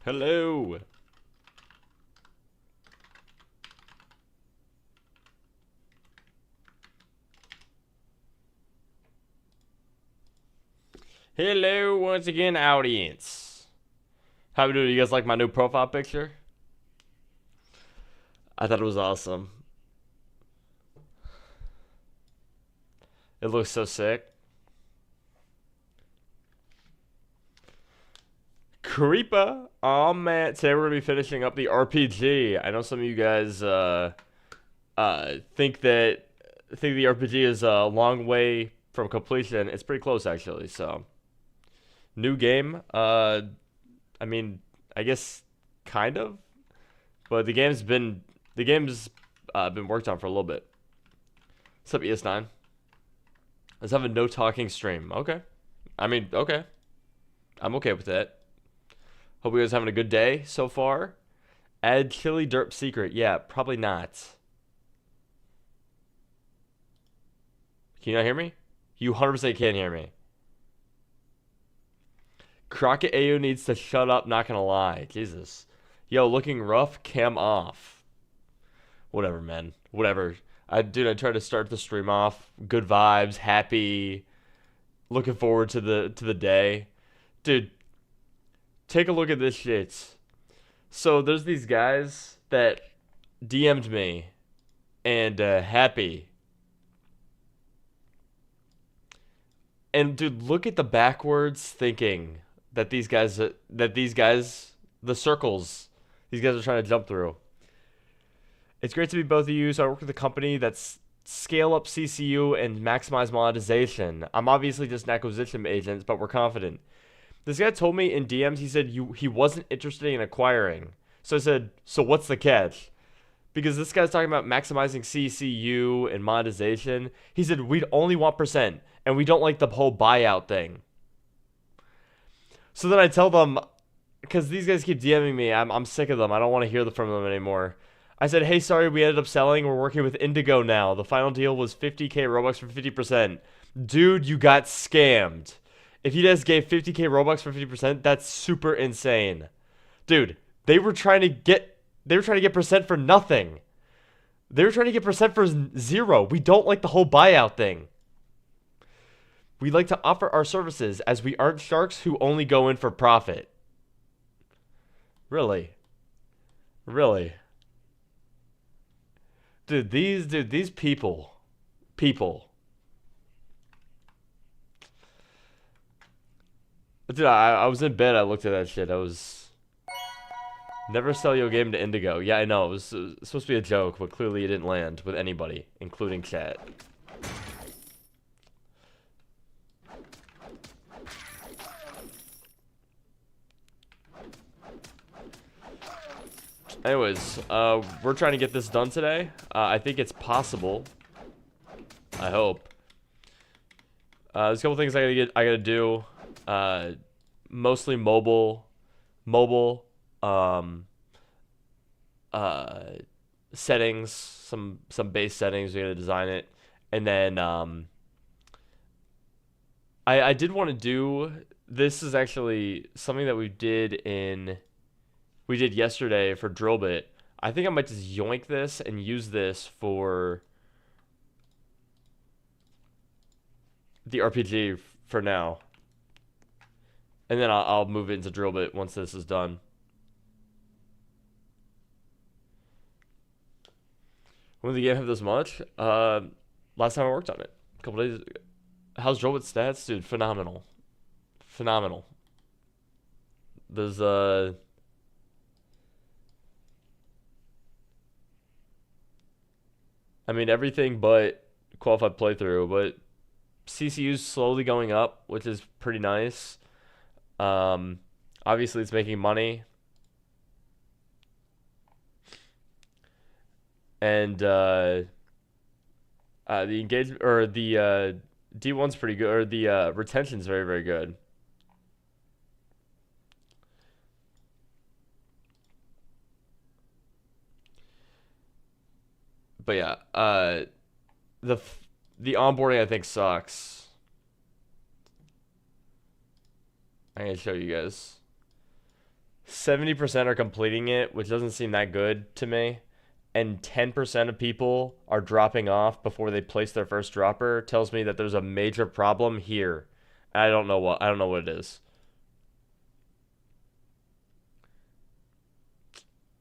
Hello. Hello once again, audience. How we doing? You guys like my new profile picture? I thought it was awesome. It looks so sick. Creeper. Oh man, today we're gonna be finishing up the RPG. I know some of you guys think the RPG is a long way from completion. It's pretty close actually. So new game. I mean, I guess kind of, but the game's been worked on for a little bit. What's up, ES9? Let's have a no talking stream. Okay. I mean, okay. I'm okay with that. Hope you guys are having a good day so far. Add chili derp secret. Yeah, probably not. Can you not hear me? You 100% can't hear me. Crockett AU needs to shut up, not gonna lie. Jesus. Yo, looking rough, cam off. Whatever, man. Whatever. I tried to start the stream off. Good vibes, happy, looking forward to the day. Dude, take a look at this shit. So there's these guys that DM'd me and happy. And dude, look at the backwards thinking that the circles these guys are trying to jump through. It's great to be both of you. So I work with a company that's scale up CCU and maximize monetization. I'm obviously just an acquisition agent, but we're confident. This guy told me in DMs, he said he wasn't interested in acquiring. So I said, so what's the catch? Because this guy's talking about maximizing CCU and monetization. He said we'd only want percent, and we don't like the whole buyout thing. So then I tell them, because these guys keep DMing me, I'm sick of them. I don't want to hear from them anymore. I said, hey, sorry, we ended up selling. We're working with Indigo now. The final deal was 50k Robux for 50%. Dude, you got scammed. If you guys gave 50k Robux for 50%, that's super insane. Dude, they were trying to get percent for nothing. They were trying to get percent for zero. We don't like the whole buyout thing. We like to offer our services as we aren't sharks who only go in for profit. Really? Really? These people. Dude, I was in bed, I looked at that shit. I was never sell your game to Indigo. Yeah, I know. It was supposed to be a joke, but clearly it didn't land with anybody, including chat. Anyways, we're trying to get this done today. I think it's possible. I hope. There's a couple things I gotta do. Mostly mobile, um, uh, settings, some base settings. We gotta design it, and then I did want to do. This is actually something that we did yesterday for Drillbit. I think I might just yoink this and use this for the RPG for now. And then I'll move it into Drillbit once this is done. When did the game have this much? Last time I worked on it. A couple days ago. How's Drillbit stats? Dude, phenomenal. Phenomenal. There's I mean everything but qualified playthrough, but CCU's slowly going up, which is pretty nice. Um, Obviously it's making money, and the engagement or the D1's pretty good, or the retention's very very good. But yeah, the the onboarding I think sucks. I'm gonna show you guys. 70% are completing it, which doesn't seem that good to me. And 10% of people are dropping off before they place their first dropper tells me that there's a major problem here. I don't know what it is.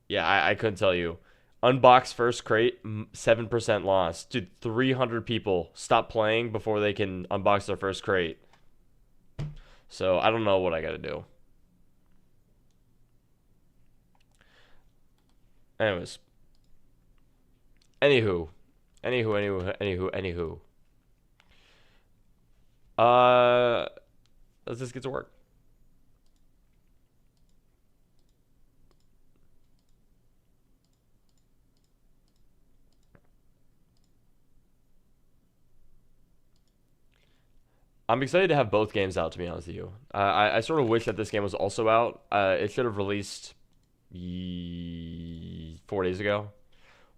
Yeah, I couldn't tell you. Unbox first crate, 7% loss. Dude, 300 people stop playing before they can unbox their first crate. So I don't know what I gotta do. Anyways. Anywho. Anywho. Uh, let's just get to work. I'm excited to have both games out, to be honest with you. I sort of wish that this game was also out. It should have released 4 days ago.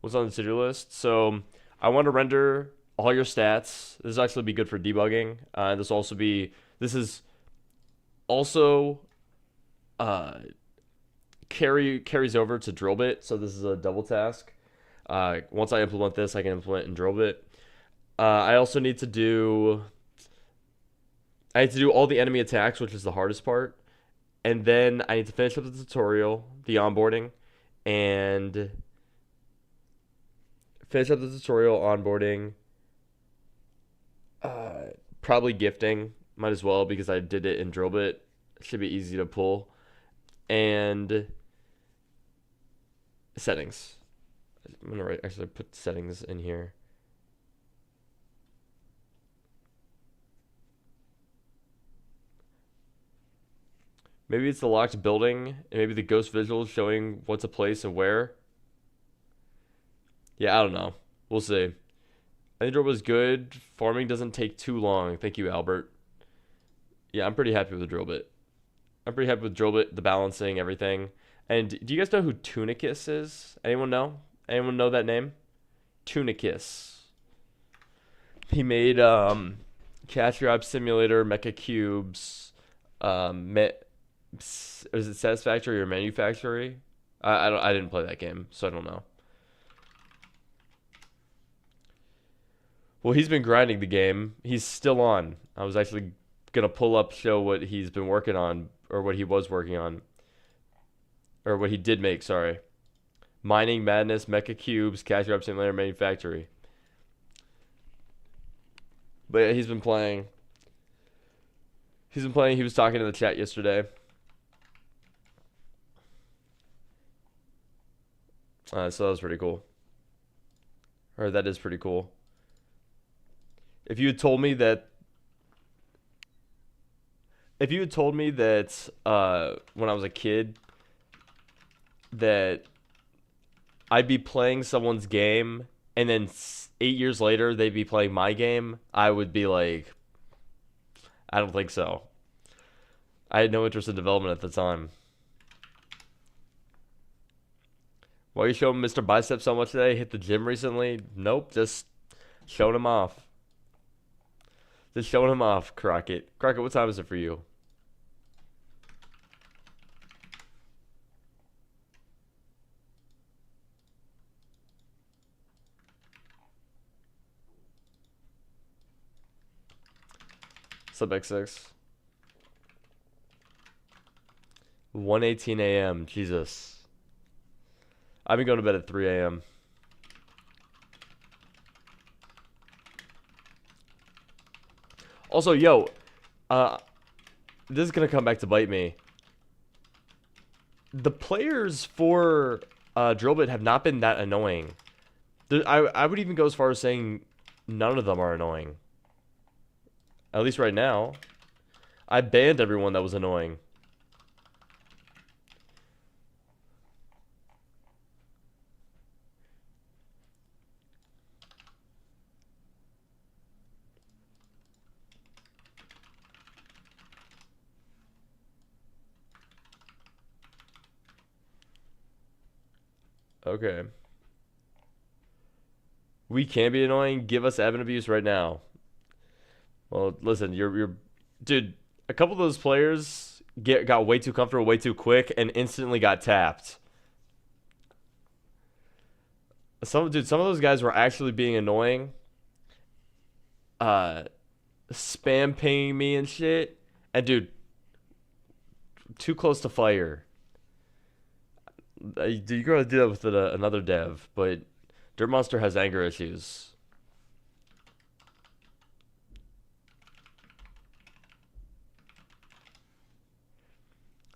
Was on the to-do list. So I want to render all your stats. This will actually be good for debugging. This is also carries over to Drillbit. So this is a double task. Once I implement this, I can implement in Drillbit. I also need to do all the enemy attacks, which is the hardest part. And then I need to finish up the tutorial, the onboarding, and finish up the tutorial, onboarding, probably gifting, might as well because I did it in Drillbit. It should be easy to pull. And settings. I'm gonna actually put settings in here. Maybe it's the locked building, and maybe the ghost visuals showing what's a place and where. Yeah, I don't know. We'll see. I think was good. Farming doesn't take too long. Thank you, Albert. Yeah, I'm pretty happy with the Drillbit. I'm pretty happy with Drillbit, the balancing, everything. And do you guys know who Tunicus is? Anyone know? Anyone know that name? Tunicus. He made Cash Grab Simulator, Mecha Cubes, is it Satisfactory or Manufactory? I didn't play that game, so I don't know. Well, he's been grinding the game. He's still on. I was actually gonna pull up, show what he's been working on, or what he was working on, or what he did make. Sorry, Mining Madness, Mecha Cubes, Cash Grab Simulator, Manufactory. But yeah, he's been playing. He's been playing. He was talking in the chat yesterday. So that was pretty cool. Or that is pretty cool. If you had told me that when I was a kid that I'd be playing someone's game and then 8 years later they'd be playing my game, I would be like, I don't think so. I had no interest in development at the time. Why are you showing Mr. Bicep so much today? Hit the gym recently? Nope, just showing him off. Just showing him off, Crockett. Crockett, what time is it for you? Sub X6. 1:18 a.m. Jesus. I've been going to bed at 3 a.m. Also, yo, this is gonna come back to bite me. The players for Drillbit have not been that annoying. I would even go as far as saying none of them are annoying. At least right now. I banned everyone that was annoying. Okay. We can be annoying. Give us admin abuse right now. Well, listen, you're dude, a couple of those players got way too comfortable way too quick and instantly got tapped. Some of those guys were actually being annoying. Uh, Spam pinging me and shit. And dude, too close to fire. You gotta do that with another dev, but Dirt Monster has anger issues.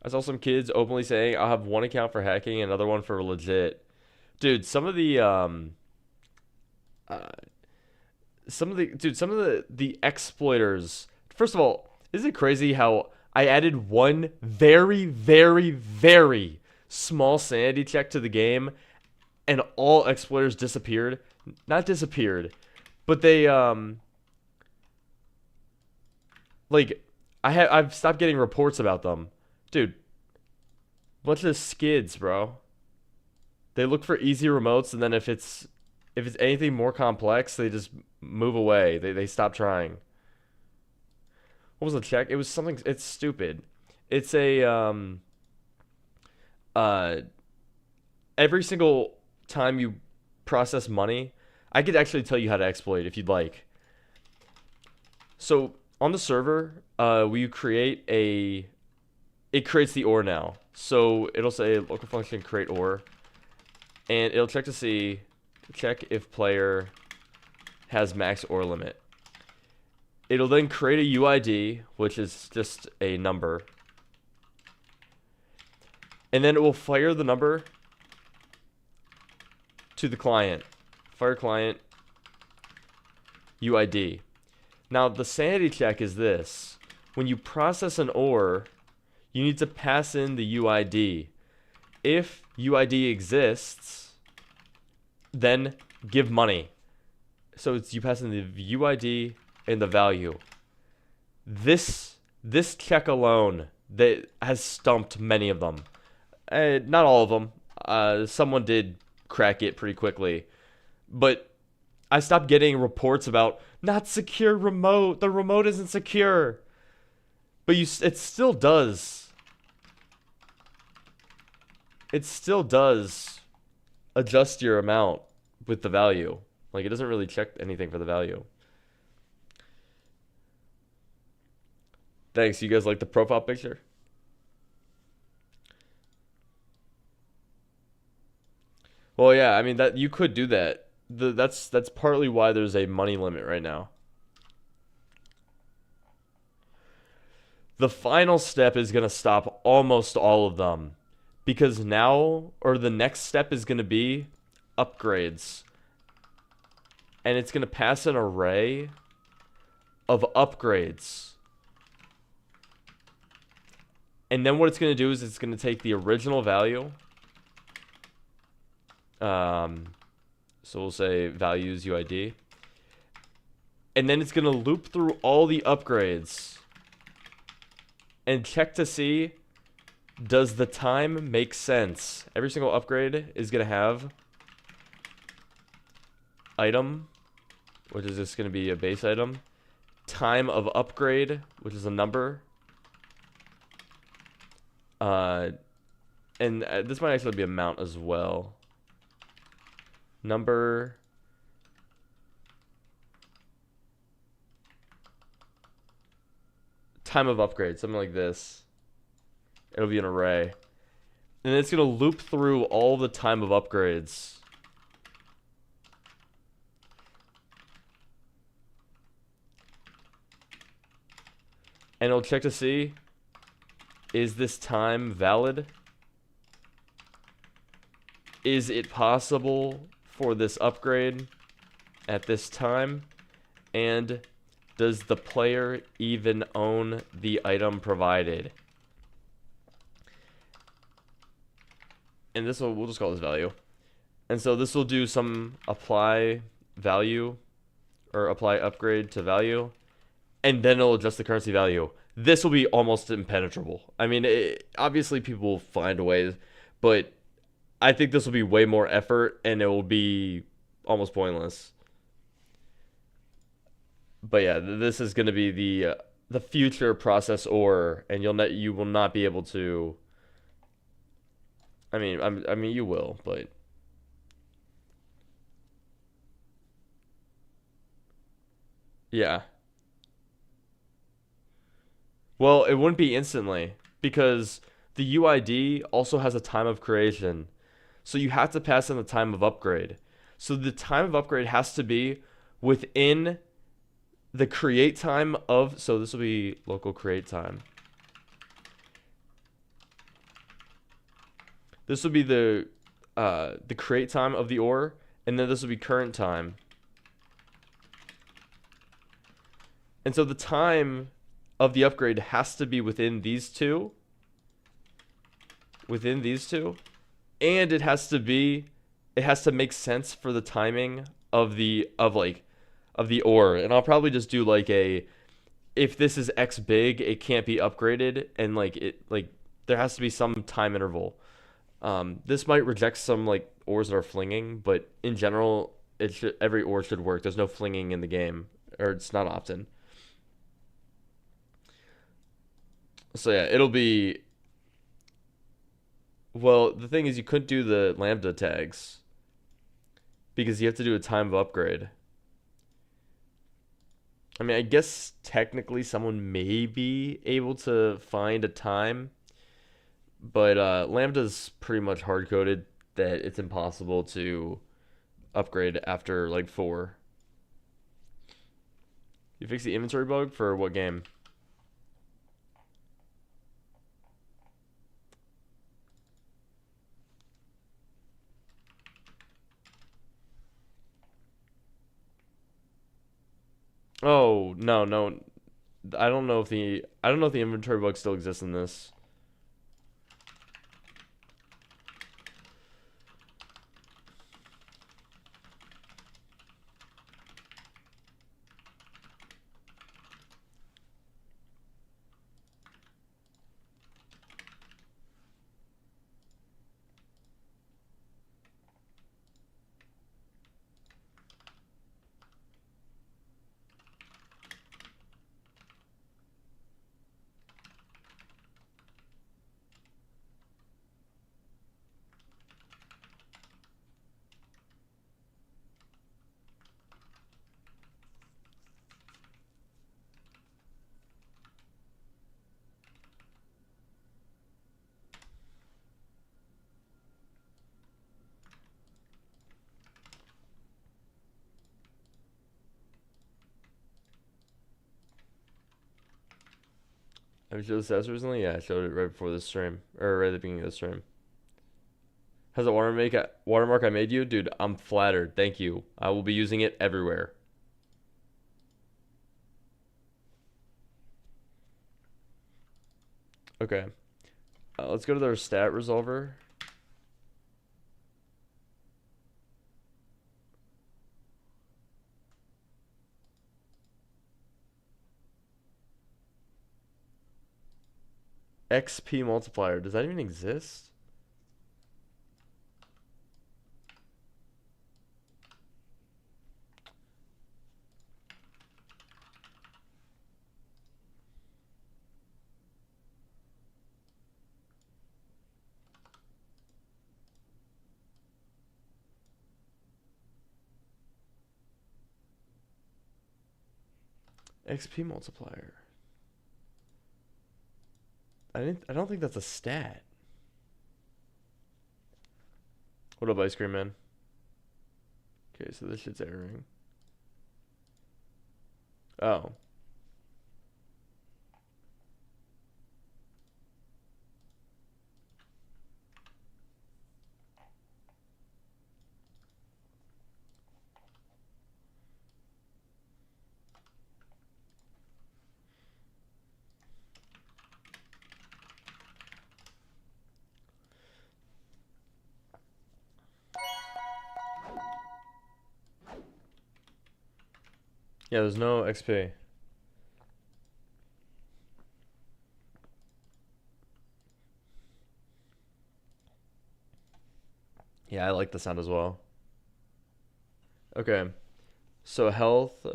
I saw some kids openly saying, "I'll have one account for hacking, and another one for legit." Dude, uh, some of the exploiters. First of all, isn't it crazy how I added one very, very, very small sanity check to the game, and all exploiters disappeared? Not disappeared, but they like I've stopped getting reports about them, dude. Bunch of skids, bro. They look for easy remotes, and then if it's anything more complex, they just move away. They stop trying. What was the check? It was something. It's stupid. It's a uh every single time you process money, I could actually tell you how to exploit if you'd like. So on the server, we create a it creates the ore now. So it'll say local function create ore, and it'll check if player has max ore limit. It'll then create a UID, which is just a number, and then it will fire the number to the client. Fire client UID. Now the sanity check is this: when you process an ore, you need to pass in the UID. If UID exists, then give money. So it's you pass in the UID and the value. This check alone that has stumped many of them. Not all of them. Someone did crack it pretty quickly, but I stopped getting reports about not secure remote. The remote isn't secure, but it still does. It still does adjust your amount with the value. Like, it doesn't really check anything for the value. Thanks. You guys like the profile picture? Well, yeah. I mean that you could do that. That's partly why there's a money limit right now. The final step is gonna stop almost all of them, because now, or the next step is gonna be upgrades, and it's gonna pass an array of upgrades. And then what it's going to do is it's going to take the original value. So we'll say values UID. And then it's going to loop through all the upgrades and check to see, does the time make sense? Every single upgrade is going to have item, which is just going to be a base item. Time of upgrade, which is a number. And this might actually be a mount as well. Number. Time of upgrade, something like this. It'll be an array. And it's going to loop through all the time of upgrades. And it'll check to see, is this time valid? Is it possible for this upgrade at this time? And does the player even own the item provided? And we'll just call this value. And so this will do some apply value, or apply upgrade to value, and then it'll adjust the currency value. This will be almost impenetrable. I mean, obviously people will find ways, but I think this will be way more effort, and it will be almost pointless. But yeah, this is going to be the future process ore, and you will not be able to. I mean you will, but yeah. Well, it wouldn't be instantly because the UID also has a time of creation. So you have to pass in the time of upgrade. So the time of upgrade has to be within the create time of, so this will be local create time. This will be the create time of the ore, and then this will be current time. And so the time of the upgrade has to be within these two, and it has to make sense for the timing of the ore. And I'll probably just do like a, if this is X big, it can't be upgraded, and there has to be some time interval. This might reject some like ores that are flinging, but in general, every ore should work. There's no flinging in the game, or it's not often. So yeah, it'll be, well, the thing is you couldn't do the lambda tags because you have to do a time of upgrade. I mean, I guess technically someone may be able to find a time, but lambda's pretty much hard coded that it's impossible to upgrade after like 4. You fix the inventory bug for what game? Oh, no, no. I don't know if the inventory bug still exists in this. Have you showed the stats recently? Yeah, I showed it right before the stream, or right at the beginning of the stream. Has a watermark I made you? Dude, I'm flattered. Thank you. I will be using it everywhere. Okay. Let's go to their stat resolver. XP multiplier. Does that even exist? XP multiplier. I don't think that's a stat. What up, Ice Cream Man? Okay, so this shit's erroring. Oh. Yeah, there's no XP. Yeah, I like the sound as well. Okay. So health,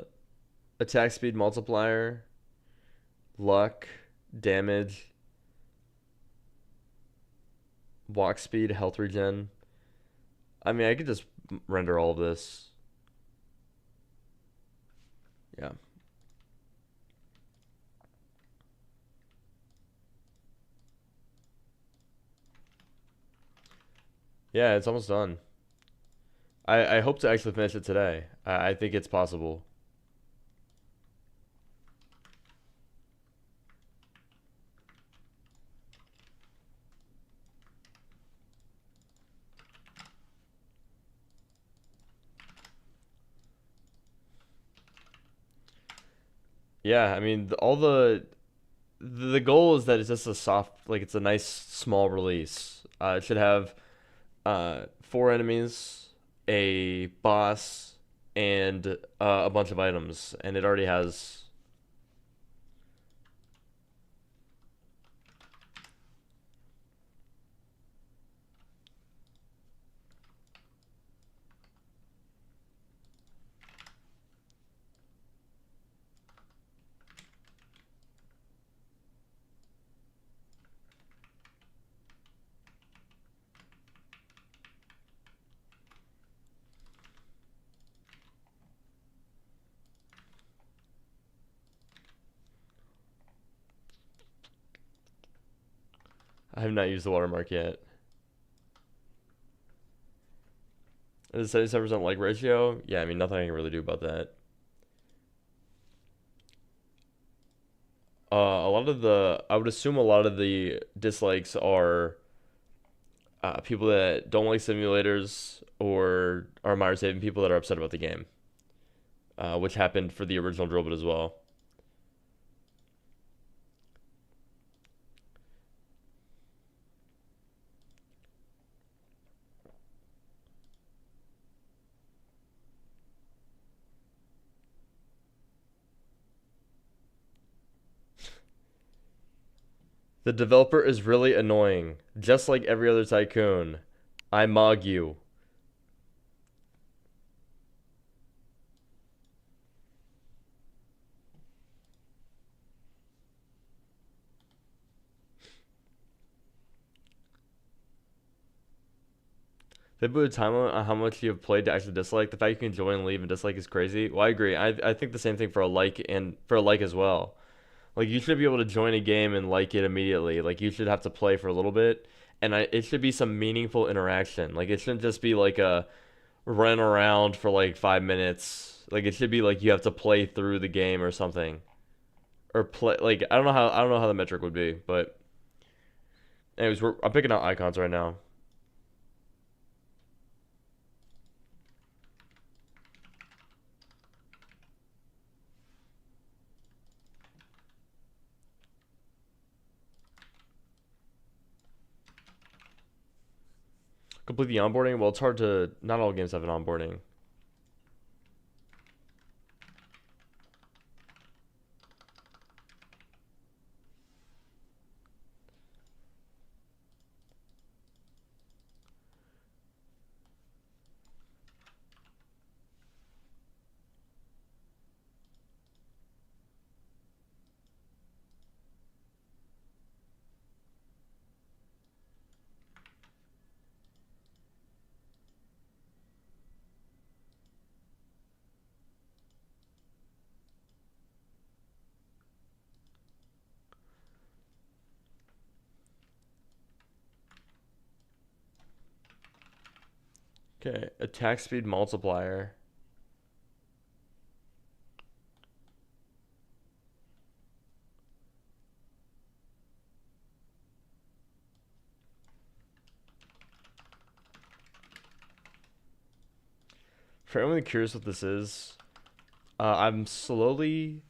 attack speed multiplier, luck, damage, walk speed, health regen. I mean, I could just render all of this. Yeah. Yeah, it's almost done. I hope to actually finish it today. I think it's possible. Yeah, I mean, all the goal is that it's just a soft, like it's a nice small release. It should have four enemies, a boss, and a bunch of items, and it already has. I have not used the watermark yet. Is it 77% like ratio? Yeah, I mean nothing I can really do about that. A lot of I would assume a lot of the dislikes are people that don't like simulators or are Myers Haven people that are upset about the game, which happened for the original Drillbit as well. The developer is really annoying, just like every other tycoon. I mog you. They put a time limit on how much you have played to actually dislike. The fact you can join and leave and dislike is crazy. Well, I agree. I think the same thing for a like and for a like as well. Like you should be able to join a game and like it immediately. Like you should have to play for a little bit, and it should be some meaningful interaction. Like it shouldn't just be like a run around for like 5 minutes. Like it should be like you have to play through the game or something, or play. Like I don't know how the metric would be, but anyways, I'm picking out icons right now. Complete the onboarding. Well, it's hard to. Not all games have an onboarding. Okay, attack speed multiplier. For anyone curious what this is, I'm slowly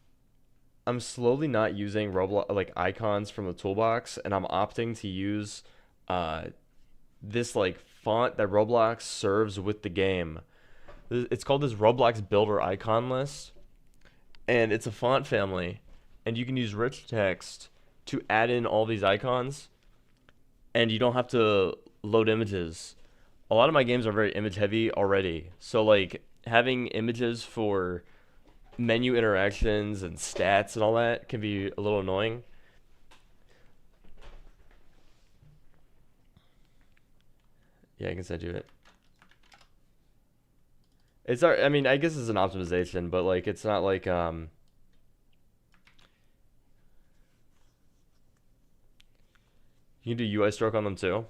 not using Roblox like icons from the toolbox, and I'm opting to use uh this like font that Roblox serves with the game. It's called this Roblox Builder icon list, and it's a font family, and you can use rich text to add in all these icons, and you don't have to load images. A lot of my games are very image heavy already, so like having images for menu interactions and stats and all that can be a little annoying. Yeah, I can send you it. It's I mean, I guess it's an optimization, but like it's not like you can do UI stroke on them too.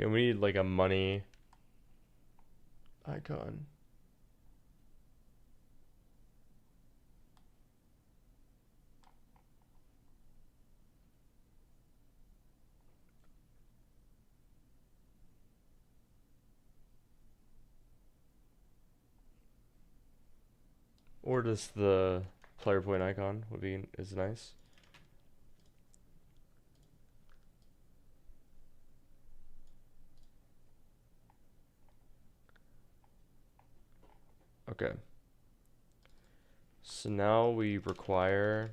Okay, we need like a money icon. Or just the player point icon would be is nice. Okay. So now we require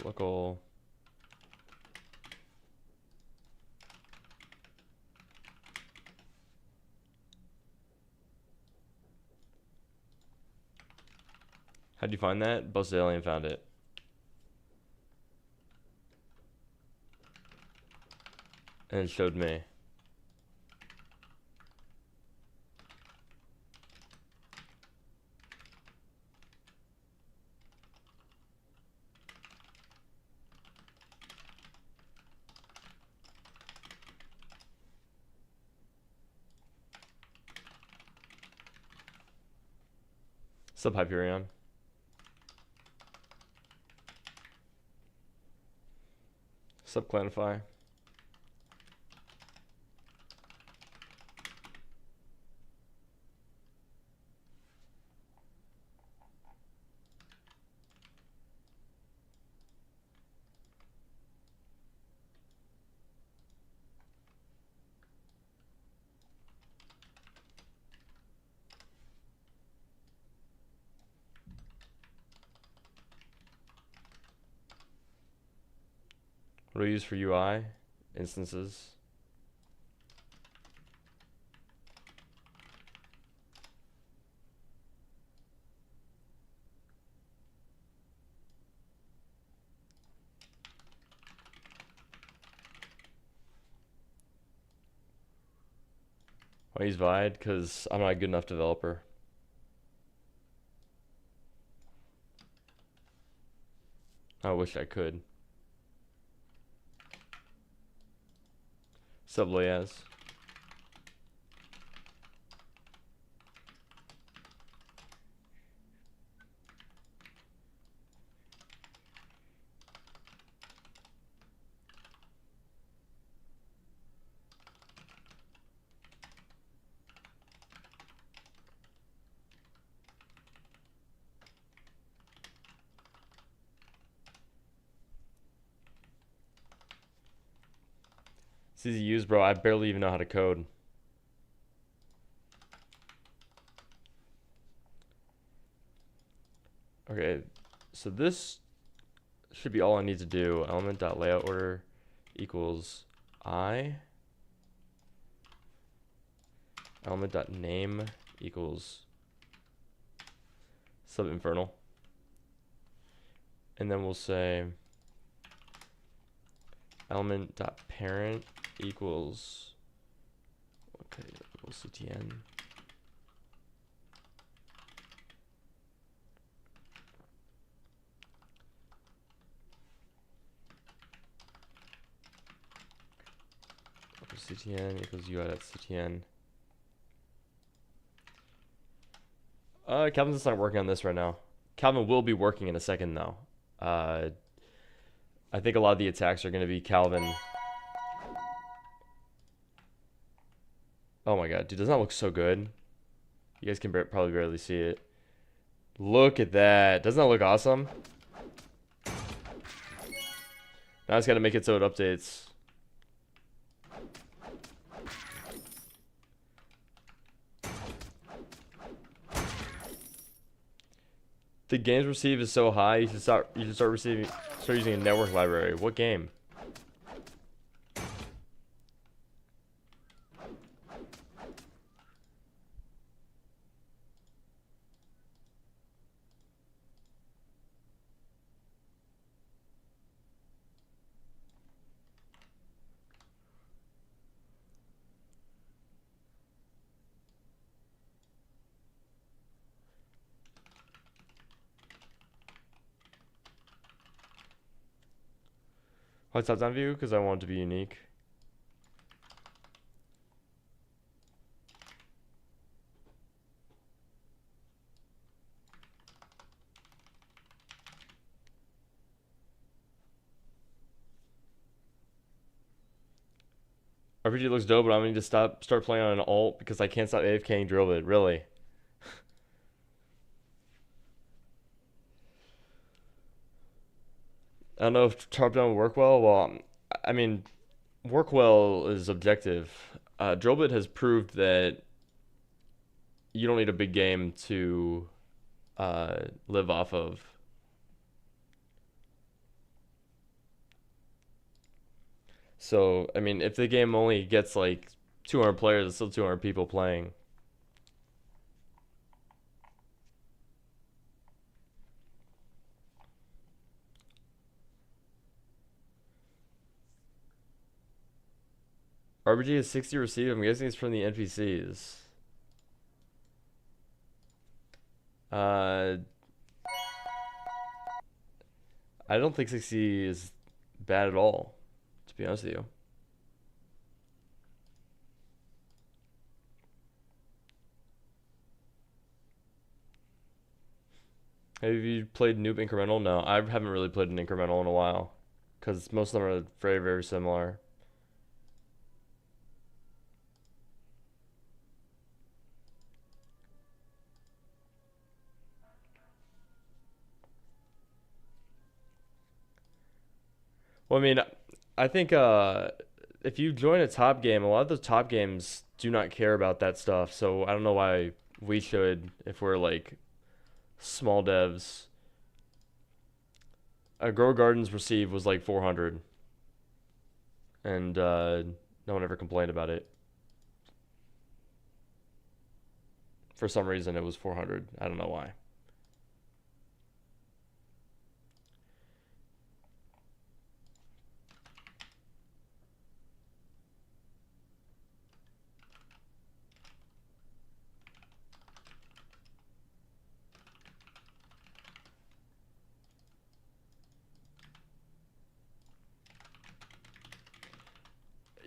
local How'd you find that? Busted Alien found it. And it showed me. Sub Hyperion. Sub Clanify. What do we use for UI? Instances. Why use Vide? Because I'm not a good enough developer. I wish I could. Sublayas. It's easy to use, bro. I barely even know how to code. Okay, so this should be all I need to do. Element.layoutOrder equals I. Element.name equals subinfernal. And then we'll say element dot parent equals, okay, equals ctn. ctn equals ui.ctn. Calvin's just not working on this right now. Calvin will be working in a second though. I think a lot of the attacks are going to be Calvin. Oh my god, dude, doesn't that look so good? You guys can probably barely see it. Look at that. Doesn't that look awesome? Now I just got to make it so it updates. The games received is so high. You should start using a network library. What game? Why top down view? Because I want it to be unique. RPG looks dope, but I'm gonna need to start playing on an alt because I can't stop AFKing Drillbit. Really? I don't know if top down would work well. Well, I mean, work well is objective. Drillbit has proved that you don't need a big game to live off of. So, I mean, if the game only gets like 200 players, it's still 200 people playing. RPG is 60 receive. I'm guessing it's from the NPCs. I don't think 60 is bad at all, to be honest with you. Have you played Noob Incremental? No, I haven't really played an Incremental in a while, because most of them are very, very similar. Well, I mean, I think if you join a top game, a lot of those top games do not care about that stuff. So I don't know why we should if we're like small devs. Grow Gardens Receive was like 400, and no one ever complained about it. For some reason, it was 400. I don't know why.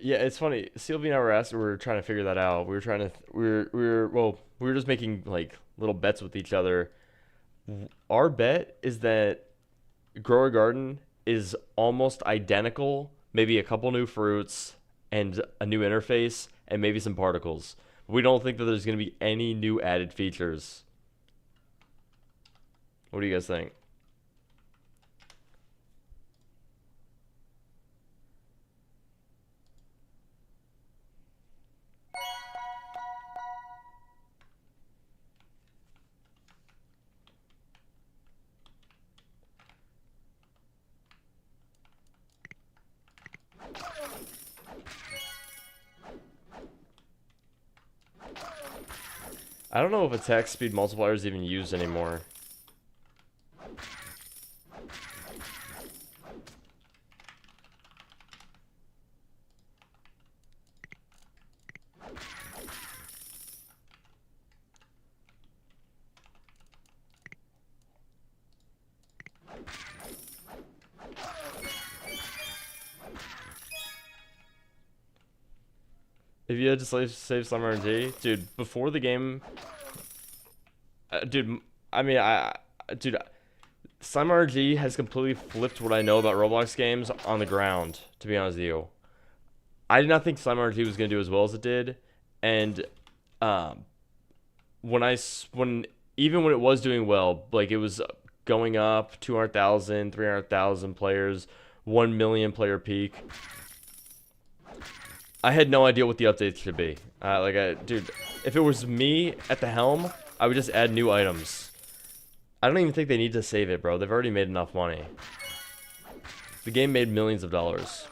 Yeah, it's funny. Sylvie and I were trying to figure that out. We were trying to, we were just making like little bets with each other. Our bet is that Grow a Garden is almost identical, maybe a couple new fruits and a new interface and maybe some particles. We don't think that there's going to be any new added features. What do you guys think? I don't know if attack speed multiplier is even used anymore. If you had to save Slime RNG, dude, before the game, dude, I mean, dude, Slime RNG has completely flipped what I know about Roblox games on the ground. To be honest with you, I did not think Slime RNG was gonna do as well as it did, and um, when even when it was doing well, like it was going up 200,000, 300,000 players, 1 million player peak. I had no idea what the updates should be. Dude, if it was me at the helm, I would just add new items. I don't even think they need to save it, bro. They've already made enough money. The game made millions of dollars.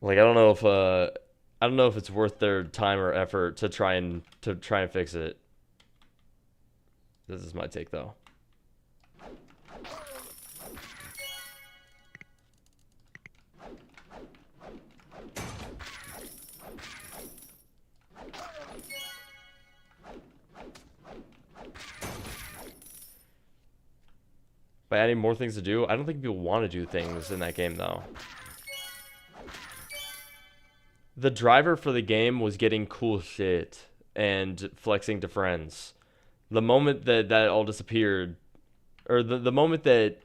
Like, I don't know if it's worth their time or effort to try and fix it. This is my take, though. By adding more things to do, I don't think people want to do things in that game, though. The driver for the game was getting cool shit and flexing to friends. The moment that all disappeared, or the moment that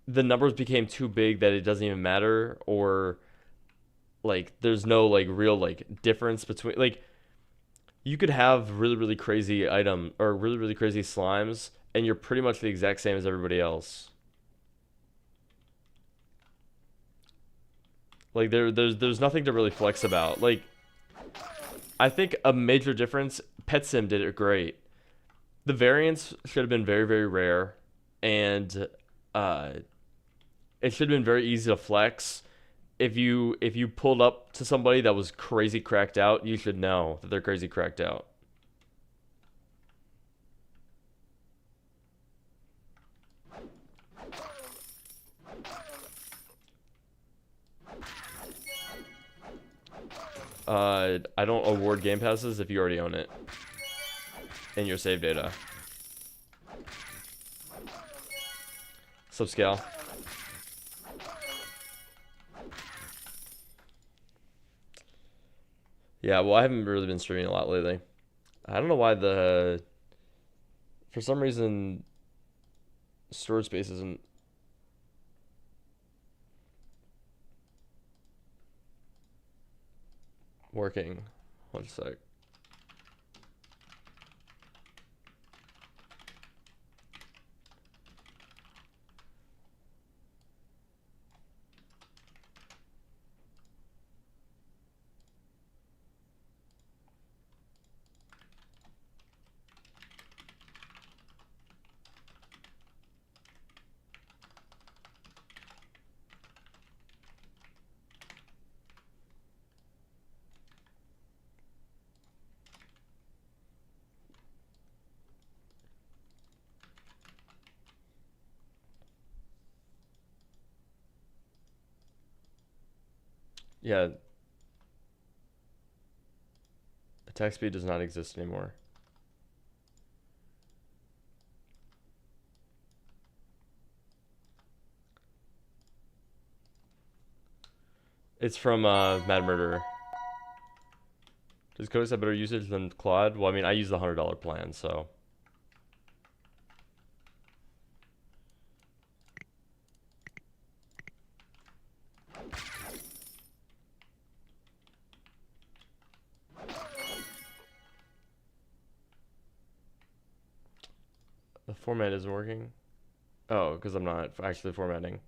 the numbers became too big that it doesn't even matter, or like there's no like real like difference between, like, you could have really crazy item or really crazy slimes and you're pretty much the exact same as everybody else. Like there's nothing to really flex about. Like, I think a major difference, Pet Sim did it great. The variants should have been very rare, and uh it should have been very easy to flex. If you pulled up to somebody that was crazy cracked out, you should know that they're crazy cracked out. I don't award game passes if you already own it in your save data. Subscale. Yeah, well, I haven't really been streaming a lot lately. I don't know why for some reason, storage space isn't working. One sec. Yeah, attack speed does not exist anymore. It's from Mad Murderer. Does Codex have better usage than Claude? Well, I mean, I use the $100 plan, so. The format isn't working. Oh, because I'm not actually formatting.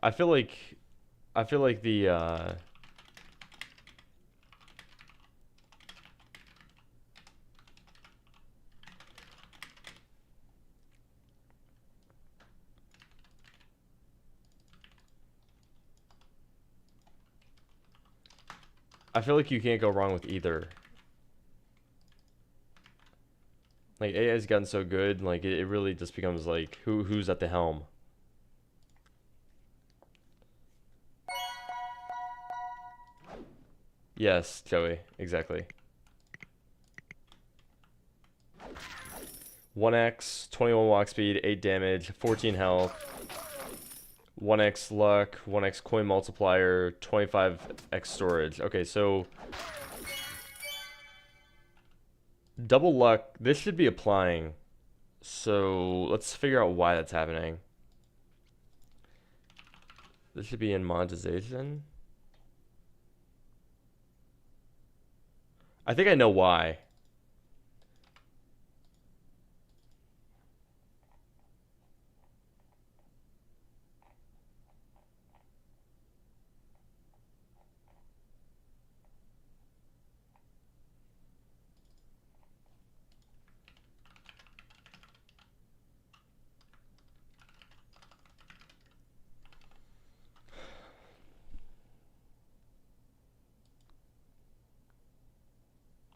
I feel like the I feel like you can't go wrong with either. Like, AI has gotten so good, like it really just becomes like who's at the helm. Yes, Joey, exactly. 1x, 21 walk speed, 8 damage, 14 health, 1x luck, 1x coin multiplier, 25x storage. Okay, so double luck, this should be applying. So let's figure out why that's happening. This should be in monetization. I think I know why.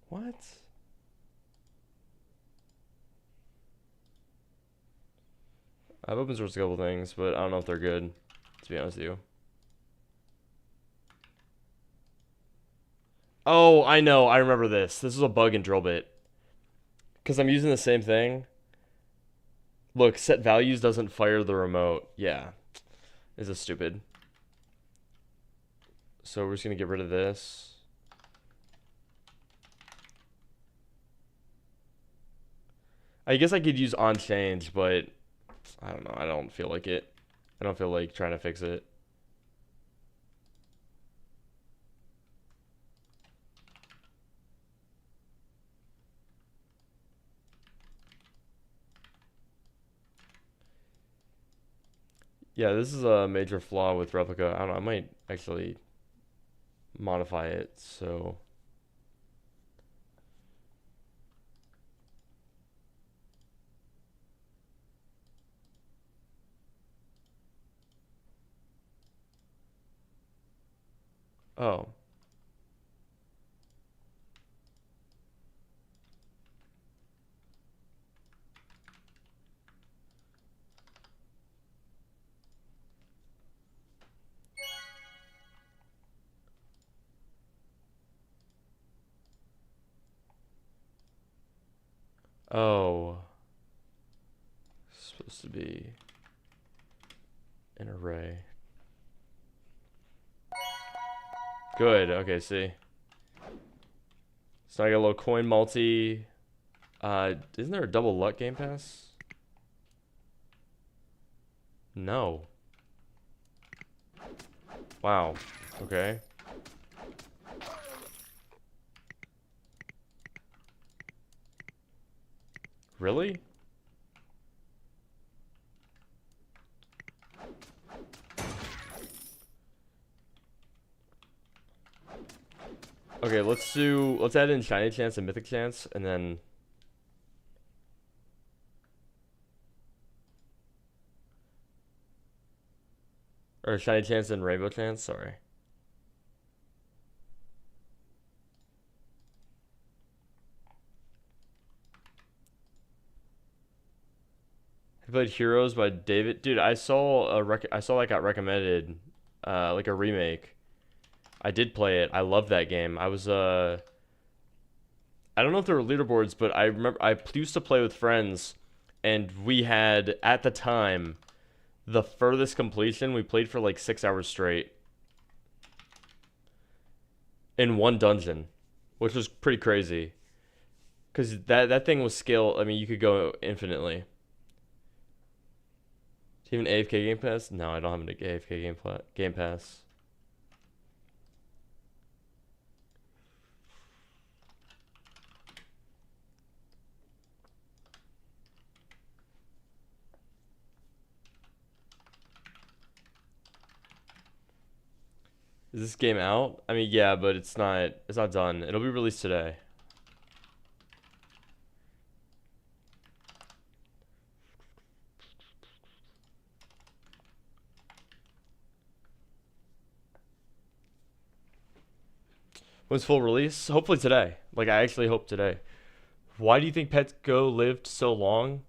What? I've open sourced a couple things, but I don't know if they're good, to be honest with you. Oh, I know. I remember this. This is a bug in Drillbit. Because I'm using the same thing. Look, set values doesn't fire the remote. Yeah. This is stupid. So we're just going to get rid of this. I guess I could use on change, but I don't know. I don't feel like it. I don't feel like trying to fix it. Yeah, this is a major flaw with Replica. I don't know. I might actually modify it so. Oh. Oh. It's supposed to be an array. Good. Okay, see. So I got a little coin multi. Isn't there a double luck game pass? No. Wow. Okay. Really? Okay, let's add in shiny chance and mythic chance and then or shiny chance and rainbow chance, sorry. I played Heroes by David. Dude, I saw that got recommended like a remake. I did play it. I love that game. I don't know if there were leaderboards, but I remember I used to play with friends and we had at the time the furthest completion we played for like 6 hours straight in one dungeon, which was pretty crazy. Cause that thing was skill. I mean, you could go infinitely. Do you have an AFK Game Pass? No, I don't have an AFK Game Pass. Is this game out? I mean, yeah, but it's not done. It'll be released today. When's full release? Hopefully today. Like I actually hope today. Why do you think Pet Go lived so long?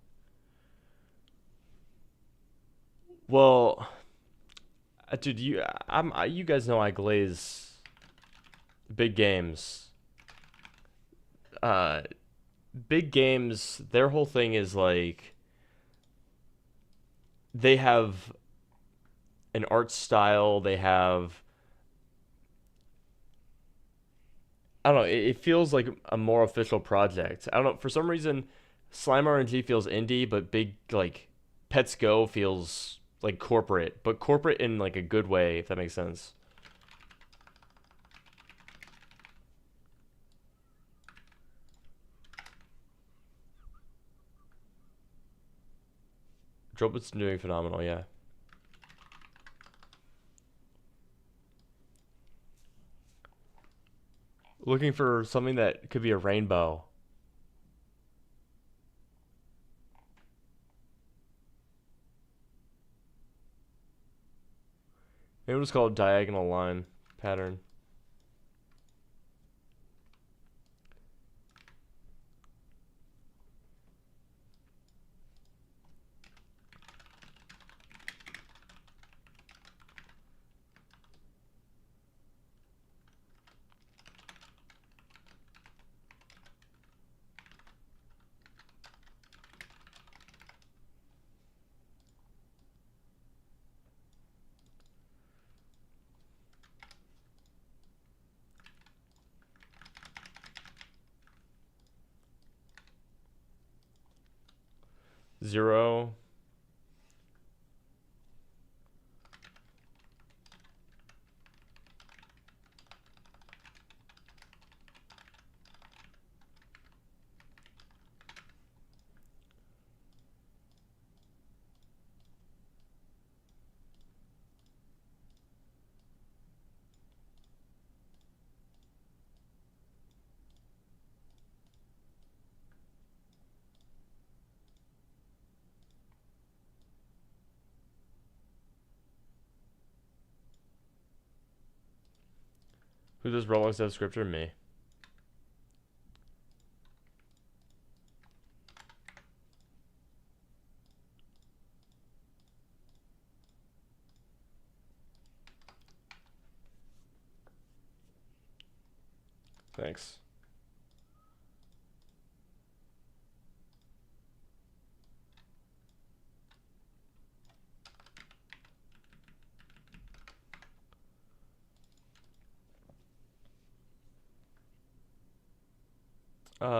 Well, dude, you guys know I glaze Big games. Uh, Big games, their whole thing is like they have an art style, they have I don't know, it feels like a more official project. I don't know, for some reason Slime RNG feels indie, but big like Pets Go feels like corporate, but corporate in like a good way, if that makes sense. Drobit's doing phenomenal, yeah. Looking for something that could be a rainbow. Maybe we'll just call it diagonal line pattern. Zero. Who does Roblox have scripture? Me. Thanks.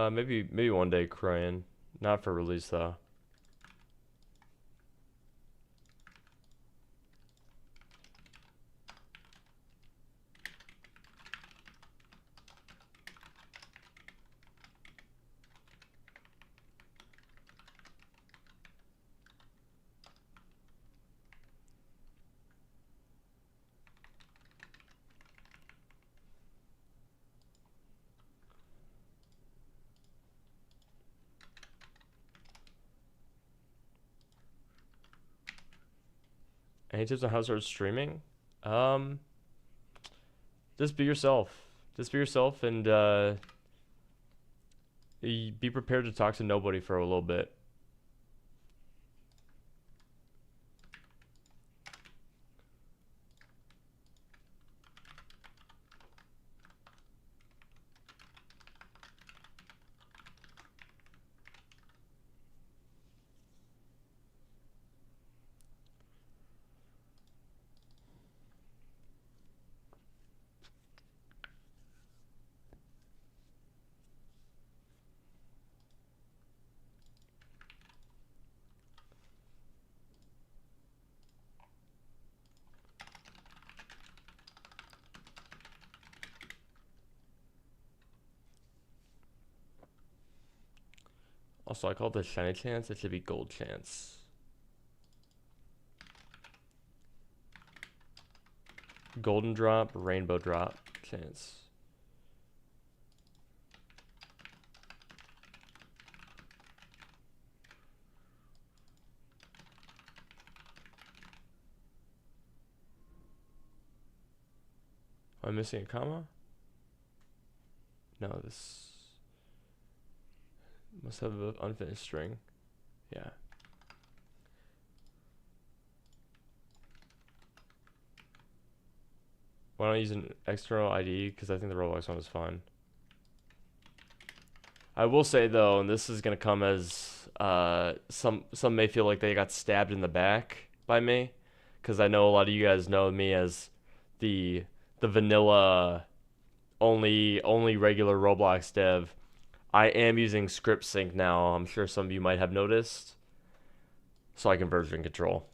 Maybe one day crying. Not for release though. Any tips on how to start streaming? Um, just be yourself. Just be yourself and be prepared to talk to nobody for a little bit. Also, I call this shiny chance. It should be gold chance. Golden drop, rainbow drop chance. Am I missing a comma? No, this must have an unfinished string. Yeah. Why don't I use an external ID? Because I think the Roblox one is fine. I will say though, and this is gonna come as some may feel like they got stabbed in the back by me, because I know a lot of you guys know me as the vanilla only regular Roblox dev. I am using script sync now. I'm sure some of you might have noticed, so I can version control.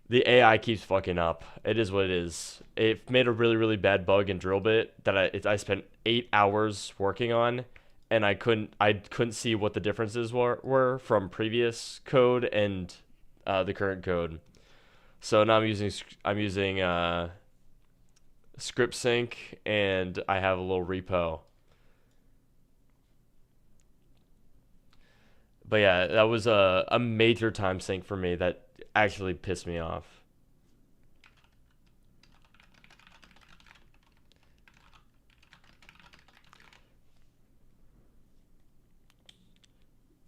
The AI keeps fucking up. It is what it is. It made a really bad bug in Drillbit that I spent 8 hours working on, and I couldn't see what the differences were from previous code and the current code. So now I'm using script sync, and I have a little repo. But yeah, that was a major time sink for me that actually pissed me off.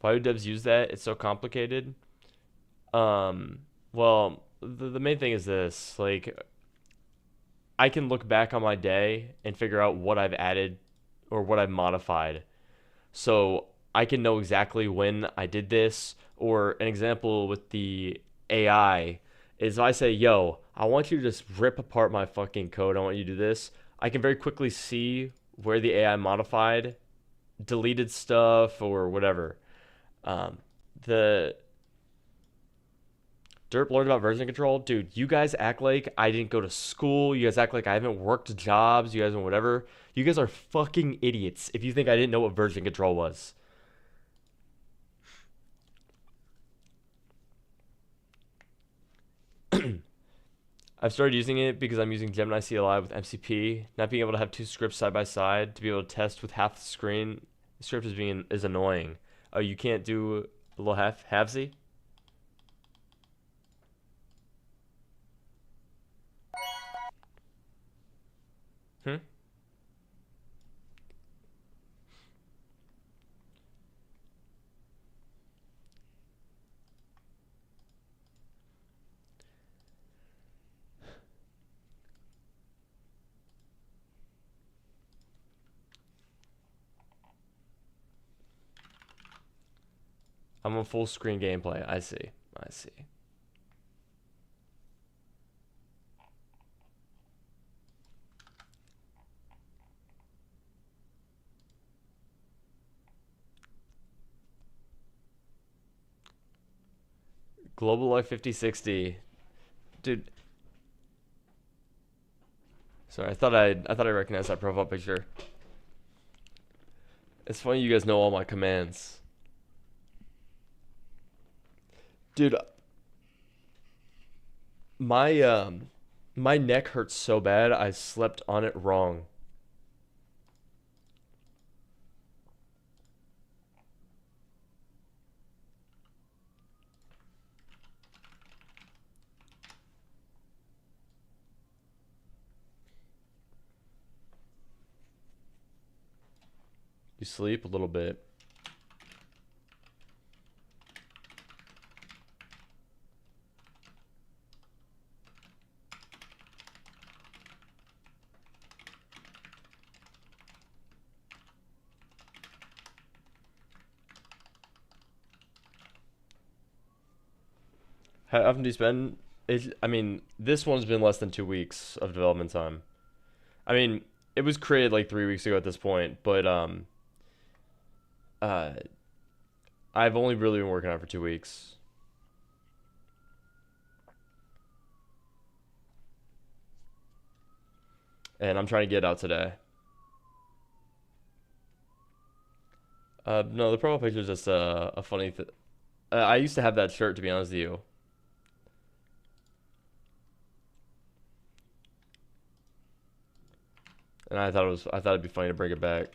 Why do devs use that? It's so complicated. Well, the main thing is this, like, I can look back on my day and figure out what I've added or what I've modified. So I can know exactly when I did this. Or an example with the AI is if I say, yo, I want you to just rip apart my fucking code. I want you to do this. I can very quickly see where the AI modified, deleted stuff, or whatever. Um, the Derp learned about version control. Dude, you guys act like I didn't go to school. You guys act like I haven't worked jobs. You guys and whatever. You guys are fucking idiots if you think I didn't know what version control was. I've started using it because I'm using Gemini CLI with MCP. Not being able to have two scripts side by side to be able to test with half the screen the script is annoying. Oh, you can't do a little halvesy? Hmm? I'm on full screen gameplay. I see. I see. Global Life 5060. Dude, sorry, I thought I recognized that profile picture. It's funny you guys know all my commands. Dude, my neck hurts so bad I slept on it wrong. You sleep a little bit. How often do you spend? I mean, this one's been less than 2 weeks of development time. I mean, it was created like 3 weeks ago at this point, but uh, I've only really been working on it for 2 weeks, and I'm trying to get it out today. No, the profile picture is just a funny thing. I used to have that shirt, to be honest with you. And I thought it'd be funny to bring it back.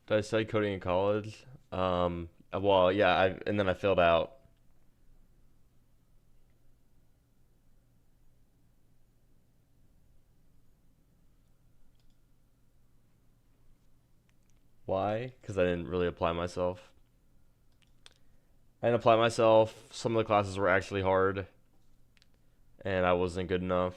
Did I study coding in college? Well, yeah, and then I failed out. Why? Because I didn't really apply myself. I didn't apply myself. Some of the classes were actually hard, and I wasn't good enough.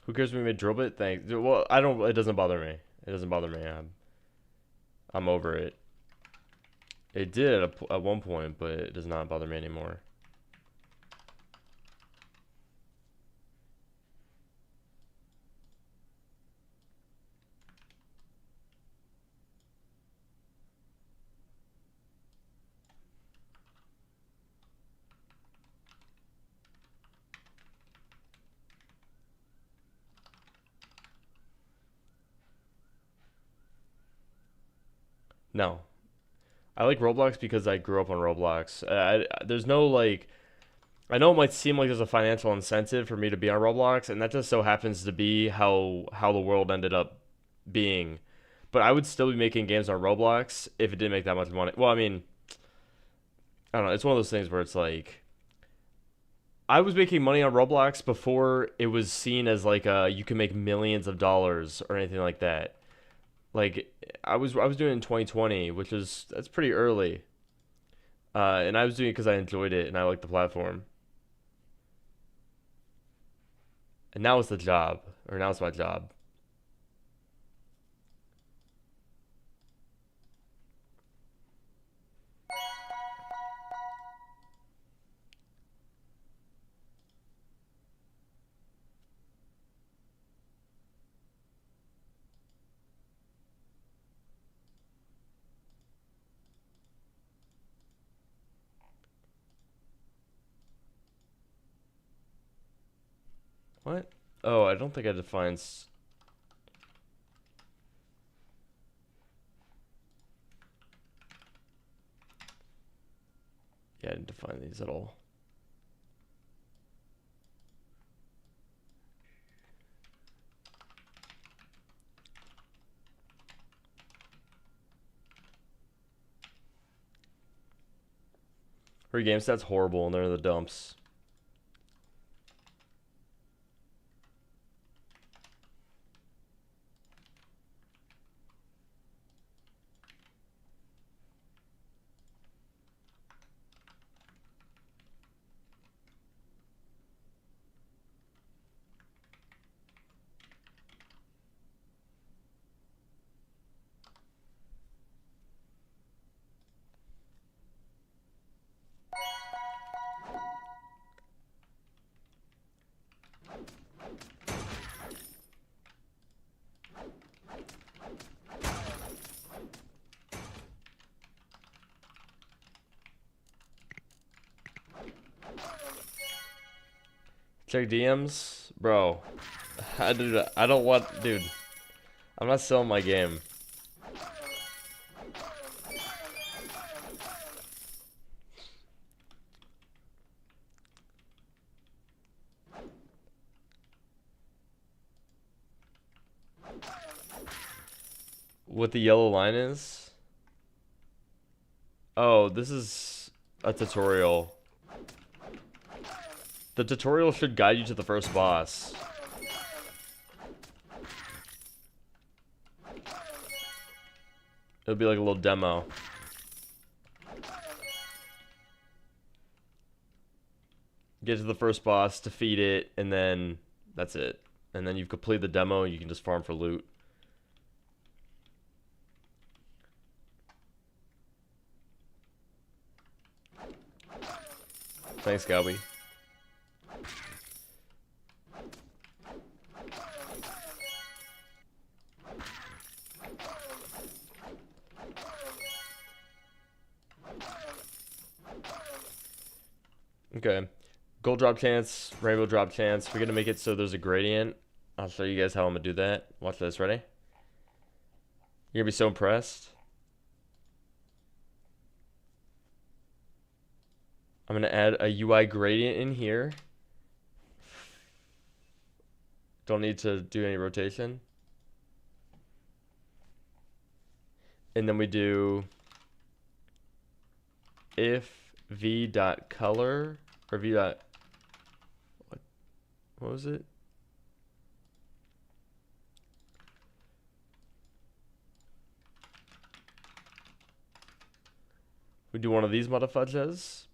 Who cares if we made drill bit? Thanks. Well, I don't. It doesn't bother me. It doesn't bother me. I'm over it. It did at one point, but it does not bother me anymore. No, I like Roblox because I grew up on Roblox. There's no like. I know it might seem like there's a financial incentive for me to be on Roblox, and that just so happens to be how the world ended up being. But I would still be making games on Roblox if it didn't make that much money. Well, I mean, I don't know. It's one of those things where it's like I was making money on Roblox before it was seen as like you can make millions of dollars or anything like that. Like I was doing it in 2020, which is that's pretty early. And I was doing it because I enjoyed it and I liked the platform. And now it's the job, or now it's my job. What? Oh, I don't think I defined. Yeah, I didn't define these at all. Her game stats horrible, and they're in the dumps. Check DMs, bro. I don't want, dude. I'm not selling my game. What the yellow line is? Oh, this is a tutorial. The tutorial should guide you to the first boss. It'll be like a little demo. Get to the first boss, defeat it, and then that's it. And then you've completed the demo, and you can just farm for loot. Thanks, Galby. Okay. Gold drop chance, rainbow drop chance. We're gonna make it so there's a gradient. I'll show you guys how I'm gonna do that. Watch this, ready? You're gonna be so impressed. I'm gonna add a UI gradient in here. Don't need to do any rotation. And then we do if v.color or v. What was it? We do one of these motherfudges.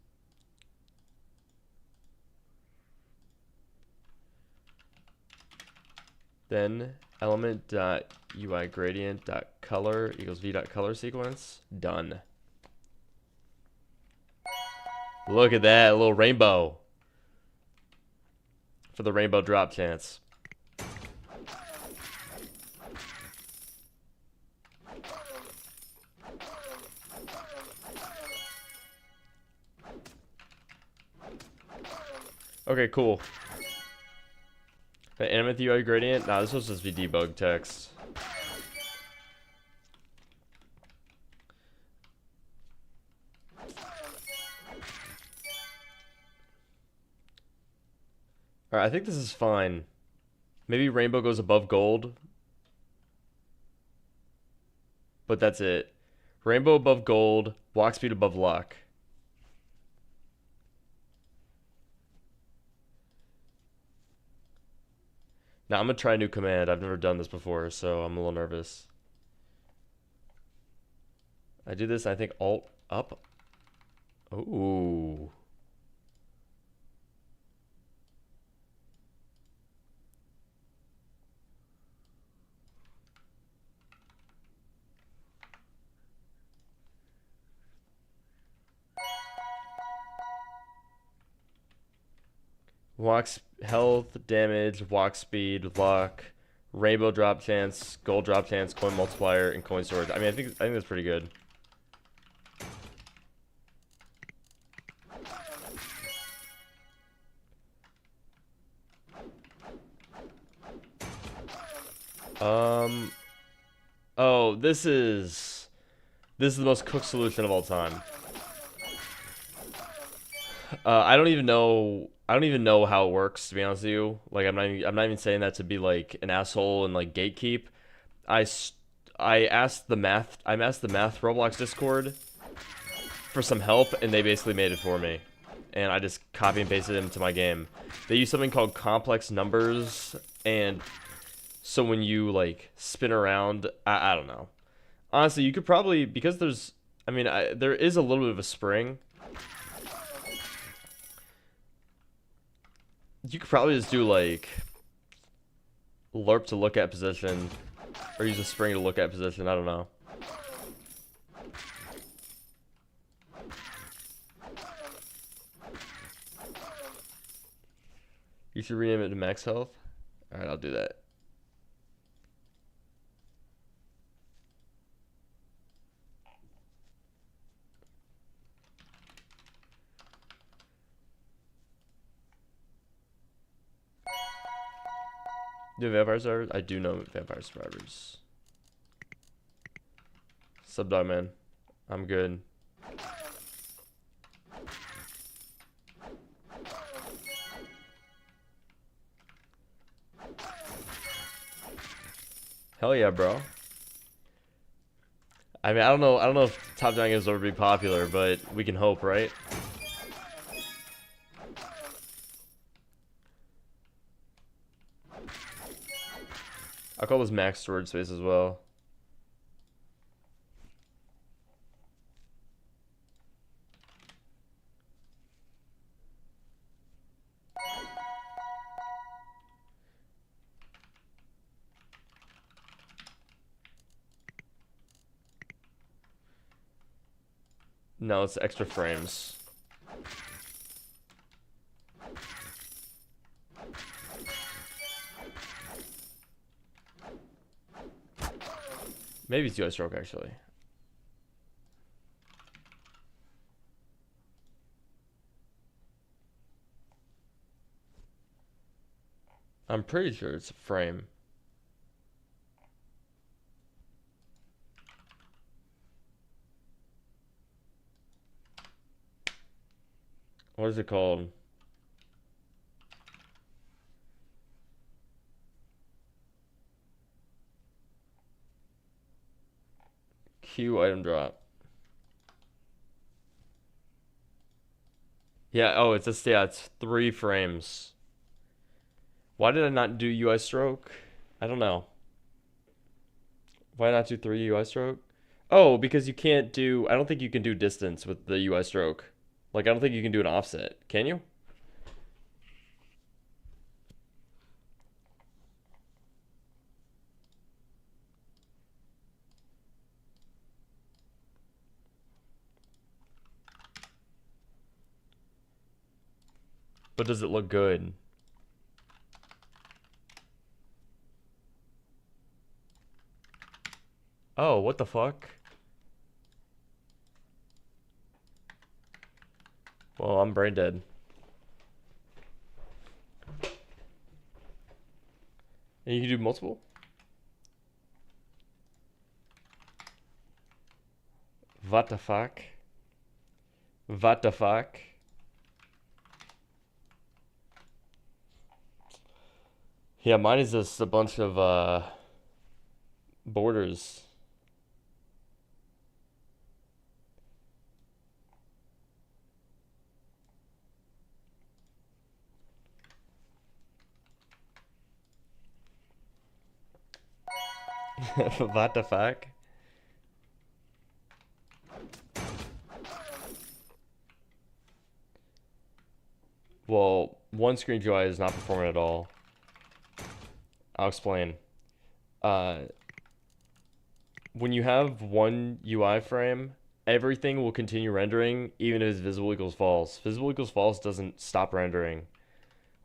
Then element.ui gradient.color equals v.color sequence. Done. Look at that, a little rainbow. For the rainbow drop chance. Okay, cool. Animate the UI gradient? Nah, this was just be debug text. Alright, I think this is fine. Maybe rainbow goes above gold. But that's it. Rainbow above gold, walk speed above luck. Now I'm gonna try a new command. I've never done this before, so I'm a little nervous. I do this, I think alt up. Ooh. Health, damage, walk speed, luck, rainbow drop chance, gold drop chance, coin multiplier, and coin storage. I mean, I think that's pretty good. Oh, this is the most cooked solution of all time. I don't even know how it works, to be honest with you. Like I'm not even saying that to be like an asshole and like gatekeep. I asked the math Roblox Discord for some help, and they basically made it for me. And I just copy and pasted it into my game. They use something called complex numbers, and so when you like spin around, I don't know. Honestly, you could probably, because there's, I mean, there is a little bit of a spring. You could probably just do like lerp to look at position, or use a spring to look at position. I don't know. You should rename it to max health. All right, I'll do that. Do Vampire Survivors? I do know Vampire Survivors. Subdog man, I'm good. Hell yeah, bro. I mean, I don't know if Top Down Games will ever be popular, but we can hope, right? I'll call this max storage space as well. No, it's extra frames. Maybe it's UI stroke actually. I'm pretty sure it's a frame. What is it called? Q item drop. Yeah, oh, it's a yeah, it's 3 frames. Why did I not do UI stroke? I don't know. Why not do 3 UI stroke? Oh, because you can't do, I don't think you can do distance with the UI stroke. Like, I don't think you can do an offset. Can you? But does it look good? Oh, what the fuck? Well, I'm brain dead. And you can do multiple? What the fuck? What the fuck? Yeah, mine is just a bunch of borders. What the fuck? Well, one screen UI is not performing at all. I'll explain. Uh, when you have one UI frame, everything will continue rendering even if it's visible equals false. Visible equals false doesn't stop rendering.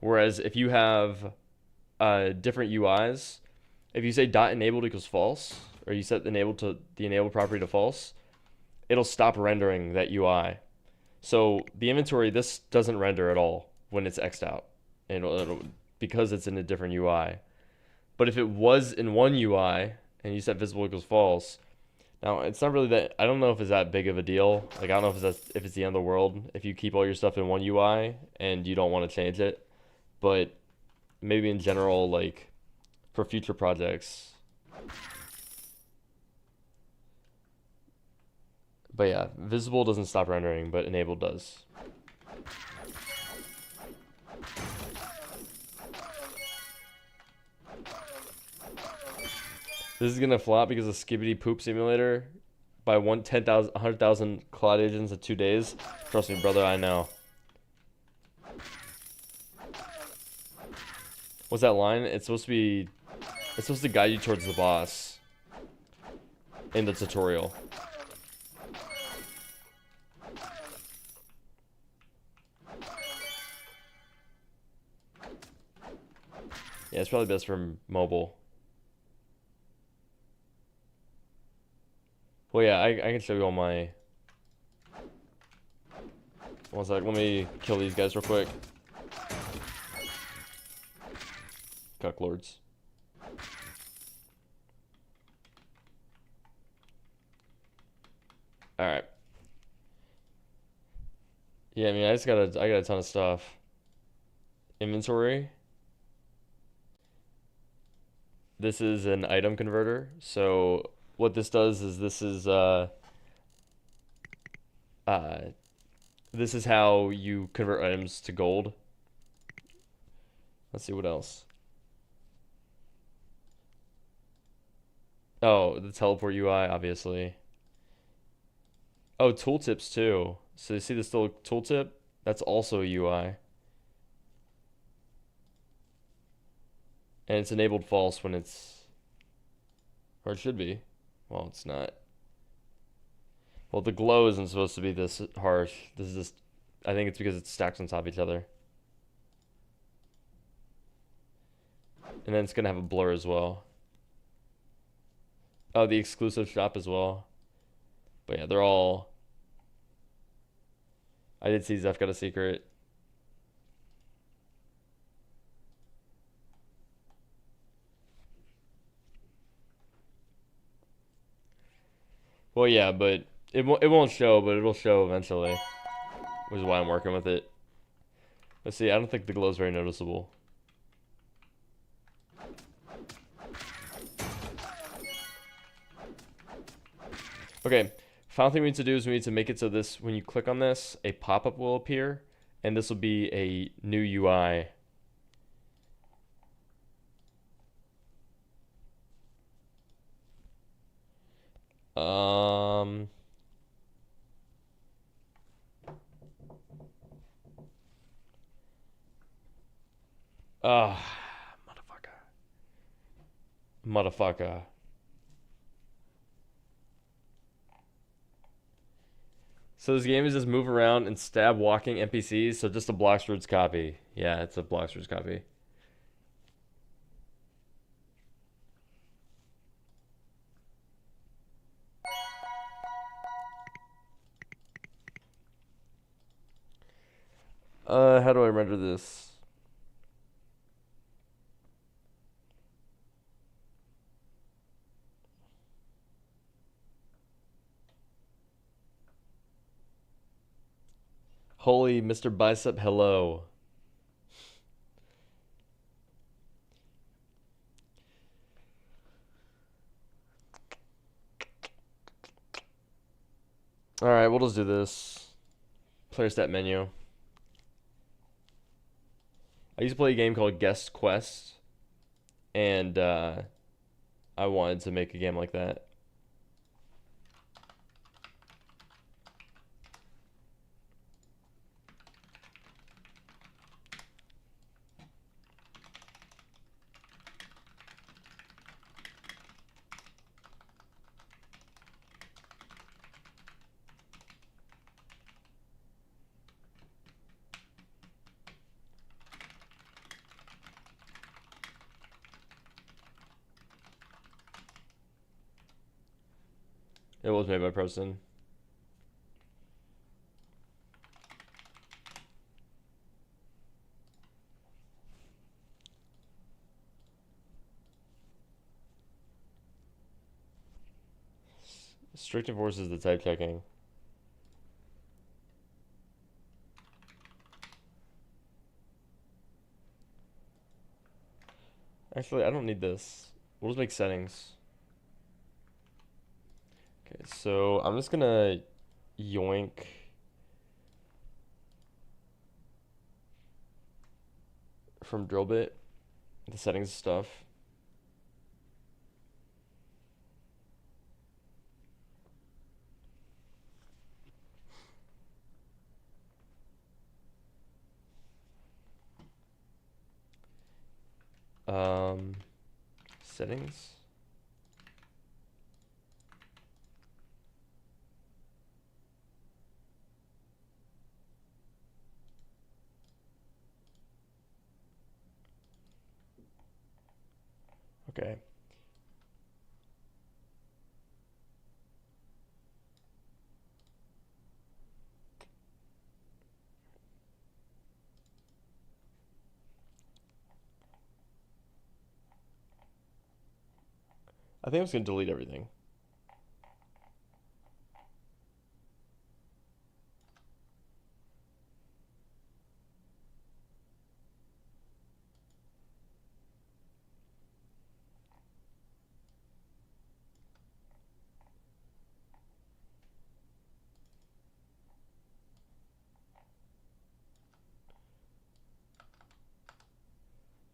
Whereas if you have different UIs, if you say dot enabled equals false, or you set the enabled property to false, it'll stop rendering that UI. So the inventory, this doesn't render at all when it's X'd out, and because it's in a different UI. But if it was in one UI and you set visible equals false, now it's not really that. I don't know if it's that big of a deal. Like I don't know if it's the end of the world if you keep all your stuff in one UI and you don't want to change it. But maybe in general, like for future projects. But yeah, visible doesn't stop rendering, but enabled does. This is gonna flop because of Skibidi Poop Simulator by 100,000 cloud agents in 2 days. Trust me, brother, I know. What's that line? It's supposed to guide you towards the boss in the tutorial. Yeah, it's probably best for mobile. Well, yeah, I can show you all my. One sec, let me kill these guys real quick. Cuck lords. All right. Yeah, I mean, I got a ton of stuff. Inventory. This is an item converter. So what this does is uh this is how you convert items to gold. Let's see what else. Oh, the teleport UI, obviously. Oh, tooltips too. So you see this little tooltip? That's also a UI. And it's enabled false when it's, or it should be. Well, it's not. Well, the glow isn't supposed to be this harsh. This is just, I think it's because it's stacked on top of each other. And then it's gonna have a blur as well. Oh, the exclusive shop as well. But yeah, they're all. I did see Zeph got a secret. Well, yeah, but it won't show, but it'll show eventually, which is why I'm working with it. Let's see. I don't think the glow is very noticeable. Okay. Final thing we need to do is we need to make it so this, when you click on this, a pop-up will appear, and this will be a new UI. Um. Ah, motherfucker. Motherfucker. So this game is just move around and stab walking NPCs. So just a Bloxroot's copy. Yeah, it's a Bloxroot's copy. How do I render this? Holy Mr. Bicep, hello. Alright, we'll just do this. Player stat menu. I used to play a game called Guest Quest, and I wanted to make a game like that. It was made by a person. Strict enforces the type checking. Actually, I don't need this. We'll just make settings. Okay, so I'm just gonna yoink from Drillbit the settings stuff. Settings. Okay. I think I'm just gonna delete everything.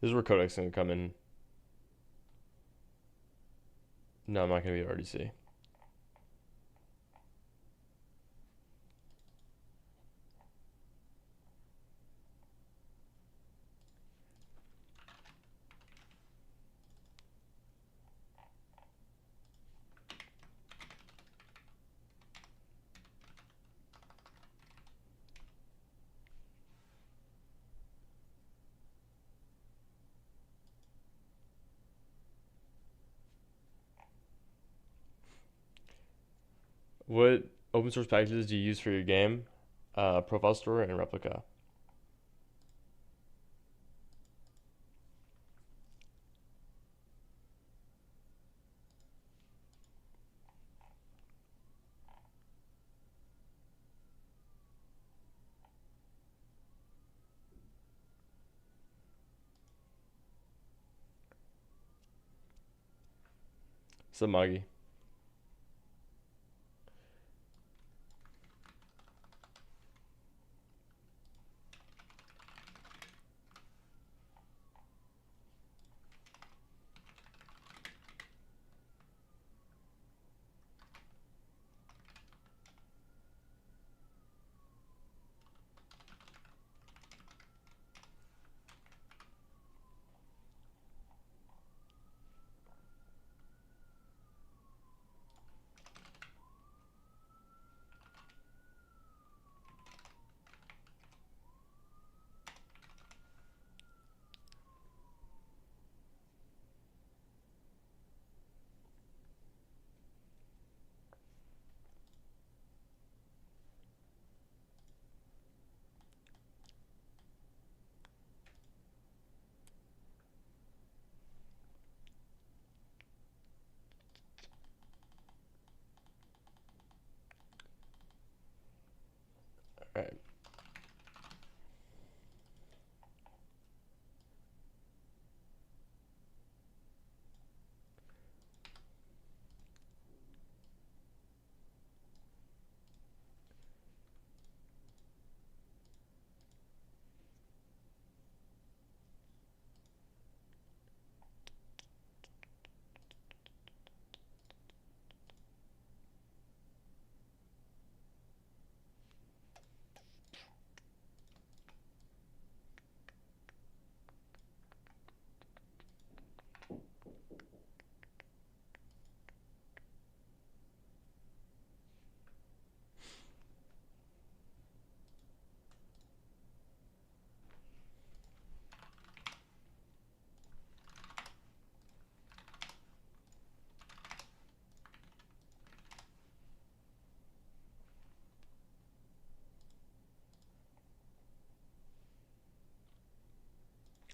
This is where Codec's gonna come in. No, I'm not gonna be at RDC. What open source packages do you use for your game? Profile Store and Replica. Samagi. All right.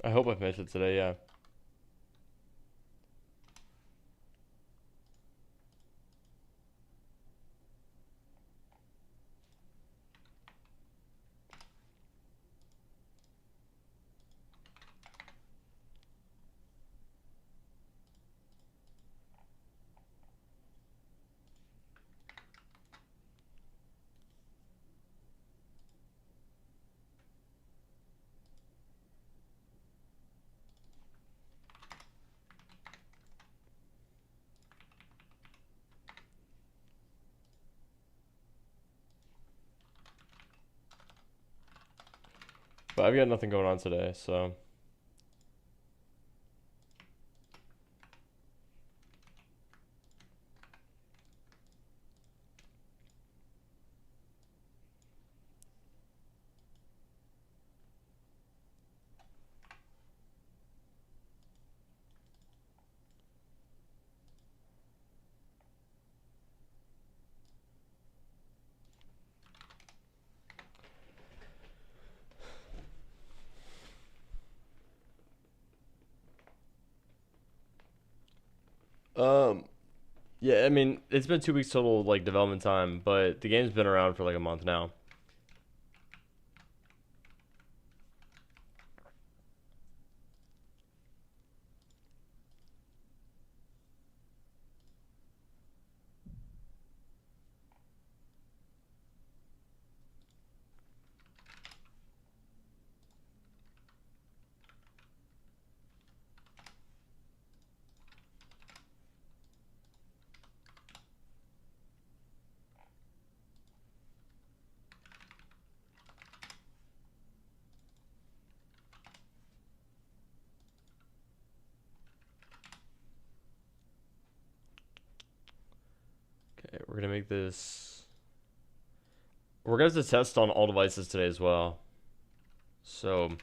I hope I finish it today. Yeah. But I've got nothing going on today, so. Um, yeah, I mean, it's been 2 weeks total, like, development time, but the game's been around for, like, a month now. Okay, we're gonna make this. We're gonna have to test on all devices today as well. So,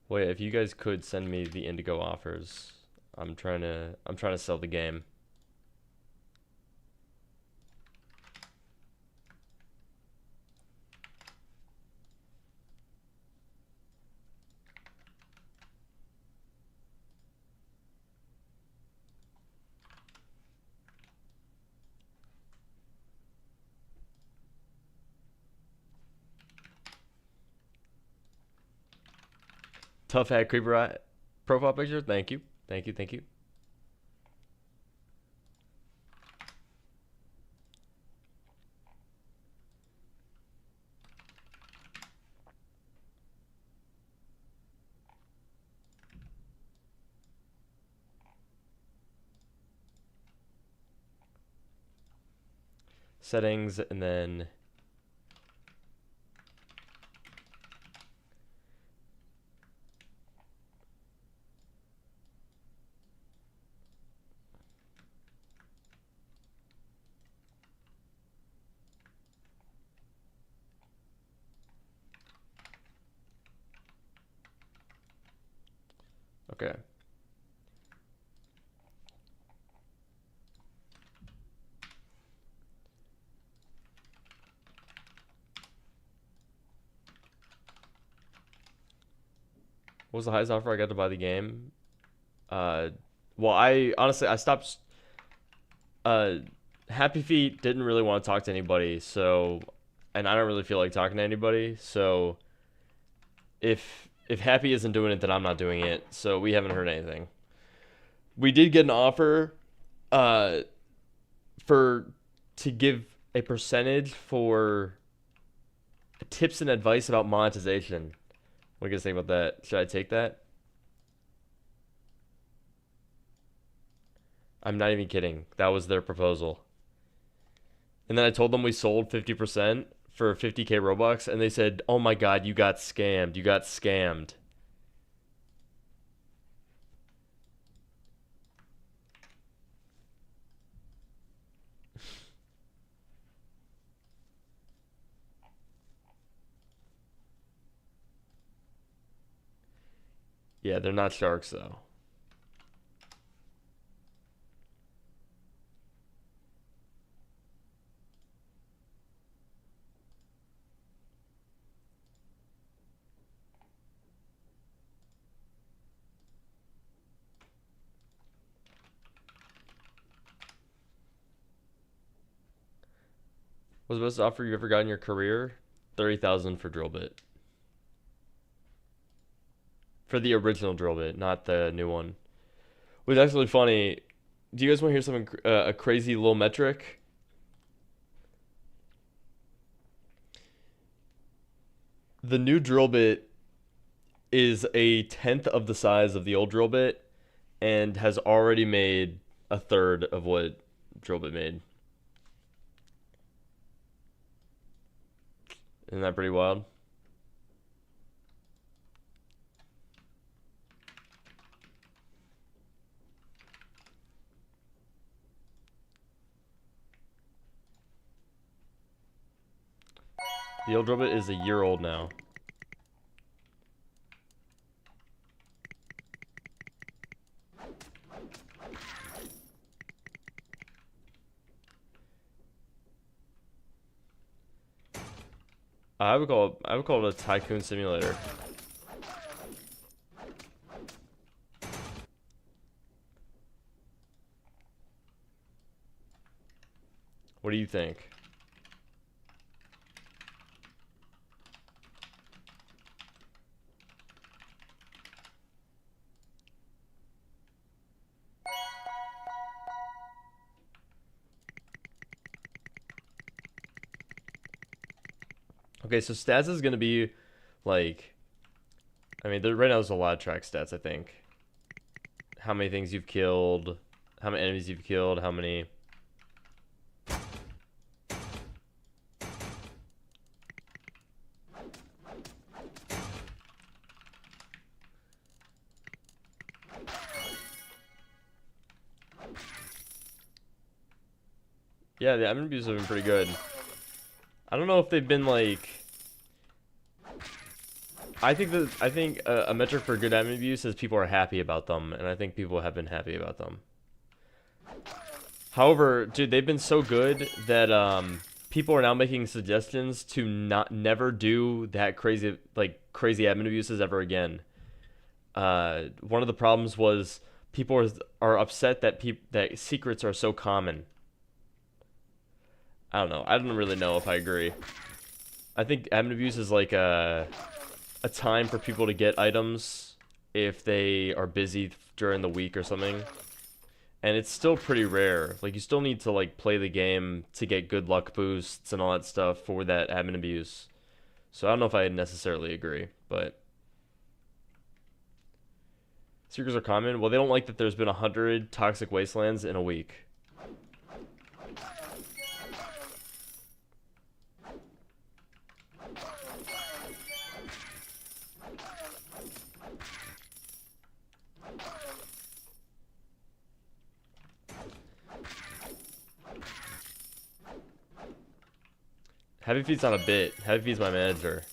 wait, if you guys could send me the Indigo offers, I'm trying to sell the game. Tough hat creeper eye profile picture. Thank you. Thank you. Thank you. Settings, and then okay. What was the highest offer I got to buy the game? Well, I honestly I stopped. Uh, Happy Feet didn't really want to talk to anybody, so, and I don't really feel like talking to anybody. So, if Happy isn't doing it, then I'm not doing it. So we haven't heard anything. We did get an offer, uh, for to give a percentage for tips and advice about monetization. What do you guys think about that? Should I take that? I'm not even kidding. That was their proposal. And then I told them we sold 50% for 50k Robux, and they said, "Oh my God, you got scammed. You got scammed." Yeah, they're not sharks though. What's the best offer you ever got in your career? 30,000 for drill bit. For the original drill bit, not the new one. Which is actually funny. Do you guys want to hear something a crazy little metric? The new drill bit is a tenth of the size of the old drill bit and has already made a third of what drill bit made. Isn't that pretty wild? The old drill bit is a year old now. I would call it a tycoon simulator. What do you think? Okay, so stats is gonna be like, I mean, right now there's a lot of track stats. I think how many things you've killed, how many enemies you've killed, how many. Yeah, the admin reviews have been pretty good. I don't know if they've been like. I think a metric for good admin reviews says people are happy about them, and I think people have been happy about them. However, dude, they've been so good that people are now making suggestions to never do that crazy crazy admin abuses ever again. One of the problems was people are upset that that secrets are so common. I don't know. I don't really know if I agree. I think admin abuse is like a time for people to get items if they are busy during the week or something. And it's still pretty rare. Like, you still need to, like, play the game to get good luck boosts and all that stuff for that admin abuse. So I don't know if I necessarily agree, but... Seekers are common. Well, they don't like that there's been 100 toxic wastelands in a week. Heavy Feet's not a bit. Heavy Feet's my manager.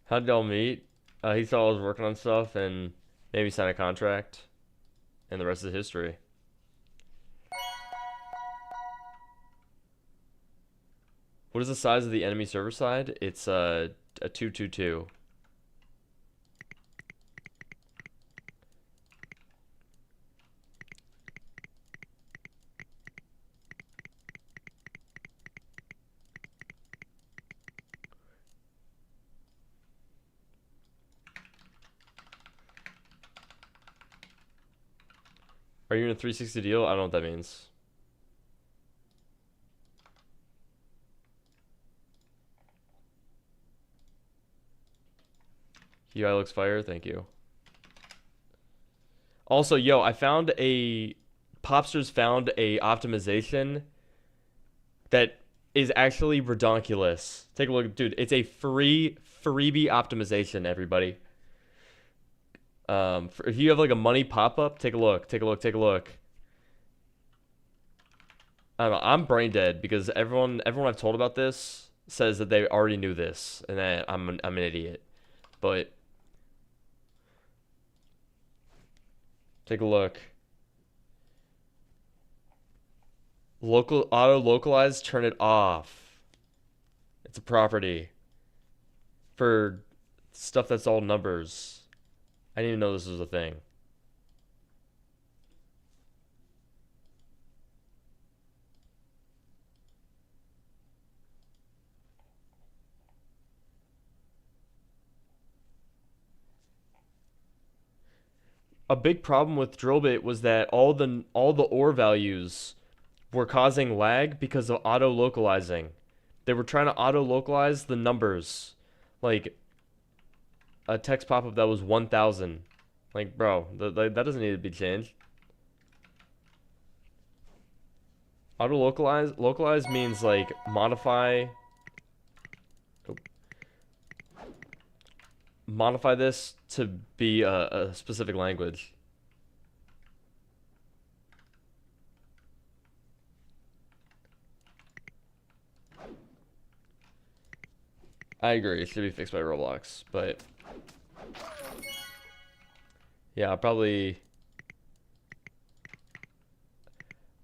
How did y'all meet? He saw I was working on stuff and maybe sign a contract, and the rest is history. What is the size of the enemy server side? It's a 222. Are you in a 360 deal? I don't know what that means. UI looks fire. Thank you. Also, yo, I found a... Popsters found a optimization that is actually redonkulous. Take a look. Dude, it's a freebie optimization, everybody. If you have like a money pop-up, take a look. Take a look. Take a look. I don't know. I'm brain dead because everyone I've told about this says that they already knew this and that I'm an idiot. But take a look. Local auto localize, turn it off. It's a property for stuff that's all numbers. I didn't even know this was a thing. A big problem with Drillbit was that all the ore values were causing lag because of auto localizing. They were trying to auto localize the numbers. Like a text pop-up that was 1000. Like, bro, that doesn't need to be changed. Auto localize means like modify this to be a specific language. I agree, it should be fixed by Roblox, but yeah, probably.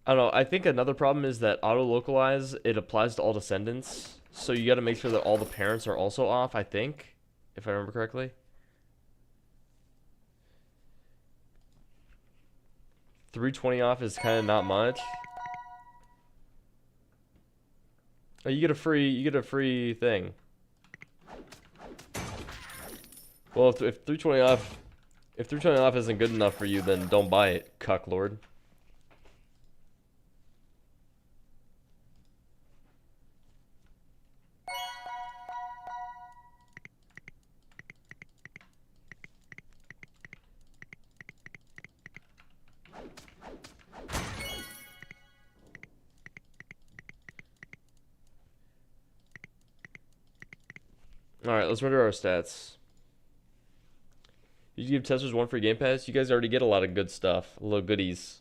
I don't know. I think another problem is that auto localize, it applies to all descendants, so you got to make sure that all the parents are also off, I think, if I remember correctly. 320 off is kind of not much. Oh, you get a free thing. Well, if 320 off isn't good enough for you, then don't buy it, cuck lord. All right, let's run through our stats. You give testers one free game pass. You guys already get a lot of good stuff, little goodies.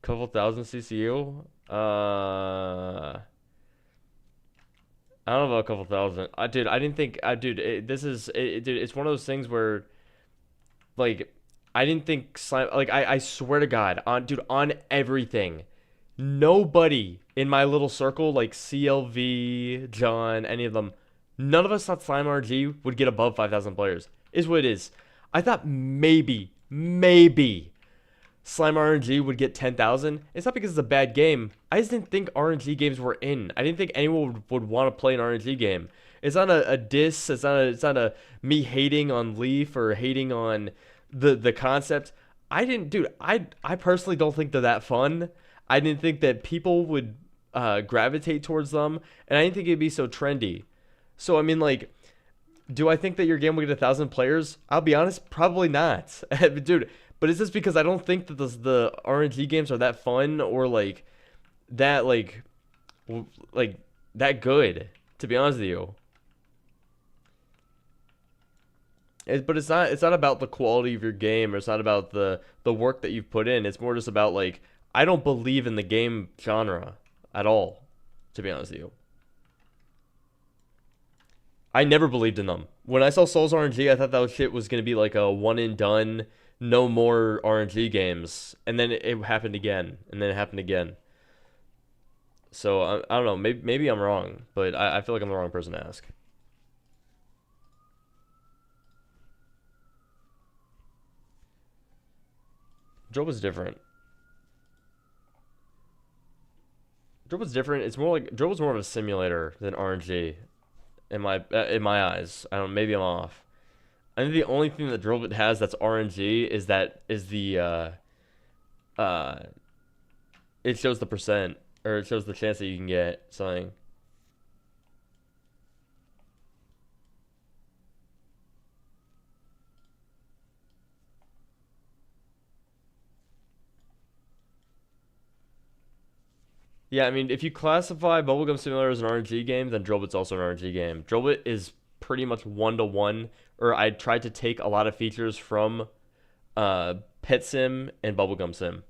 Couple thousand CCU. I don't know about a couple thousand. Dude, I didn't think. Dude, dude, it's one of those things where like I didn't think slime. Like I swear to God, on everything, nobody in my little circle, like CLV, John, any of them, none of us thought Slime RG would get above 5,000 players. Is what it is. I thought maybe Slime RNG would get 10,000. It's not because it's a bad game. I just didn't think RNG games were in. I didn't think anyone would want to play an RNG game. It's not a diss. It's not a me hating on Leaf or hating on the concept. I didn't, dude. I personally don't think they're that fun. I didn't think that people would gravitate towards them, and I didn't think it'd be so trendy. So I mean, like, do I think that your game will get 1,000 players? I'll be honest, probably not, dude. But it's just because I don't think that the RNG games are that fun or that like that good. To be honest with you, but it's not about the quality of your game, or it's not about the work that you've put in. It's more just about like I don't believe in the game genre at all. To be honest with you, I never believed in them. When I saw Souls RNG, I thought that shit was gonna be like a one and done, no more RNG games, and then it happened again, and then it happened again. So I don't know. Maybe I'm wrong, but I feel like I'm the wrong person to ask. Job was different. Job was different. It's more like Job was more of a simulator than RNG in my eyes. I don't. Maybe I'm off. I think the only thing that Drillbit has that's RNG is the uh it shows the percent, or it shows the chance that you can get something. Yeah, I mean, if you classify Bubblegum Simulator as an RNG game, then Drillbit's also an RNG game. Drillbit is pretty much one to one, or I tried to take a lot of features from Pet Sim and Bubblegum Sim.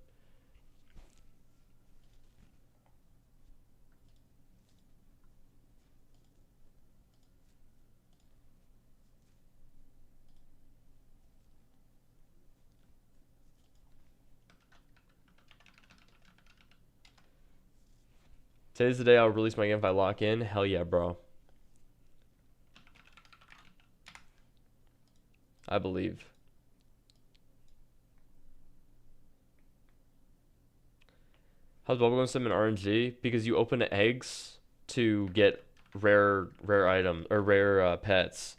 Today's the day I'll release my game if I lock in. Hell yeah, bro. I believe. How's Bubblegum Sim and RNG? Because you open eggs to get rare item or rare pets.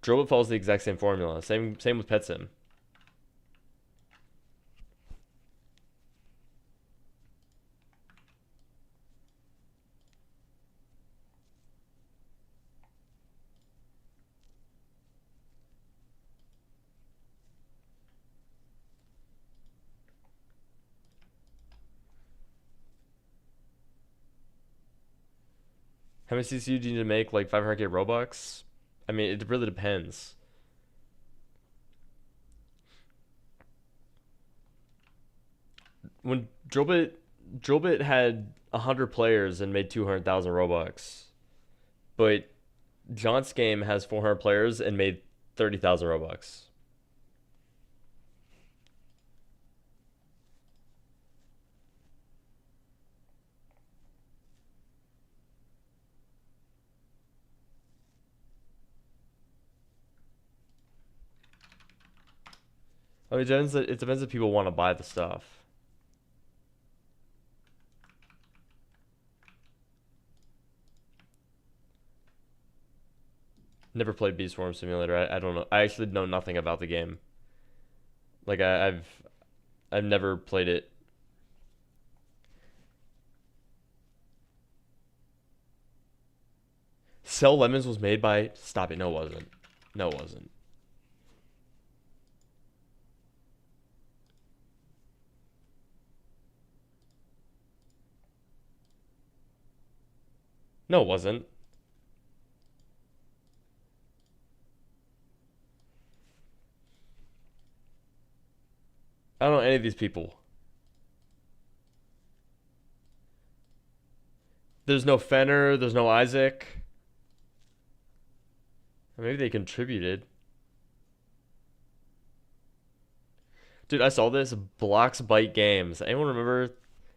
Drillbit follows the exact same formula. Same with Pet Sim. How many CCU do you need to make like 500k Robux? I mean, it really depends. When Drillbit had 100 players and made 200,000 Robux, but Jaunt's game has 400 players and made 30,000 Robux. I mean, it depends if people want to buy the stuff. Never played Beast Swarm Simulator. I don't know. I actually know nothing about the game. Like I've never played it. Sell Lemons was made by. Stop it. No, it wasn't. No, it wasn't. No, it wasn't. I don't know any of these people. There's no Fenner. There's no Isaac. Maybe they contributed. Dude, I saw this. Blocks Byte Games. Anyone remember?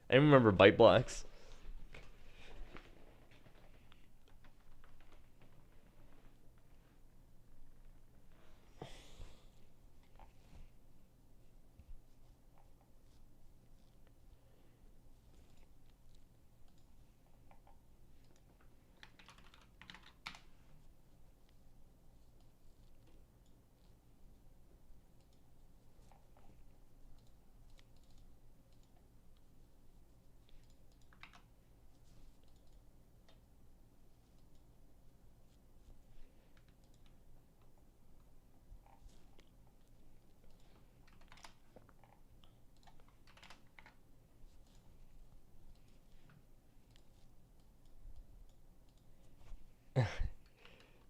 Anyone remember Byte Blocks?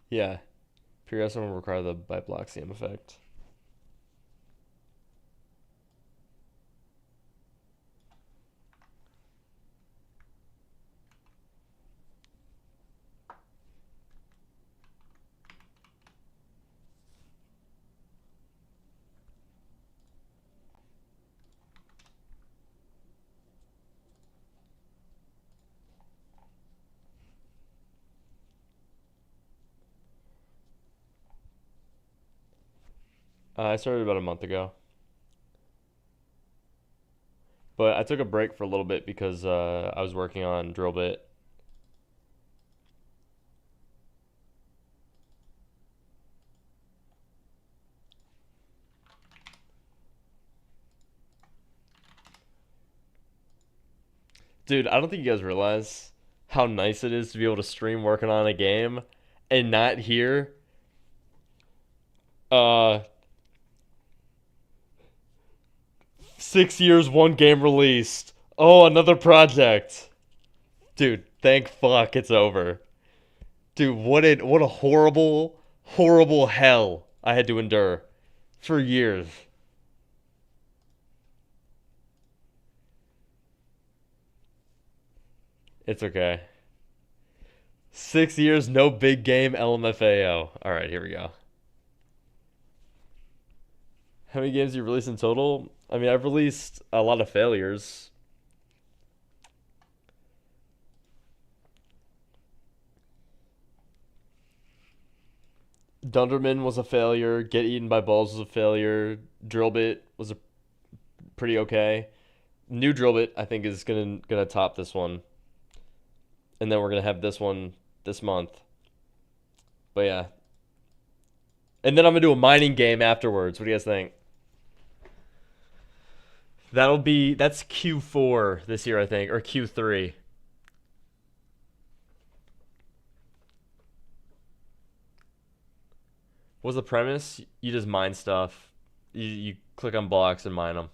Yeah. Progressive will require the Byte Block CM effect. I started about a month ago, but I took a break for a little bit because I was working on Drillbit. Dude, I don't think you guys realize how nice it is to be able to stream working on a game and not hear uh 6 years, one game released. Oh, another project. Dude, thank fuck it's over. Dude, what a horrible, horrible hell I had to endure for years. It's okay. 6 years, no big game LMFAO. All right, here we go. How many games you released in total? I mean, I've released a lot of failures. Dunderman was a failure. Get Eaten by Balls was a failure. Drillbit was a pretty okay. New Drillbit, I think, is gonna top this one, and then we're gonna have this one this month. But yeah, and then I'm gonna do a mining game afterwards. What do you guys think? That's Q4 this year, I think, or Q3. What's the premise? You just mine stuff. You click on blocks and mine them.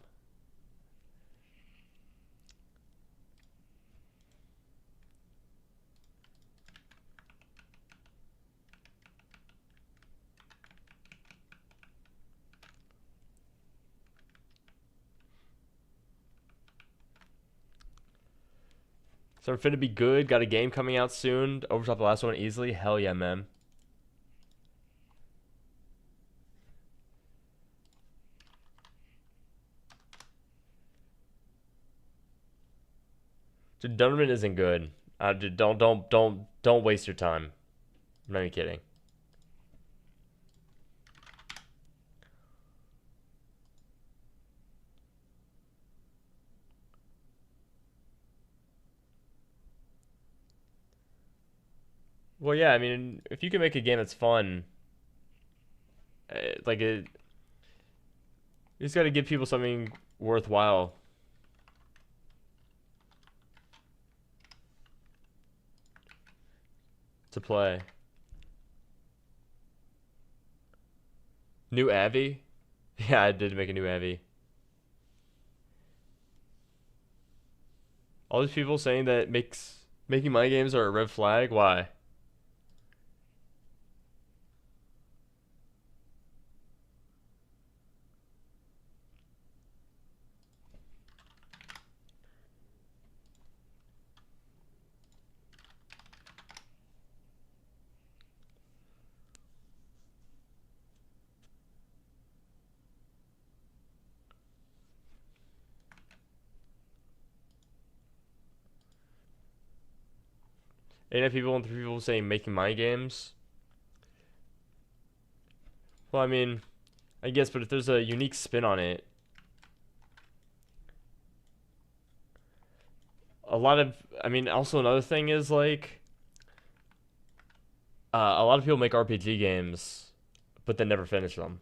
So we're finna be good. Got a game coming out soon. Overtop the last one easily. Hell yeah, man. Dude, Dunderman isn't good. Dude, don't waste your time. I'm not even kidding. Well, yeah, I mean, if you can make a game that's fun, like it, you just got to give people something worthwhile to play. New Avi? Yeah, I did make a new Avi. All these people saying that making my games are a red flag. Why? 8 people and 3 people saying making my games. Well, I mean, I guess, but if there's a unique spin on it, a lot of, I mean, also another thing is like, a lot of people make RPG games, but then never finish them.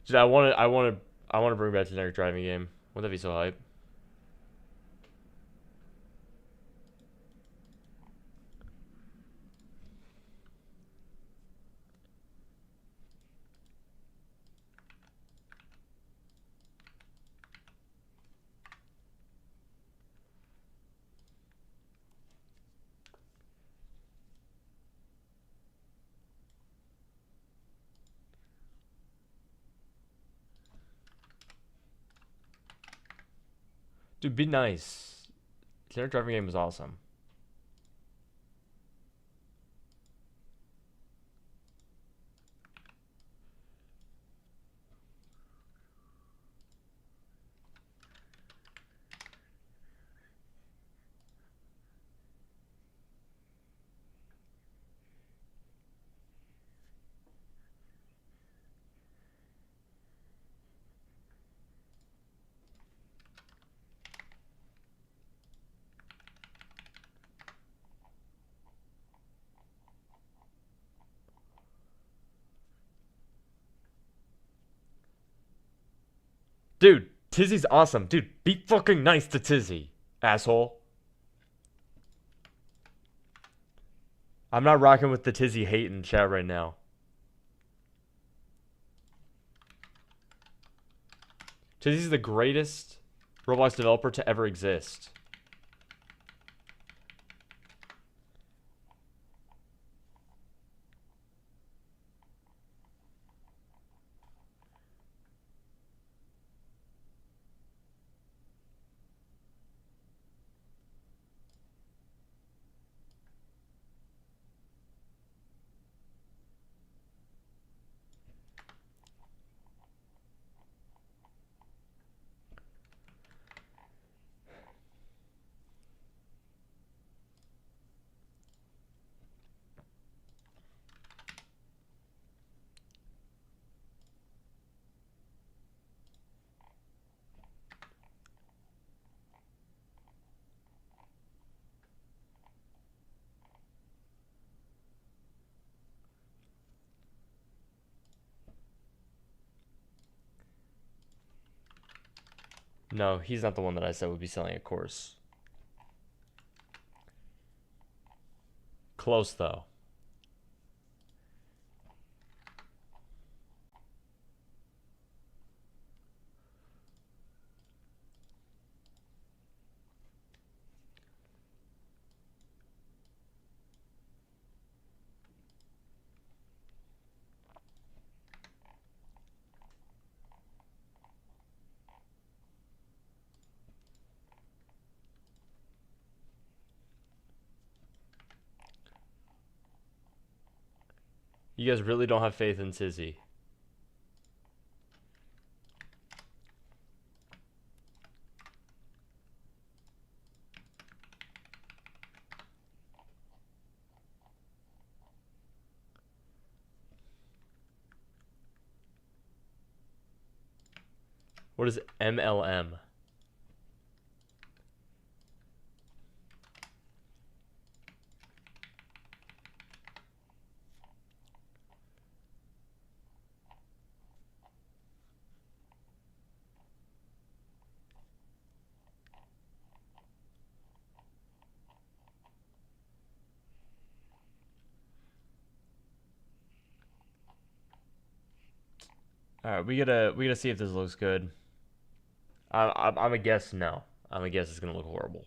Dude, I want to bring back the generic driving game. Wouldn't that be so hype? Dude, be nice. Generic driving game was awesome. Dude, Tizzy's awesome. Dude, be fucking nice to Tizzy, asshole. I'm not rocking with the Tizzy hate in chat right now. Tizzy's the greatest Roblox developer to ever exist. No, he's not the one that I said would be selling a course. Close, though. You guys really don't have faith in Tizzy. What is MLM? All right, we gotta see if this looks good. I'm a guess no. I'm a guess it's gonna look horrible.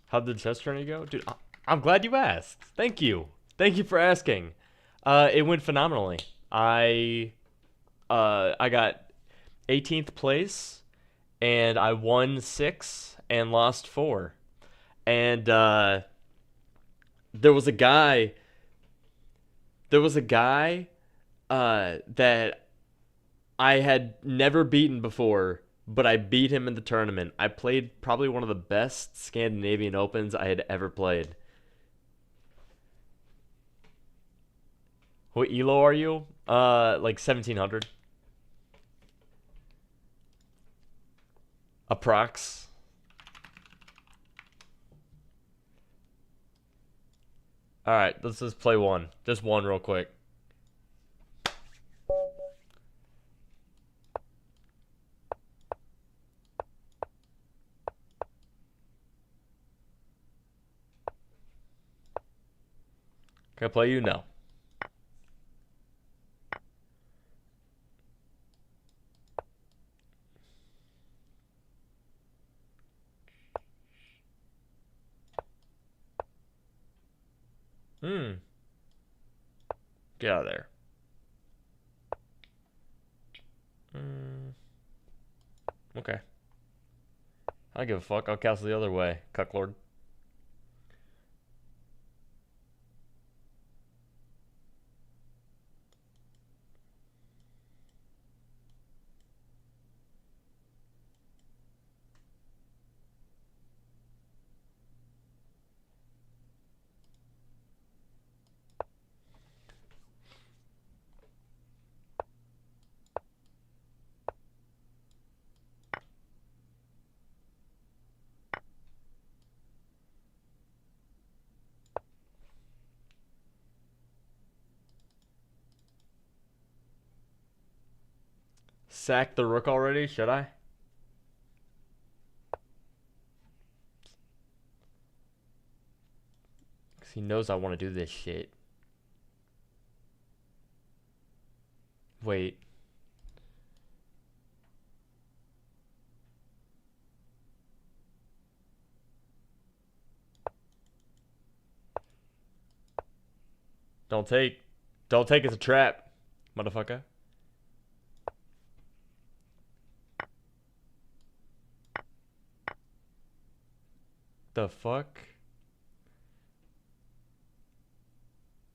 How'd the chess tourney go, dude? I'm glad you asked. Thank you. Thank you for asking. It went phenomenally. I got 18th place, and I won 6 and lost 4. And there was a guy. There was a guy that I had never beaten before, but I beat him in the tournament. I played probably one of the best Scandinavian Opens I had ever played. What elo are you? Like 1700 approx. All right, let's just play one. Just one real quick. Can I play you? No. Hmm. Get out of there. Hmm. Okay. I don't give a fuck. I'll castle the other way, cucklord. Sack the rook already? Should I? Because he knows I want to do this shit. Wait. Don't take. Don't take. It's a trap, motherfucker. The fuck?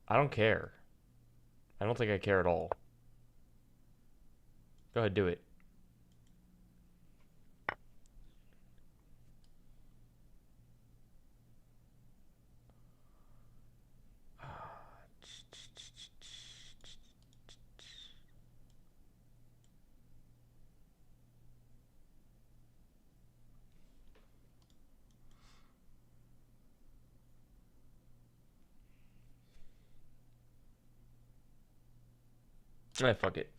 I don't care. I don't think I care at all. Go ahead, do it. Fuck it.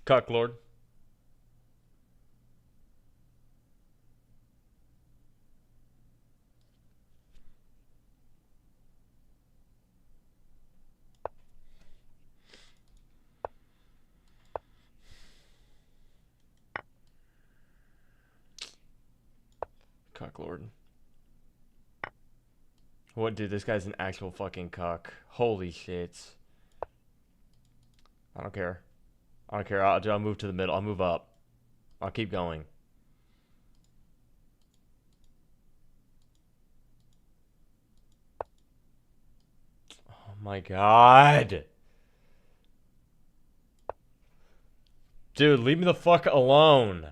Cucklord. Cuck Lord. What, dude? This guy's an actual fucking cuck. Holy shit. I don't care. I don't care. I'll move to the middle. I'll move up. I'll keep going. Oh my god. Dude, leave me the fuck alone.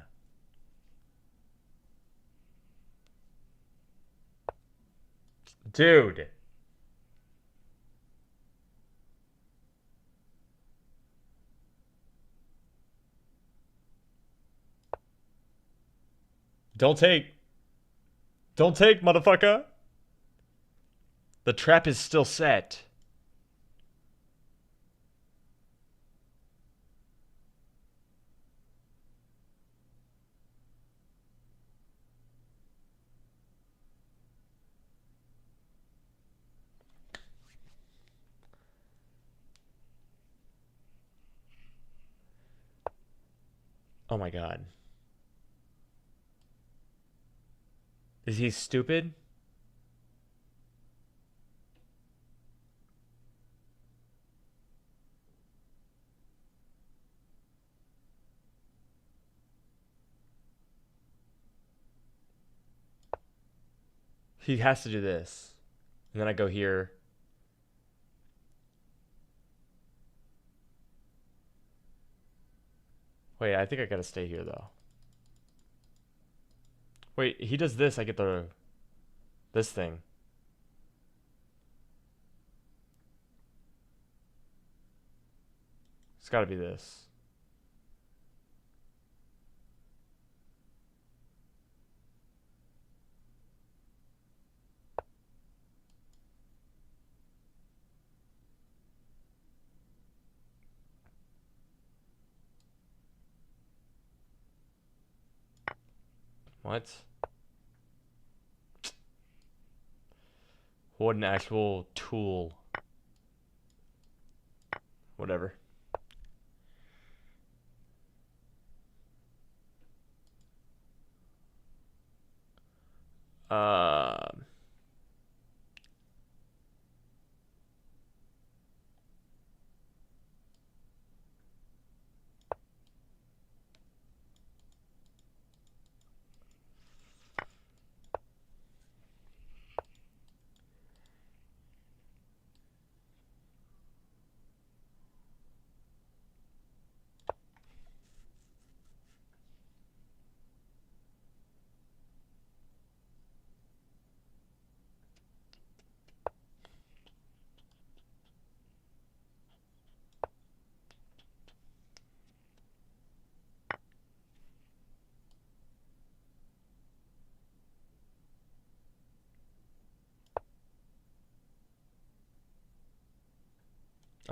Dude. Don't take. Don't take, motherfucker. The trap is still set. Oh my god. Is he stupid? He has to do this. And then I go here. Wait, I think I gotta stay here though. Wait, he does this, I get this thing. It's gotta be this. What? What an actual tool. Whatever. Uh,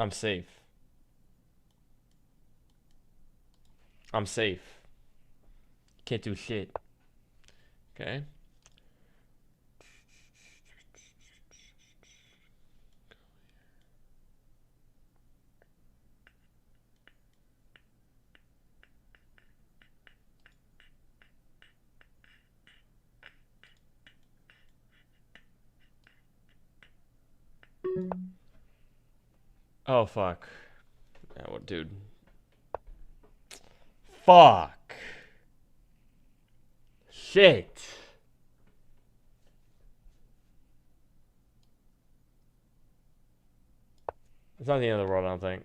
I'm safe. I'm safe. Can't do shit. Okay. Oh fuck. Yeah, what, dude? Fuck. Shit. It's not the end of the world, I don't think.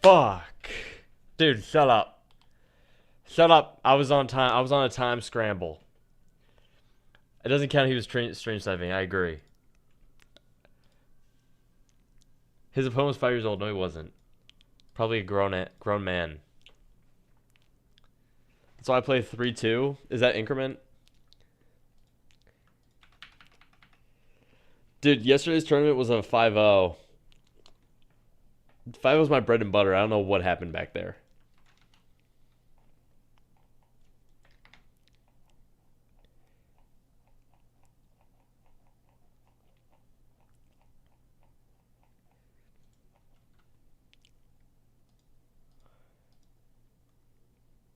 Fuck. Dude, shut up. Shut up. I was on time. I was on a time scramble. It doesn't count. He was stream sniping. I agree. His opponent was 5 years old. No, he wasn't. Probably a grown man. So I play 3-2. Is that increment? Dude, yesterday's tournament was a 5-0. 5 was my bread and butter. I don't know what happened back there.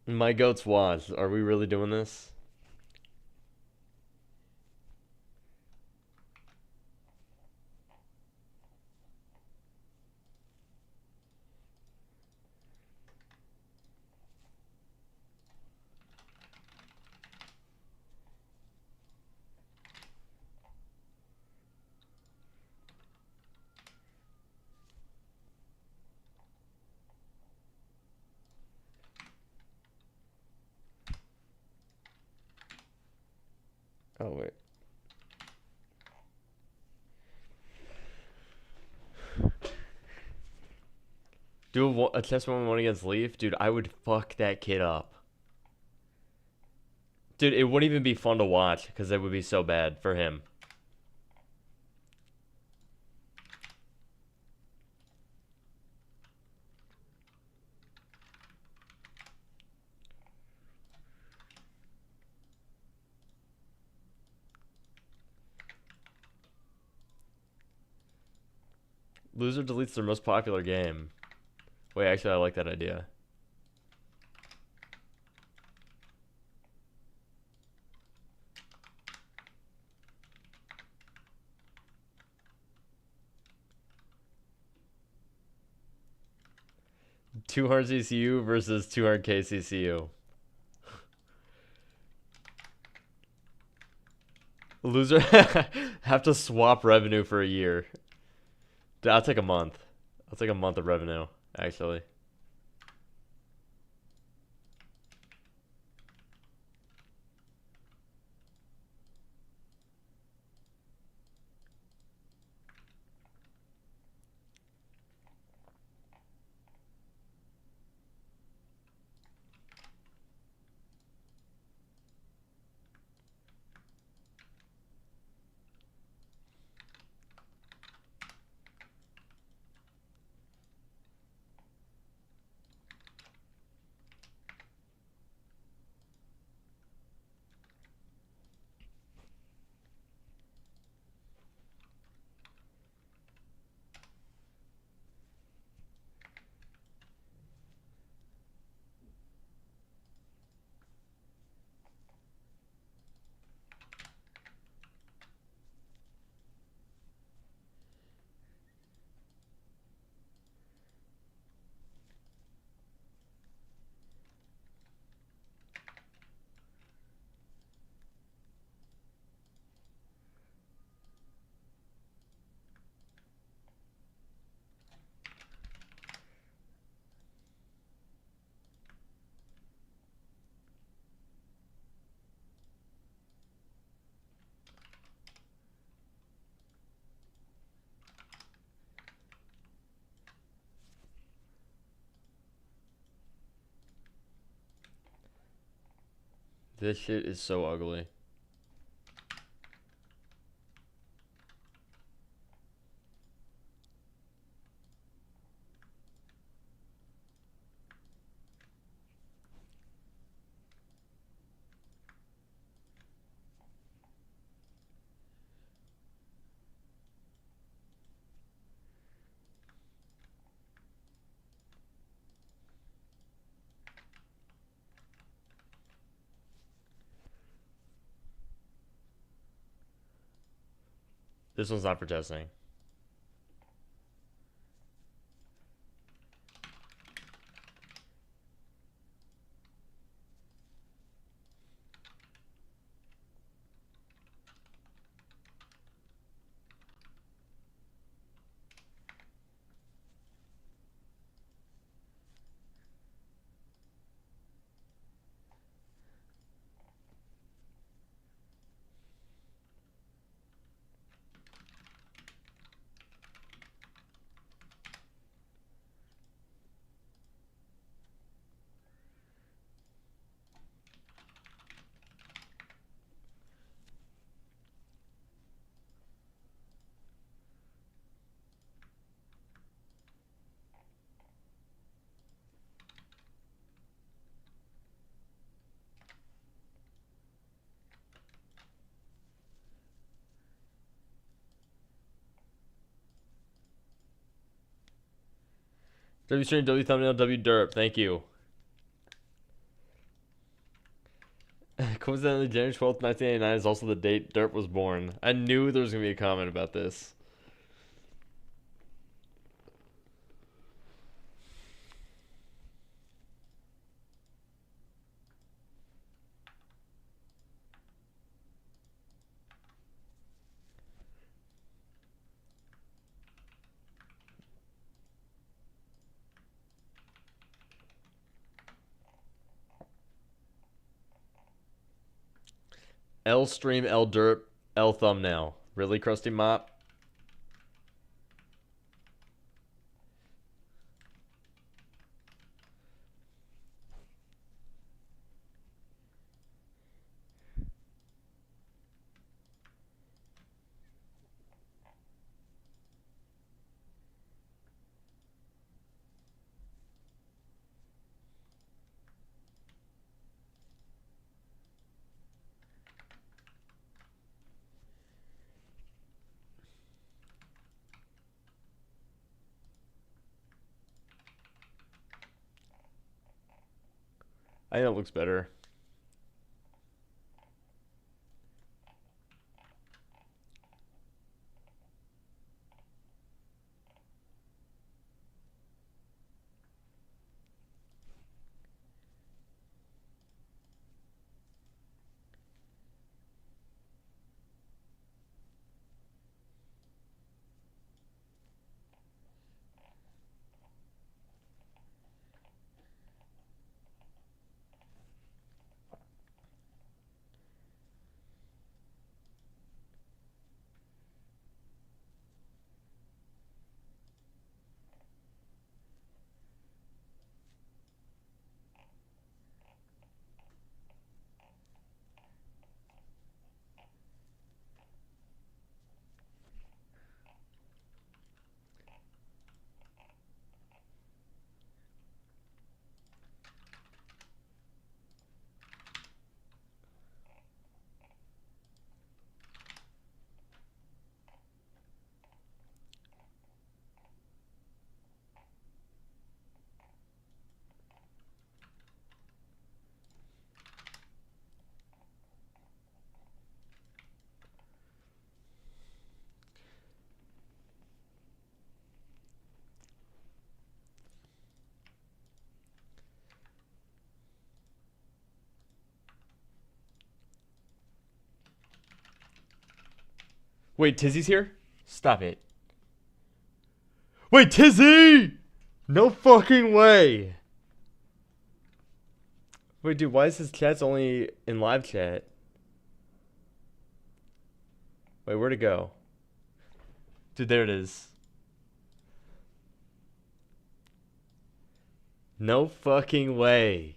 My goats watch. Are we really doing this? Oh, wait. Do a test 1-1 against Leaf? Dude, I would fuck that kid up. Dude, it wouldn't even be fun to watch because it would be so bad for him. Loser deletes their most popular game. Wait, actually, I like that idea. $200 CCU versus $200K CCU. Loser have to swap revenue for a year. Dude, I'll take a month. I'll take a month of revenue, actually. This shit is so ugly. This one's not for testing. W stream, W thumbnail, W derp. Thank you. Coincidentally, January 12th, 1989 is also the date Derp was born. I knew there was going to be a comment about this. L stream, L derp, L thumbnail. Really, Krusty Mop? I think it looks better. Wait, Tizzy's here? Stop it. Wait, Tizzy! No fucking way! Wait, dude, why is his chat's only in live chat? Wait, where'd it go? Dude, there it is. No fucking way.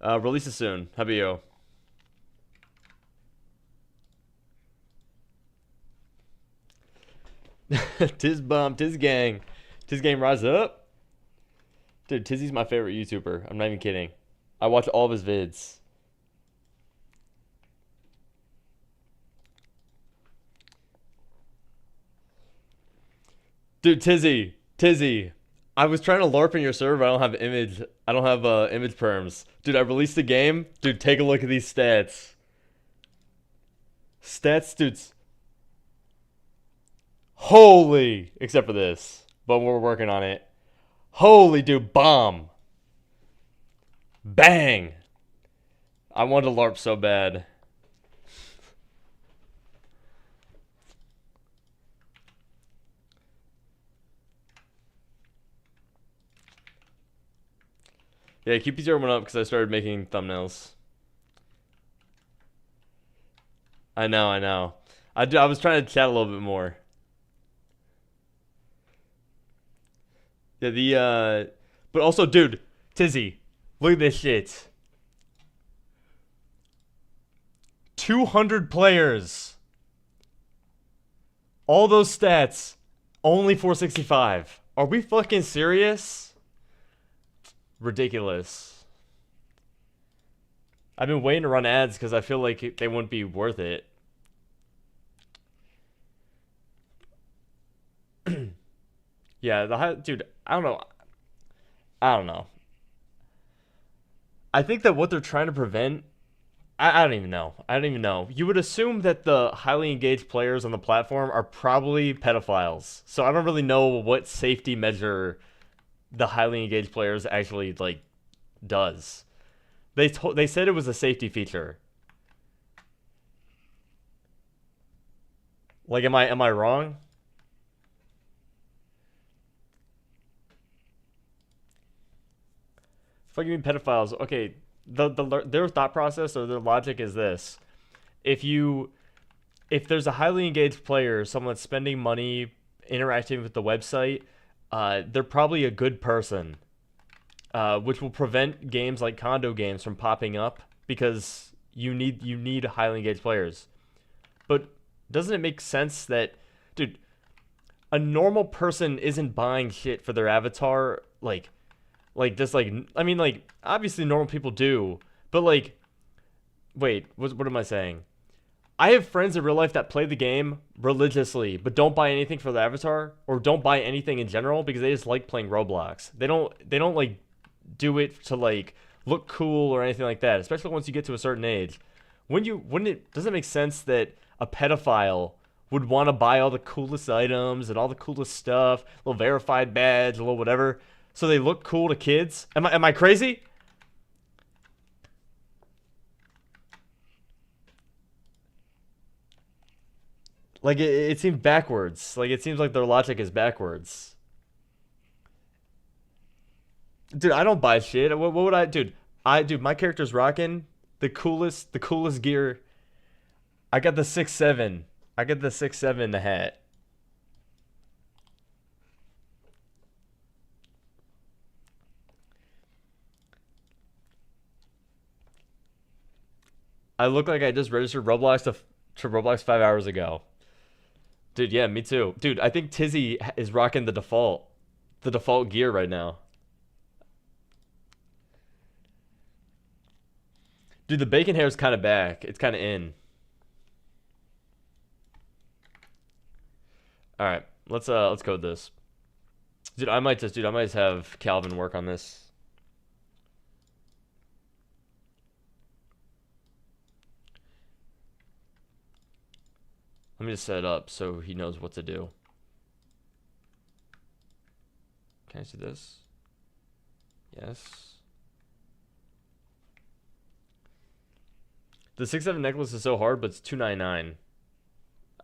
Release it soon. How about you? Tiz bump, Tiz gang. Tiz gang rise up. Dude, Tizzy's my favorite YouTuber. I'm not even kidding. I watch all of his vids. Dude, Tizzy. I was trying to LARP in your server. I don't have image image perms. Dude, I released the game. Dude, take a look at these stats. Stats, dudes. Holy, except for this. But we're working on it. Holy, dude, bomb. Bang. I wanted to LARP so bad. Yeah, keep your one up because I started making thumbnails. I know. I was trying to chat a little bit more. Yeah, but also, dude, Tizzy, look at this shit. 200 players. All those stats, only 465. Are we fucking serious? Ridiculous. I've been waiting to run ads because I feel like they wouldn't be worth it. Yeah, dude, I don't know. I don't know. I think that what they're trying to prevent, I don't even know. I don't even know. You would assume that the highly engaged players on the platform are probably pedophiles. So I don't really know what safety measure the highly engaged players actually like does. They said it was a safety feature. Like, am I wrong? Fucking mean pedophiles. Okay, their thought process or their logic is this: if you if there's a highly engaged player, someone that's spending money interacting with the website, they're probably a good person, which will prevent games like condo games from popping up because you need highly engaged players. But doesn't it make sense that, dude, a normal person isn't buying shit for their avatar like just like I mean like obviously normal people do, but like wait, what am I saying? I have friends in real life that play the game religiously, but don't buy anything for the avatar or don't buy anything in general because they just like playing Roblox. They don't like do it to like look cool or anything like that, especially once you get to a certain age. Wouldn't it doesn't it make sense that a pedophile would want to buy all the coolest items and all the coolest stuff, a little verified badge, a little whatever, so they look cool to kids? Am I crazy? Like it seems backwards. Like it seems like their logic is backwards. Dude, I don't buy shit. What would I, dude, my character's rocking the coolest gear. I got the 6-7. I got the 6-7 the hat. I look like I just registered Roblox to Roblox 5 hours ago. Dude, yeah, me too. Dude, I think Tizzy is rocking the default gear right now. Dude, the bacon hair is kind of back. It's kind of in. All right, let's code this. Dude, I might just have Calvin work on this. Let me just set it up so he knows what to do. Can I see this? Yes. The 6-7 necklace is so hard, but it's 299.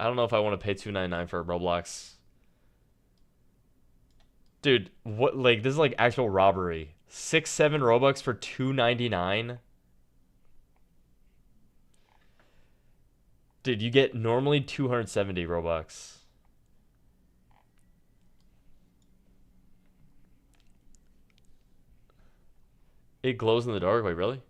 I don't know if I want to pay 299 for a Roblox. Dude, what like this is like actual robbery. 6-7 Robux for 299? Dude, you get normally 270 Robux. It glows in the dark. Wait, really?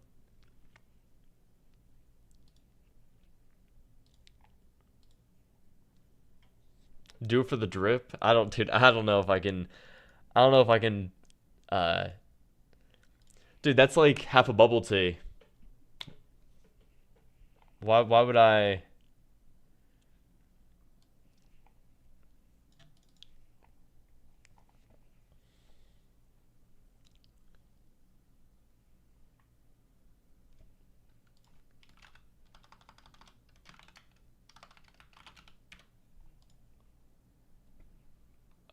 Do it for the drip? Dude, I don't know if I can. I don't know if I can. Uh, dude, that's like half a bubble tea. Why would I?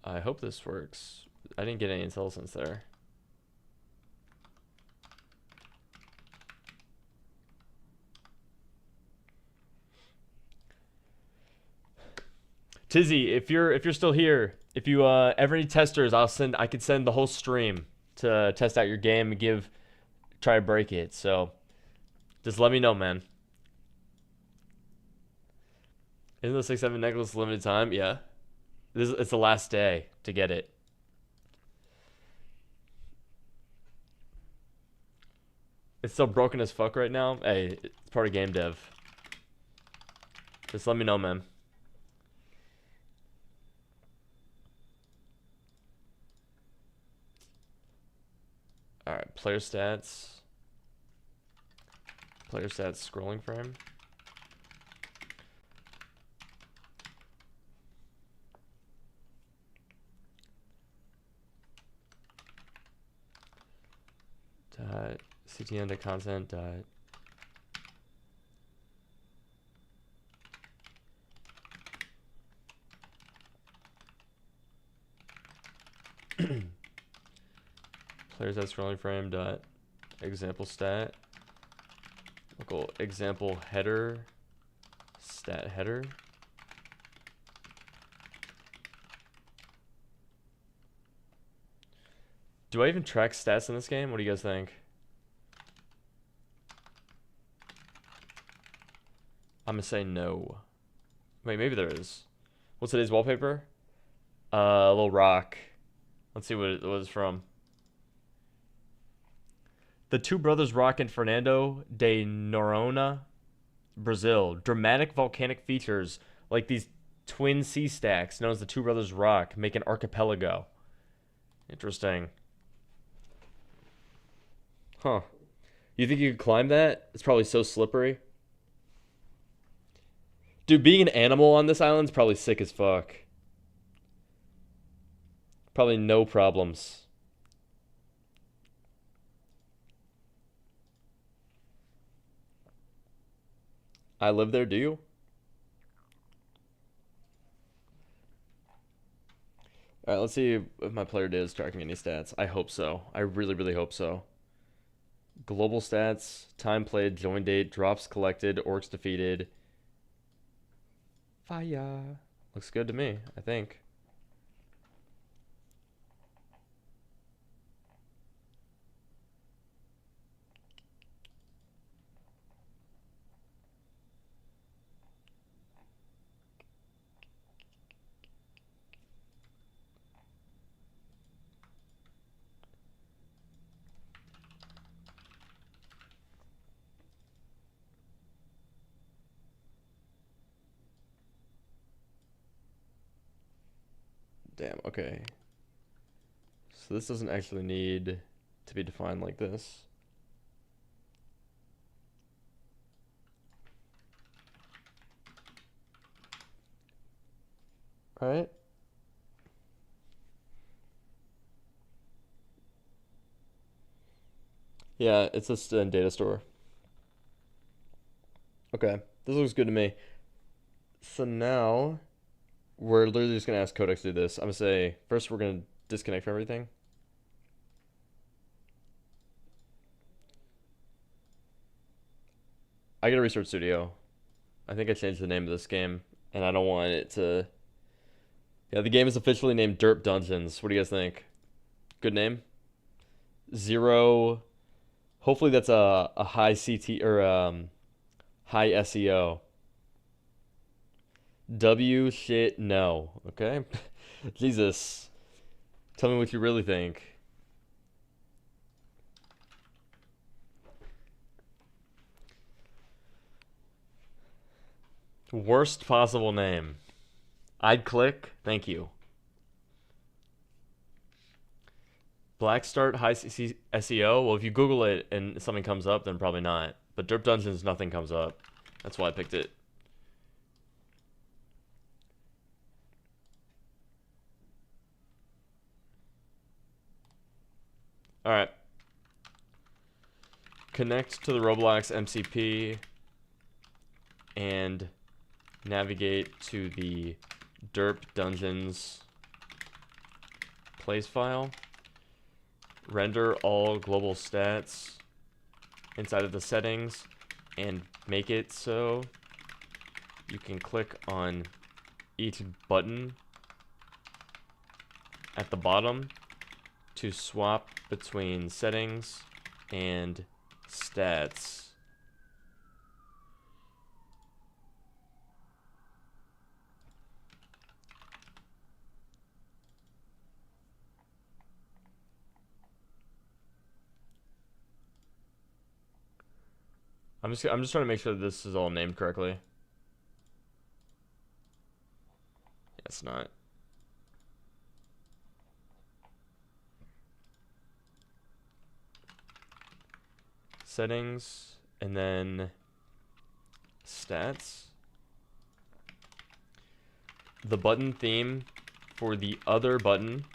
I hope this works. I didn't get any intelligence there. Tizzy, if you're still here, if you ever need testers, I could send the whole stream to test out your game and try to break it. So just let me know, man. Isn't the 6-7 necklace limited time? Yeah. It's the last day to get it. It's still broken as fuck right now. Hey, it's part of game dev. Just let me know, man. All right, player stats. Player stats scrolling frame. dot ctn to content dot players at scrolling frame dot example stat local example header stat header. Do I even track stats in this game? What do you guys think? I'm gonna say no. Wait, maybe there is. What's today's wallpaper? A little rock. Let's see what it was from. The Two Brothers Rock in Fernando de Noronha, Brazil. Dramatic volcanic features like these twin sea stacks known as the Two Brothers Rock make an archipelago. Interesting. Huh. You think you could climb that? It's probably so slippery. Dude, being an animal on this island is probably sick as fuck. Probably no problems. I live there, do you? Alright, let's see if my player did is tracking any stats. I hope so. I really, really hope so. Global stats, time played, join date, drops collected, orcs defeated. Fire. Looks good to me, I think. Damn, okay. So this doesn't actually need to be defined like this. Right? Yeah, it's just a data store. Okay, this looks good to me. So now we're literally just gonna ask Codex to do this. I'm gonna say first we're gonna disconnect from everything. I gotta restart Studio. I think I changed the name of this game, and I don't want it to. Yeah, the game is officially named Derp Dungeons. What do you guys think? Good name. Zero. Hopefully that's a high CT or high SEO. W shit no. Okay. Jesus. Tell me what you really think. Worst possible name. I'd click. Thank you. Black Start High SEO. Well, if you Google it and something comes up, then probably not. But Derp Dungeons, nothing comes up. That's why I picked it. All right. Connect to the Roblox MCP and navigate to the Derp Dungeons place file. Render all global stats inside of the settings and make it so you can click on each button at the bottom to swap between settings and stats. I'm just trying to make sure that this is all named correctly. It's not. Settings and then stats. The button theme for the other button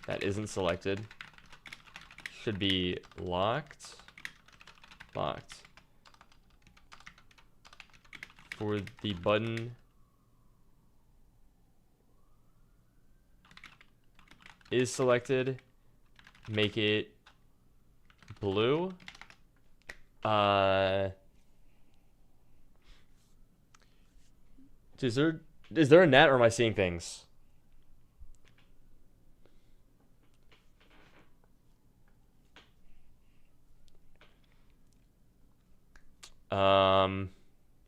that isn't selected should be locked. For the button is selected, make it blue. Is there a net, or am I seeing things?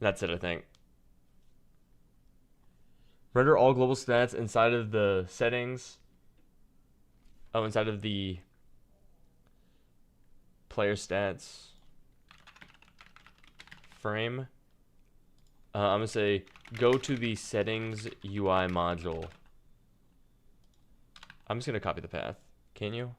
That's it, I think. Render all global stats inside of the settings. Oh, inside of the player stats frame. I'm gonna say go to the settings UI module. I'm just gonna copy the path. Can you?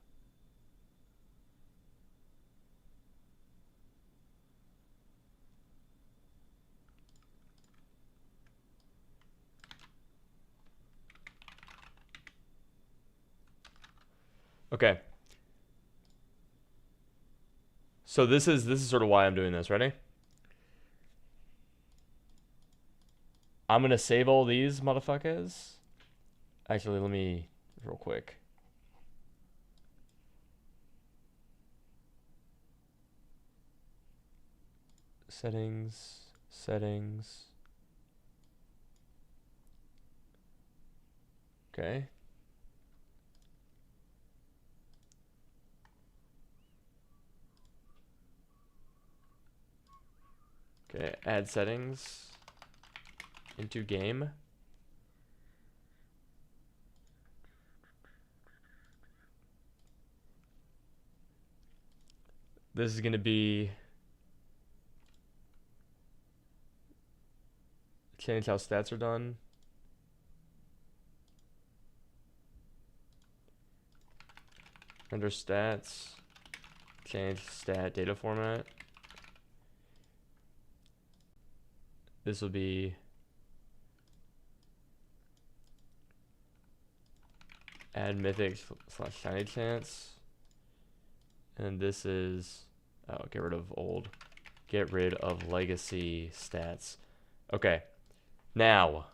Okay. So this is sort of why I'm doing this. Ready? I'm gonna save all these motherfuckers. Actually, let me real quick. Settings. Okay. Okay, add settings into game. This is going to be change how stats are done. Under stats, change stat data format. This will be add mythic / shiny chance. And this is, oh, get rid of old. Get rid of legacy stats. Okay. Now,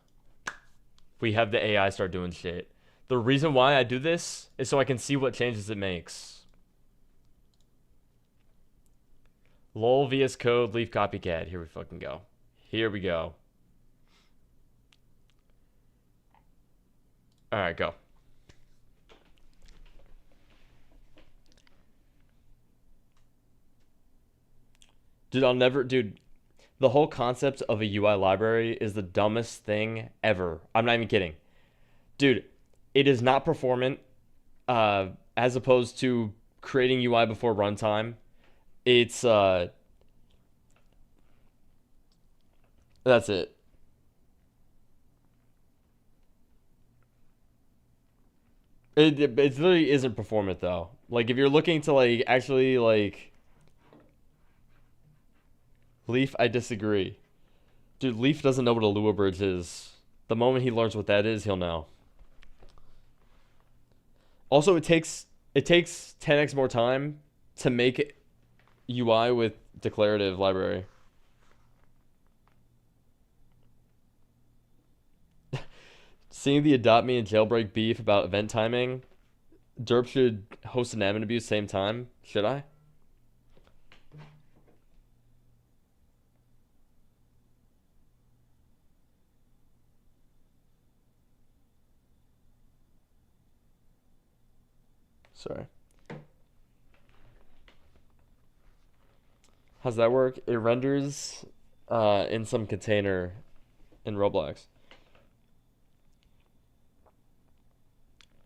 we have the AI start doing shit. The reason why I do this is so I can see what changes it makes. Lol VS Code Leaf copycat. Here we fucking go. Here we go. All right, go. Dude, the whole concept of a UI library is the dumbest thing ever. I'm not even kidding. Dude, it is not performant as opposed to creating UI before runtime. It's that's it. It literally isn't performant though. Like if you're looking to like actually like Leaf, I disagree. Dude, Leaf doesn't know what a Lua bridge is. The moment he learns what that is, he'll know. Also, it takes 10x more time to make UI with declarative library. Seeing the adopt me and jailbreak beef about event timing, Derp should host an admin abuse same time. Should I? Sorry. How's that work? It renders in some container in Roblox.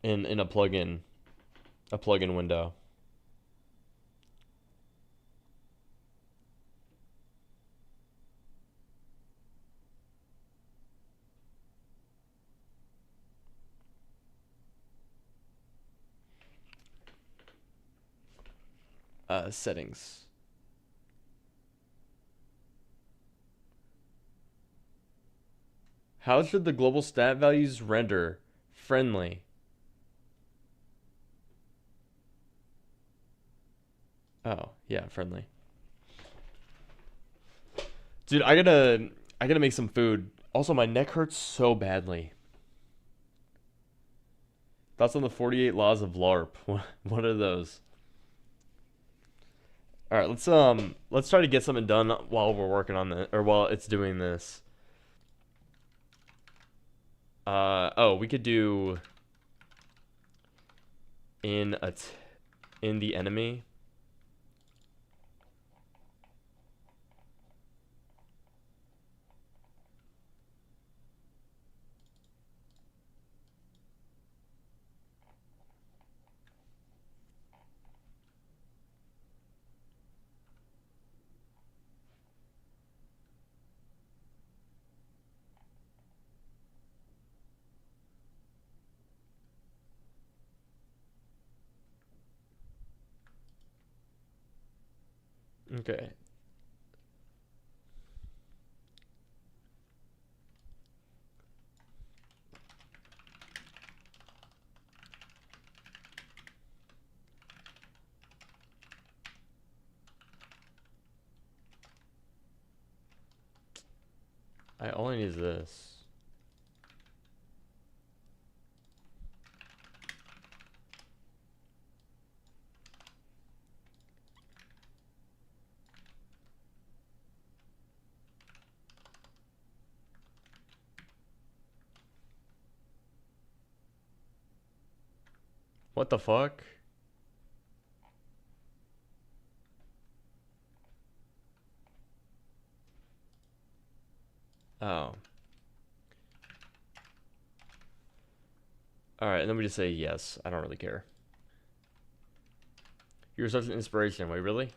In a plugin window. Settings. How should the global stat values render? Friendly. Oh, yeah, friendly. Dude, I gotta make some food. Also, my neck hurts so badly. Thoughts on the 48 laws of LARP? What are those? All right, let's try to get something done while we're working on this or while it's doing this. Oh, we could do in a t in the enemy. Okay. I only need this. What the fuck? Oh. All right, and then we just say yes. I don't really care. You're such an inspiration. Wait, really?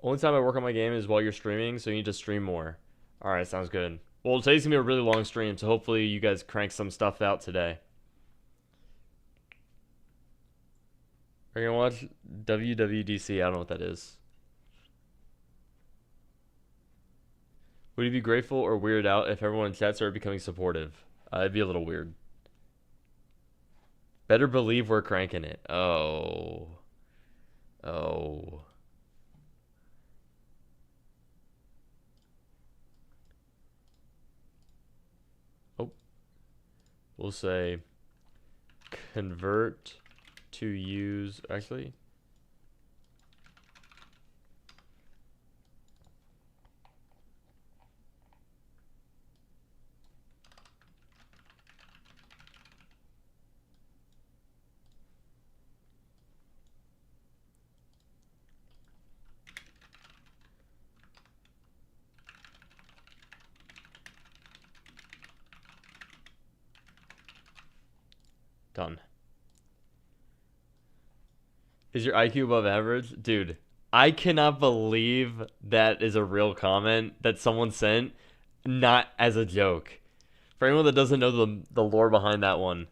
Only time I work on my game is while you're streaming, so you need to stream more. All right, sounds good. Well, today's gonna be a really long stream, so hopefully you guys crank some stuff out today. Are you gonna watch WWDC? I don't know what that is. Would you be grateful or weirded out if everyone in chat started becoming supportive? It'd be a little weird. Better believe we're cranking it. Oh. Oh. Oh. We'll say convert to use. Actually, done. Is your IQ above average? Dude, I cannot believe that is a real comment that someone sent, not as a joke. For anyone that doesn't know the lore behind that one,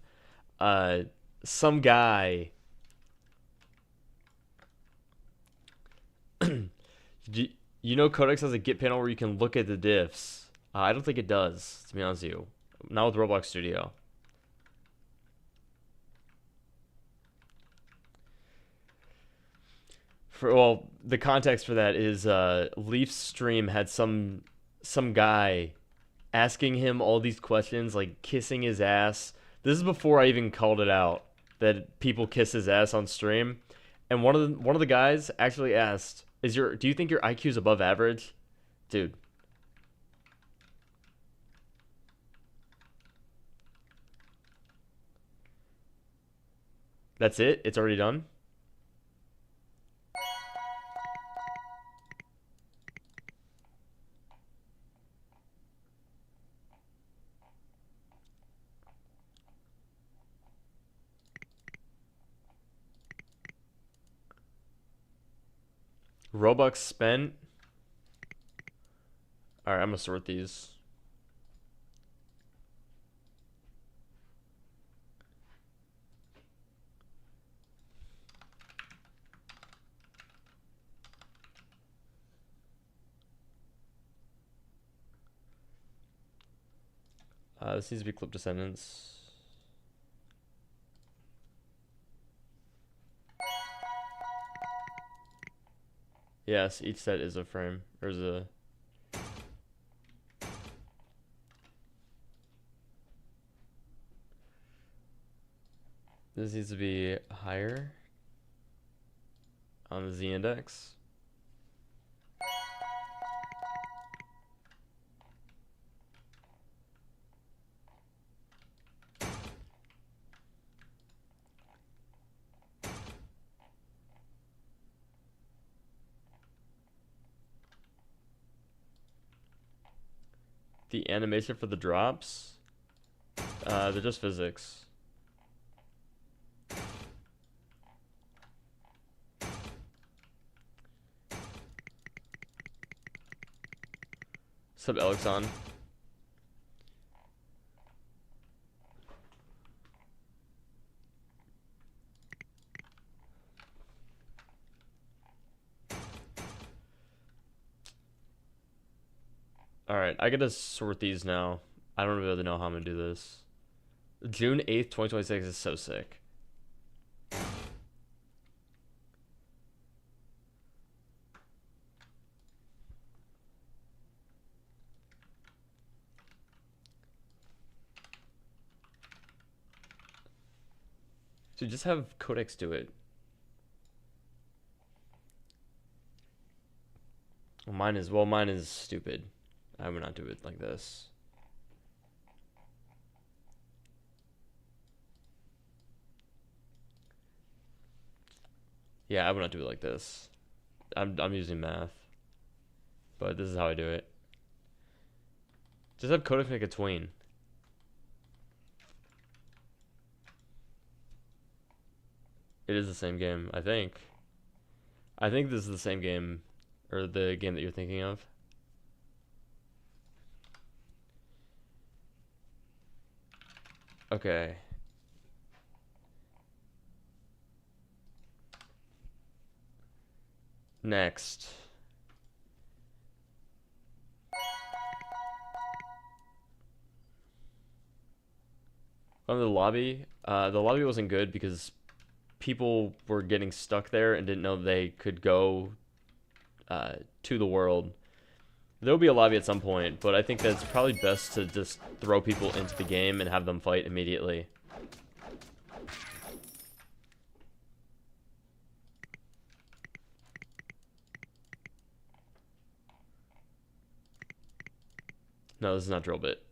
uh, some guy. you, you know, Codex has a Git panel where you can look at the diffs. I don't think it does, to be honest with you. Not with Roblox Studio. Well, the context for that is Leaf's stream had some guy asking him all these questions, like kissing his ass. This is before I even called it out that people kiss his ass on stream. And one of the guys actually asked, do you think your IQ is above average?" Dude. That's it? It's already done? Robux spent. Alright, I'm gonna sort these. This needs to be Clip Descendants. Yes, each set is a frame. Or is a... This needs to be higher on the Z index. The animation for the drops, they're just physics. Sub Elixon. Alright, I gotta sort these now. I don't really know how I'm gonna do this. June 8th, 2026 is so sick. So just have Codex do it. Mine is stupid. I would not do it like this. Yeah, I would not do it like this. I'm using math. But this is how I do it. Just have Codex make a tween. It is the same game, I think. I think this is the same game, or the game that you're thinking of. Okay. Next. On the lobby wasn't good because people were getting stuck there and didn't know they could go to the world. There'll be a lobby at some point, but I think that it's probably best to just throw people into the game and have them fight immediately. No, this is not drill bit.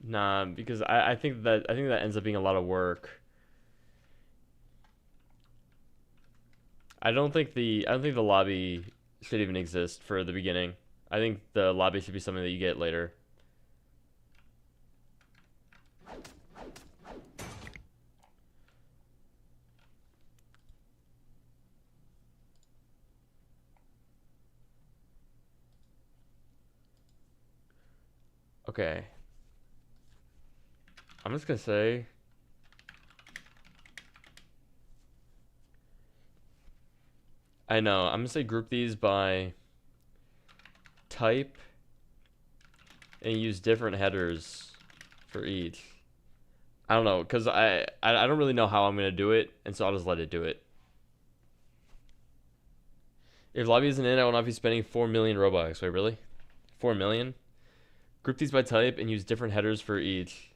Nah, because I think that ends up being a lot of work. I don't think the lobby should even exist for the beginning. I think the lobby should be something that you get later. Okay. I'm just gonna say I know. I'm gonna say group these by type and use different headers for each. I don't know, because I don't really know how I'm gonna do it, and so I'll just let it do it. If lobby isn't in, I will not be spending 4 million Robux. Wait, really? 4 million? Group these by type and use different headers for each.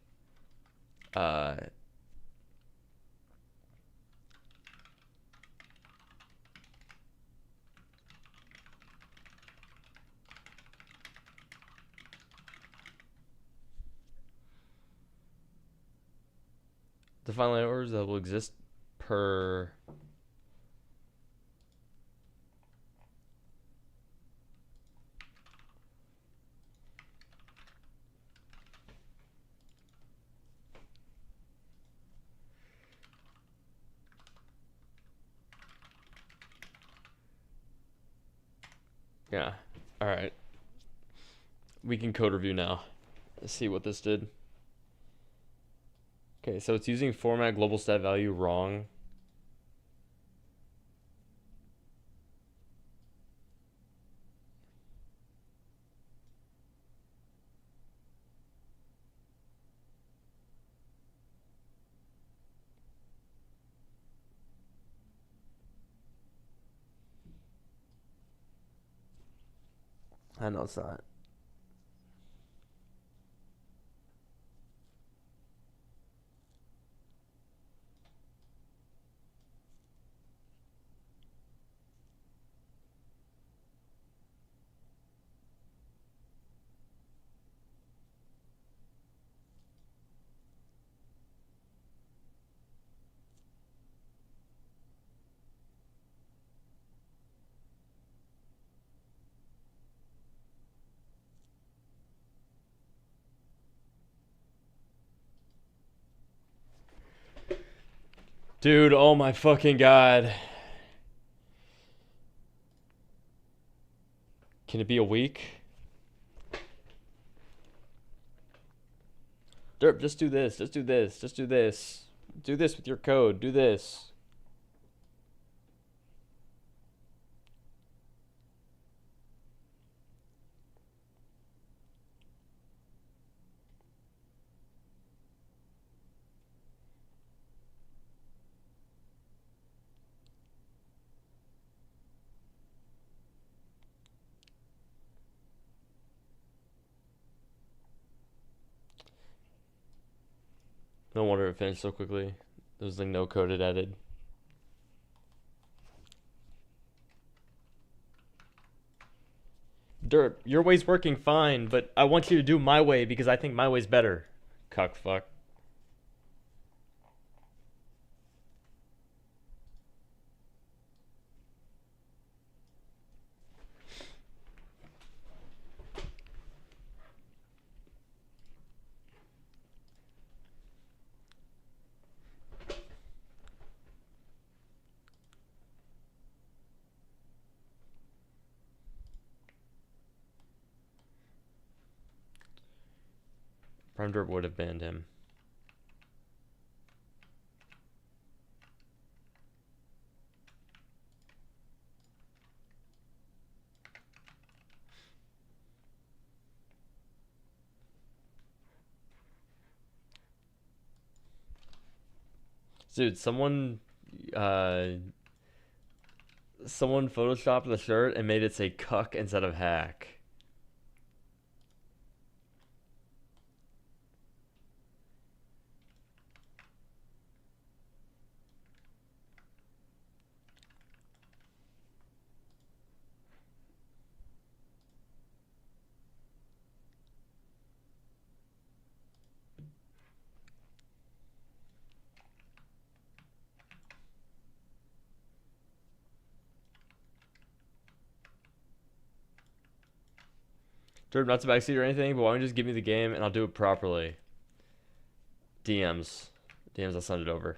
Define line orders that will exist per. Yeah. All right. We can code review now. Let's see what this did. Okay, so it's using format global stat value wrong. I know it's not. Dude, oh my fucking god. Can it be a week? Derp, just do this. Just do this. Just do this. Do this with your code. Do this. No wonder it finished so quickly. There was like no code it added. Derp, your way's working fine, but I want you to do my way because I think my way's better. Cuck fuck. Prime Derp would have banned him. Dude, someone photoshopped the shirt and made it say cuck instead of hack. Derp, not to backseat or anything, but why don't you just give me the game and I'll do it properly? DMs. DMs, I'll send it over.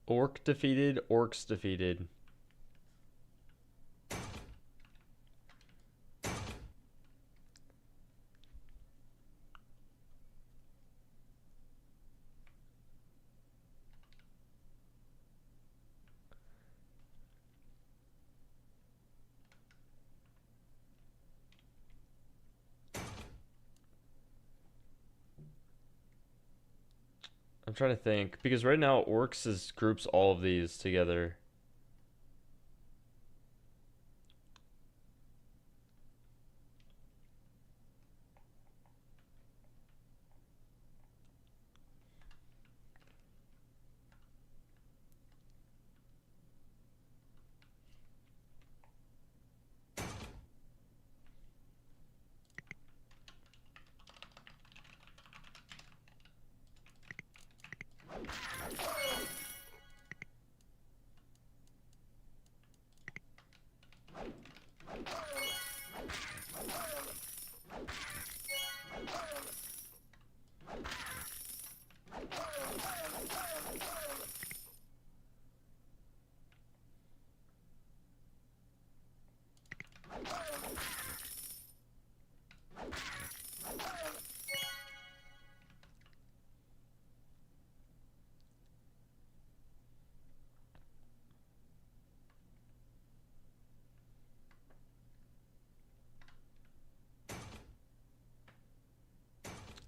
Orc defeated, orcs defeated. I'm trying to think because right now Orcs is groups all of these together.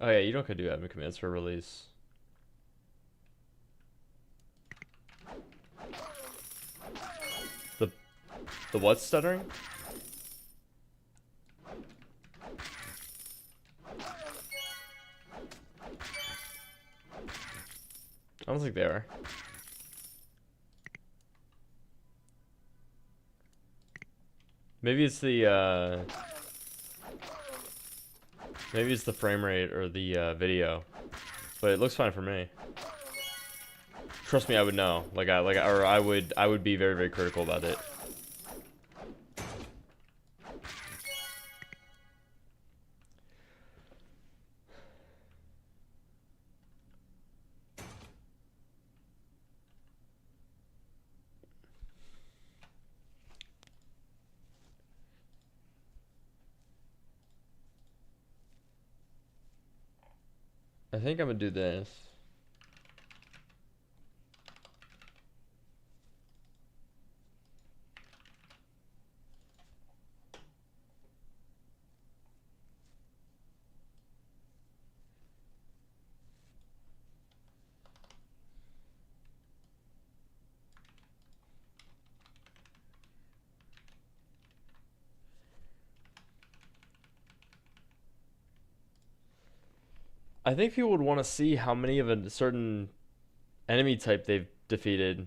Oh yeah, you don't could do admin commands for release. The the what stuttering? I don't think they are. Maybe it's the maybe it's the frame rate or the video, but it looks fine for me. Trust me, I would know. I would be very critical about it. I think I'm gonna do this. I think people would want to see how many of a certain enemy type they've defeated.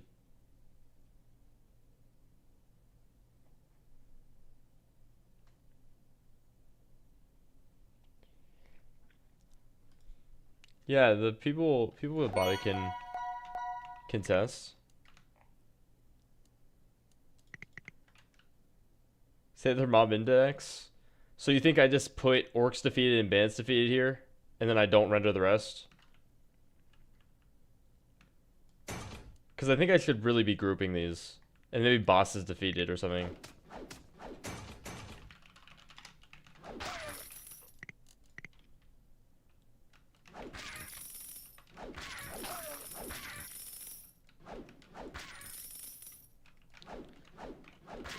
Yeah, the people with body can contest. Say their mob index. So you think I just put orcs defeated and bands defeated here, and then I don't render the rest? Because I think I should really be grouping these, and maybe bosses defeated or something.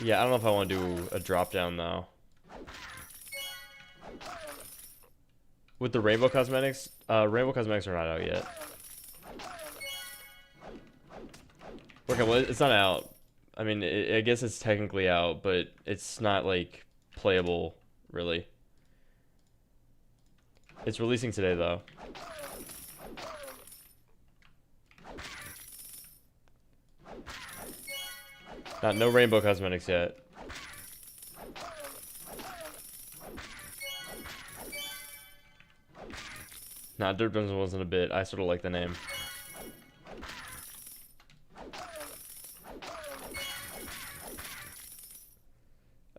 Yeah, I don't know if I want to do a drop down though. With the rainbow cosmetics, rainbow cosmetics are not out yet. Okay, well, it's not out. I mean, I guess it's technically out, but it's not like playable, really. It's releasing today though. No rainbow cosmetics yet. Nah, Dirt Bins wasn't a bit. I sort of like the name.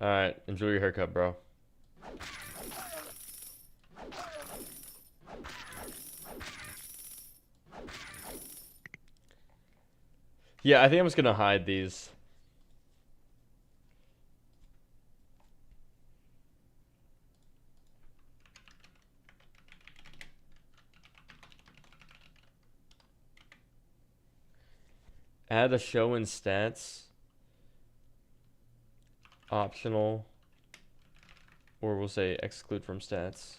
Alright, enjoy your haircut, bro. Yeah, I think I'm just gonna hide these. Add a show in stats. Optional. Or we'll say exclude from stats.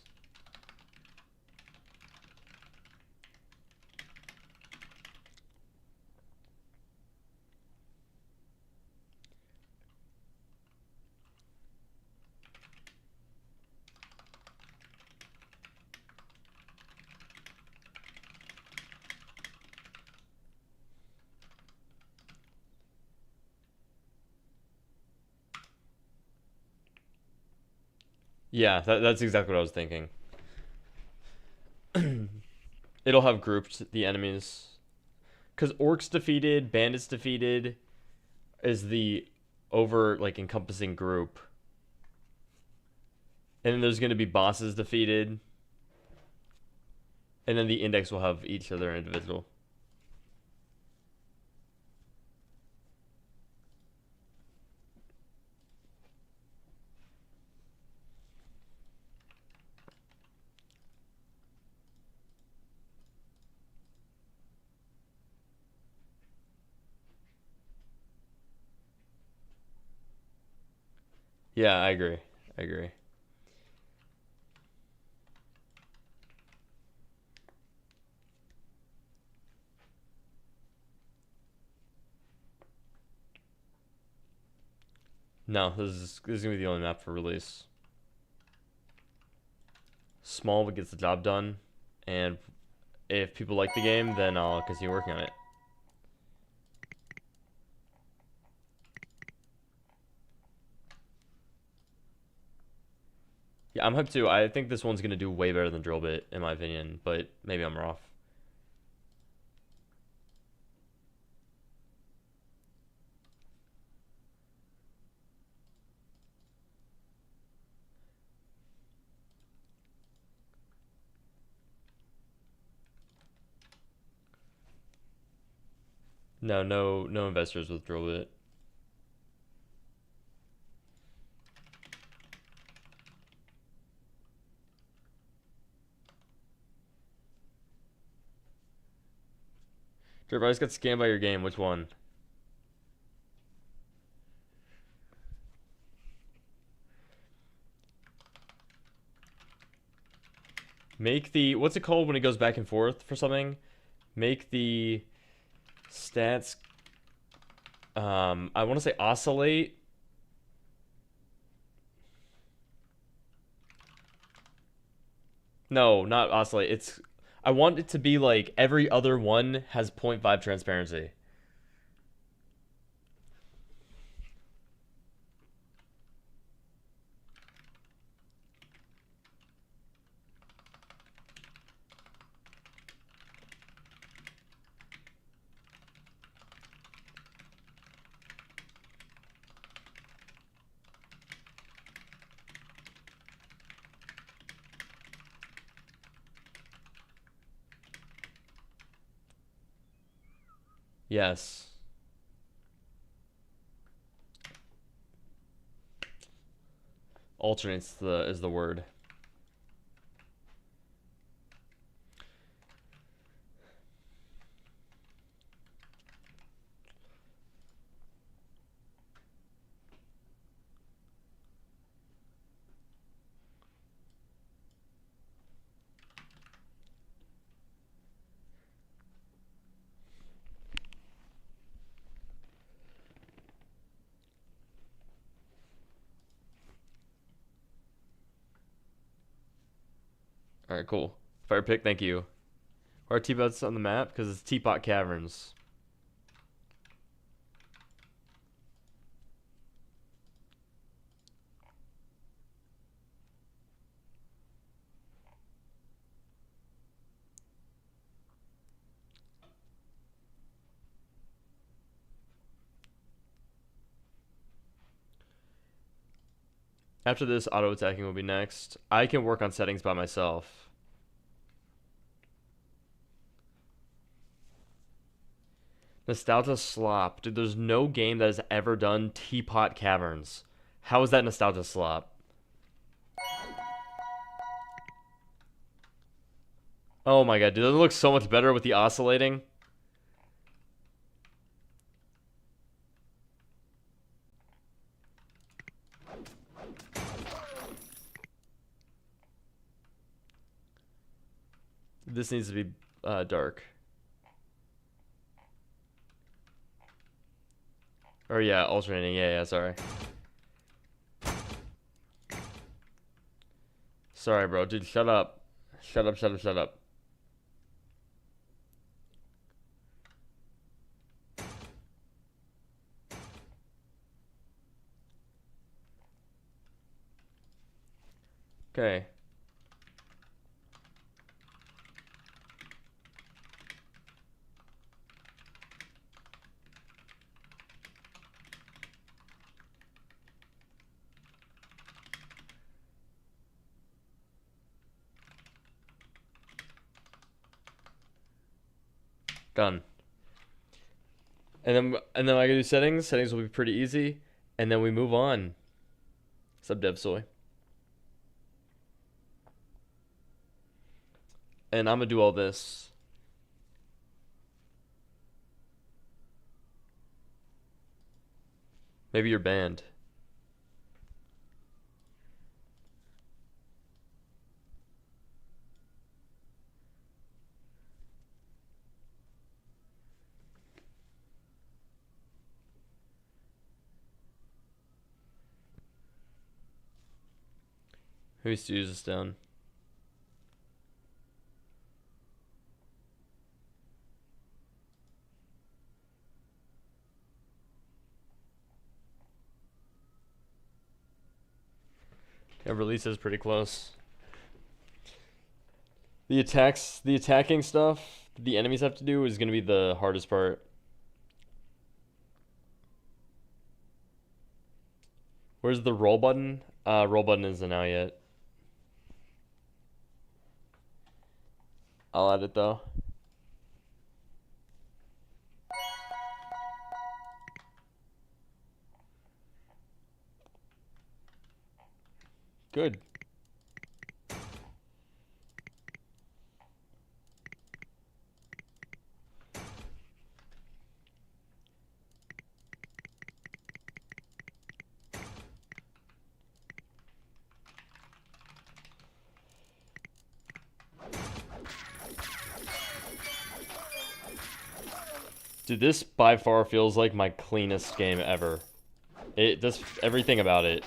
Yeah, that's exactly what I was thinking. It'll have grouped the enemies. Because orcs defeated, bandits defeated is the over, like, encompassing group. And then there's going to be bosses defeated. And then the index will have each of their individual. Yeah, I agree. I agree. No, this is gonna be the only map for release. Small but gets the job done, and if people like the game, then I'll continue working on it. Yeah, I'm hyped too. I think this one's gonna do way better than Drillbit, in my opinion, but maybe I'm wrong. No investors with Drillbit. Drip, I just got scammed by your game. Which one? Make the what's it called when it goes back and forth for something? Make the stats. I want to say oscillate. No, not oscillate. It's I want it to be like every other one has 0.5 transparency. Yes. Alternates the is the word. All right, cool. Fire pick, thank you. Why are T-Bots on the map? Because it's Teapot Caverns. After this, auto attacking will be next. I can work on settings by myself. Nostalgia Slop. Dude, there's no game that has ever done Teapot Caverns. How is that Nostalgia Slop? Oh my god, dude, that looks so much better with the oscillating. This needs to be dark. Or yeah, alternating. Yeah, sorry. Sorry, bro. Dude, shut up. Shut up, shut up, shut up. Okay. Done. And then I gotta do settings. Settings will be pretty easy. And then we move on. Sub dev soy. And I'm gonna do all this. Maybe you're banned. Maybe use this down. Yeah, release is pretty close. The attacking stuff the enemies have to do is gonna be the hardest part. Where's the roll button? Roll button isn't out yet. I'll add it though. Good. Dude, this by far feels like my cleanest game ever. It does everything about it.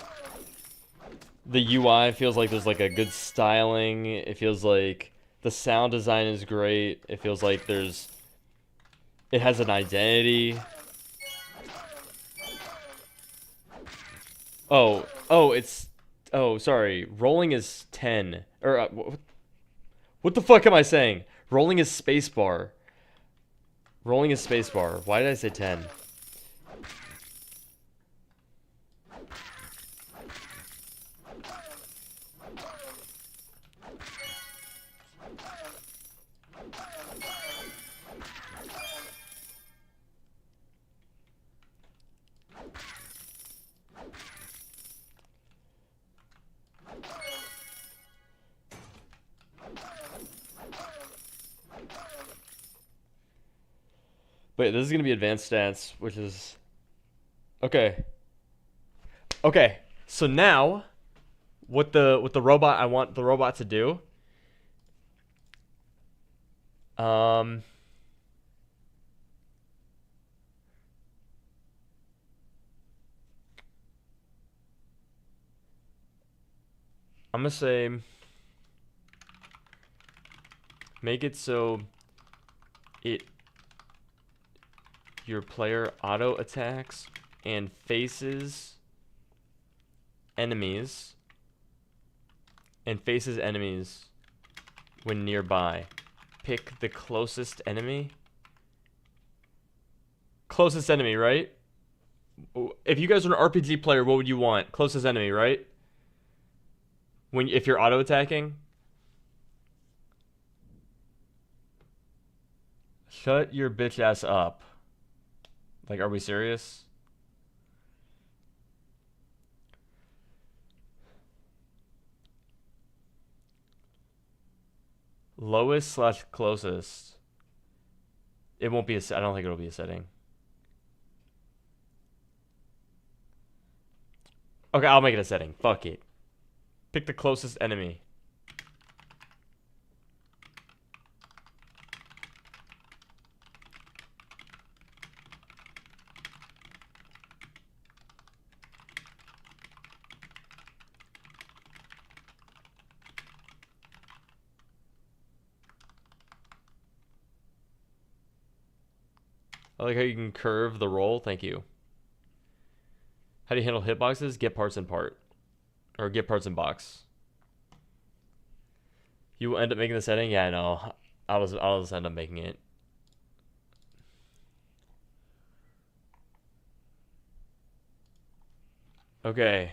The UI feels like there's like a good styling. It feels like the sound design is great. It feels like it has an identity. Oh, sorry. Rolling is 10. Or what the fuck am I saying? Rolling is spacebar. Rolling is spacebar. Why did I say 10? But this is gonna be advanced stats, which is okay. Okay, so now, what the robot I want the robot to do? Um, I'm gonna say make it so it your player auto attacks and faces enemies when nearby. Pick the closest enemy. Closest enemy, right? If you guys are an RPG player, what would you want? Closest enemy, right? If you're auto attacking. Shut your bitch ass up. Like, are we serious? Lowest slash closest. It won't be I don't think it'll be a setting. Okay, I'll make it a setting. Fuck it. Pick the closest enemy. I like how you can curve the roll. Thank you. How do you handle hitboxes? Get parts in part. Or get parts in box. You end up making the setting? Yeah, I know. I'll just end up making it. Okay.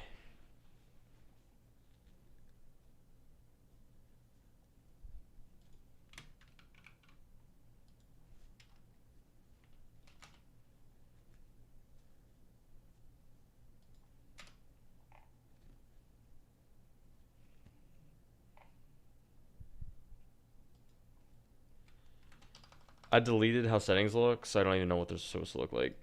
I deleted how settings look, so I don't even know what they're supposed to look like.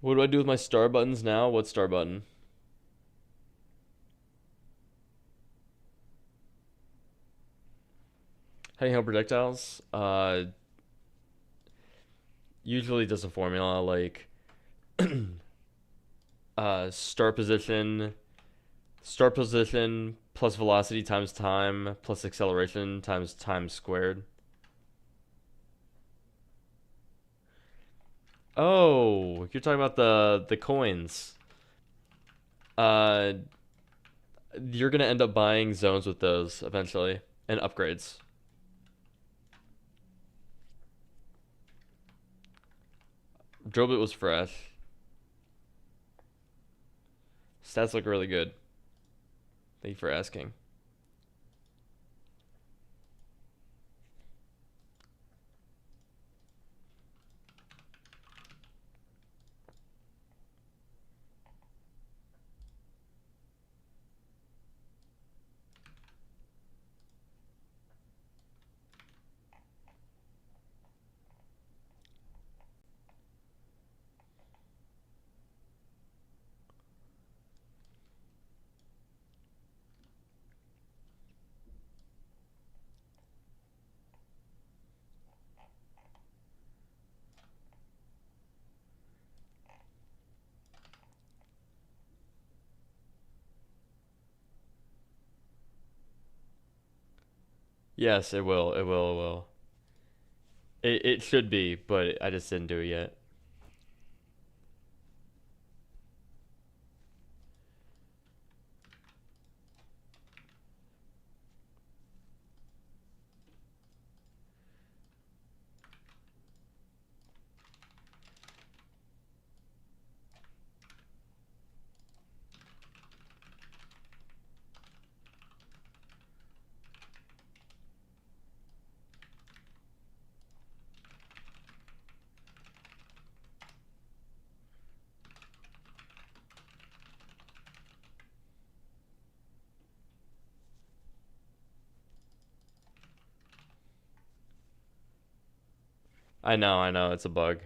What do I do with my star buttons now? What star button? How do you handle projectiles? Usually just a formula like start position plus velocity times time plus acceleration times time squared. Oh, you're talking about the coins. Uh, you're gonna end up buying zones with those eventually and upgrades. Drobit was fresh. Stats look really good. Thank you for asking. Yes, it will. It will. It will. It should be, but I just didn't do it yet. I know, it's a bug.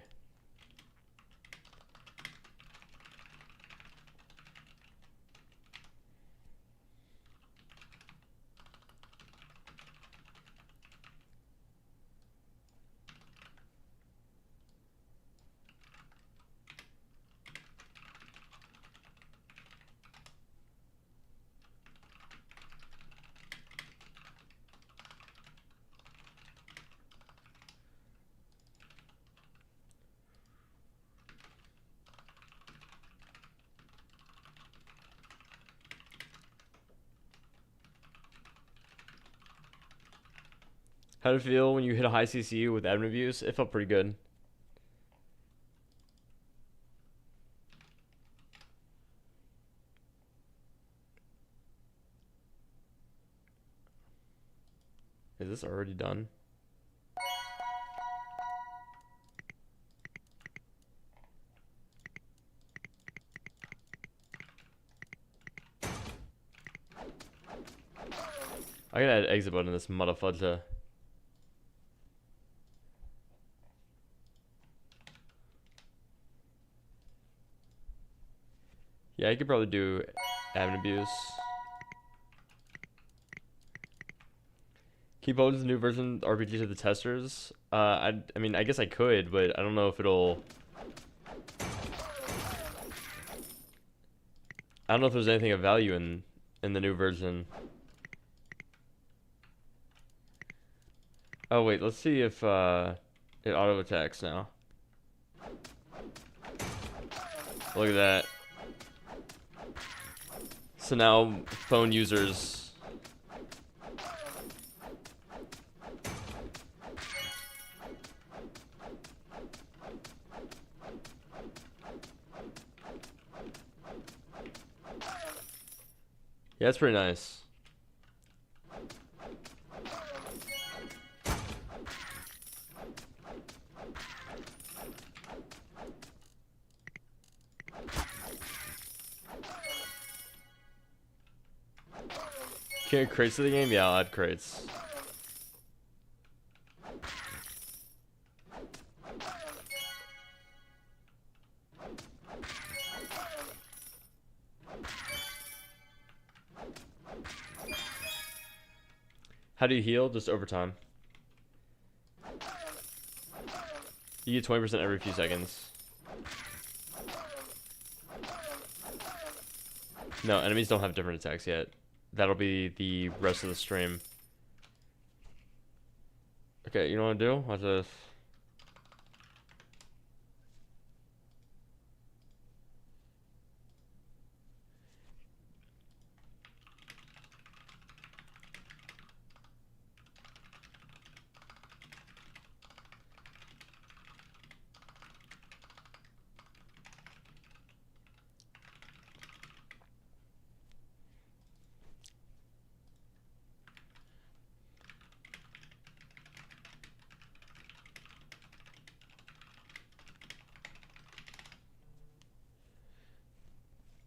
How did it feel when you hit a high CCU with admin abuse? It felt pretty good. Is this already done? I gotta add exit button to this motherfudger. Yeah, I could probably do admin abuse. Keep uploading the new version of RPG to the testers. I mean, I guess I could, but I don't know if it'll. I don't know if there's anything of value in the new version. Oh wait, let's see if it auto attacks now. Look at that. So now phone users. Yeah, that's pretty nice. Can you add crates to the game? Yeah, I'll add crates. How do you heal? Just over time. You get 20% every few seconds. No, enemies don't have different attacks yet. That'll be the rest of the stream. Okay, you know what to do? Watch this.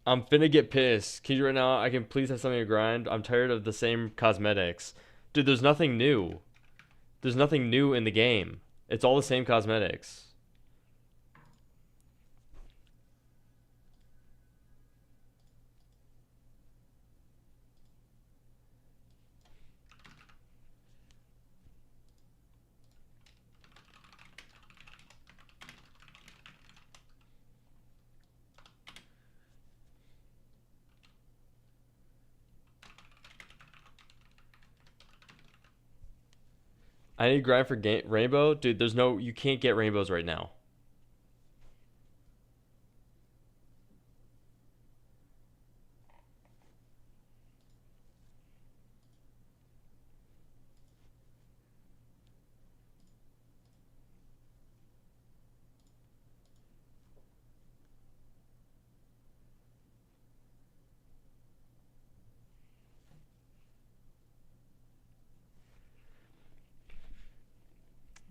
I'm finna get pissed. Can you right now? I can please have something to grind. I'm tired of the same cosmetics. Dude, there's nothing new. There's nothing new in the game. It's all the same cosmetics. I need to grind for rainbow. Dude, there's no... You can't get rainbows right now.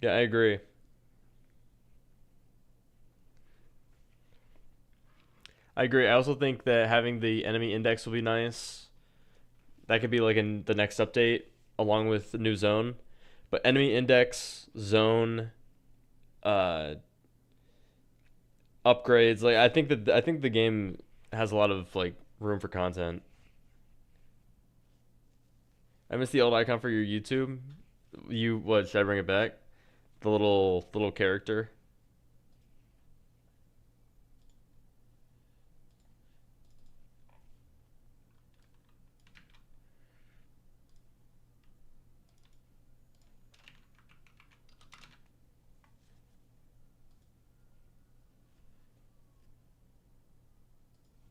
Yeah, I agree. I agree. I also think that having the enemy index will be nice. That could be like in the next update along with the new zone. But enemy index, zone, uh upgrades, like I think the game has a lot of like room for content. I miss the old icon for your YouTube. You what, should I bring it back? The little character.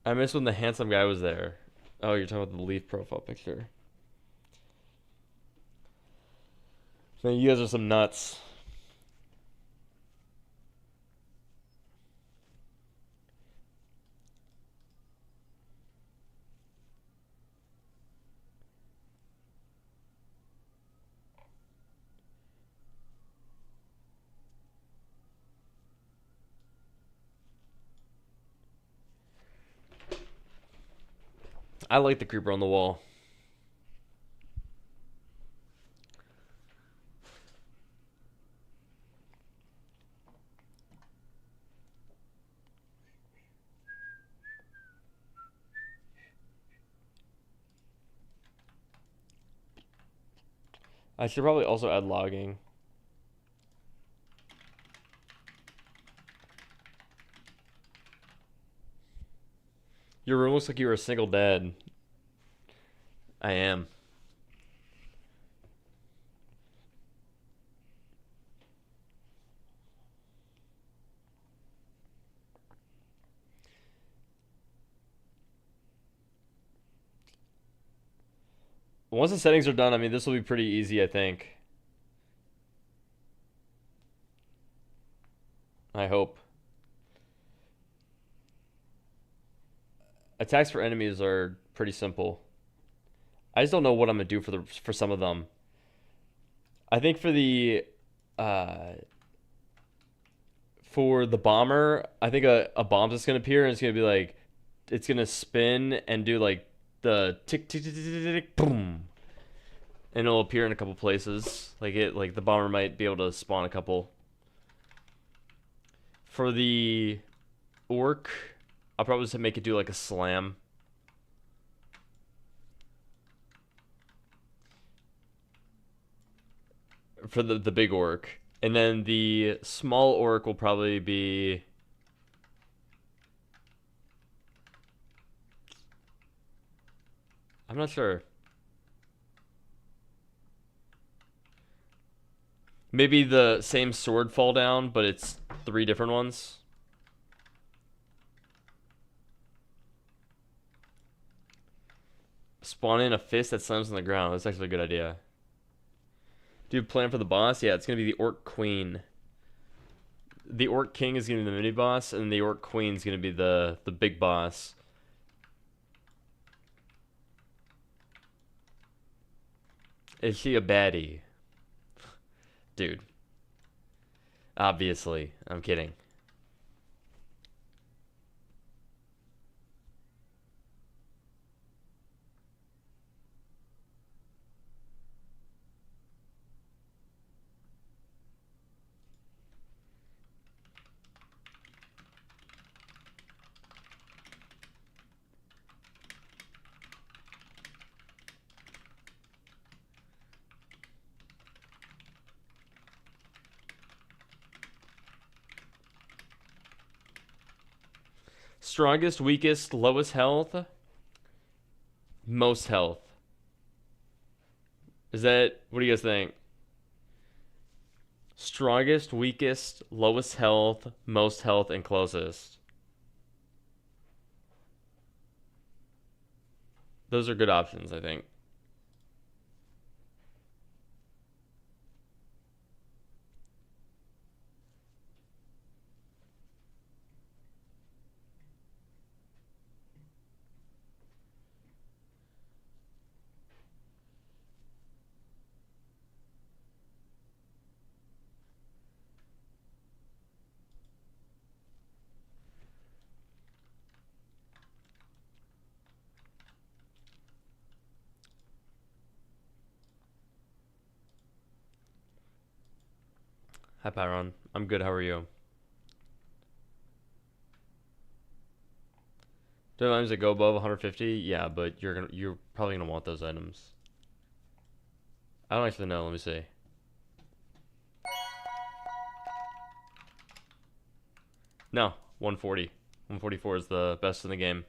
I miss when the handsome guy was there. Oh, you're talking about the Leaf profile picture. Man, you guys are some nuts. I like the creeper on the wall. I should probably also add logging. Your room looks like you were a single dad. I am. Once the settings are done, I mean, this will be pretty easy, I think. I hope. Attacks for enemies are pretty simple. I just don't know what I'm gonna do for some of them. I think uh for the bomber, I think a bomb's just gonna appear and it's gonna be like it's gonna spin and do like the tick tick tick tick tick, tick boom. And it'll appear in a couple places. Like the bomber might be able to spawn a couple. For the orc, I'll probably just make it do like a slam. For the big orc. And then the small orc will probably be... I'm not sure. Maybe the same sword fall down, but it's 3 different ones. Spawn in a fist that slams on the ground. That's actually a good idea. Do you plan for the boss? Yeah, it's going to be the Orc Queen. The Orc King is going to be the mini boss, and the Orc Queen is going to be the big boss. Is she a baddie? Dude. Obviously. I'm kidding. Strongest, weakest, lowest health, most health. Is that... What do you guys think? Strongest, weakest, lowest health, most health, and closest. Those are good options, I think. Hi, Pyron. I'm good. How are you? Do items that go above 150? Yeah, but you're probably gonna want those items. I don't actually know. Let me see. No, 140. 144 is the best in the game.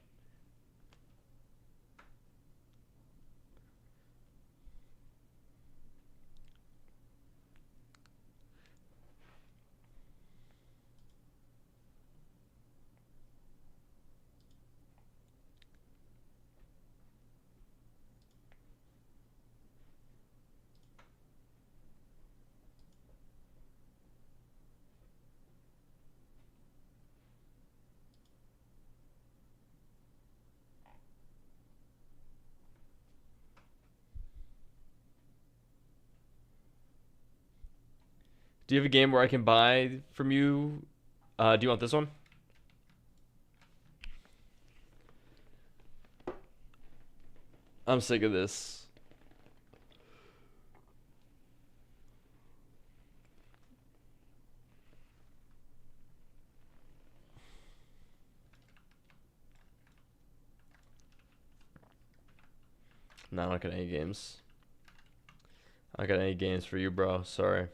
Do you have a game where I can buy from you? Do you want this one? I'm sick of this. No, I don't got any games. I don't got any games for you, bro. Sorry.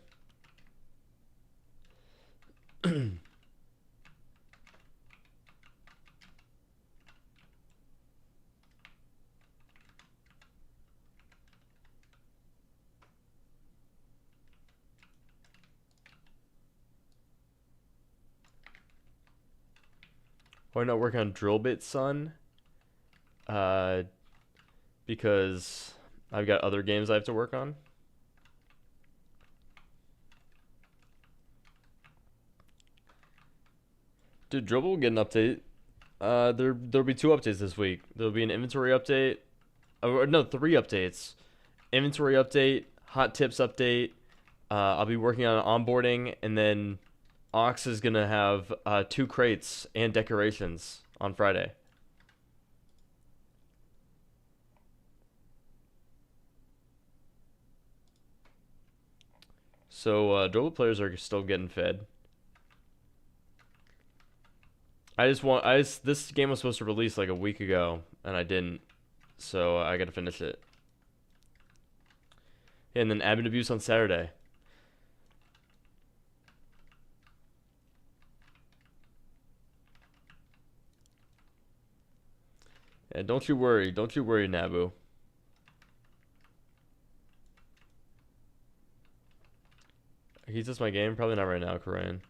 Why not work on drill bit, son? Uh, because I've got other games I have to work on. Dude, Dribble will get an update. There'll be 2 updates this week. There'll be an inventory update. Or no, 3 updates. Inventory update, hot tips update. I'll be working on onboarding, and then Ox is gonna have 2 crates and decorations on Friday. So Dribble players are still getting fed. This game was supposed to release like a week ago, and I didn't, so I gotta finish it. Yeah, and then admin abuse on Saturday. Yeah, don't you worry, Nabu. He's just my game, probably not right now, Korean.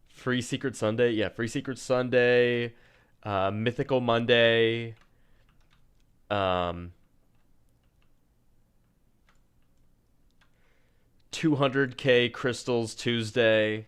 Free Secret Sunday, yeah, Free Secret Sunday, Mythical Monday, 200K crystals Tuesday.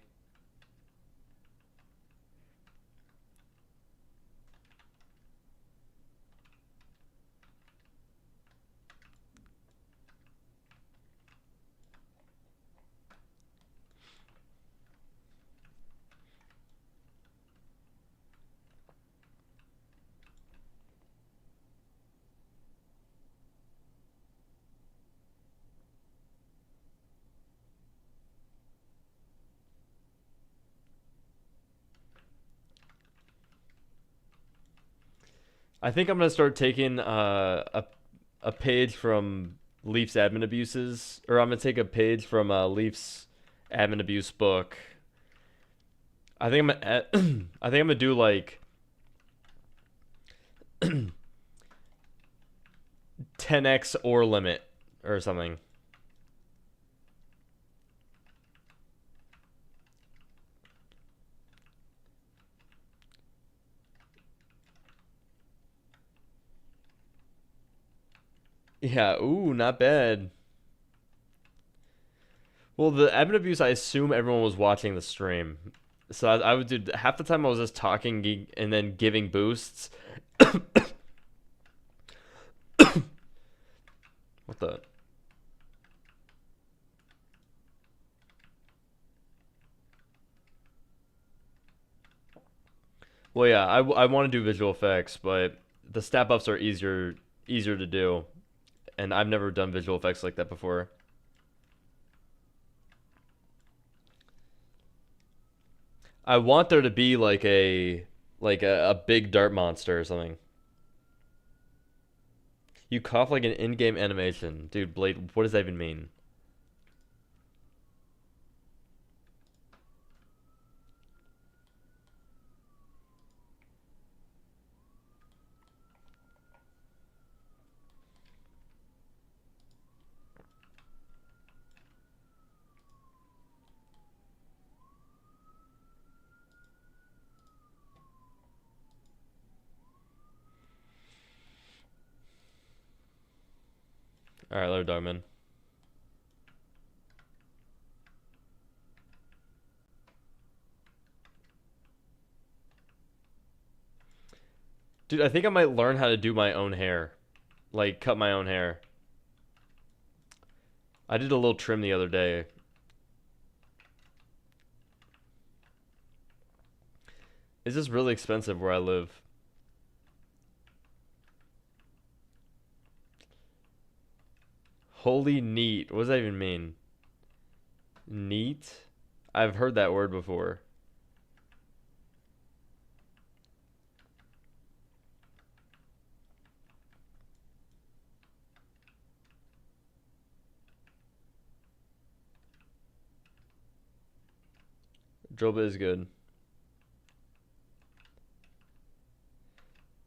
I think I'm gonna start taking a page from Leafs admin abuses, or I'm gonna take a page from Leafs admin abuse book. I think I think I'm gonna do like 10x or limit or something. Yeah, ooh, not bad. Well, the admin abuse, I assume everyone was watching the stream. So I would do half the time I was just talking and then giving boosts. What the? Well, yeah, I want to do visual effects, but the stat buffs are easier to do, and I've never done visual effects like that before. I want there to be like a big dart monster or something. You cough like an in-game animation, dude. Blade, what does that even mean? All right, later, Dogman. Dude, I think I might learn how to do my own hair, like cut my own hair. I did a little trim the other day. It's just really expensive where I live. Holy neat. What does that even mean? Neat? I've heard that word before. Droba is good.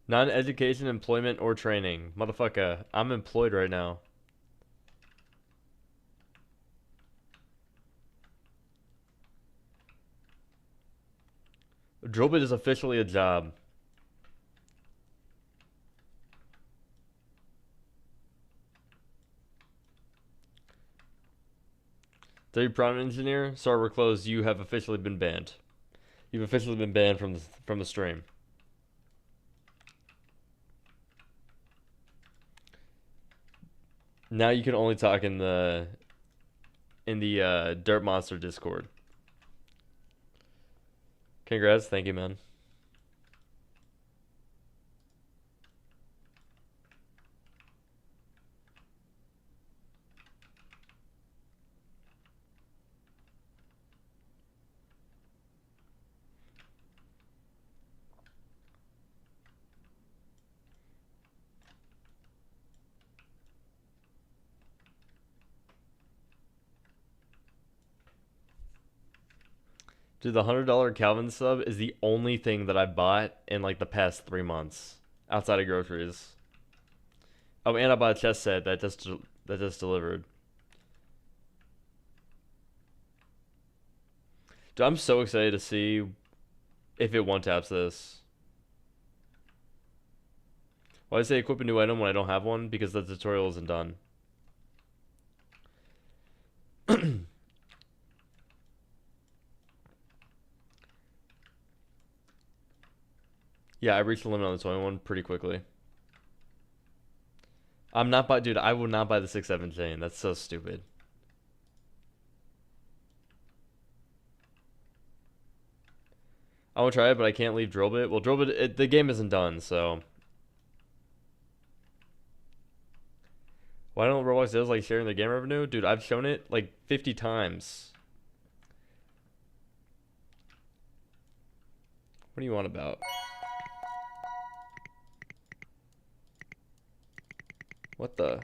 Non-education, employment, or training. Motherfucker, I'm employed right now. Drobit is officially a job. W Prime Engineer, sorry we're closed. You have officially been banned. You've officially been banned from the stream. Now you can only talk in the Dirt Monster Discord. Congrats, thank you, man. Dude, the $100 Calvin sub is the only thing that I bought in like the past 3 months outside of groceries. Oh, and I bought a chess set that just delivered. Dude, I'm so excited to see if it one taps this. Why do I say equip a new item when I don't have one? Because the tutorial isn't done. Yeah, I reached the limit on the 21 pretty quickly. I'm not buy, dude. I will not buy the 6-7 chain. That's so stupid. I want to try it, but I can't leave Drillbit. Well, Drillbit, the game isn't done, so. Why don't Roblox does like sharing their game revenue? Dude, I've shown it like 50 times. What do you want about? What the?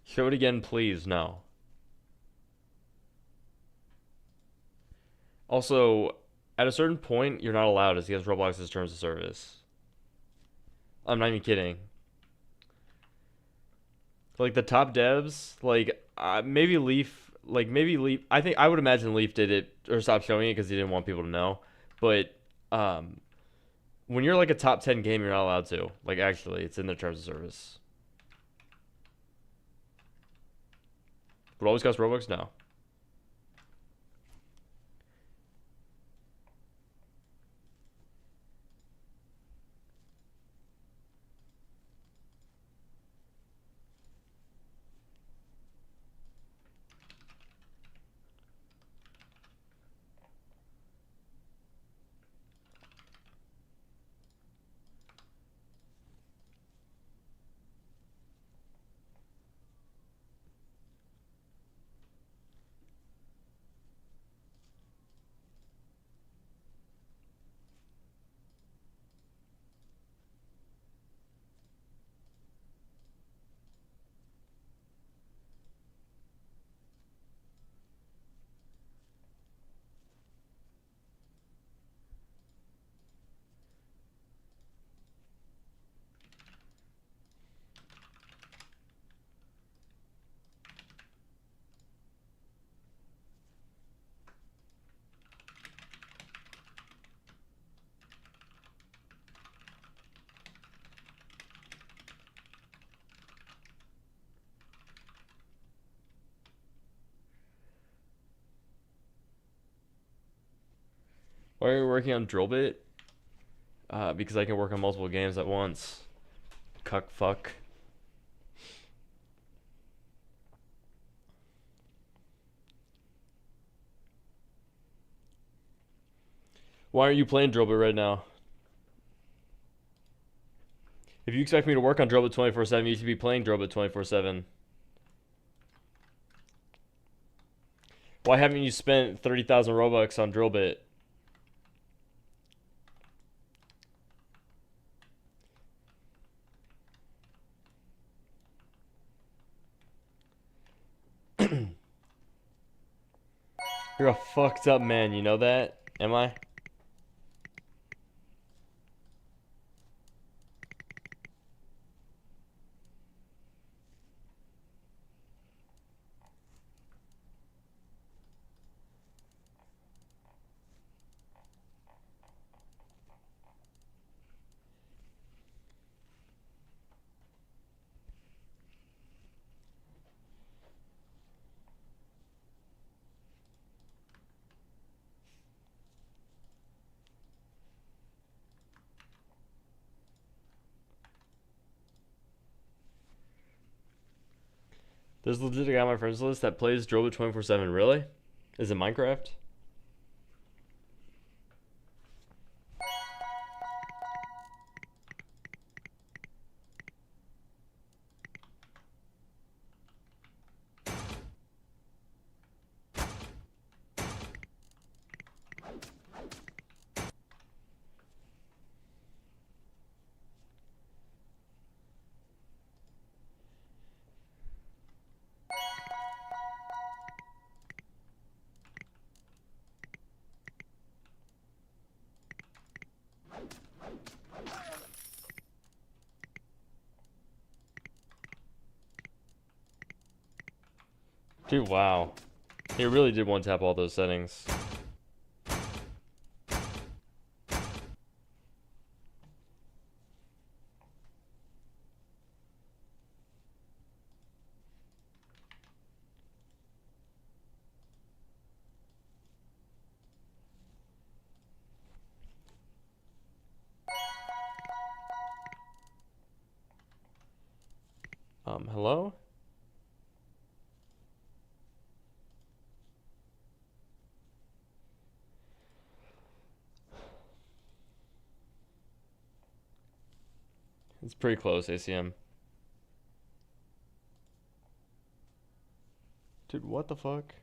Show it again, please. No. Also, at a certain point, you're not allowed as against Roblox's terms of service. I'm not even kidding. Like the top devs, like maybe Leaf, I think I would imagine Leaf did it or stopped showing it because he didn't want people to know. But when you're like a top 10 game, you're not allowed to. Like actually, it's in their terms of service. Would always cost Robux? No. Why are you working on Drillbit? Because I can work on multiple games at once. Cuck fuck. Why aren't you playing Drillbit right now? If you expect me to work on Drillbit 24/7, you should be playing Drillbit 24/7. Why haven't you spent 30,000 Robux on Drillbit? You're a fucked up man, you know that? Am I? There's legit a guy on my friends list that plays Drobit 24/7. Really? Is it Minecraft? Dude, wow. He really did one tap all those settings. Hello? It's pretty close, ACM. Dude, what the fuck?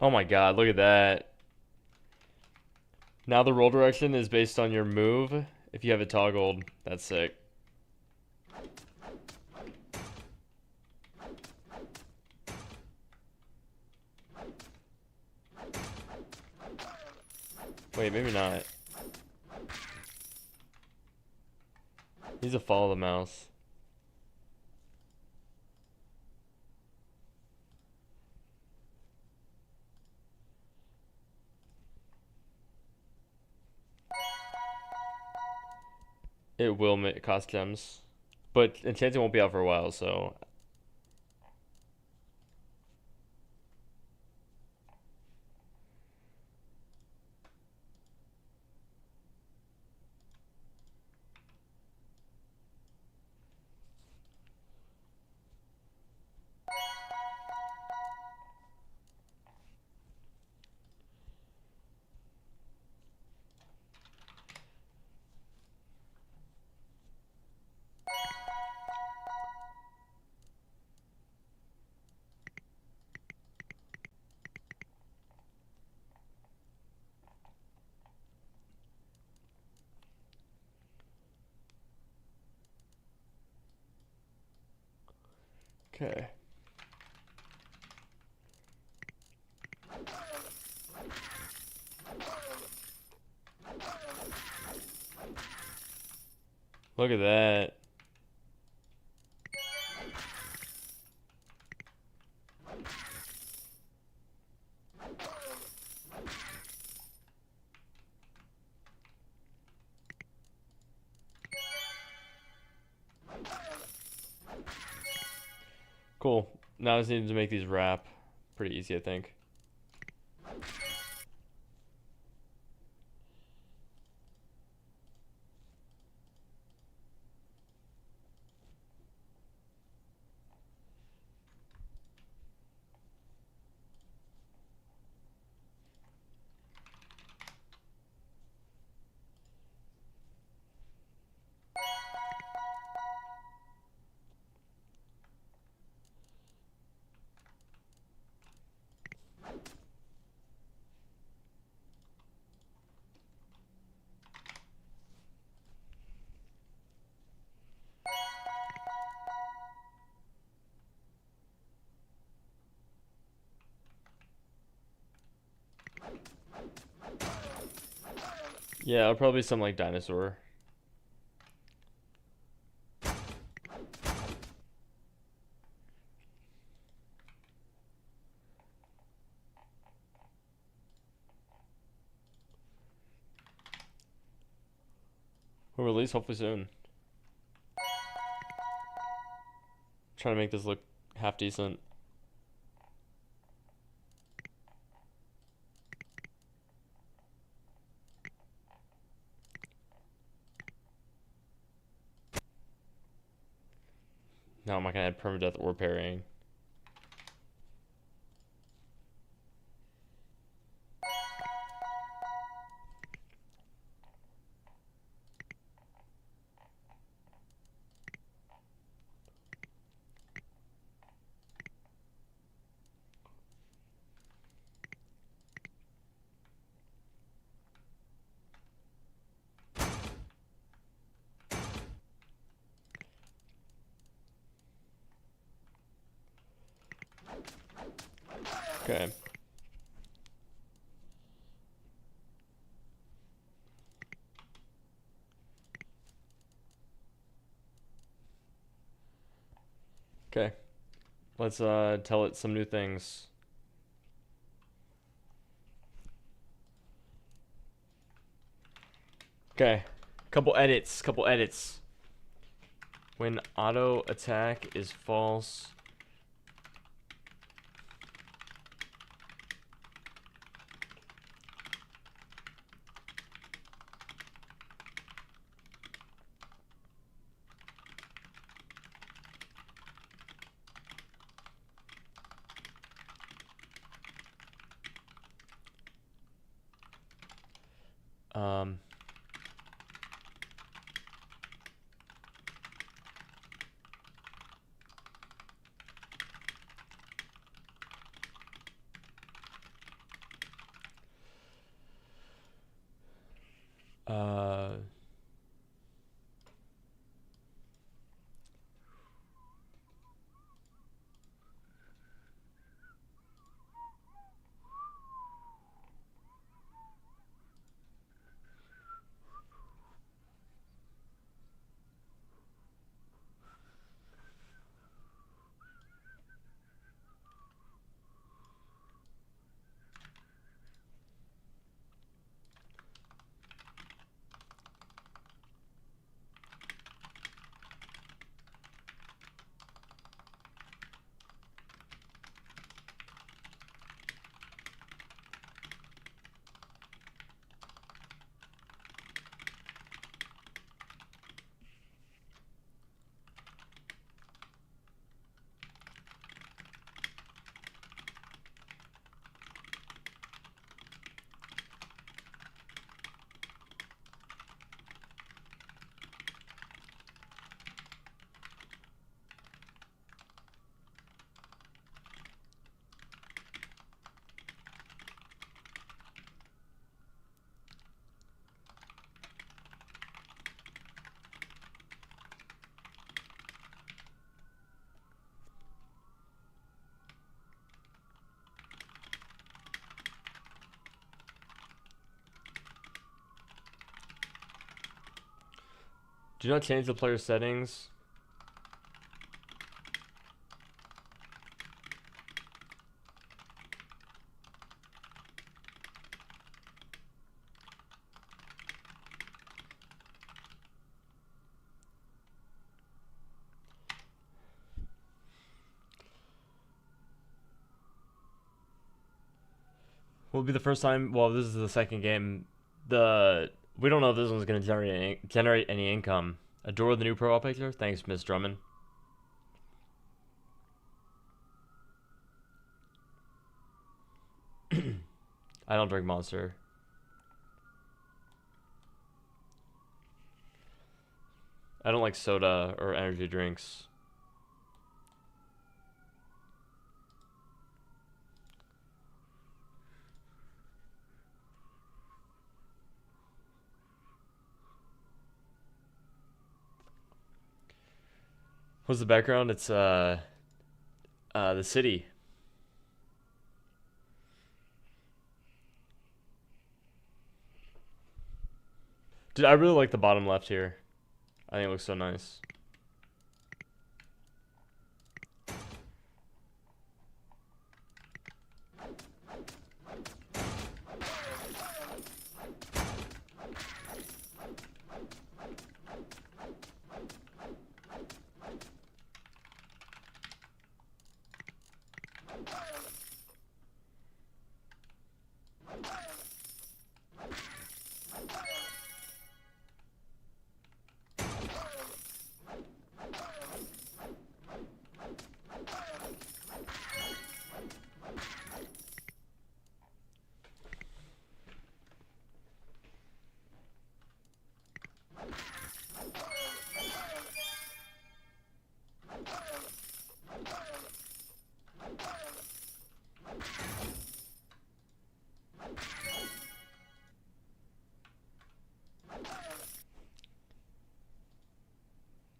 Oh my god, look at that. Now the roll direction is based on your move. If you have it toggled, that's sick. Wait, maybe not. Needs to follow the mouse. It will cost gems. But enchanting won't be out for a while, so... Okay. Look at that. Cool. Now I just need to make these wrap. Pretty easy, I think. Yeah, it'll probably be some like dinosaur. Will release hopefully soon. Trying to make this look half decent. No, I'm not gonna add permadeath or parrying. Okay. Okay. Let's tell it some new things. Okay. Couple edits. Couple edits. When auto attack is false. Um. Uh. Do not change the player settings. Will be the first time. Well, this is the second game. We don't know if this one's gonna generate any income. Adore the new profile picture. Thanks, Miss Drummond. I don't drink Monster. I don't like soda or energy drinks. What's the background? It's the city. Dude, I really like the bottom left here. I think it looks so nice.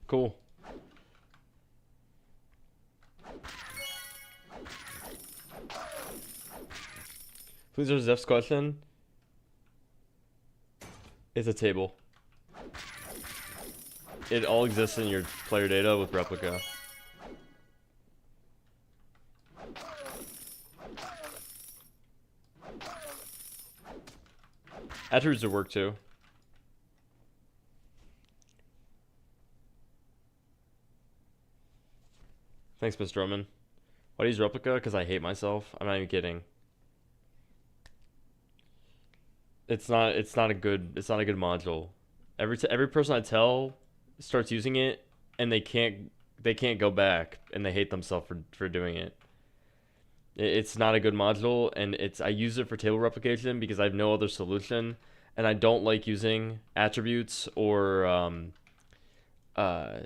Cool. Please answer Zeph's question. It's a table. It all exists in your player data with Replica. Attributes would work too. Thanks, Mr. Drummond. Why do you use Replica? Because I hate myself. I'm not even kidding. It's not a good module. Every person I tell starts using it and they can't go back and they hate themselves for doing it. It's not a good module, and I use it for table replication because I have no other solution, and I don't like using attributes or uh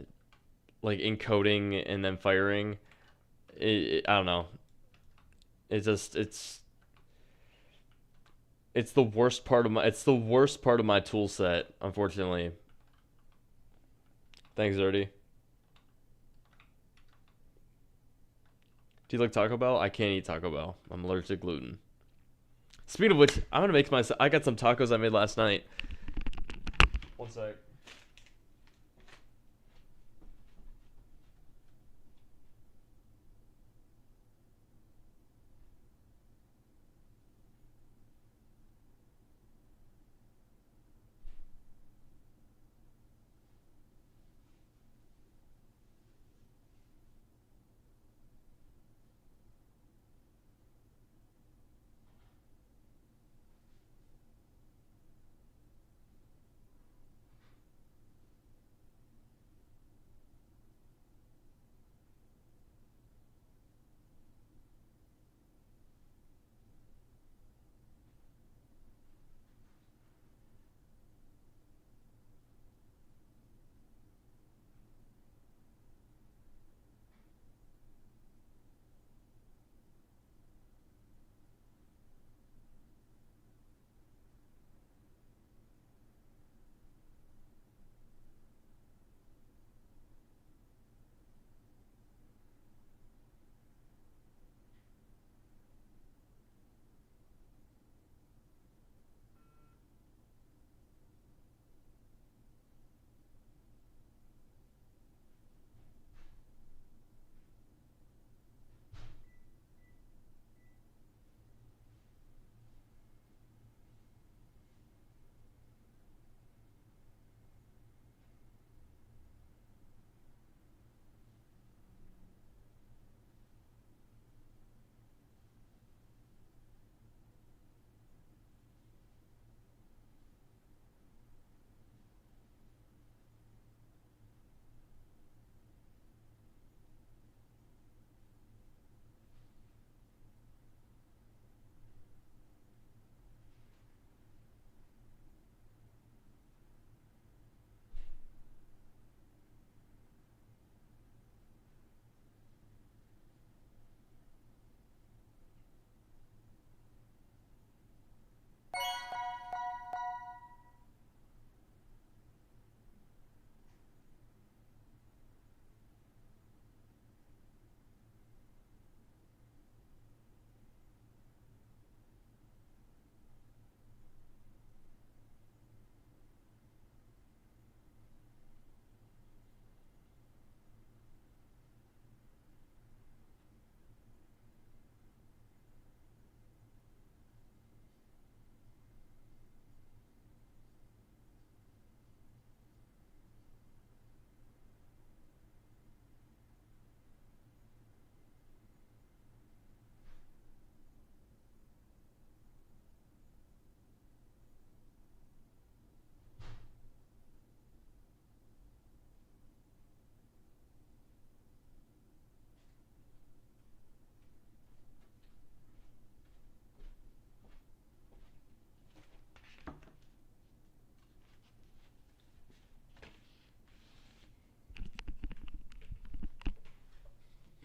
like encoding and then firing. I don't know. It's the worst part of my tool set, unfortunately. Thanks, Zerdy. Do you like Taco Bell? I can't eat Taco Bell. I'm allergic to gluten. Speaking of which, I'm gonna make myself. I got some tacos I made last night. One sec.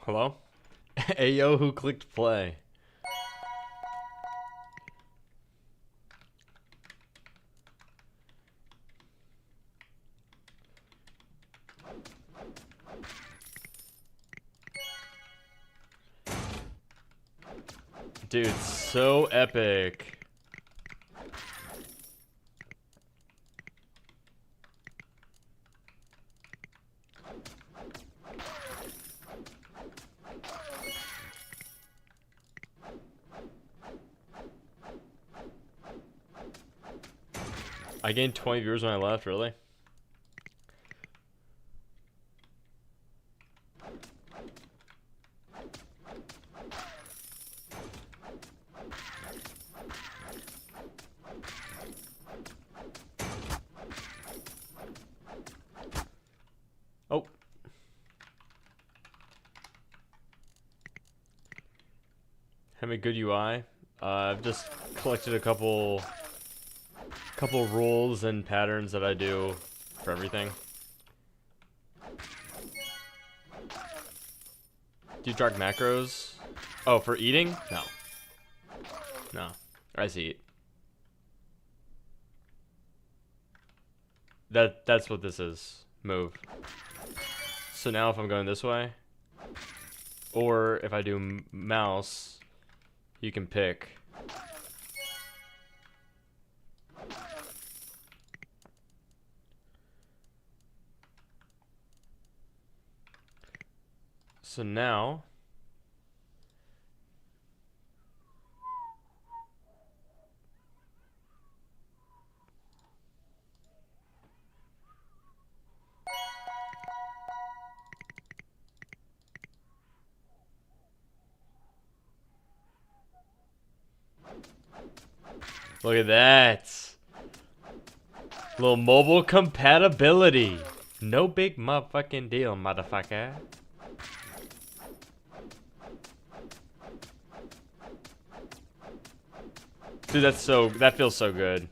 Hello? Ayo, who clicked play? Dude, so epic. I gained 20 viewers when I left, really? Oh. Have a good UI. I've just collected a couple rules and patterns that I do for everything. Do you track macros? Oh, for eating? No. No. I just eat. That's what this is. Move. So now if I'm going this way, or if I do mouse, you can pick. So now, look at that. Little mobile compatibility. No big motherfucking deal, motherfucker. Dude, that feels so good.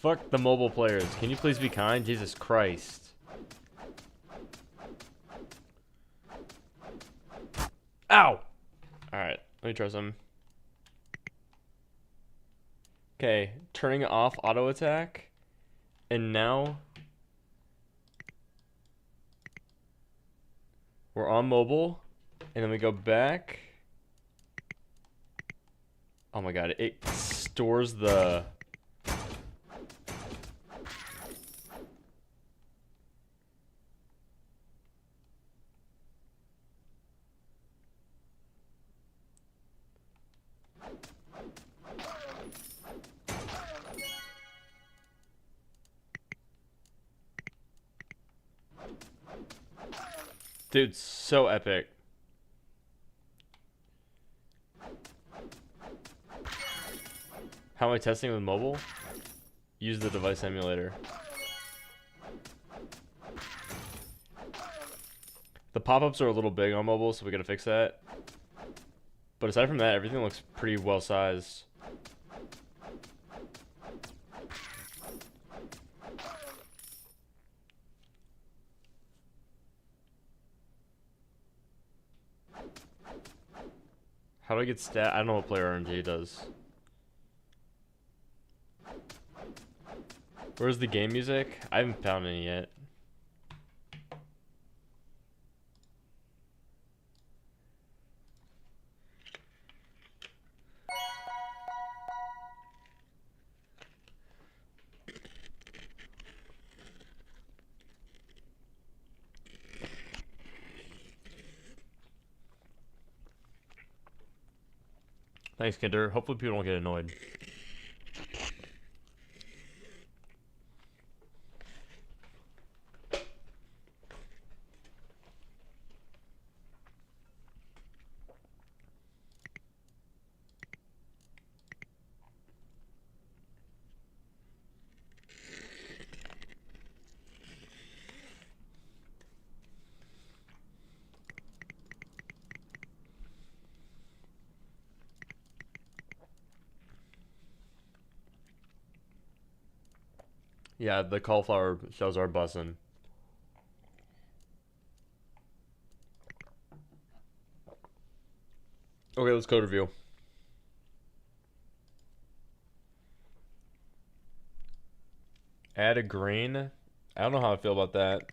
Fuck the mobile players. Can you please be kind? Jesus Christ. Ow! Alright, let me try some. Okay, turning off auto attack. And now we're on mobile. And then we go back. Oh my god, it stores the... Dude, so epic. How am I testing with mobile? Use the device emulator. The pop-ups are a little big on mobile, so we gotta fix that. But aside from that, everything looks pretty well sized. How do I get stat? I don't know what player RNG does. Where's the game music? I haven't found any yet. Thanks, Kinder. Hopefully people don't get annoyed. Yeah, the cauliflower shells are bussin'. Okay, let's code review. Add a green. I don't know how I feel about that.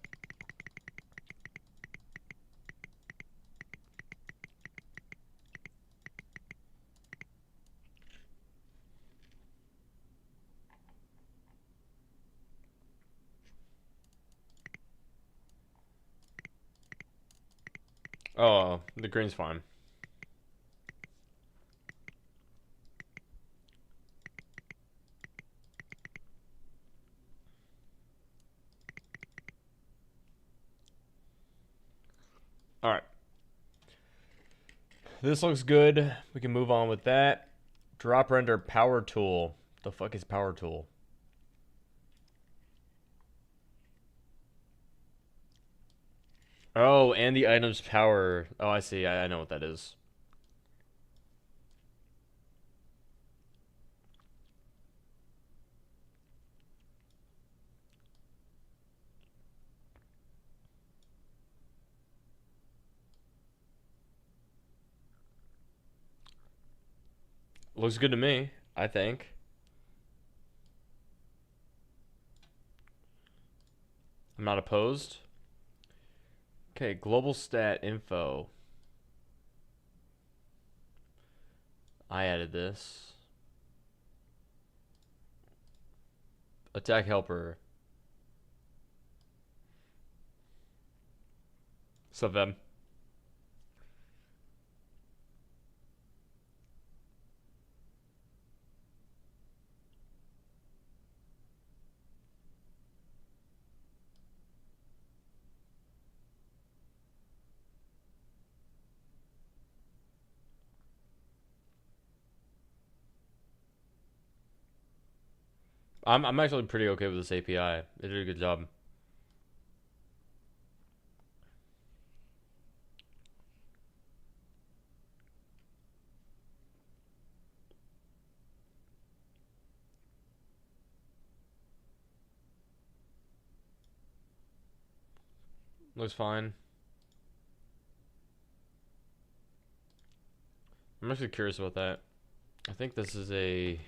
Oh, the green's fine. All right. This looks good. We can move on with that. Drop render power tool. The fuck is power tool? Oh, and the item's power. Oh, I see. I know what that is. Looks good to me, I think. I'm not opposed. Okay, global stat info. I added this. Attack helper. Sup, Em? I'm actually pretty okay with this API. It did a good job. Looks fine. I'm actually curious about that. I think this is a...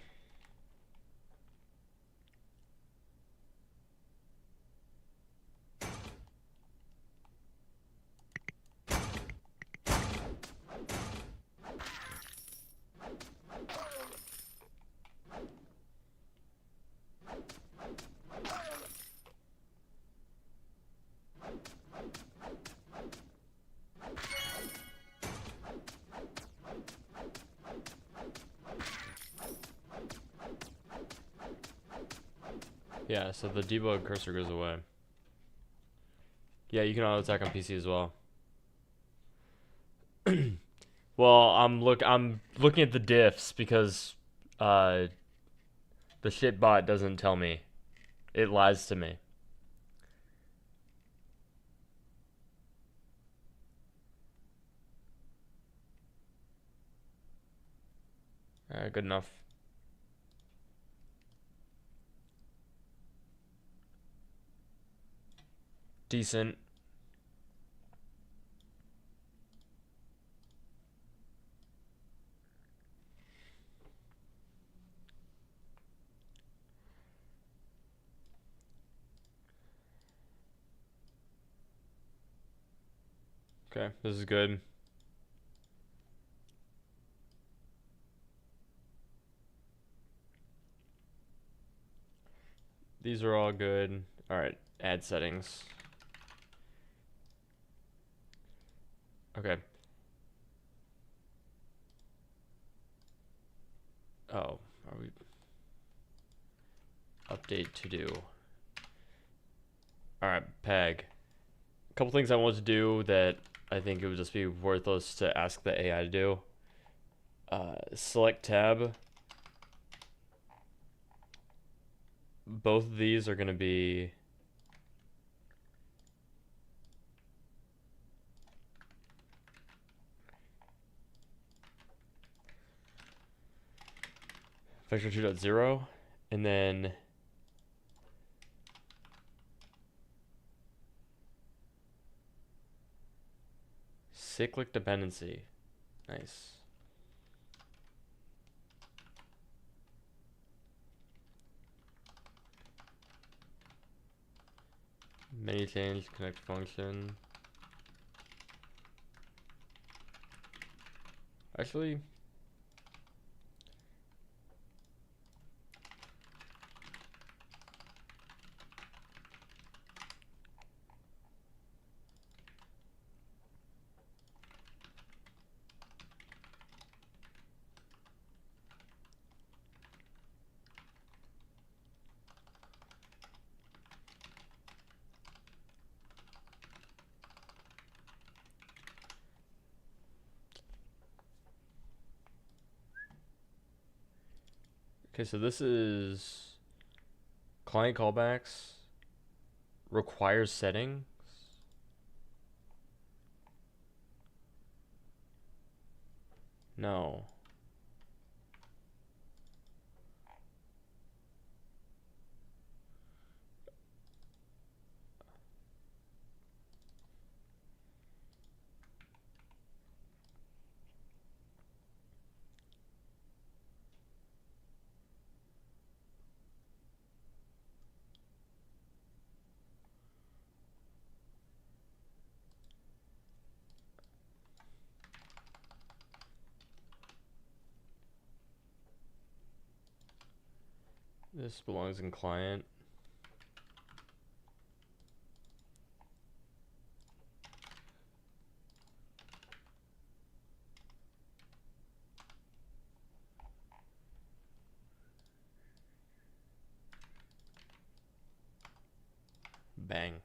Yeah, so the debug cursor goes away. Yeah, you can auto attack on PC as well. Well, I'm looking at the diffs because uh the shit bot doesn't tell me. It lies to me. Good enough. Decent. Okay, this is good. These are all good. All right, add settings. Okay. Oh, are we... Update to do. All right, PEG. A couple things I wanted to do that I think it would just be worthless to ask the AI to do. Select tab. Both of these are going to be... Vector 2.0, and then Cyclic dependency. Nice. Many change, connect function. Actually, okay, so this is client callbacks requires settings. No. This belongs in client. Bang.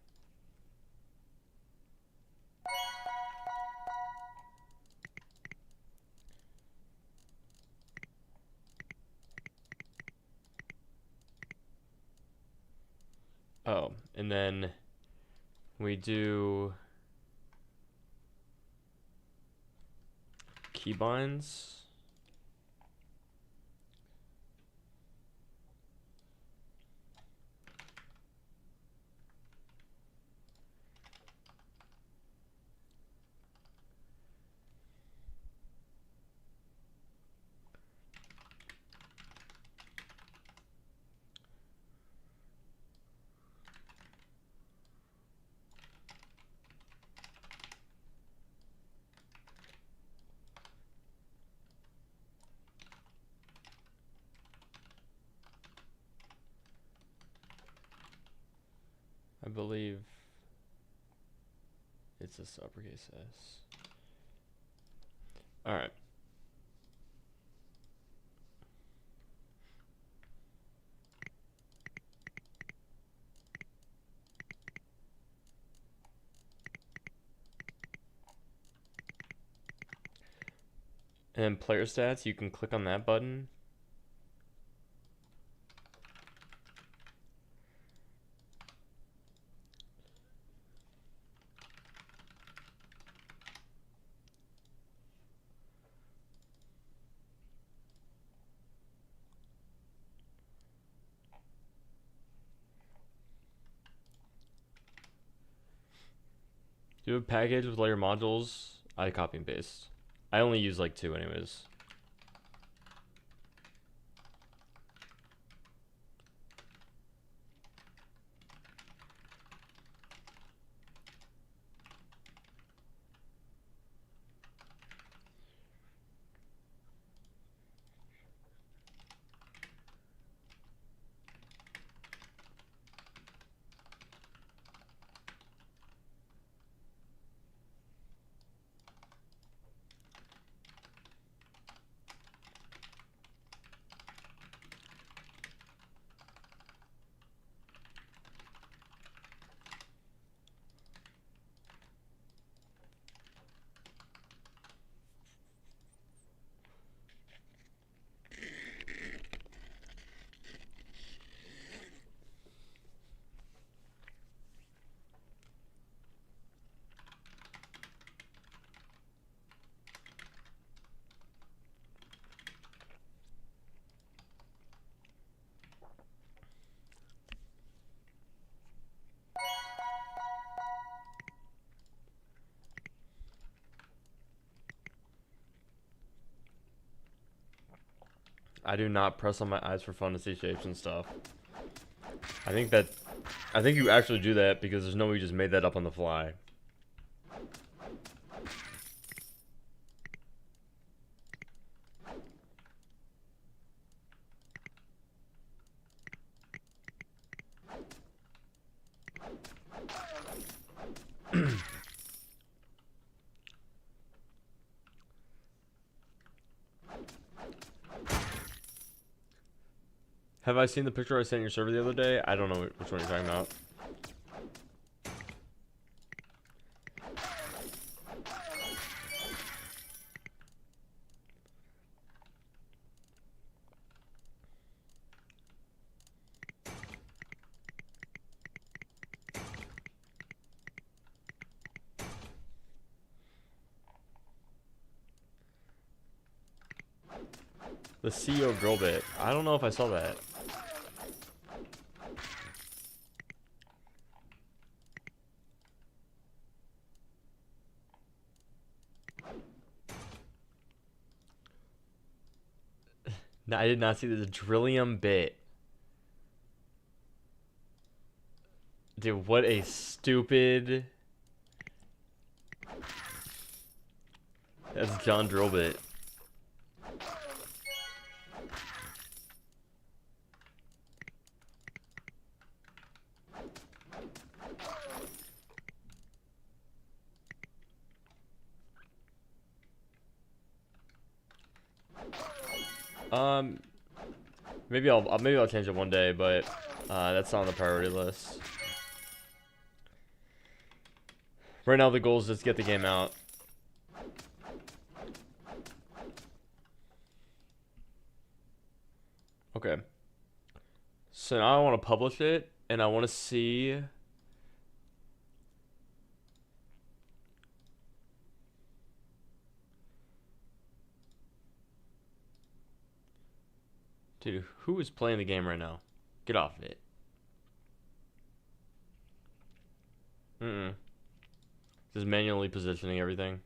Oh, and then we do keybinds. I believe it's a uppercase S. All right. And then player stats, you can click on that button. Do a package with layer modules. I copy and paste. I only use like 2 anyways. I do not press on my eyes for fun to see shapes and stuff. I think you actually do that because there's no way you just made that up on the fly. Have I seen the picture I sent your server the other day? I don't know which one you're talking about. The CEO drill bit. I don't know if I saw that. No, I did not see the Drillium bit. Dude, what a stupid... That's John Drillbit. Maybe I'll change it one day, but that's not on the priority list. Right now the goal is just get the game out. Okay. So now I want to publish it, and I want to see... Dude, who is playing the game right now? Get off of it. Just manually positioning everything.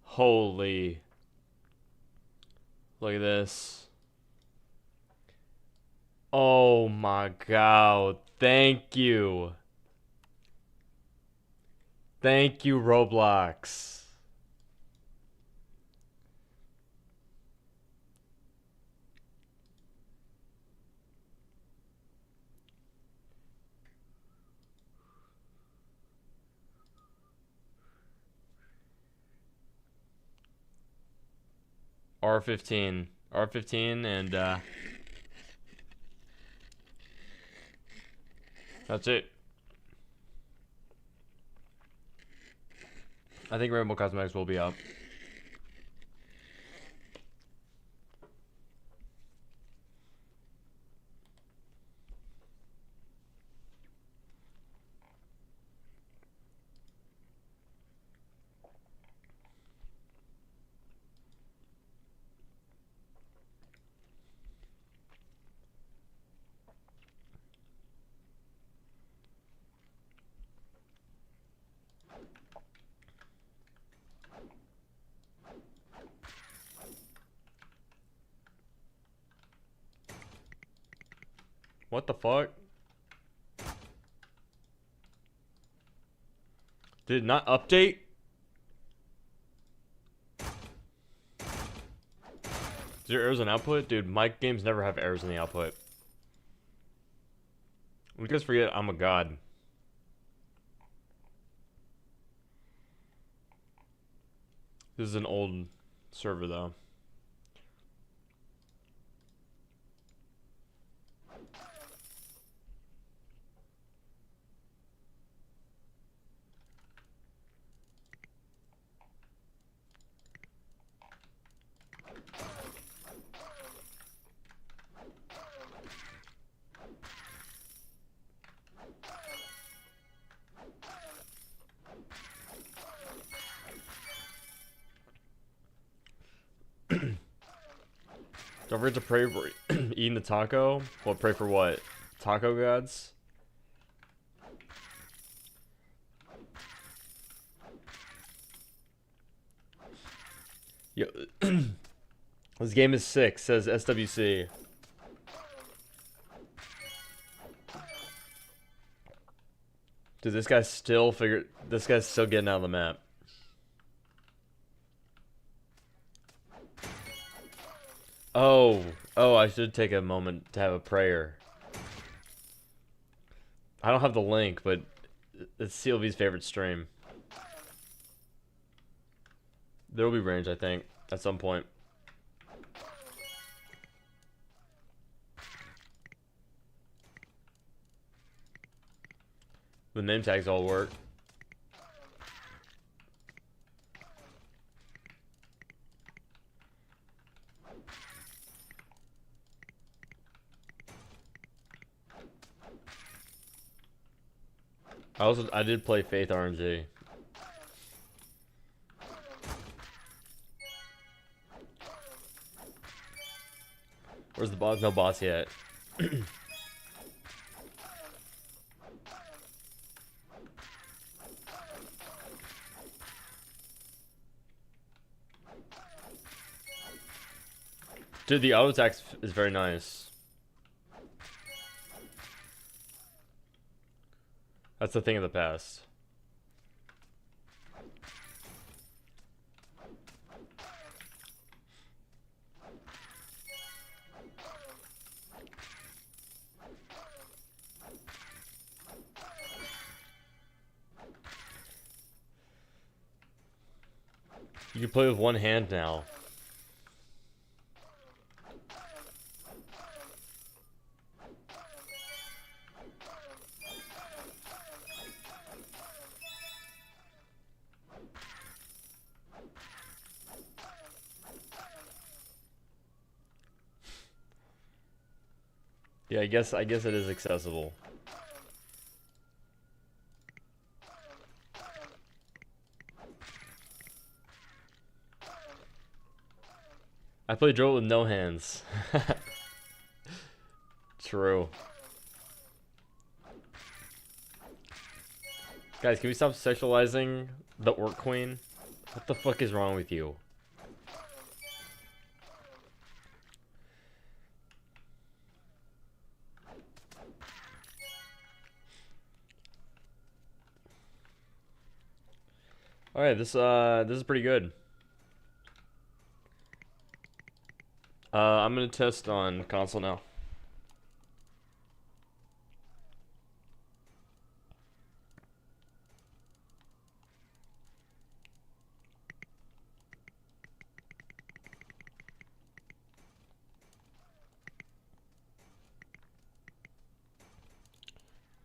Holy. Look at this. Oh my god. Thank you. Thank you, Roblox. R15. R15 and that's it. I think Rainbow Cosmetics will be up. What the fuck? Did it not update? Is there errors in output? Dude, my games never have errors in the output. You guys forget I'm a god. This is an old server though. Don't forget to pray for eating the taco. Well, pray for what? Taco gods? Yo, this game is sick, says SWC. Dude, this guy's still getting out of the map. Oh, I should take a moment to have a prayer. I don't have the link, but it's CLV's favorite stream. There will be range, I think, at some point. The name tags all work. I did play Faith RNG. Where's the boss? No boss yet. Dude, the auto attack is very nice. That's the thing of the past. You can play with one hand now. Yeah, I guess it is accessible. I play Joel with no hands. True. Guys, can we stop sexualizing the Orc Queen? What the fuck is wrong with you? Alright, this is pretty good. I'm gonna test on console now.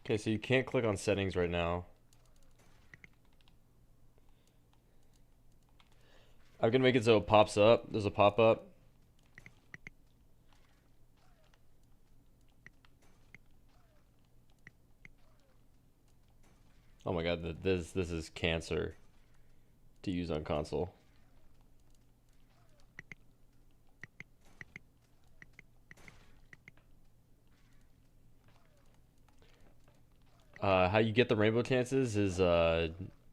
Okay, so you can't click on settings right now. I'm gonna make it so it pops up. There's a pop-up. Oh my god, this is cancer to use on console. How you get the rainbow chances is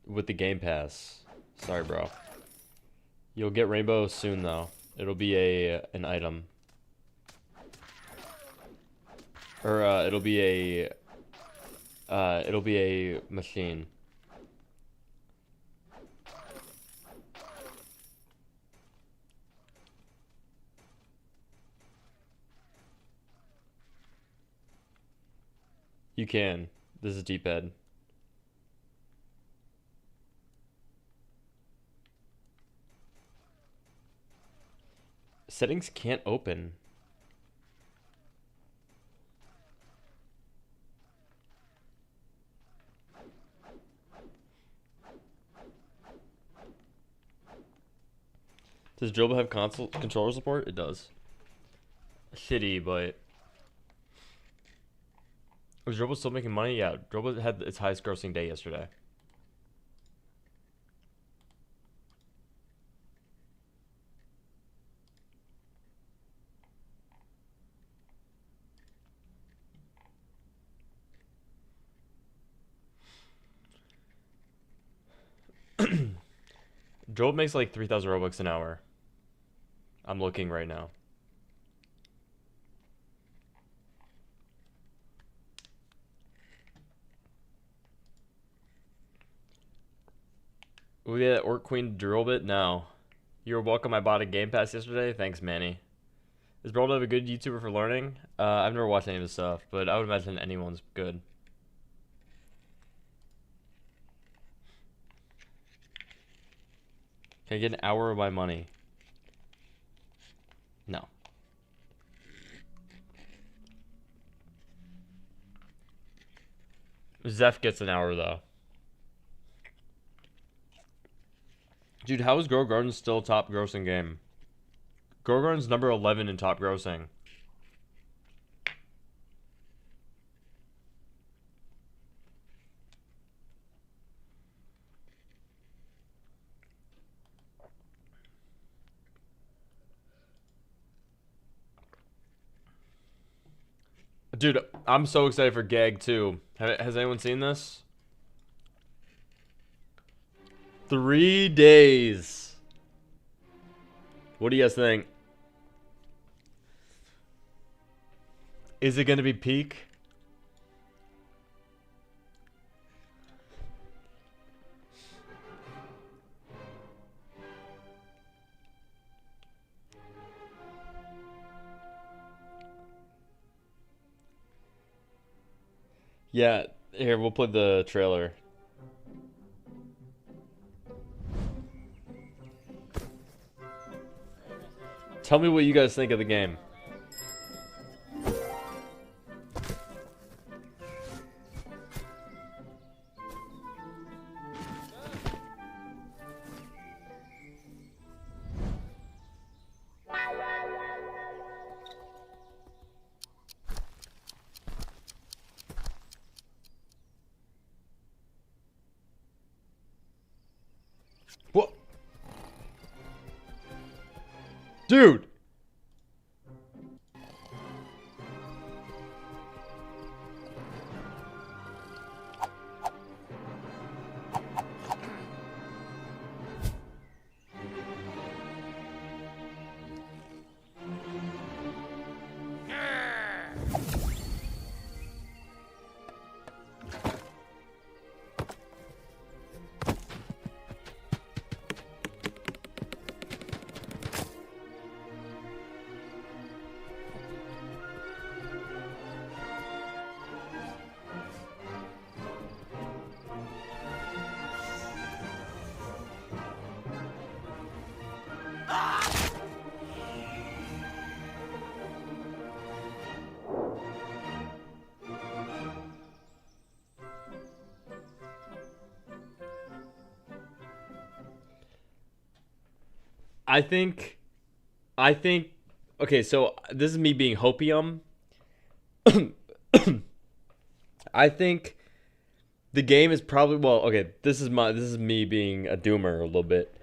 with the Game Pass. Sorry, bro. You'll get rainbow soon though. It'll be an item. Or it'll be a machine. You can. This is D-pad. Settings can't open. Does Joba have console controller support? It does. Shitty, but was Joba still making money? Yeah, Joba had its highest grossing day yesterday. Joel makes like 3,000 Robux an hour. I'm looking right now. We had Orc Queen drill bit? No. You're welcome. I bought a Game Pass yesterday. Thanks, Manny. Is Broldove a good YouTuber for learning? I've never watched any of his stuff, but I would imagine anyone's good. Can I get an hour of my money? No. Zeph gets an hour, though. Dude, how is Grow Garden still top grossing game? Grow Garden's number 11 in top grossing. Dude, I'm so excited for Gag too. Has anyone seen this? 3 days. What do you guys think? Is it gonna be peak? Yeah, here, we'll play the trailer. Tell me what you guys think of the game. What? Dude! I think, okay, so this is me being hopium. I think the game is probably, well, okay, this is me being a doomer a little bit.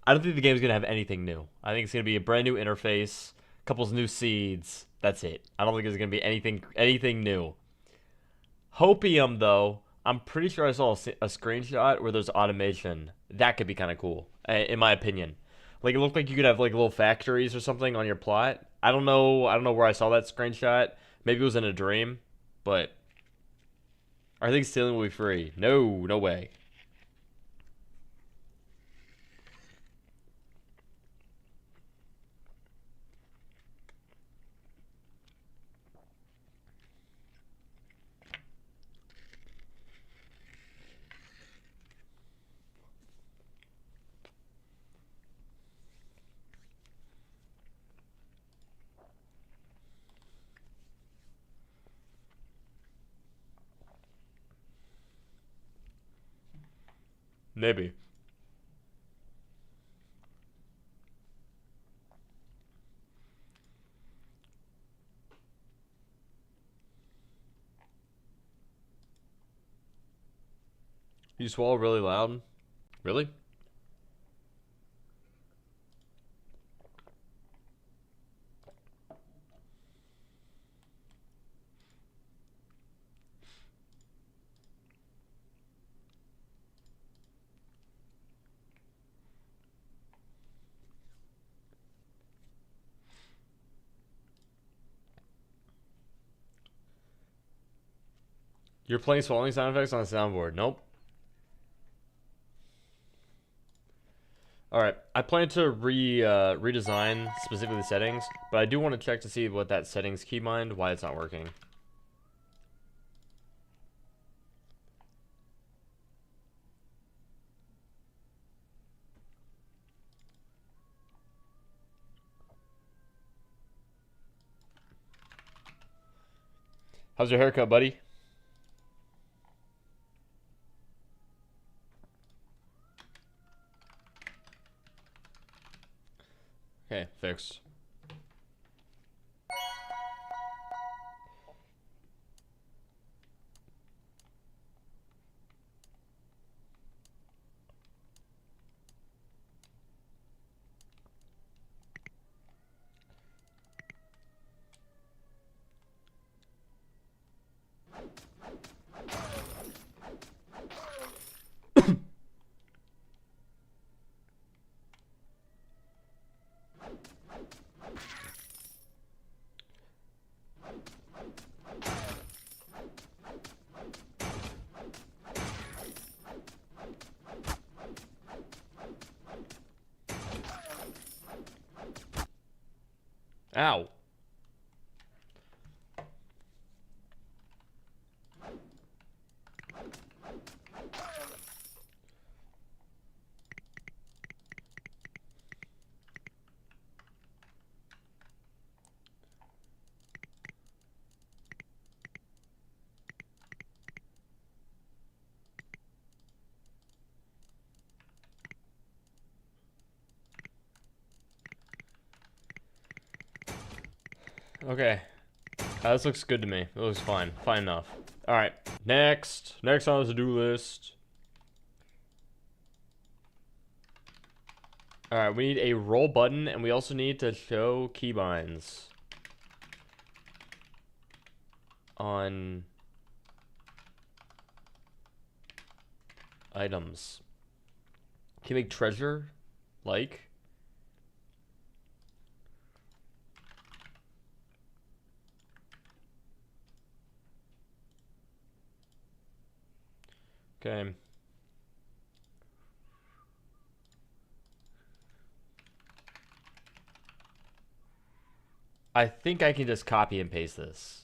I don't think the game's gonna have anything new. I think it's gonna be a brand new interface, a couple new seeds. That's it. I don't think there's gonna be anything new. Hopium though, I'm pretty sure I saw a screenshot where there's automation. That could be kind of cool, in my opinion. Like it looked like you could have like little factories or something on your plot. I don't know. I don't know where I saw that screenshot. Maybe it was in a dream, but I think stealing will be free. No, no way. Maybe. You swallow really loud? Really? You're playing swallowing sound effects on the soundboard. Nope. Alright, I plan to redesign specifically the settings, but I do want to check to see what that settings keybind, why it's not working. How's your haircut, buddy? Okay, fixed. Ow. Okay. This looks good to me. It looks fine. Fine enough. Alright. Next. Next on the to-do list. Alright, we need a roll button, and we also need to show keybinds on items. Can you make treasure? Like? Okay. I think I can just copy and paste this.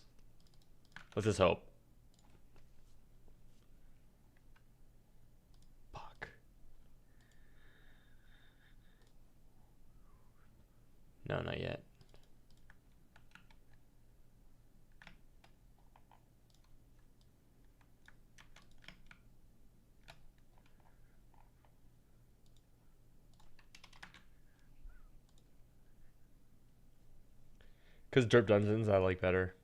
Let's just hope. Fuck. No, not yet. Because Derp Dungeons I like better.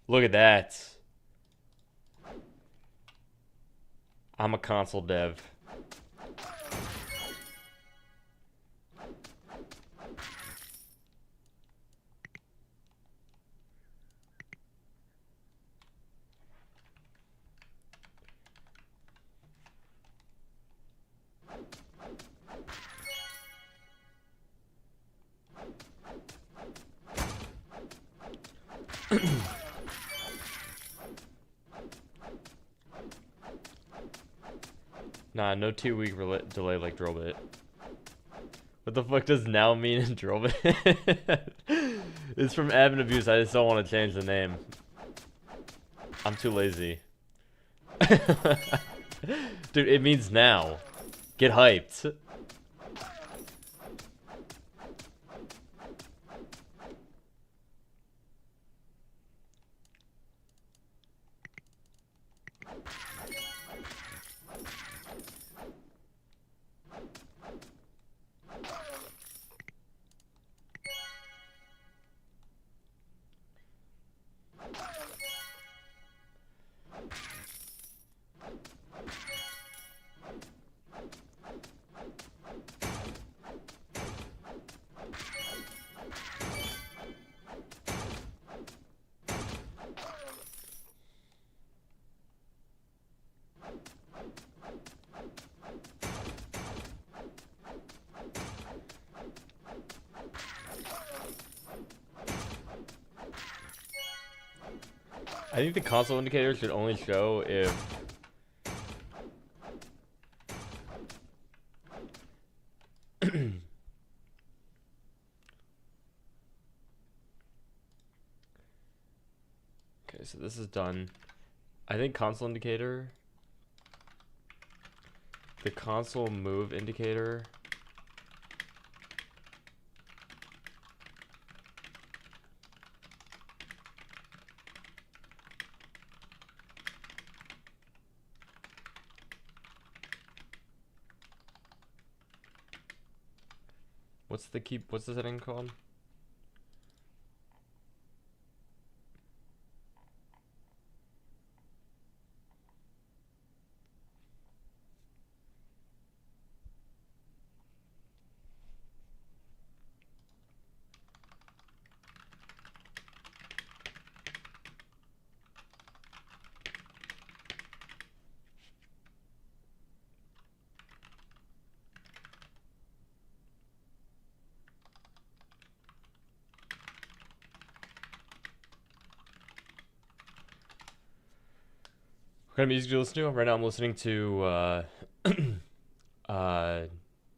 Look at that. I'm a console dev. Nah, no 2-week delay like Drobit. What the fuck does now mean in Drobit? It's from Admin Abuse. I just don't want to change the name. I'm too lazy. Dude, it means now. Get hyped. I think the console indicator should only show if okay, so this is done. I think console indicator, the console move indicator. What's the setting called? What kind of music do you listen to? Right now I'm listening to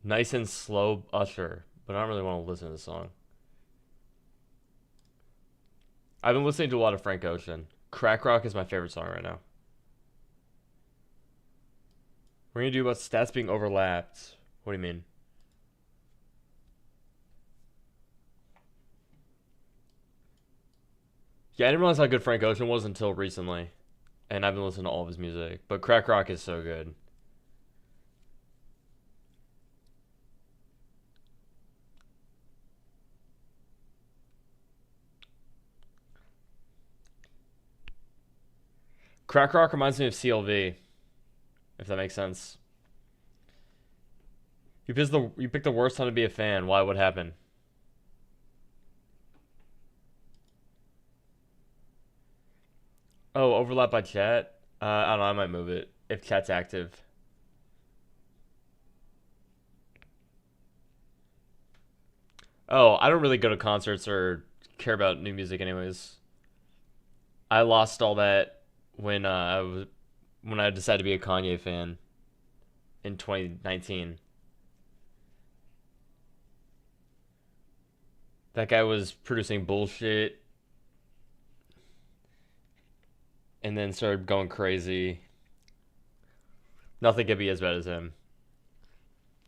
Nice and Slow Usher, but I don't really want to listen to the song. I've been listening to a lot of Frank Ocean. Crack Rock is my favorite song right now. We're gonna do about stats being overlapped. What do you mean? Yeah, I didn't realize how good Frank Ocean was until recently. And I've been listening to all of his music. But Crack Rock is so good. Crack Rock reminds me of CLV, if that makes sense. You picked the worst time to be a fan. Why? What happened? Oh, overlap by chat? I don't know, I might move it if chat's active. Oh, I don't really go to concerts or care about new music anyways. I lost all that when I decided to be a Kanye fan in 2019. That guy was producing bullshit and then started going crazy. Nothing could be as bad as him.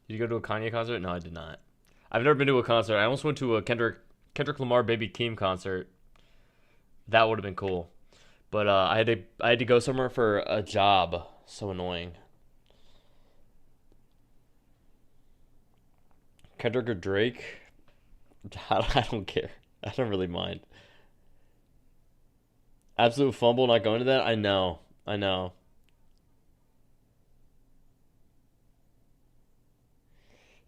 Did you go to a Kanye concert? No, I did not. I've never been to a concert. I almost went to a Kendrick Lamar Baby Keem concert. That would have been cool. But I had to go somewhere for a job. So annoying. Kendrick or Drake? I don't care. I don't really mind. Absolute fumble not going to that? I know. I know.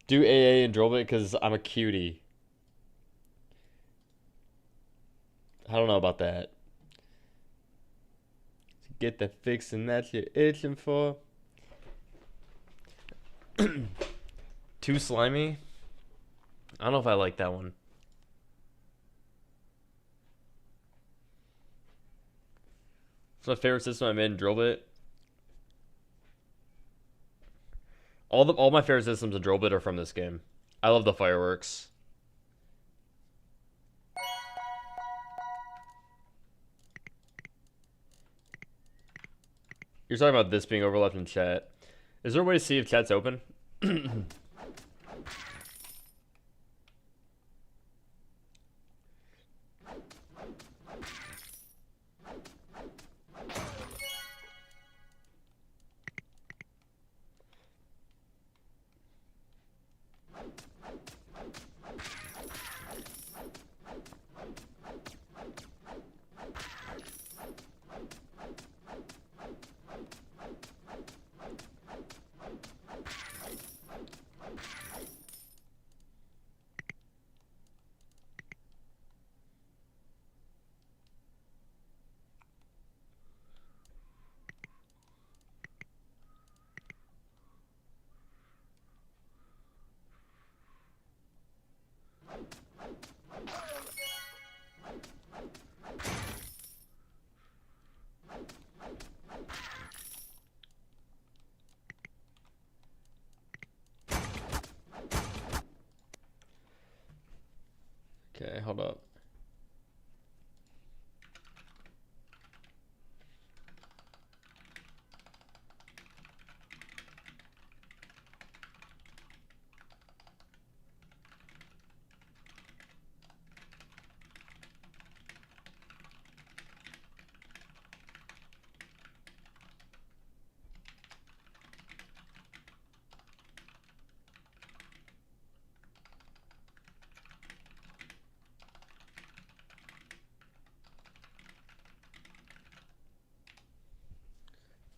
Do AA and drill it because I'm a cutie. I don't know about that. Get the fixin' that you're itching for. Too slimy? I don't know if I like that one. It's my favorite system I made in Drillbit. All my favorite systems in Drillbit are from this game. I love the fireworks. You're talking about this being overlapped in chat. Is there a way to see if chat's open?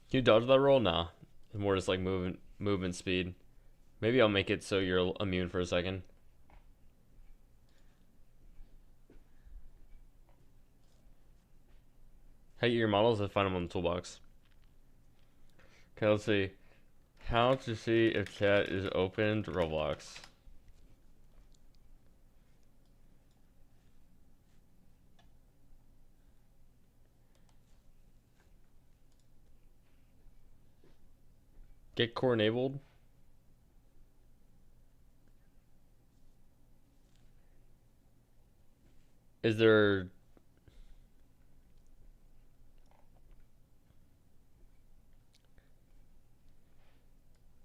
Can you dodge that roll? Nah. It's more just like movement speed. Maybe I'll make it so you're immune for a second. How you get your models? I find them on the toolbox. Okay, let's see. How to see if chat is opened Roblox. Get core enabled. Is there...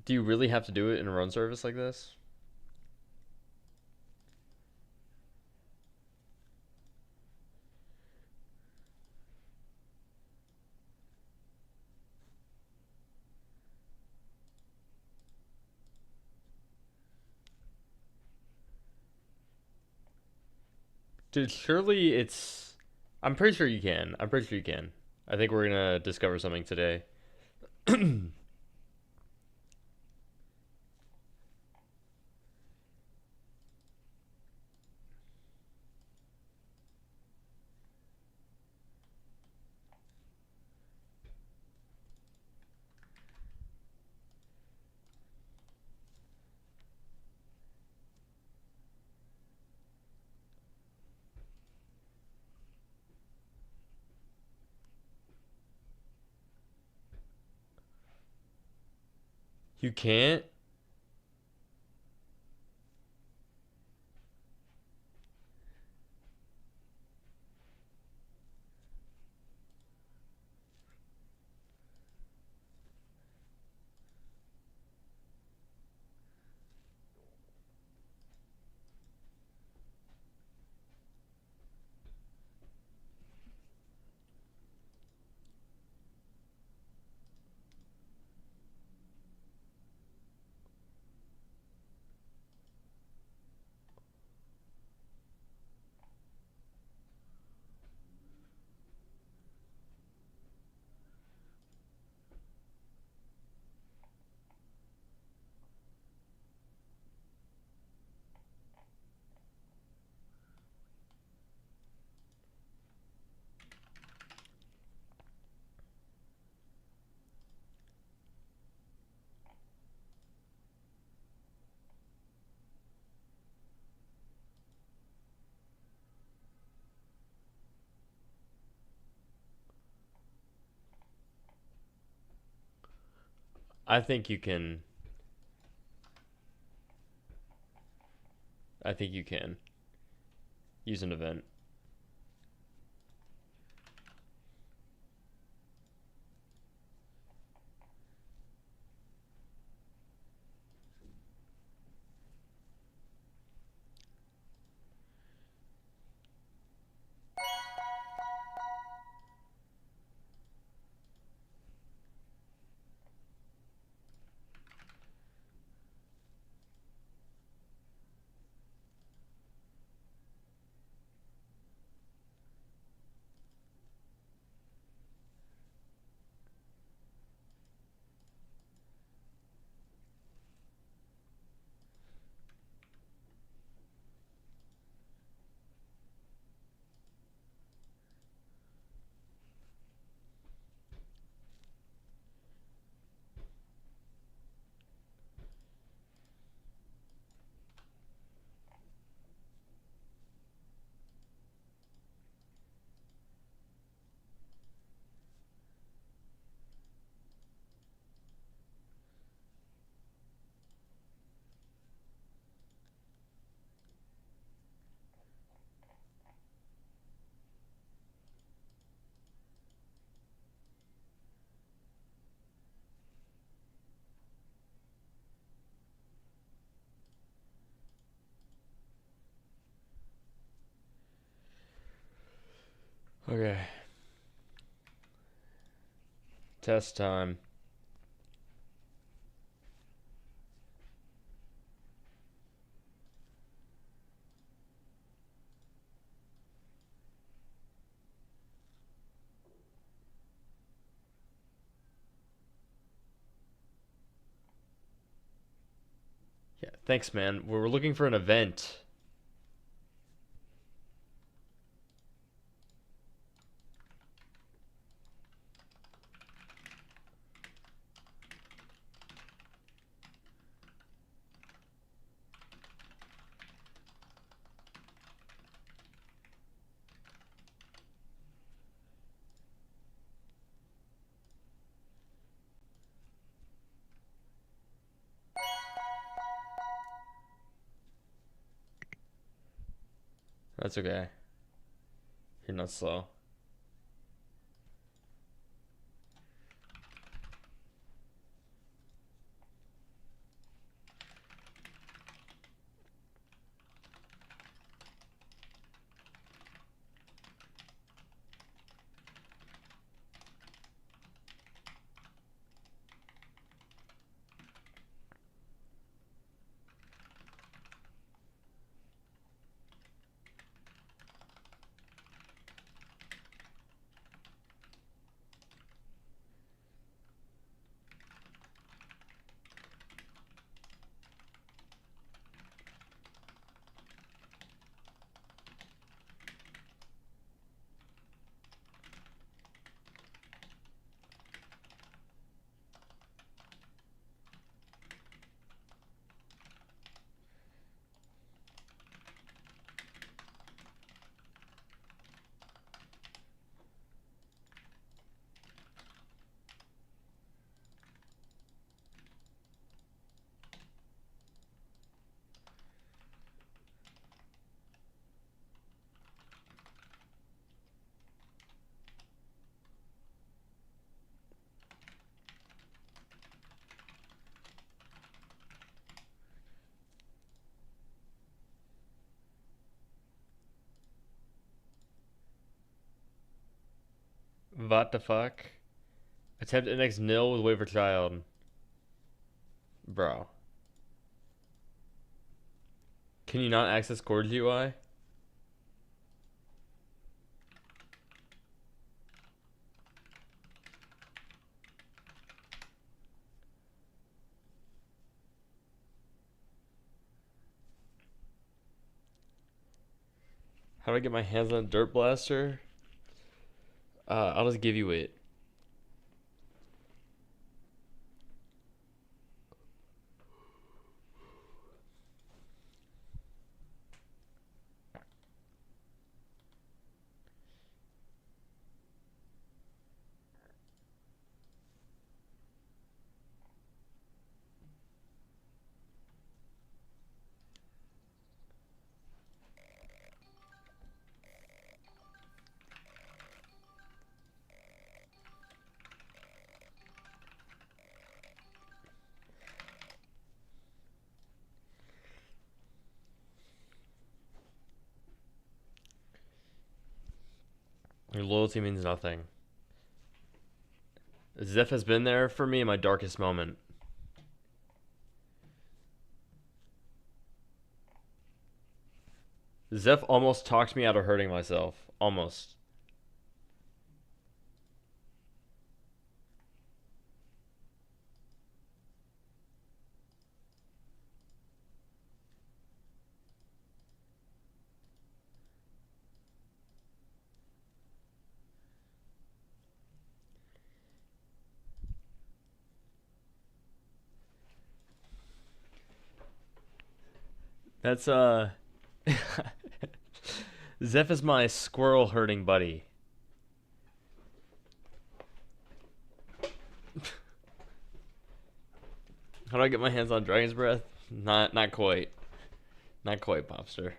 Do you really have to do it in a run service like this? Dude, surely it's... I'm pretty sure you can. I'm pretty sure you can. I think we're gonna discover something today. You can't? I think you can. I think you can. Use an event. Okay. Test time. Yeah, thanks, man. We're looking for an event. That's okay. You're not slow. What the fuck? Attempt index nil with wait for child. Bro. Can you not access Core GUI? How do I get my hands on a Dirt Blaster? I'll just give you it. Your loyalty means nothing. Zeph has been there for me in my darkest moment. Zeph almost talked me out of hurting myself. Almost. That's Zeph is my squirrel herding buddy. How do I get my hands on Dragon's Breath? Not quite. Not quite, Popster.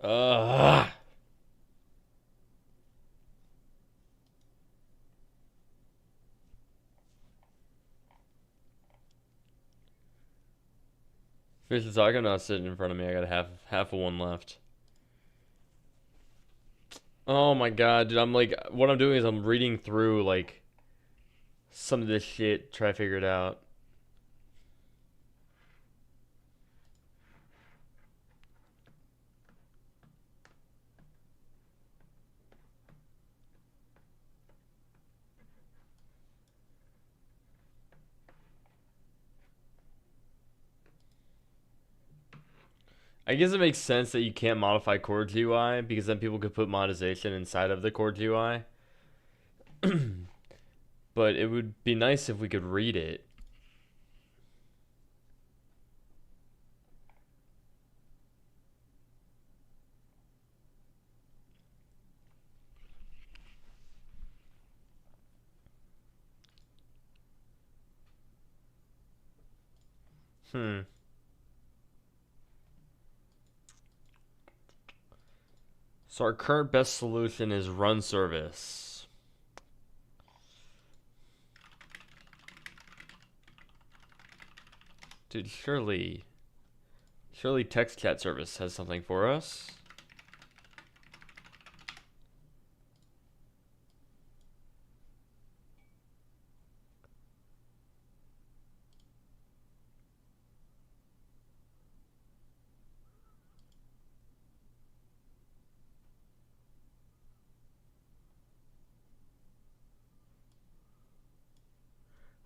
Ugh. Fish the Taco not sitting in front of me. I got half of one left. Oh my god, dude! I'm like, what I'm doing is I'm reading through like some of this shit, try to figure it out. I guess it makes sense that you can't modify Core GUI because then people could put monetization inside of the Core GUI. But it would be nice if we could read it. Hmm. So our current best solution is run service. Dude, surely text chat service has something for us.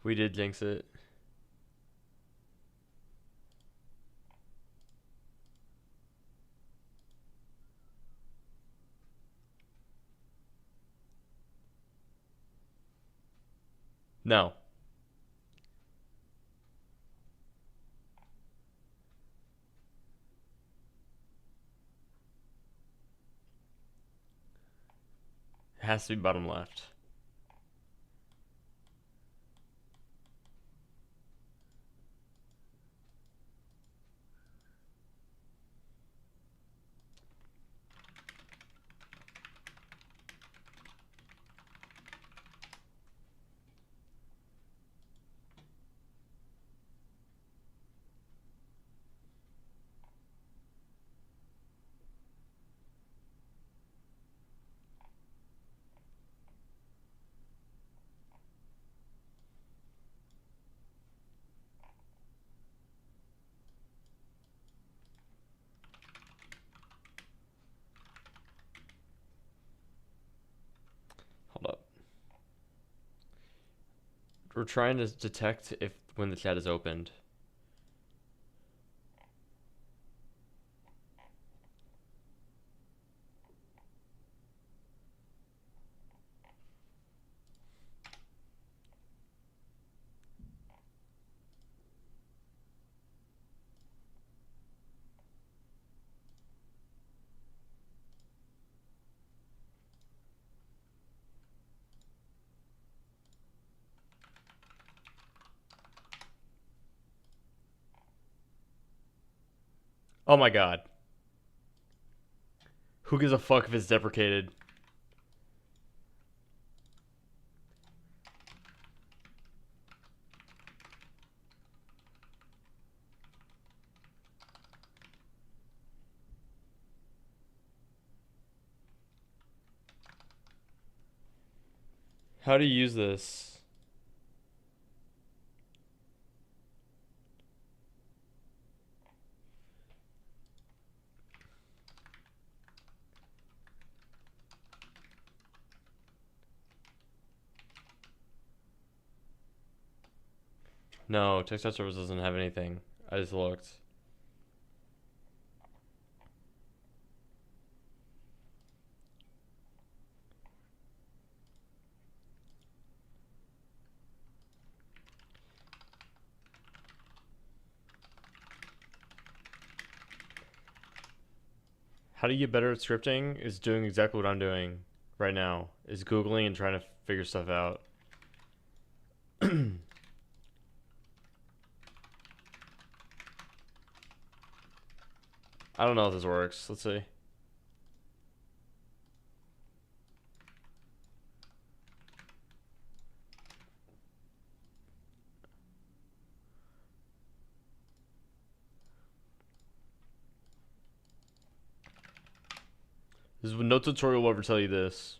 We did jinx it. No. It has to be bottom left. Hold up. We're trying to detect if when the chat is opened. Oh my god. Who gives a fuck if it's deprecated? How do you use this? No, text chat service doesn't have anything. I just looked. How do you get better at scripting? Is doing exactly what I'm doing right now. Is Googling and trying to figure stuff out. I don't know if this works. Let's see. No tutorial will ever tell you this.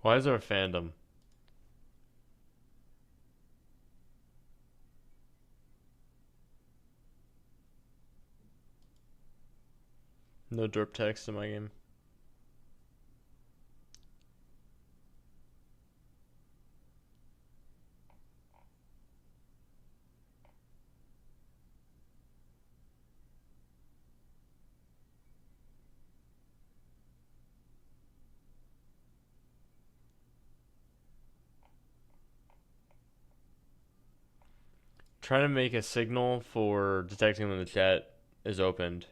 Why is there a fandom? No derp text in my game. Trying to make a signal for detecting when the chat is opened.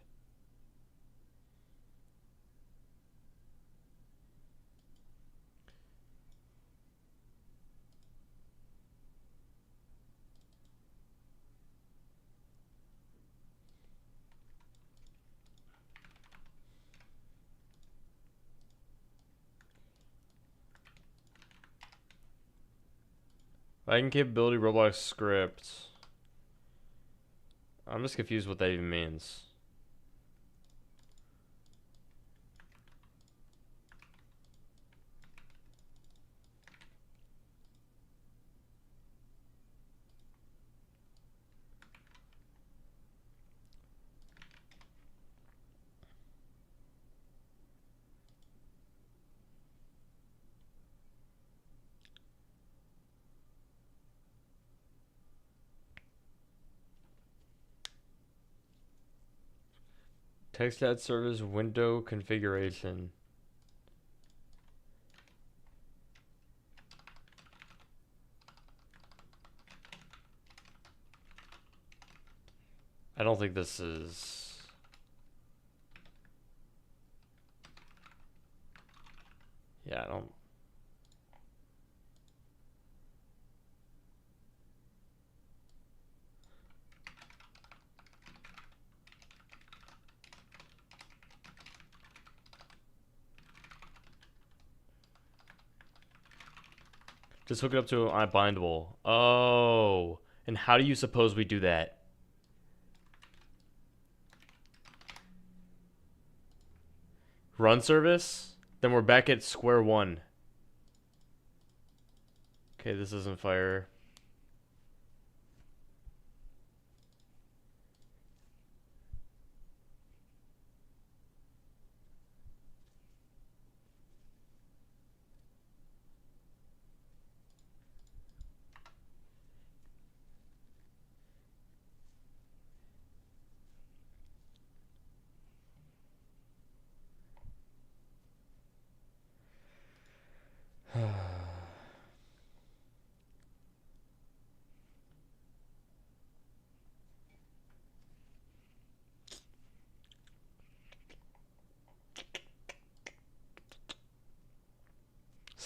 Icon capability Roblox script. I'm just confused what that even means. Text ad service window configuration. I don't think this is... Yeah, I don't... Just hook it up to iBindable. Oh. And how do you suppose we do that? Run service? Then we're back at square one. Okay, this isn't fire.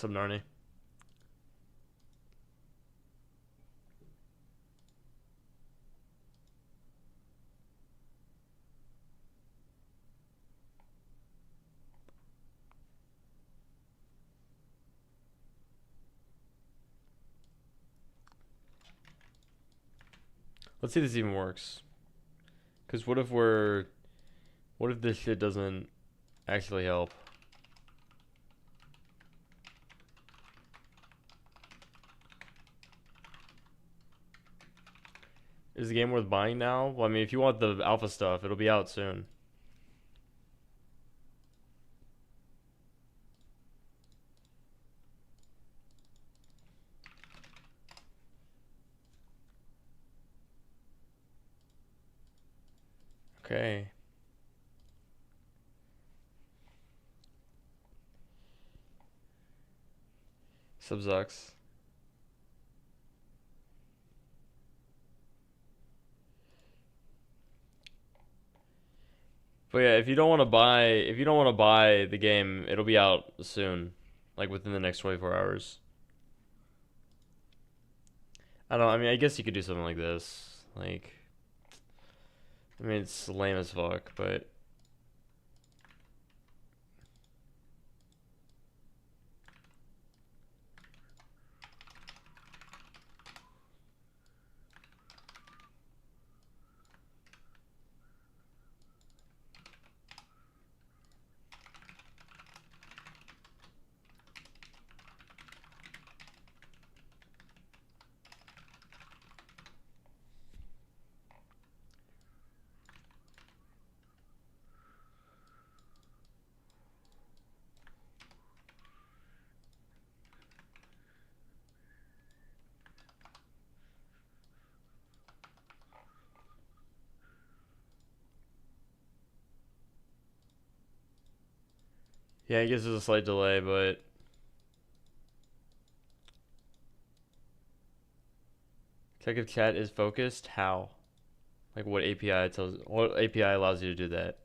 Subnarny. Let's see if this even works. Because what if we're... What if this shit doesn't actually help? Is the game worth buying now? Well, I mean, if you want the alpha stuff, it'll be out soon. Okay. Subzucks. But yeah, if you don't want to buy the game, it'll be out soon, like within the next 24 hours. I mean, I guess you could do something like this. Like, I mean, it's lame as fuck, but Yeah, I guess there's a slight delay, but check if chat is focused. How? Like what API allows you to do that?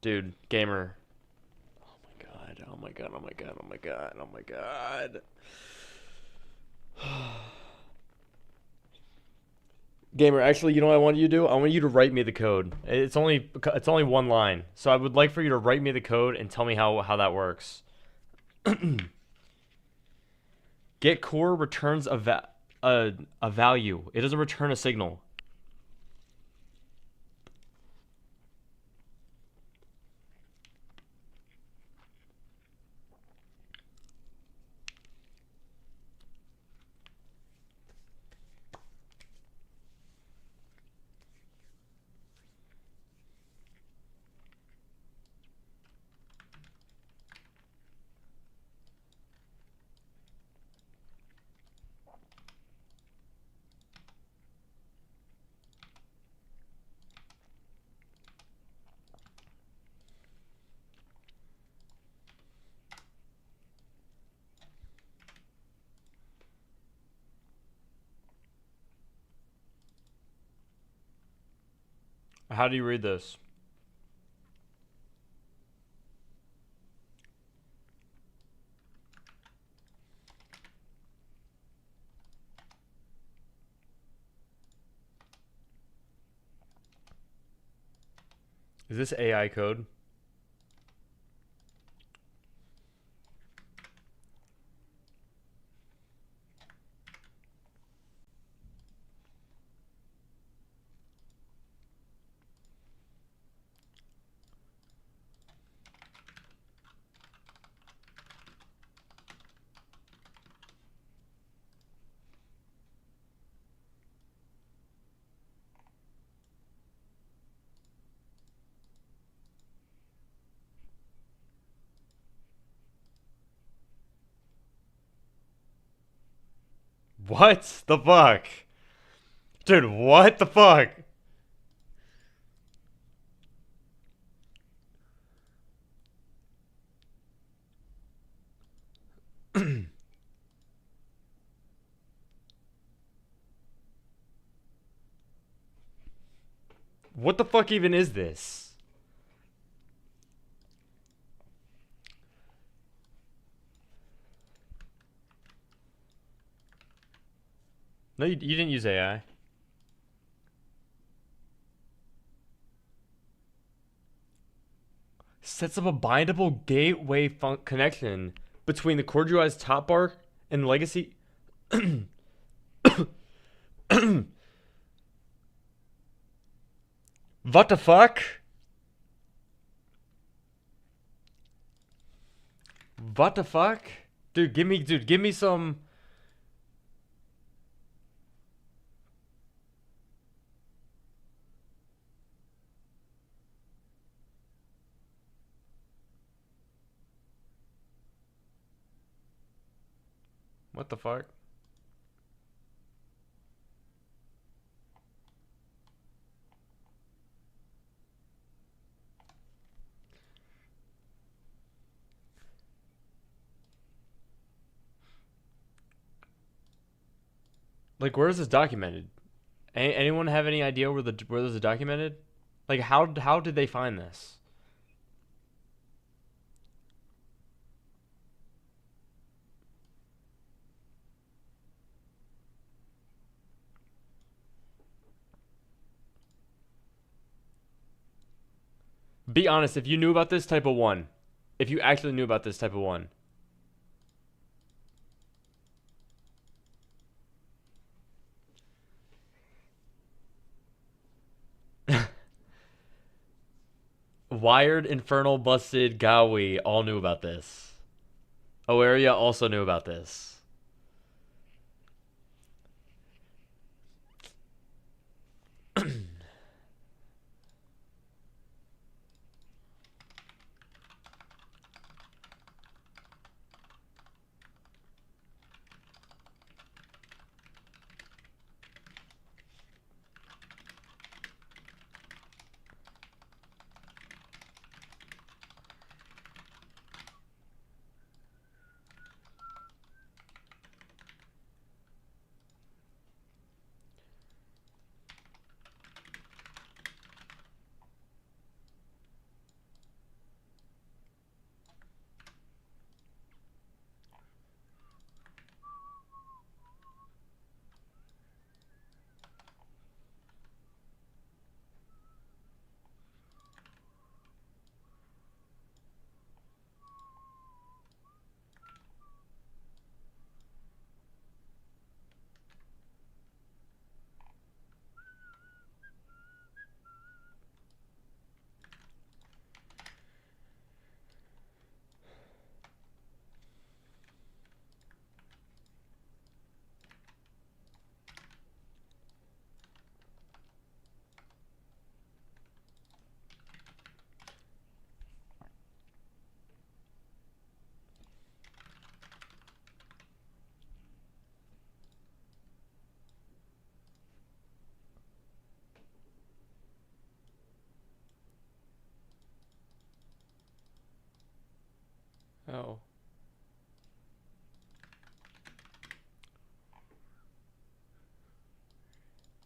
Dude, gamer. Oh my god. Oh my god. Oh my god. Oh my god. Oh my god. Gamer, actually, you know what I want you to do? I want you to write me the code. It's only one line. So I would like for you to write me the code and tell me how that works. Get core returns a value. It doesn't return a signal. How do you read this? Is this AI code? What the fuck? Dude, what the fuck? What the fuck even is this? No, you didn't use AI. Sets up a bindable gateway connection between the CoreGUI's top bar and legacy. What the fuck? What the fuck? Dude, give me some. What the fuck? Like, where is this documented? Anyone have any idea where this is documented? Like, how did they find this? Be honest, if you knew about this, type of one. If you actually knew about this, type of one. Wired, Infernal, Busted, Gawi all knew about this. Oaria also knew about this.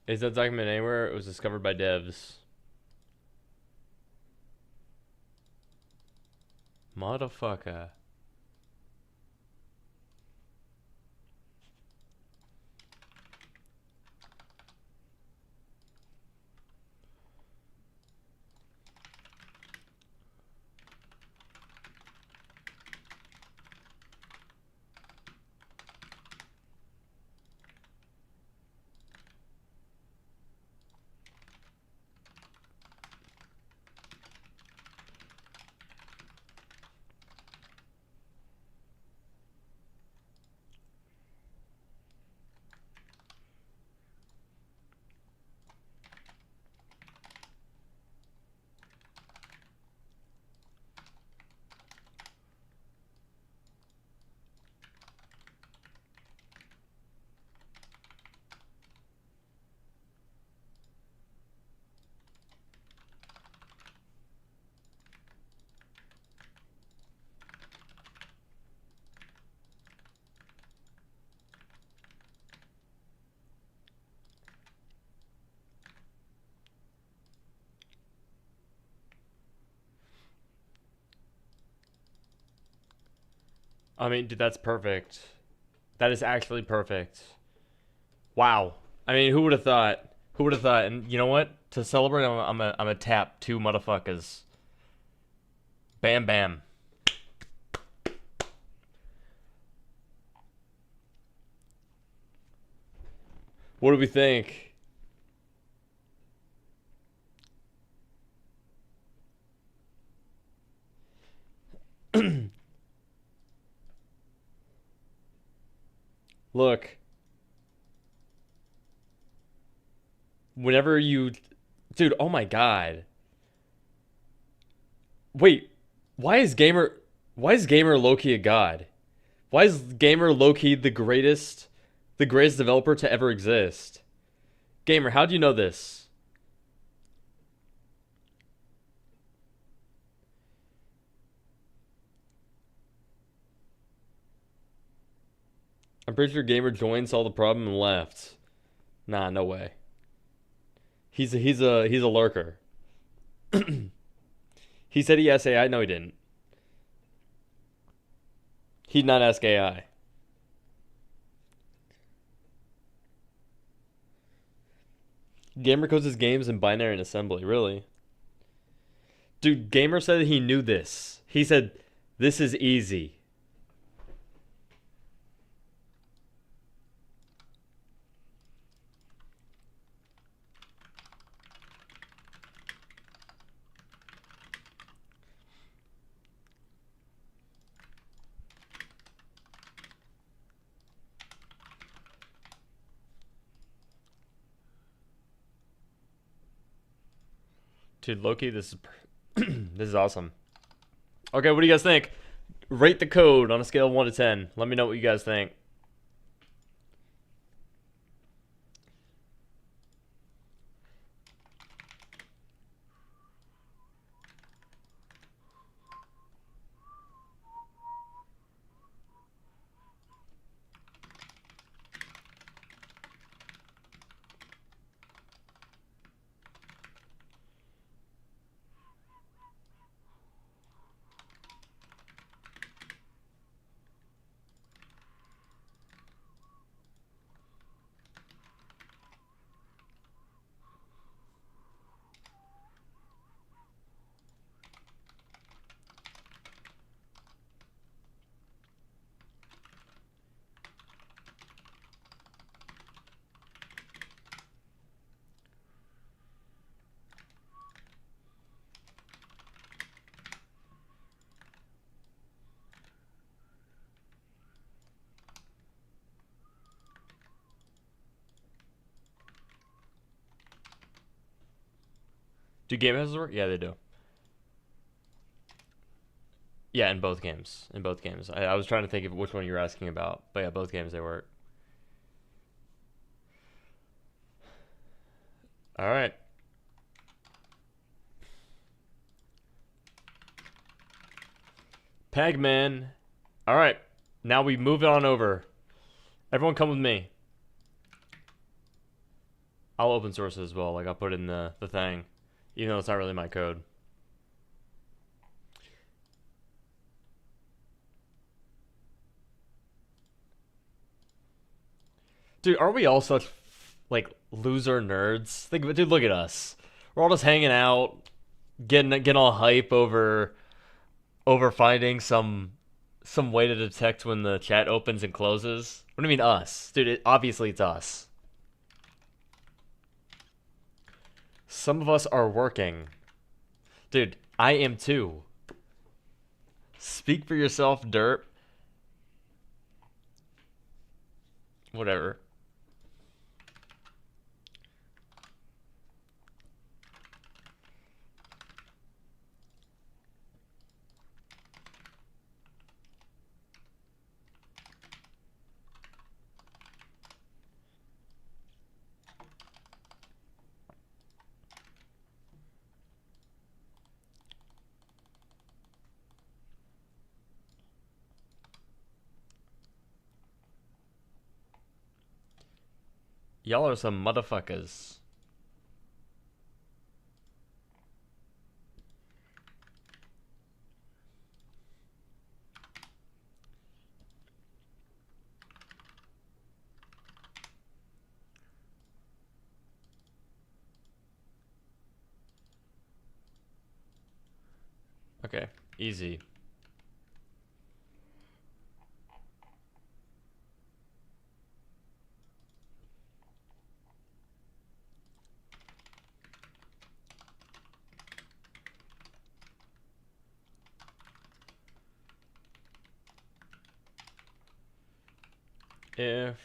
Is that document anywhere? It was discovered by devs. Motherfucker. I mean, dude, that's perfect. That is actually perfect. Wow. I mean, who would have thought? Who would have thought? And you know what? To celebrate, I'm a tap two motherfuckers. Bam, bam. What do we think? Look. Whenever you... Dude, oh my god. Wait. Why is Gamer... Why is Gamer Loki a god? Why is Gamer Loki the greatest... The greatest developer to ever exist? Gamer, how do you know this? I'm pretty sure Gamer joined, saw the problem, and left. Nah, no way. He's a lurker. He said he asked AI. No, he didn't. He'd not ask AI. Gamer codes his games in binary and assembly. Really? Dude, Gamer said he knew this. He said, this is easy. Dude, Loki, this is this is awesome. Okay, what do you guys think? Rate the code on a scale of 1 to 10. Let me know what you guys think. Do game passes work? Yeah, they do. Yeah, in both games. In both games. I was trying to think of which one you were asking about. But yeah, both games they work. Alright. Pegman. Alright. Now we move on over. Everyone come with me. I'll open source it as well. Like I'll put in the thing, even though it's not really my code. Dude, are we all such like loser nerds? Dude, look at us. We're all just hanging out, getting all hype over finding some way to detect when the chat opens and closes. What do you mean us? Dude, obviously it's us. Some of us are working. Dude, I am too. Speak for yourself, derp. Whatever. Y'all are some motherfuckers. Okay, easy. If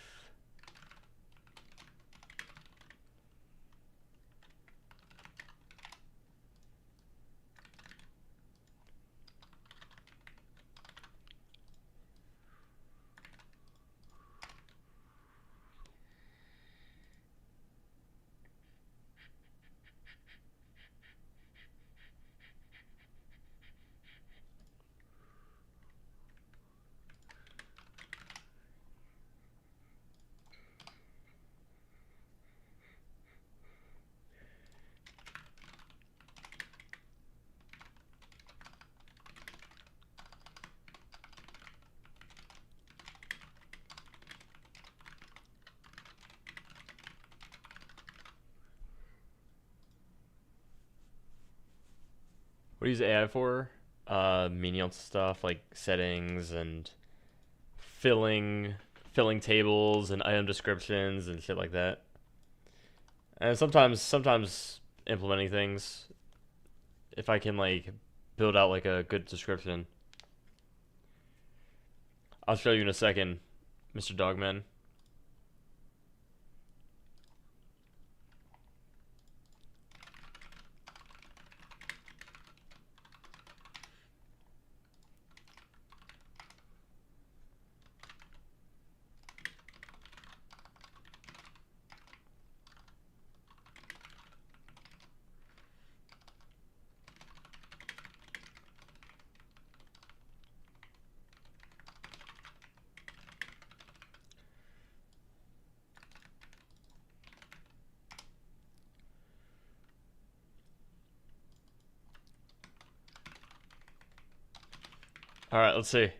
what do you use AI for? Menial stuff like settings and filling tables and item descriptions and shit like that. And sometimes implementing things if I can like build out like a good description. I'll show you in a second, Mr. Dogman. All right, let's see.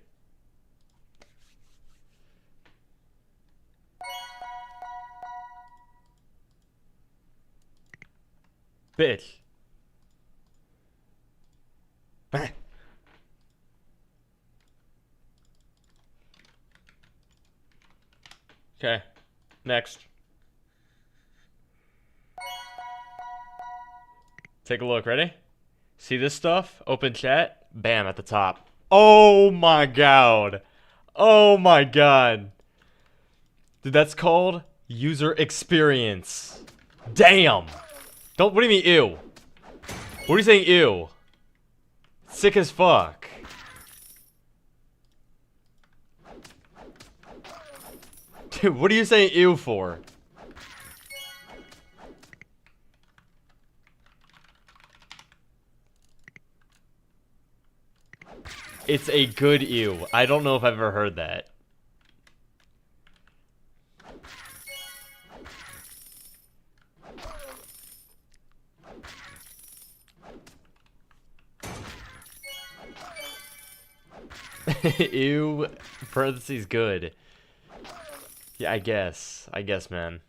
Bitch. Okay. Next. Take a look. Ready? See this stuff? Open chat. Bam, at the top. Oh my god. Oh my god. Dude, that's called user experience. Damn. What do you mean, ew? What are you saying, ew? Sick as fuck. Dude, what are you saying ew for? It's a good ew. I don't know if I've ever heard that. Ew, parentheses good. Yeah, I guess. I guess, man.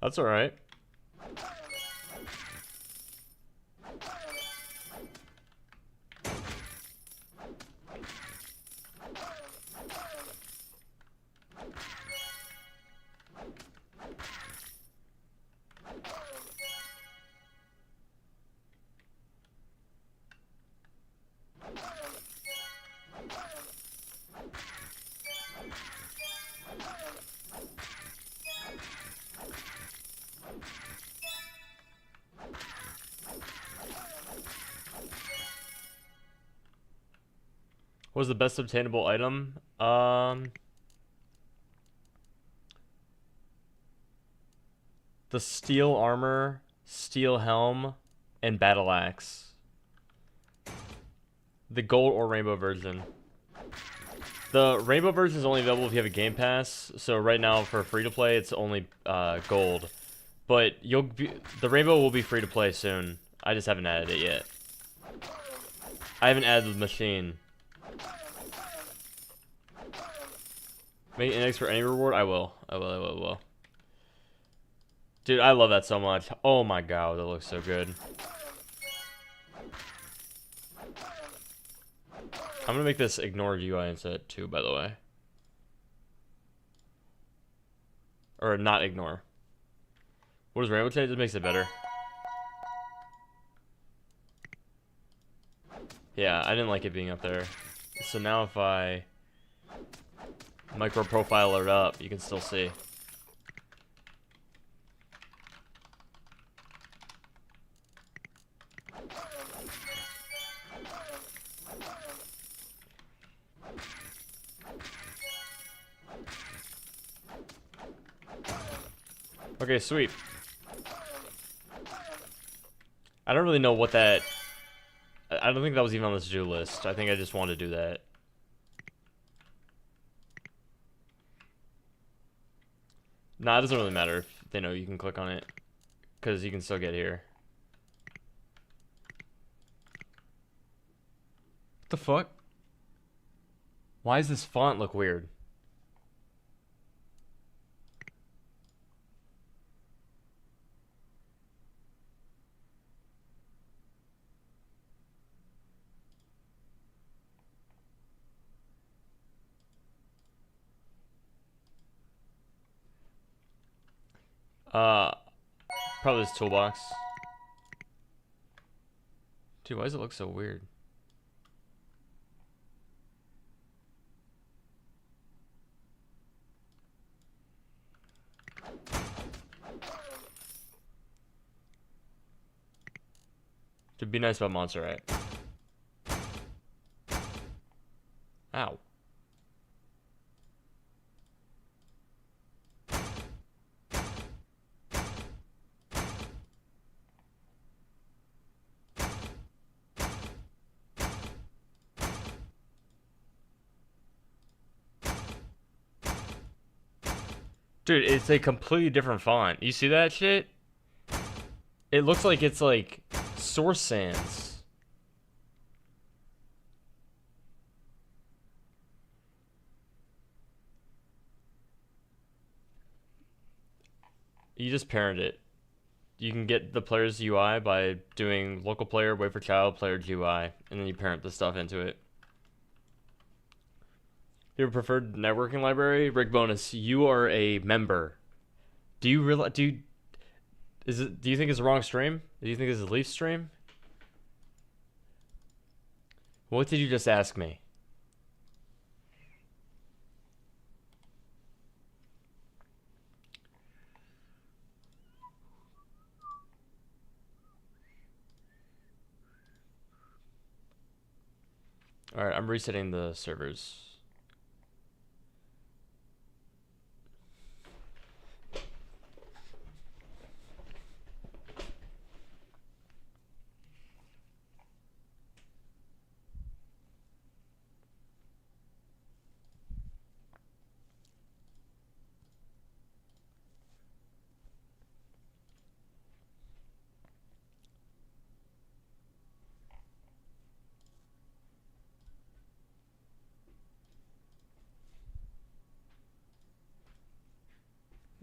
That's alright. What was the best obtainable item? The steel armor, steel helm, and battle axe. The gold or rainbow version. The rainbow version is only available if you have a Game Pass. So right now for free to play, it's only gold. But the rainbow will be free to play soon. I just haven't added it yet. I haven't added the machine. Make index for any reward? I will. I will. Dude, I love that so much. Oh my god, that looks so good. I'm gonna make this ignore UI instead too, by the way. Or not ignore. What does Rainbow change? It makes it better. Yeah, I didn't like it being up there. So now if I micro profile it up, you can still see. Okay, sweet. I don't really know what that... I don't think that was even on this to-do list. I think I just wanted to do that. Nah, it doesn't really matter if they know you can click on it. Because you can still get here. What the fuck? Why does this font look weird? Probably this toolbox. Dude, why does it look so weird? To be nice about Monster, right? Ow. Dude, it's a completely different font. You see that shit? It looks like it's like Source Sans. You just parent it. You can get the player's UI by doing local player, wait for child, player GUI, and then you parent the stuff into it. Your preferred networking library? Rick Bonus, you are a member. Do you realize, do you think it's the wrong stream? Do you think it's a Leaf stream? What did you just ask me? Alright, I'm resetting the servers.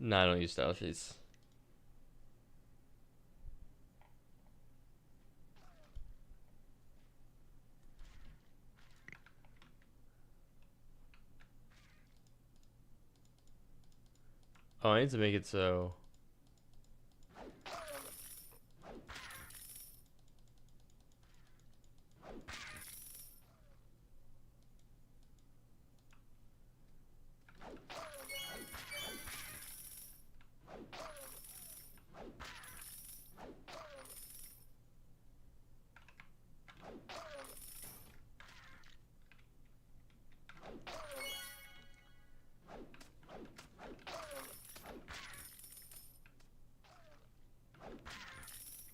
No, I don't use style sheets. Oh, I need to make it so.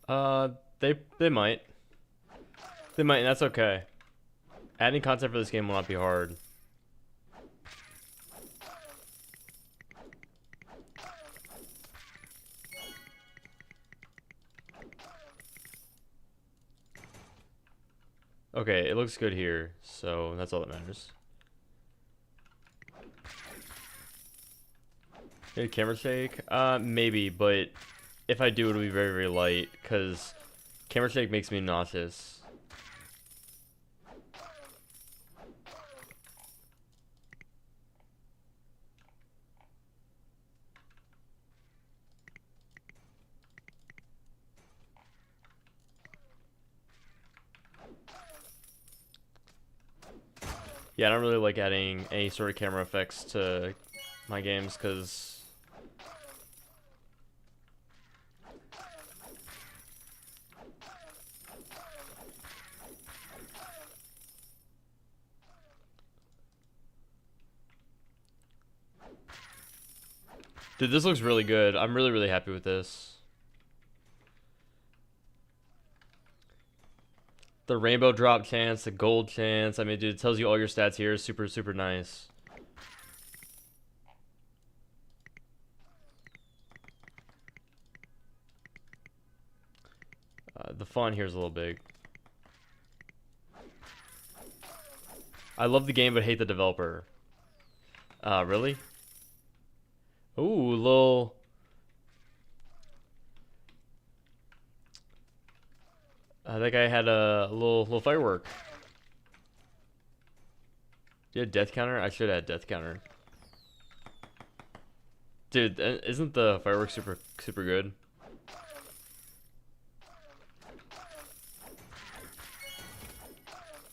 Uh, they might. They might, and that's okay. Adding content for this game will not be hard. Okay, it looks good here, so that's all that matters. Maybe camera shake? Maybe, but if I do, it'll be very, very light, because camera shake makes me nauseous. Yeah, I don't really like adding any sort of camera effects to my games, because dude, this looks really good. I'm really, really happy with this. The rainbow drop chance, the gold chance. I mean, dude, it tells you all your stats here. Super, super nice. The font here is a little big. I love the game, but hate the developer. Really? Ooh, little. That guy had a little firework. You had death counter? I should have had death counter. Dude, isn't the firework super good?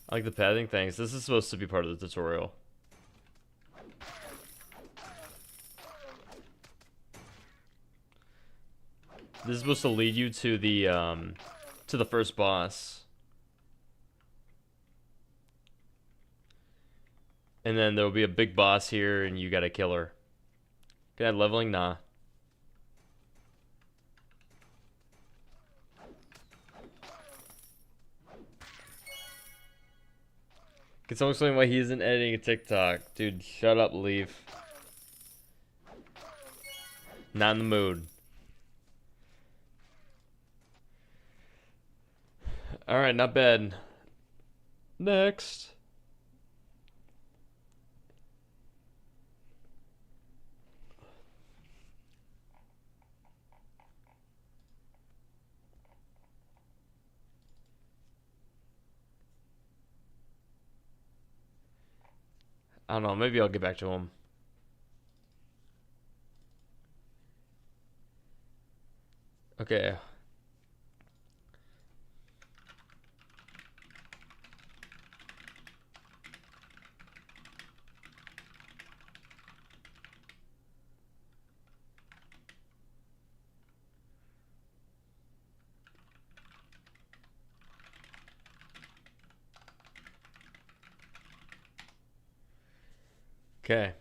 I like the padding. Thanks. This is supposed to be part of the tutorial. This is supposed to lead you to the first boss. And then there'll be a big boss here and you gotta kill her. Can I add leveling? Nah. Can someone explain why he isn't editing a TikTok? Dude, shut up, leave. Not in the mood. Alright, not bad. Next. I don't know, maybe I'll get back to him. Okay. Okay.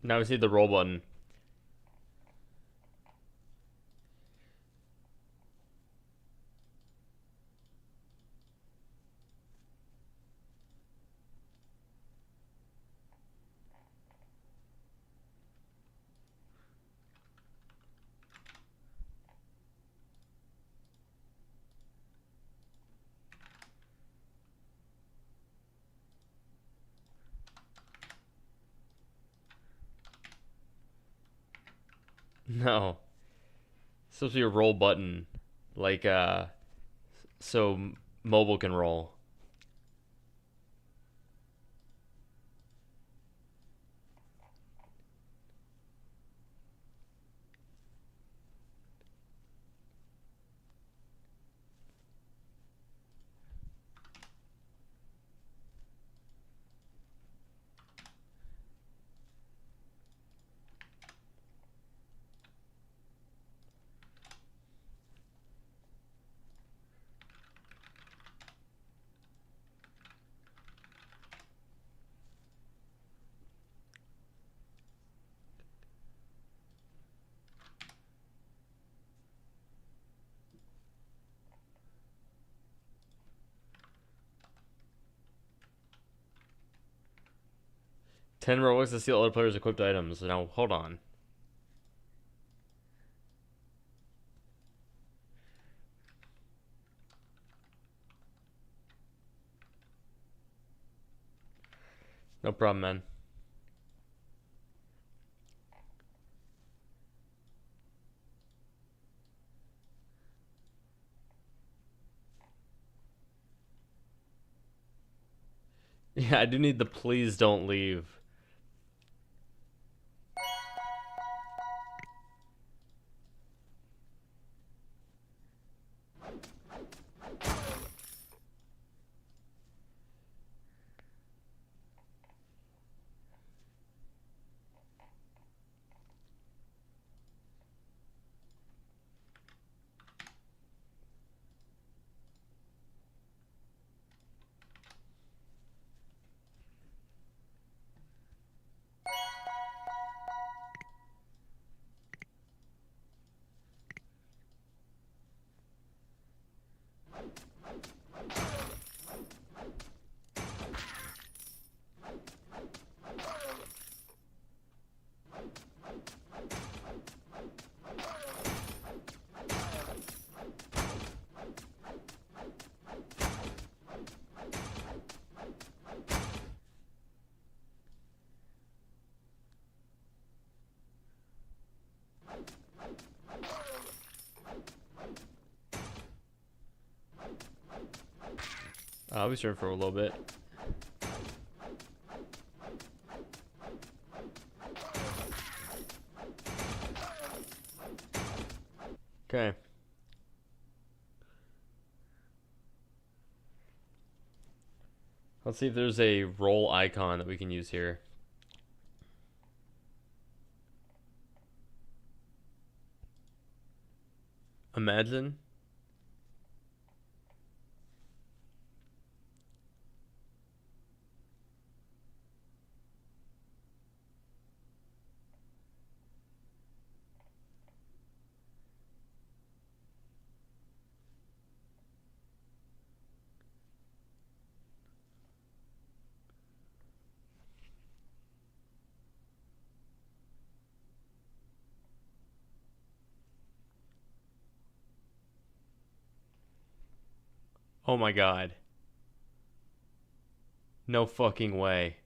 Now we see the roll button. No. It's supposed to be a roll button. Like, so mobile can roll. Ten Robux to steal other players' equipped items. Now, hold on. No problem, man. Yeah, I do need the please don't leave. I'll be streaming for a little bit. Okay. Let's see if there's a roll icon that we can use here. Imagine. Oh my god. No fucking way.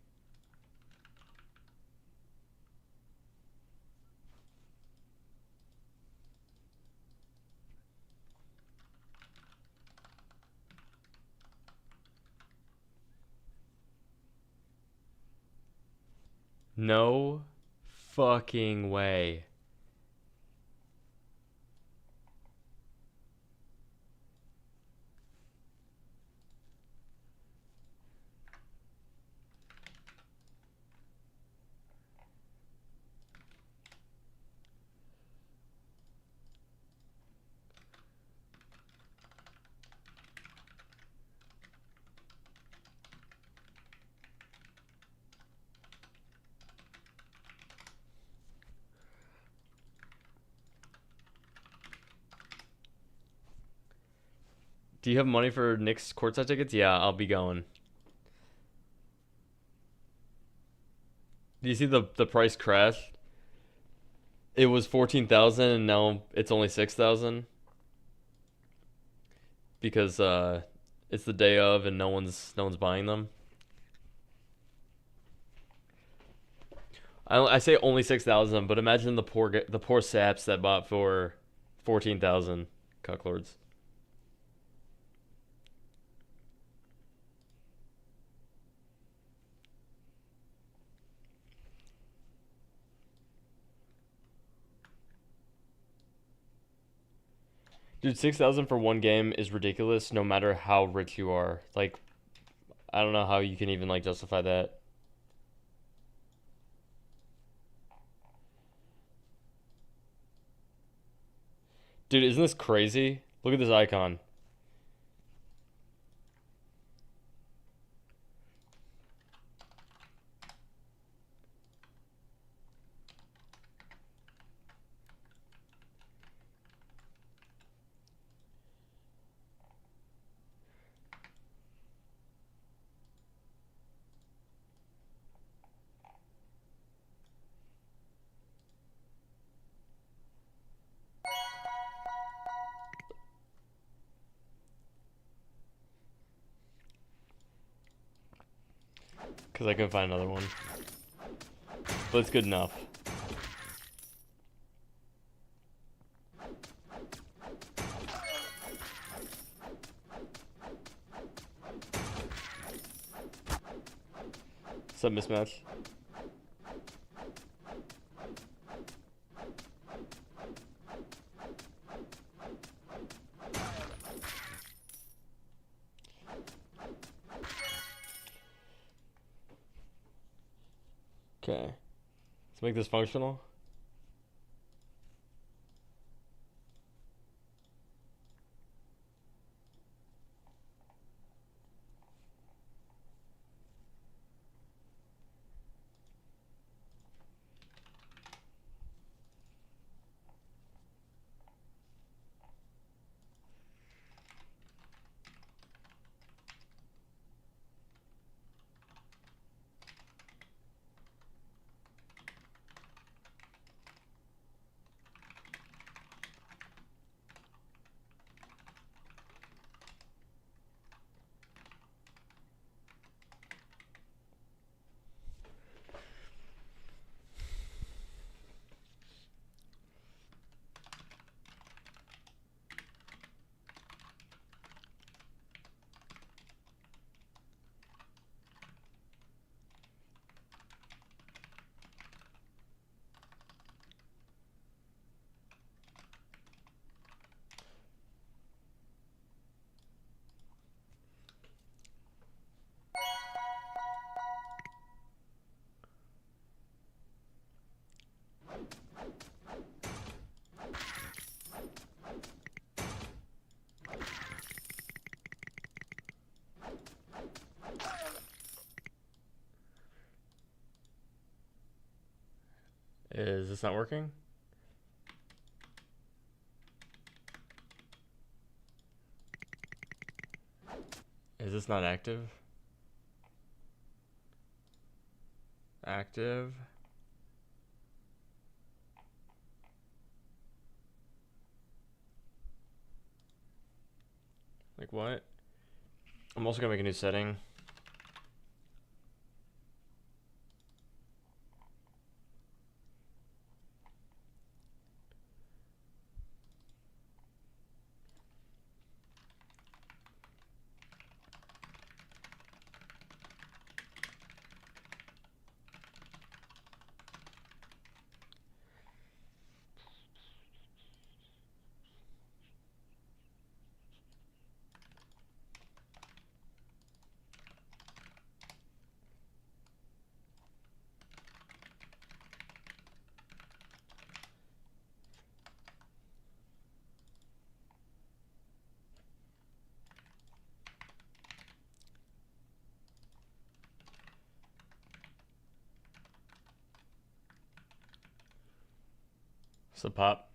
No fucking way. Do you have money for Knicks courtside tickets? Yeah, I'll be going. Do you see the price crash? It was 14,000 and now it's only 6,000 because it's the day of and no one's buying them. I say only 6,000, but imagine the poor saps that bought for 14,000 cucklords. Dude, 6,000 for one game is ridiculous no matter how rich you are. Like, I don't know how you can even like justify that. Dude, isn't this crazy? Look at this icon. Because I couldn't find another one. But it's good enough. Some mismatch. Okay. Let's make this functional. Is this not working? Is this not active? Active. Like what? I'm also gonna make a new setting. So pop.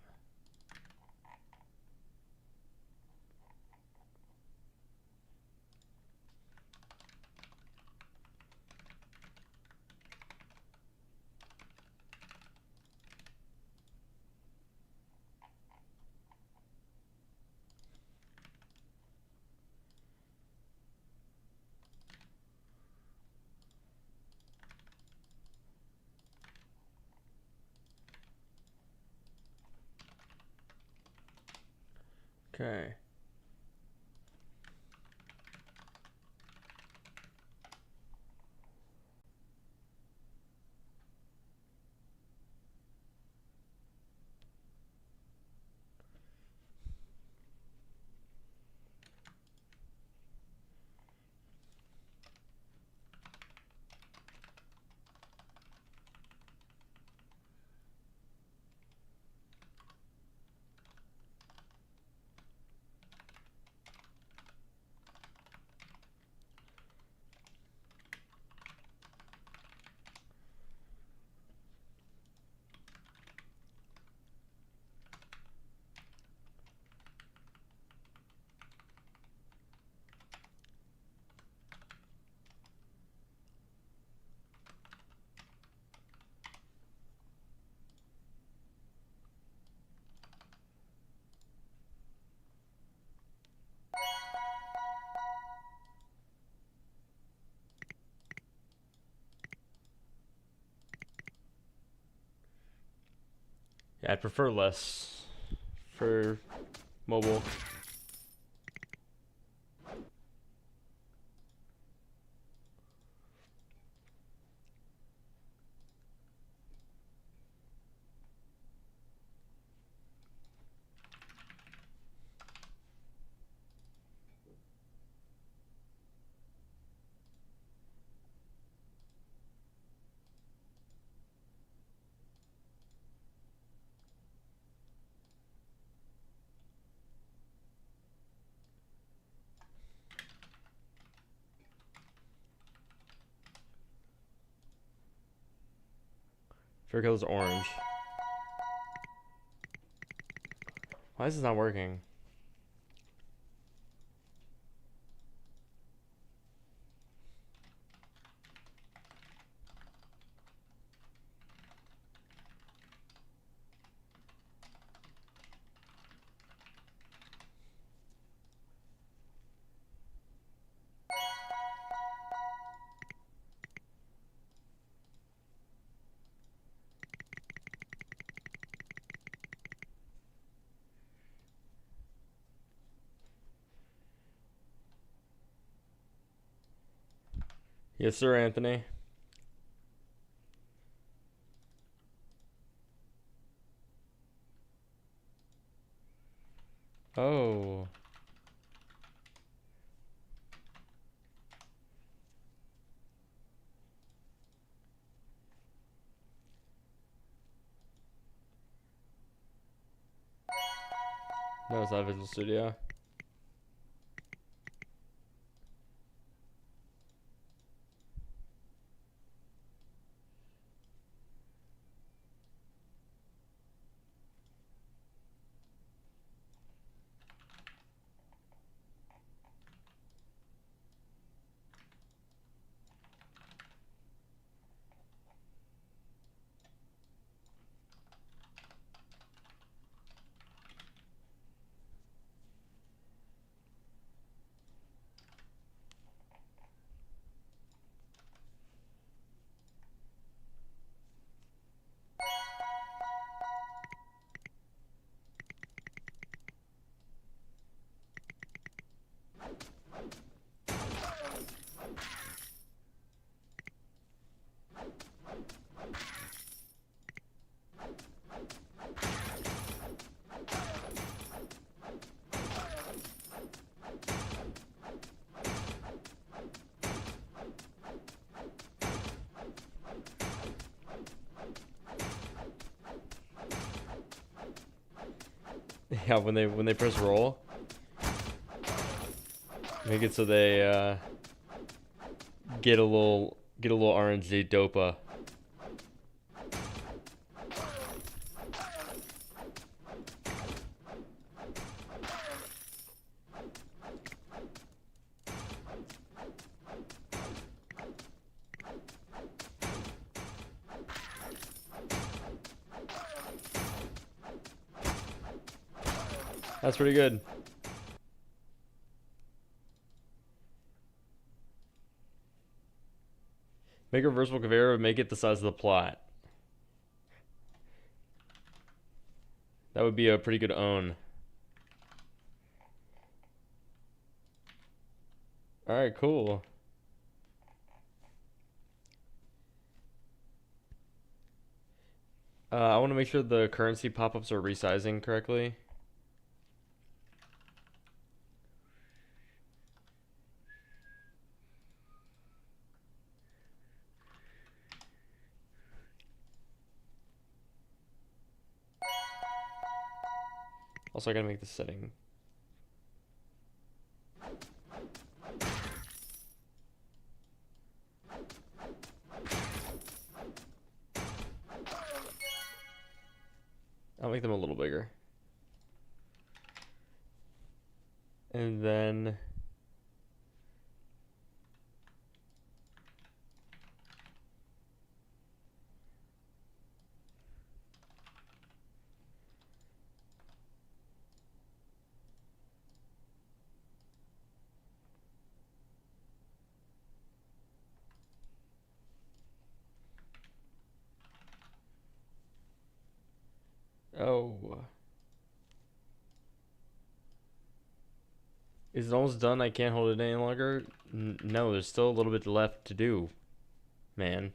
Okay. Yeah, I'd prefer less for mobile. Favorite color is orange. Why is this not working? Yes, sir, Anthony. Oh. No, it's not Visual Studio. Yeah, when they press roll, make it so they get a little RNG dopa. That's pretty good. Make a reversible conveyor, make it the size of the plot. That would be a pretty good own. All right, cool. I want to make sure the currency pop-ups are resizing correctly. Also, I gotta make the setting. I'll make them a little bigger. And then oh. Is it almost done? I can't hold it any longer? No, there's still a little bit left to do, man.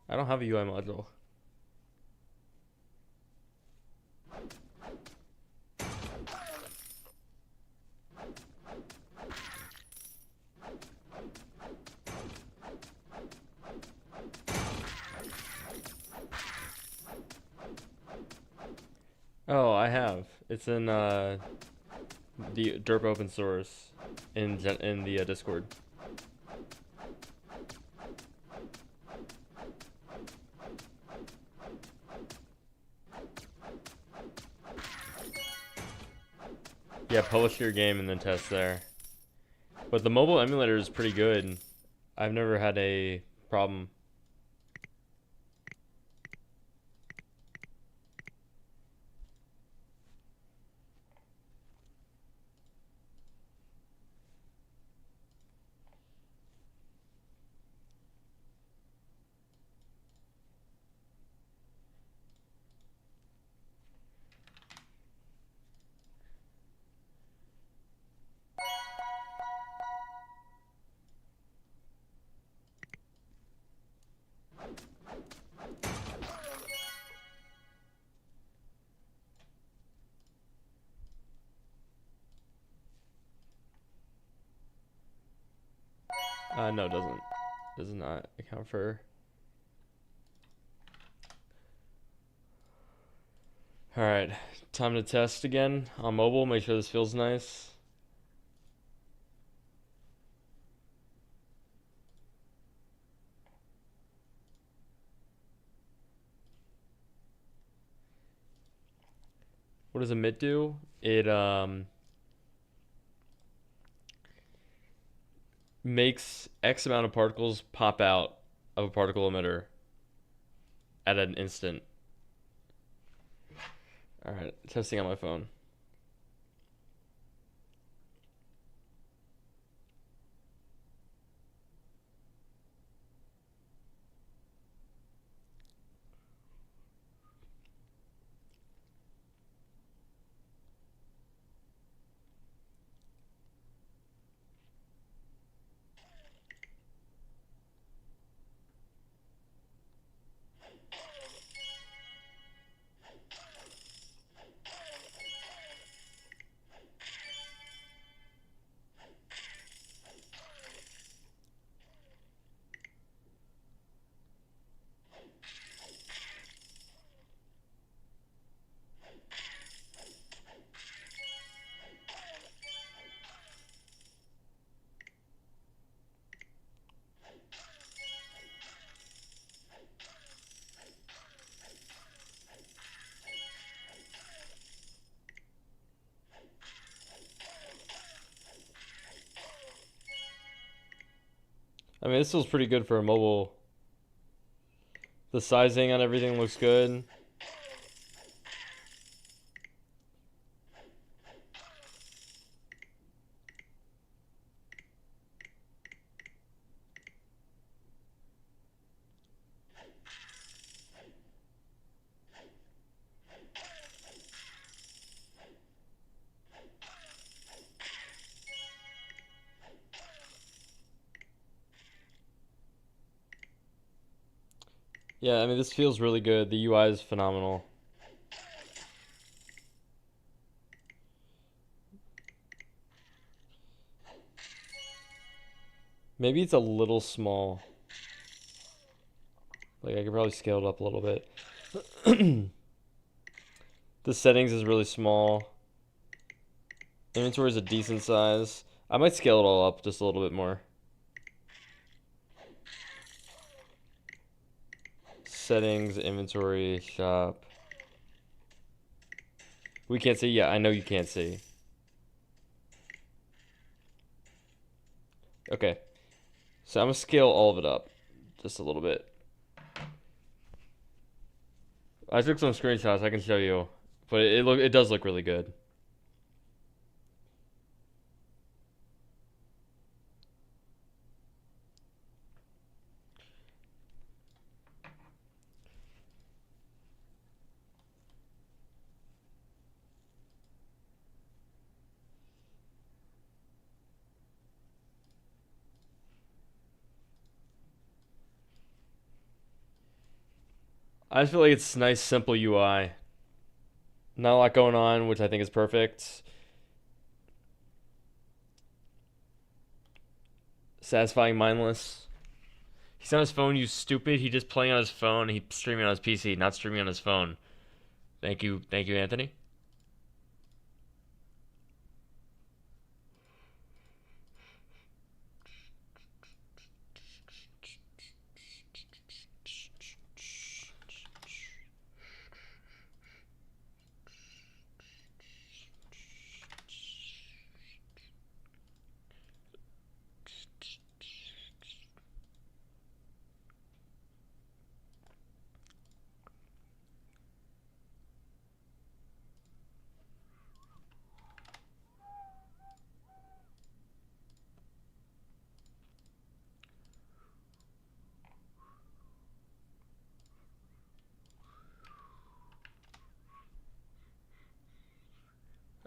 I don't have a UI module. Oh, I have. It's in the Derp open source in the Discord. Yeah, publish your game and then test there. But the mobile emulator is pretty good. I've never had a problem. No, it doesn't. Does not account for. All right, time to test again on mobile. Make sure this feels nice. What does emit do? It makes X amount of particles pop out of a particle emitter at an instant. All right, testing on my phone. I mean, this feels pretty good for a mobile. The sizing on everything looks good. Yeah, I mean, this feels really good. The UI is phenomenal. Maybe it's a little small. Like, I could probably scale it up a little bit. The settings is really small. Inventory is a decent size. I might scale it all up just a little bit more. Settings, inventory, shop. We can't see. Yeah, I know you can't see. Okay. So I'm gonna scale all of it up just a little bit. I took some screenshots I can show you, but it does look really good. I just feel like it's nice, simple UI. Not a lot going on, which I think is perfect. Satisfying, mindless. He's on his phone, you stupid. He just playing on his phone. He's streaming on his PC, not streaming on his phone. Thank you, Anthony.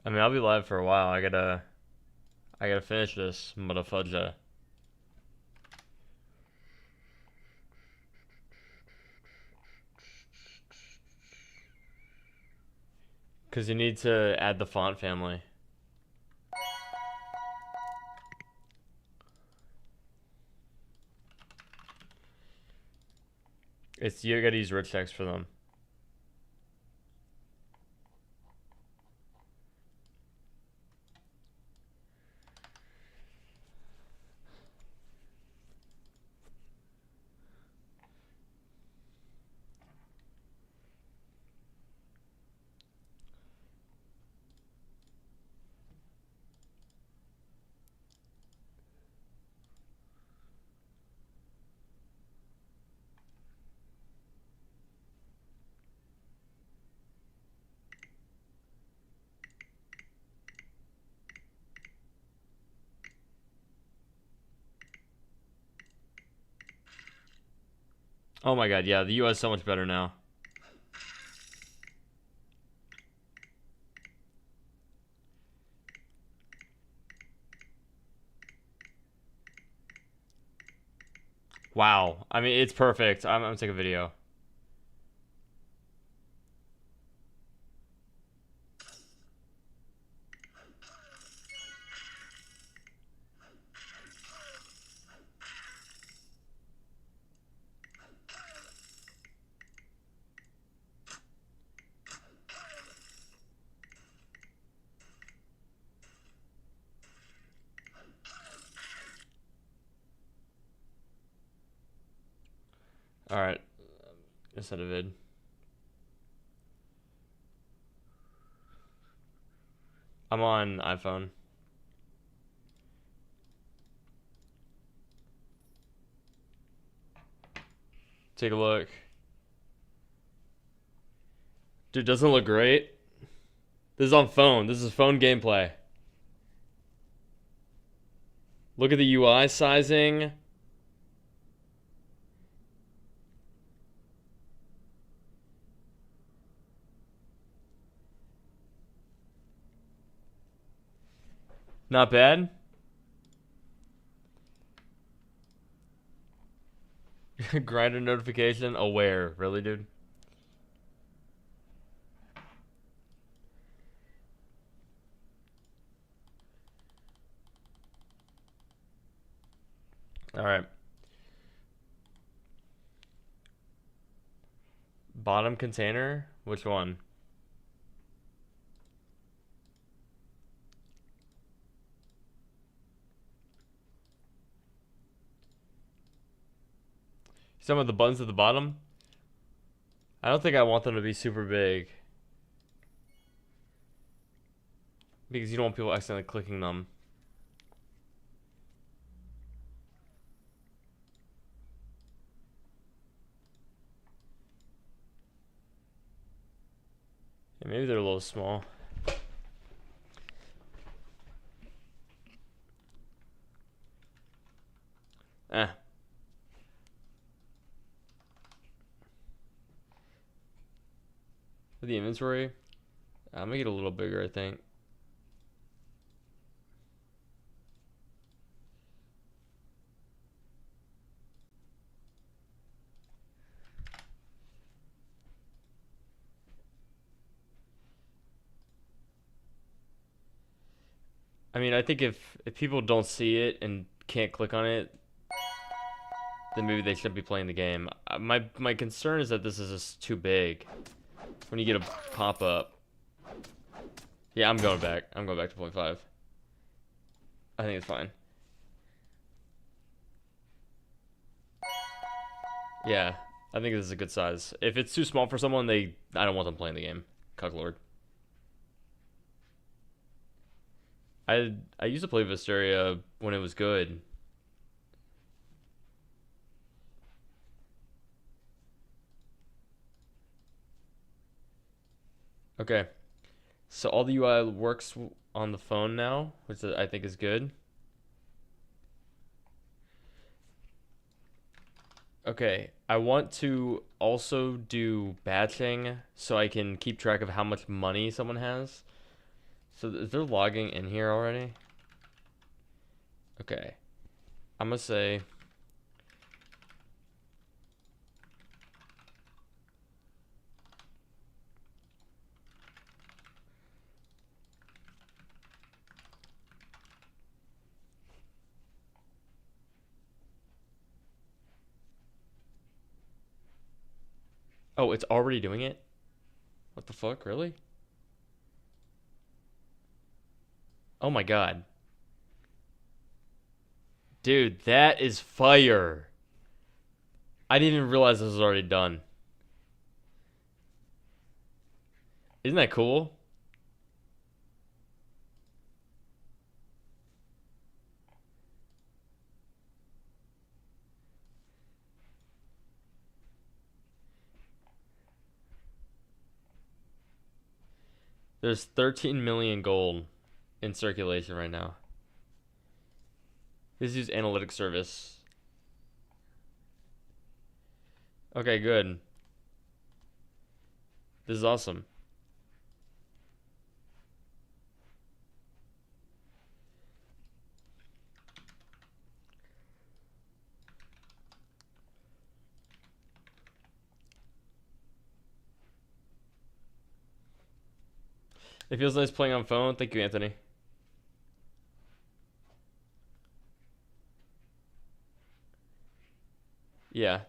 I mean, I'll be live for a while. I gotta finish this motherfudge. Cause you need to add the font family. It's you gotta use rich text for them. Oh my god, yeah, the UI is so much better now. Wow. I mean, it's perfect. I'm gonna take a video. Alright. Instead of vid. I'm on iPhone. Take a look. Dude, doesn't look great. This is on phone. This is phone gameplay. Look at the UI sizing. Not bad. Grinder notification aware. Really, dude? All right. Bottom container? Which one? Some of the buttons at the bottom? I don't think I want them to be super big. Because you don't want people accidentally clicking them. Yeah, maybe they're a little small. Eh. For the inventory, I'm gonna get a little bigger, I think. I mean, I think if people don't see it and can't click on it, then maybe they shouldn't be playing the game. My concern is that this is just too big. When you get a pop-up. Yeah, I'm going back. I'm going back to 0.5. I think it's fine. Yeah, I think this is a good size. If it's too small for someone, I don't want them playing the game. Cucklord. I used to play Visteria when it was good. Okay. So all the UI works on the phone now, which I think is good. Okay, I want to also do batching so I can keep track of how much money someone has. So is there logging in here already? Okay. I'm gonna say oh, it's already doing it? What the fuck, really? Oh my god. Dude, that is fire. I didn't even realize this was already done. Isn't that cool? There's 13 million gold in circulation right now. This is analytics service. Okay, good. This is awesome. It feels nice playing on phone. Thank you, Anthony. Yeah.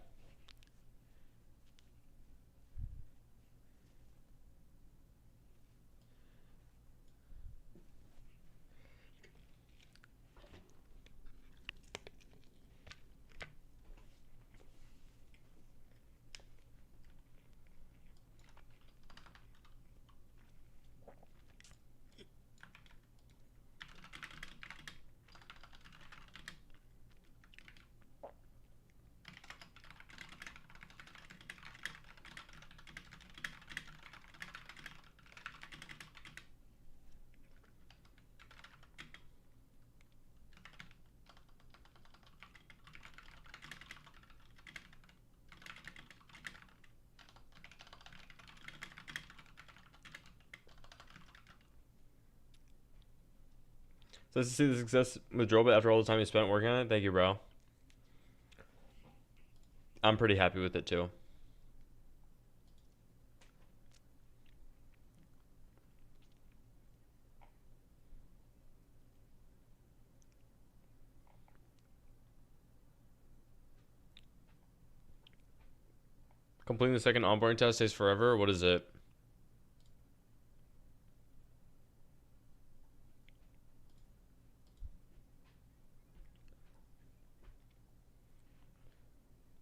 So to see the success with Drobit after all the time you spent working on it. Thank you, bro. I'm pretty happy with it too. Completing the second onboarding test takes forever. What is it?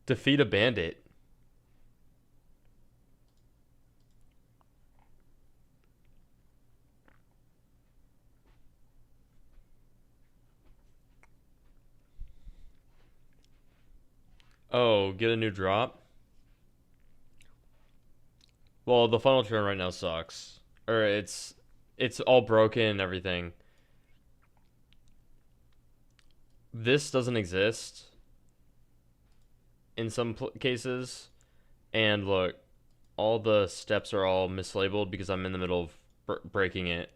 Defeat a bandit. Oh, get a new drop? Well, the funnel turn right now sucks. Or it's all broken and everything. This doesn't exist in some cases. And look, all the steps are all mislabeled because I'm in the middle of breaking it.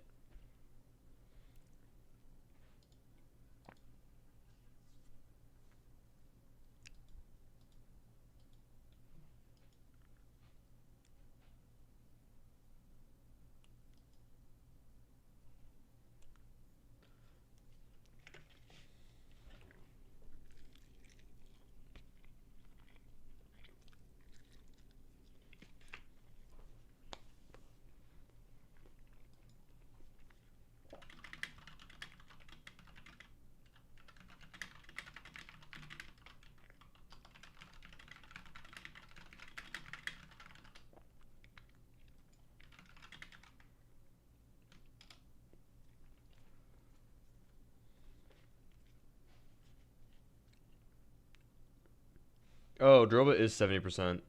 Oh, Droba is 70%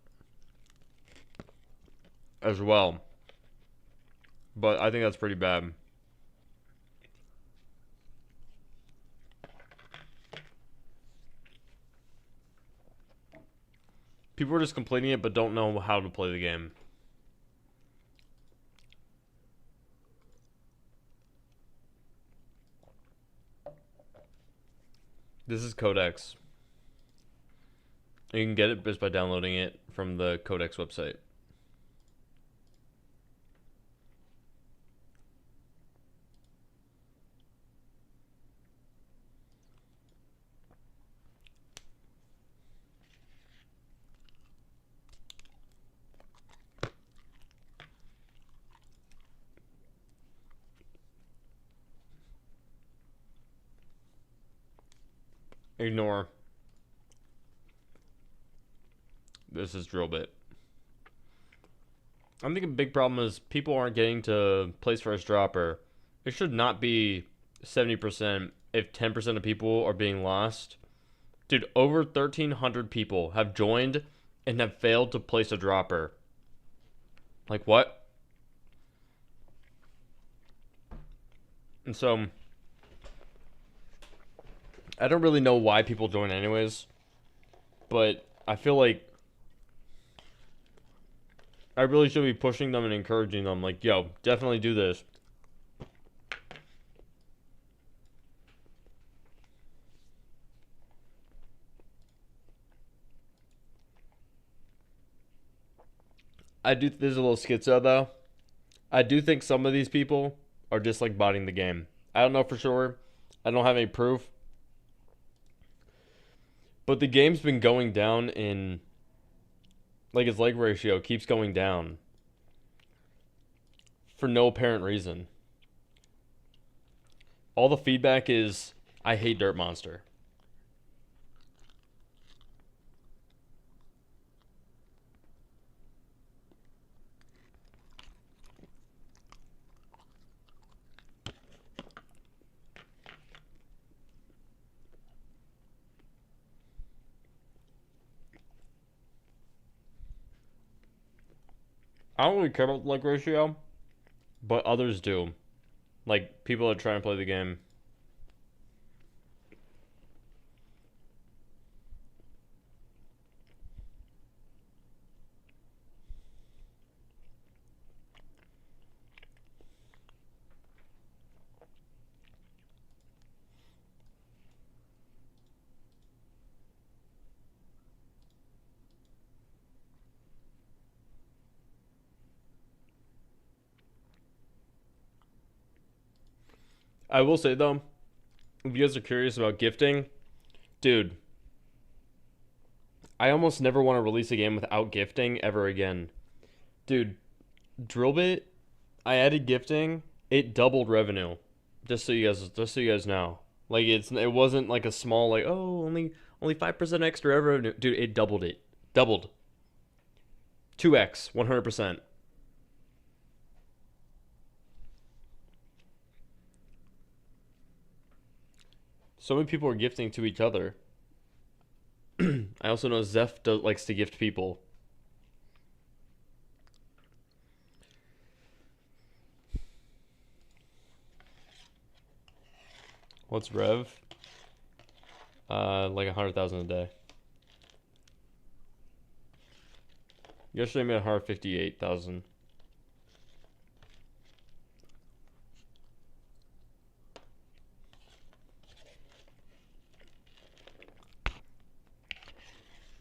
as well. But I think that's pretty bad. People are just complaining it but don't know how to play the game. This is Codex. You can get it just by downloading it from the Codex website. Ignore. This is Drillbit. I think a big problem is people aren't getting to place first dropper. It should not be 70% if 10% of people are being lost. Dude, over 1,300 people have joined and have failed to place a dropper. Like, what? And so, I don't really know why people join anyways. But I feel like I really should be pushing them and encouraging them. Like, yo, definitely do this. There's a little schizo though. I do think some of these people are just like botting the game. I don't know for sure. I don't have any proof. But the game's been going down in, like, its leg ratio keeps going down for no apparent reason. All the feedback is, I hate Dirt Monster. I don't really care about the leg ratio, but others do. Like, people that try and play the game. I will say though, if you guys are curious about gifting, dude, I almost never want to release a game without gifting ever again. Dude, Drillbit, I added gifting, it doubled revenue. Just so you guys know. Like it wasn't like a small like, oh, only 5% extra revenue. Dude, it doubled it. Doubled. 2x, 100%. So many people are gifting to each other. I also know Zeph likes to gift people. What's Rev? Like 100,000 a day. Yesterday I made 158,000.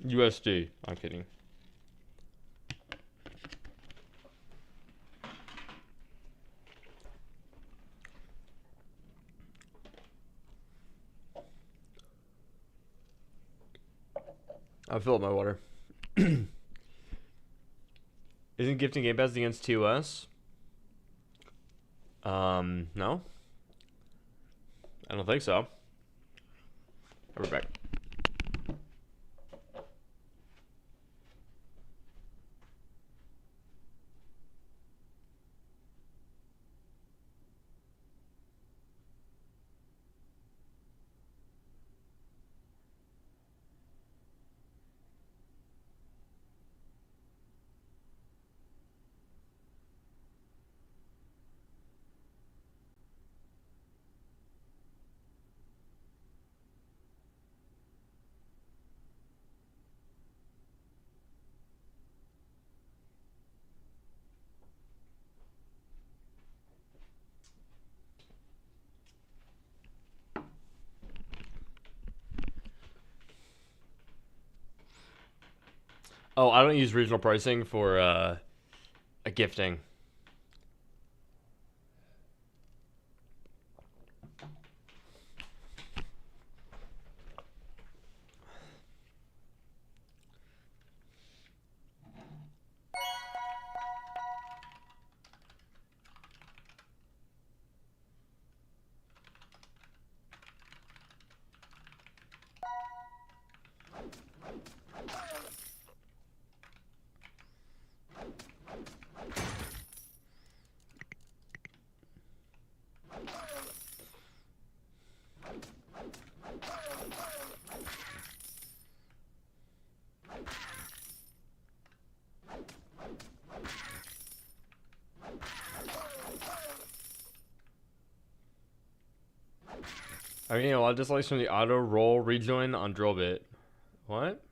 USD. I'm kidding. I fill up my water. Isn't gifting Game Pass against TOS? No. I don't think so. I'll be back. Oh, I don't use regional pricing for a gifting. I mean, a lot of dislikes from the auto roll rejoin on Drillbit. What?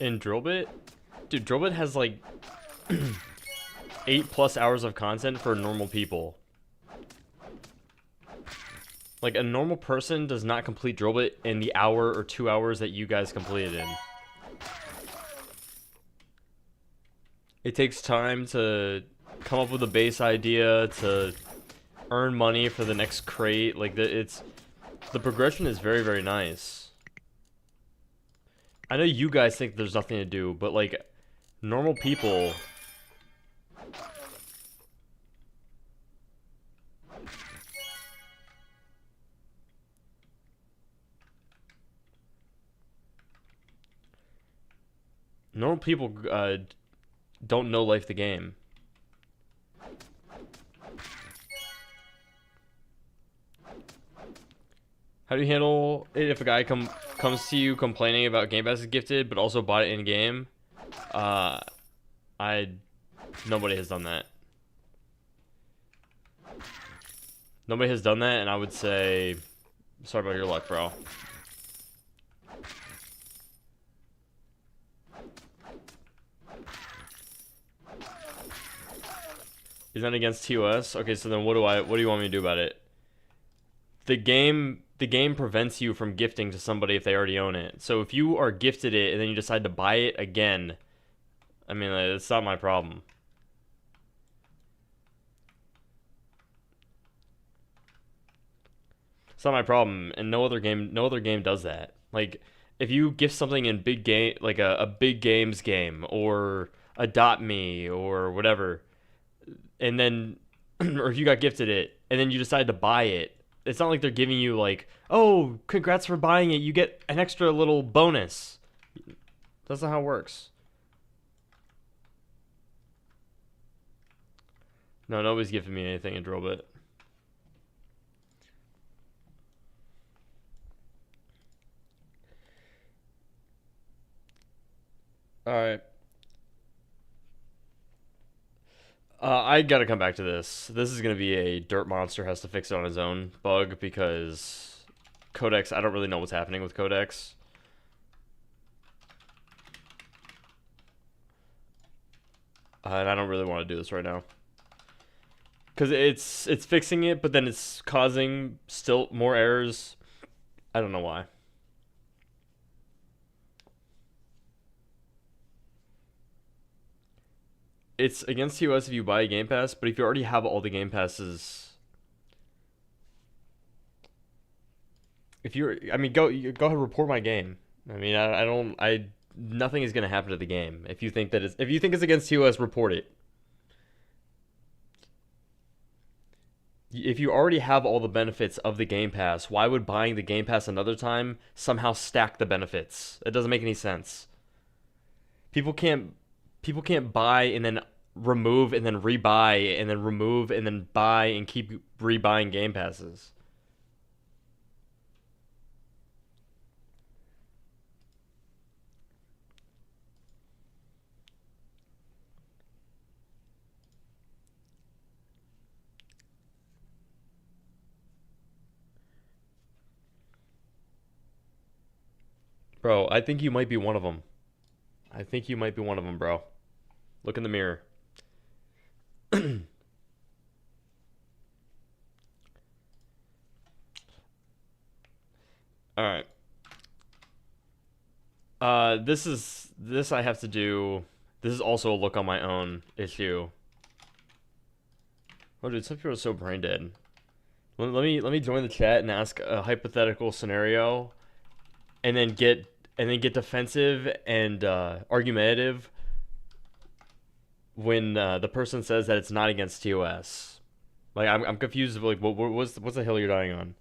In Drillbit? Dude, Drillbit has like 8+ hours of content for normal people. Like a normal person does not complete Drillbit in the hour or 2 hours that you guys completed in. It takes time to come up with a base idea, to earn money for the next crate. Like the progression is very, very nice. I know you guys think there's nothing to do, but like normal people, don't know life the game. How do you handle it if a guy comes to you complaining about Game Pass is gifted, but also bought it in game? Uh, I nobody has done that. Nobody has done that, and I would say, sorry about your luck, bro. Is that against TOS? Okay, so then what do you want me to do about it? The game prevents you from gifting to somebody if they already own it. So if you are gifted it and then you decide to buy it again, I mean, like, it's not my problem. It's not my problem, and no other game does that. Like, if you gift something in big game, like a big games game or Adopt Me or whatever, and then or if you got gifted it and then you decide to buy it, it's not like they're giving you like, oh, congrats for buying it, you get an extra little bonus. That's not how it works. No, nobody's giving me anything in Drobit. All right. I gotta come back to this. This is gonna be a Dirt Monster has to fix it on his own bug because Codex. I don't really know what's happening with Codex. And I don't really want to do this right now because it's fixing it, but then it's causing still more errors. I don't know why. It's against TOS if you buy a Game Pass, but if you already have all the Game Passes, if you're, I mean, go ahead, report my game. I mean, I don't, I nothing is gonna happen to the game if you think that it's if you think it's against TOS, report it. If you already have all the benefits of the Game Pass, why would buying the Game Pass another time somehow stack the benefits? It doesn't make any sense. People can't people can't buy and then remove and then rebuy and then remove and then buy and keep rebuying Game Passes. Bro, I think you might be one of them. I think you might be one of them, bro. Look in the mirror. All right. This I have to do. This is also a look on my own issue. Oh, dude, some people are so brain dead. Let me join the chat and ask a hypothetical scenario, and then get defensive and argumentative when the person says that it's not against TOS. Like I'm confused. Like what's the hill you're dying on?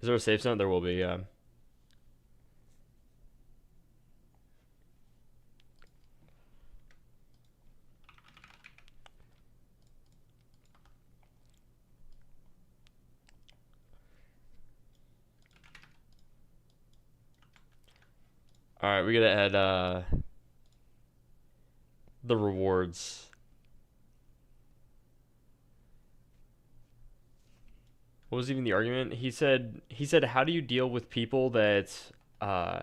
Is there a safe zone? There will be. Yeah. All right, we gotta add the rewards. What was even the argument? He said how do you deal with people that uh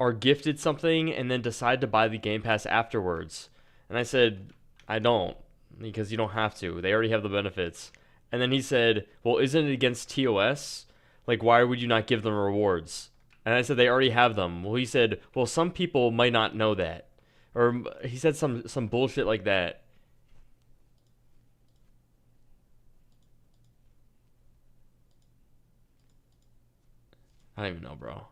are gifted something and then decide to buy the Game Pass afterwards? And I said I don't, because you don't have to. They already have the benefits. And then he said, "Well, isn't it against TOS? Like why would you not give them rewards?" And I said they already have them. Well, he said, "Well, some people might not know that." Or he said some bullshit like that. I don't even know, bro.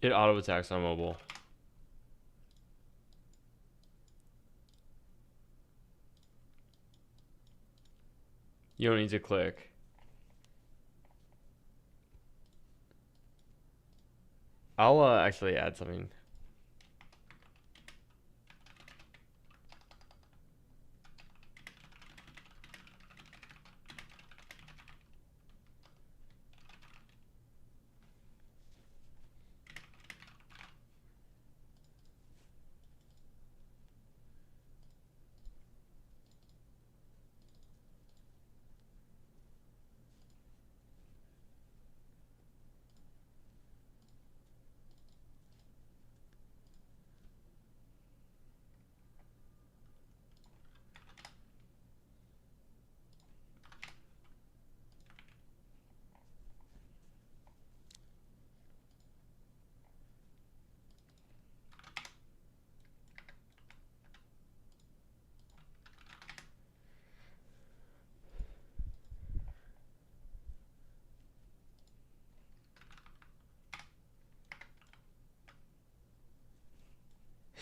It auto attacks on mobile. You don't need to click. I'll actually add something.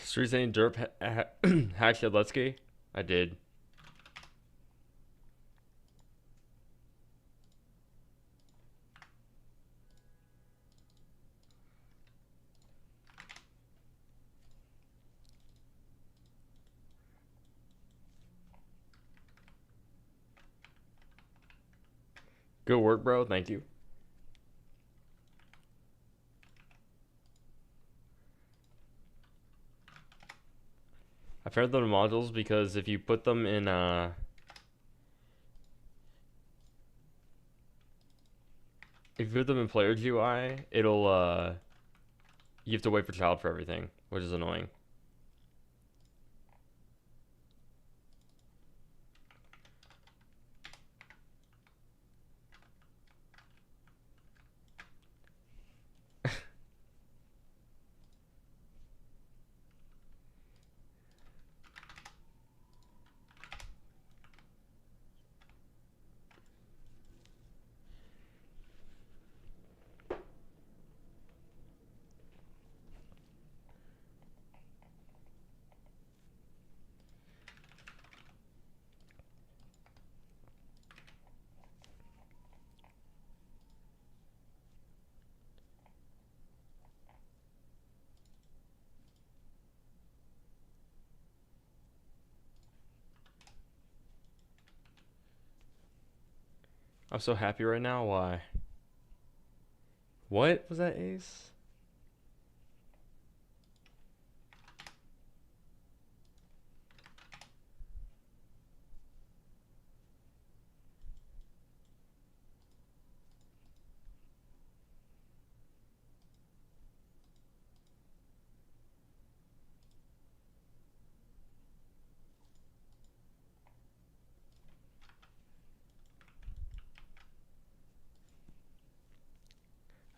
Street saying derp hack Shedletsky? I did. Good work, bro. Thank you. I paired them to modules because if you put them in if you put them in player GUI, it'll you have to wait for child for everything, which is annoying. I'm so happy right now. Why? What was that, Ace?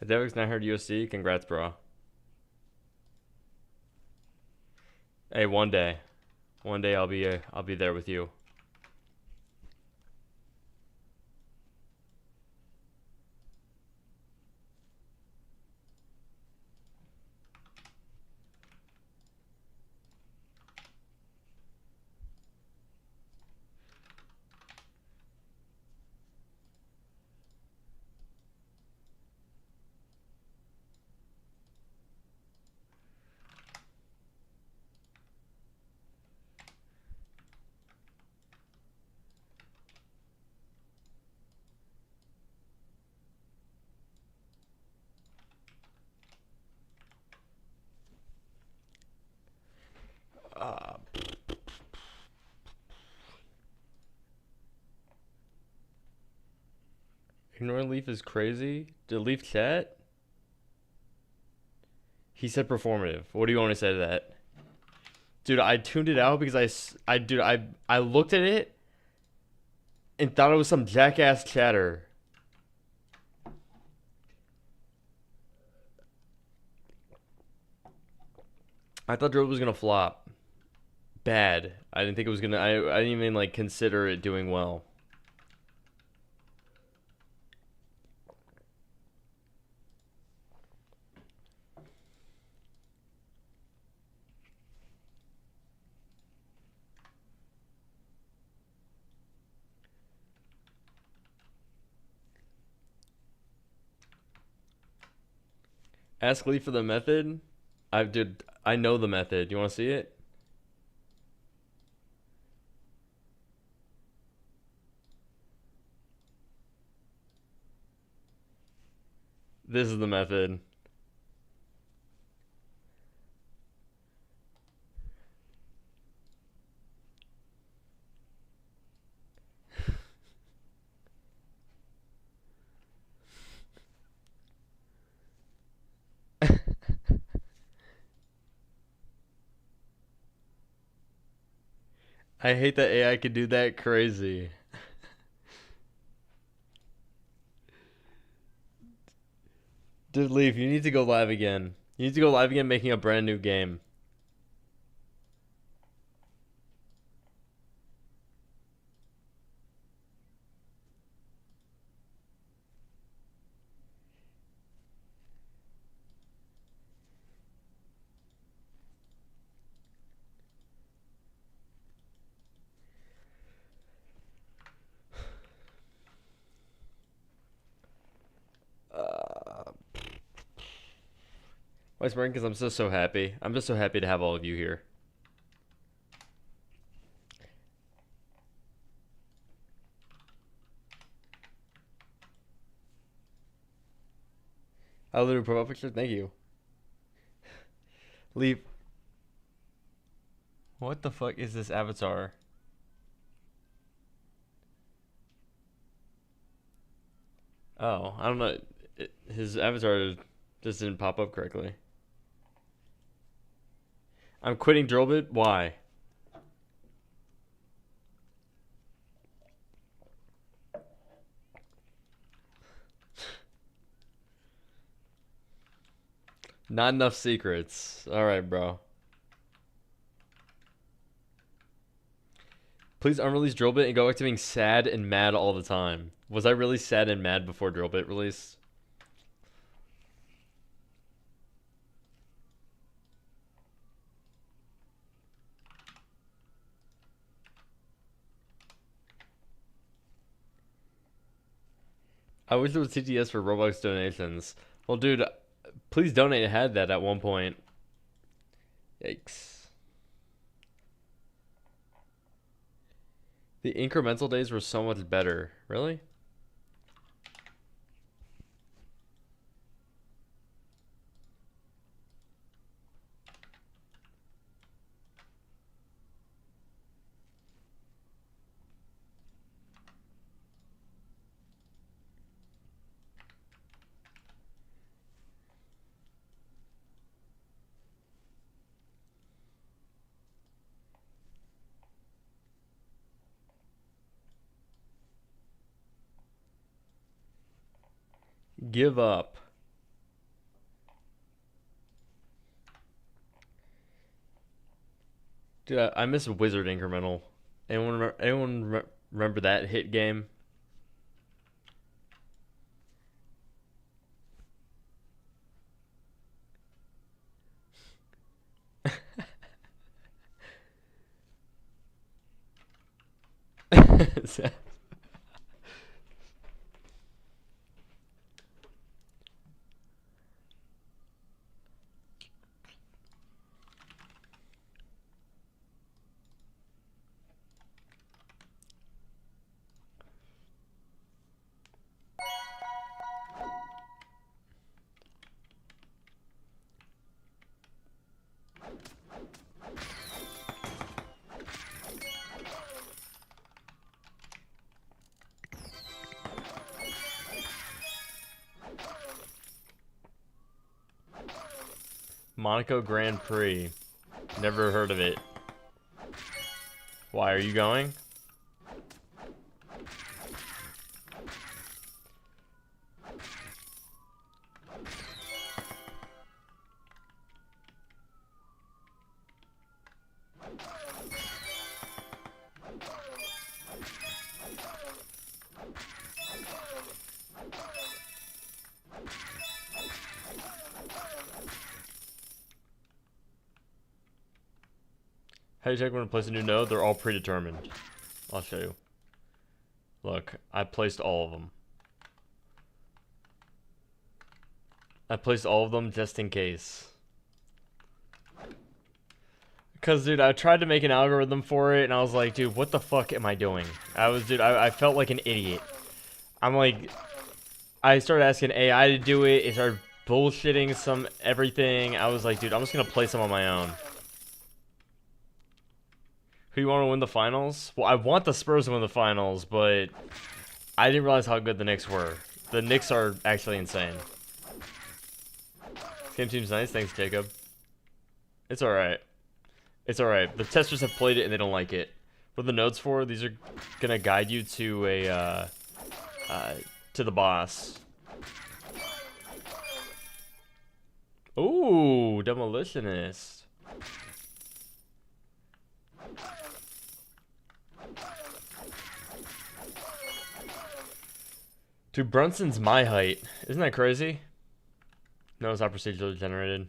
Devik's not heard USC. Congrats, bro. Hey, one day I'll be there with you. Ignore Leaf is crazy. Did Leaf chat? He said performative. What do you want to say to that? Dude, I tuned it out because I looked at it and thought it was some jackass chatter. I thought Drove was gonna flop. Bad. I didn't think it was gonna. I didn't even like consider it doing well. Ask Lee for the method. I know the method. You want to see it? This is the method. I hate that AI could do that crazy. Dude, Leaf, you need to go live again. You need to go live again making a brand new game. Why Spring? Because I'm just so happy. I'm just so happy to have all of you here. I literally profile picture. Thank you. Leaf. What the fuck is this avatar? Oh, I don't know. His avatar just didn't pop up correctly. I'm quitting Drillbit. Why? Not enough secrets. All right, bro. Please unrelease Drillbit and go back to being sad and mad all the time. Was I really sad and mad before Drillbit released? I wish there was TTS for Roblox donations. Well, dude, please donate. I had that at one point. Yikes. The incremental days were so much better. Really? Give up. Dude, I miss Wizard Incremental. Anyone remember that hit game? Monaco Grand Prix. Never heard of it. Why are you going? How do you check when to place a new node? They're all predetermined. I'll show you. Look, I placed all of them. I placed all of them just in case. Because, dude, I tried to make an algorithm for it, and I was like, dude, what the fuck am I doing? I felt like an idiot. I'm like, I started asking AI to do it. It started bullshitting some everything. I was like, dude, I'm just going to play some on my own. Who you want to win the finals? Well, I want the Spurs to win the finals, but I didn't realize how good the Knicks were. The Knicks are actually insane. Game team's nice. Thanks, Jacob. It's alright. It's alright. The testers have played it and they don't like it. What are the nodes for? These are gonna guide you to a, to the boss. Ooh, demolitionist. Dude, Brunson's my height. Isn't that crazy? No, it's not procedurally generated.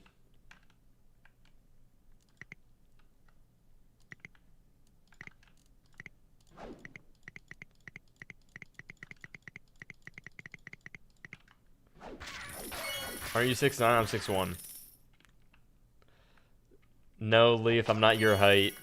Are you 6'9"? I'm 6'1". No, Leaf, I'm not your height.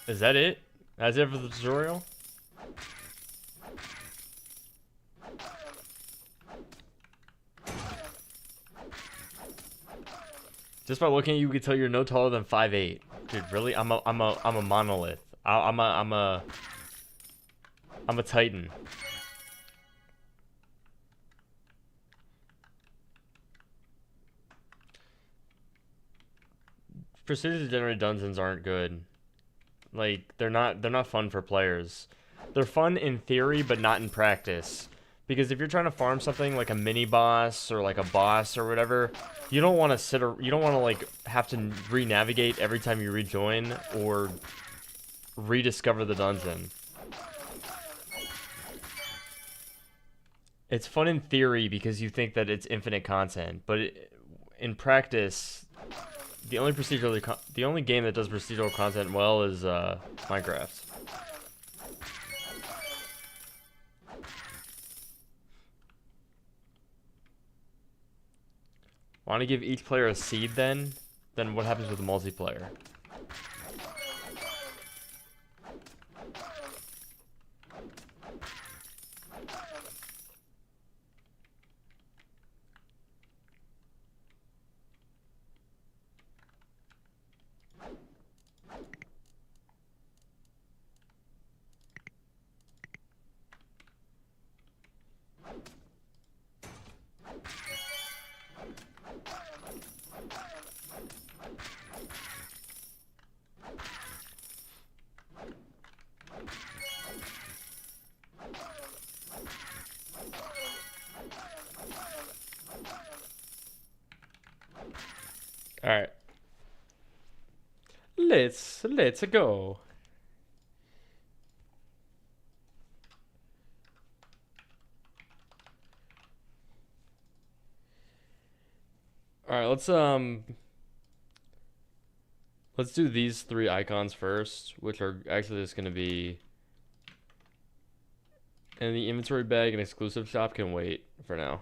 Is that it? That's it for the tutorial? Just by looking at you, you can tell you're no taller than 5'8". Dude, really? I'm a monolith. I'm a titan. Procedurally generated dungeons aren't good. Like they're not fun for players. They're fun in theory, but not in practice. Because if you're trying to farm something like a mini boss or like a boss or whatever, you don't want to you don't want to like have to re-navigate every time you rejoin or rediscover the dungeon. It's fun in theory because you think that it's infinite content, but in practice, the only game that does procedural content well is Minecraft. Want to give each player a seed then? Then what happens with the multiplayer? All right. Let's go. All right, let's do these three icons first, which are actually just going to be in the inventory bag and exclusive shop can wait for now.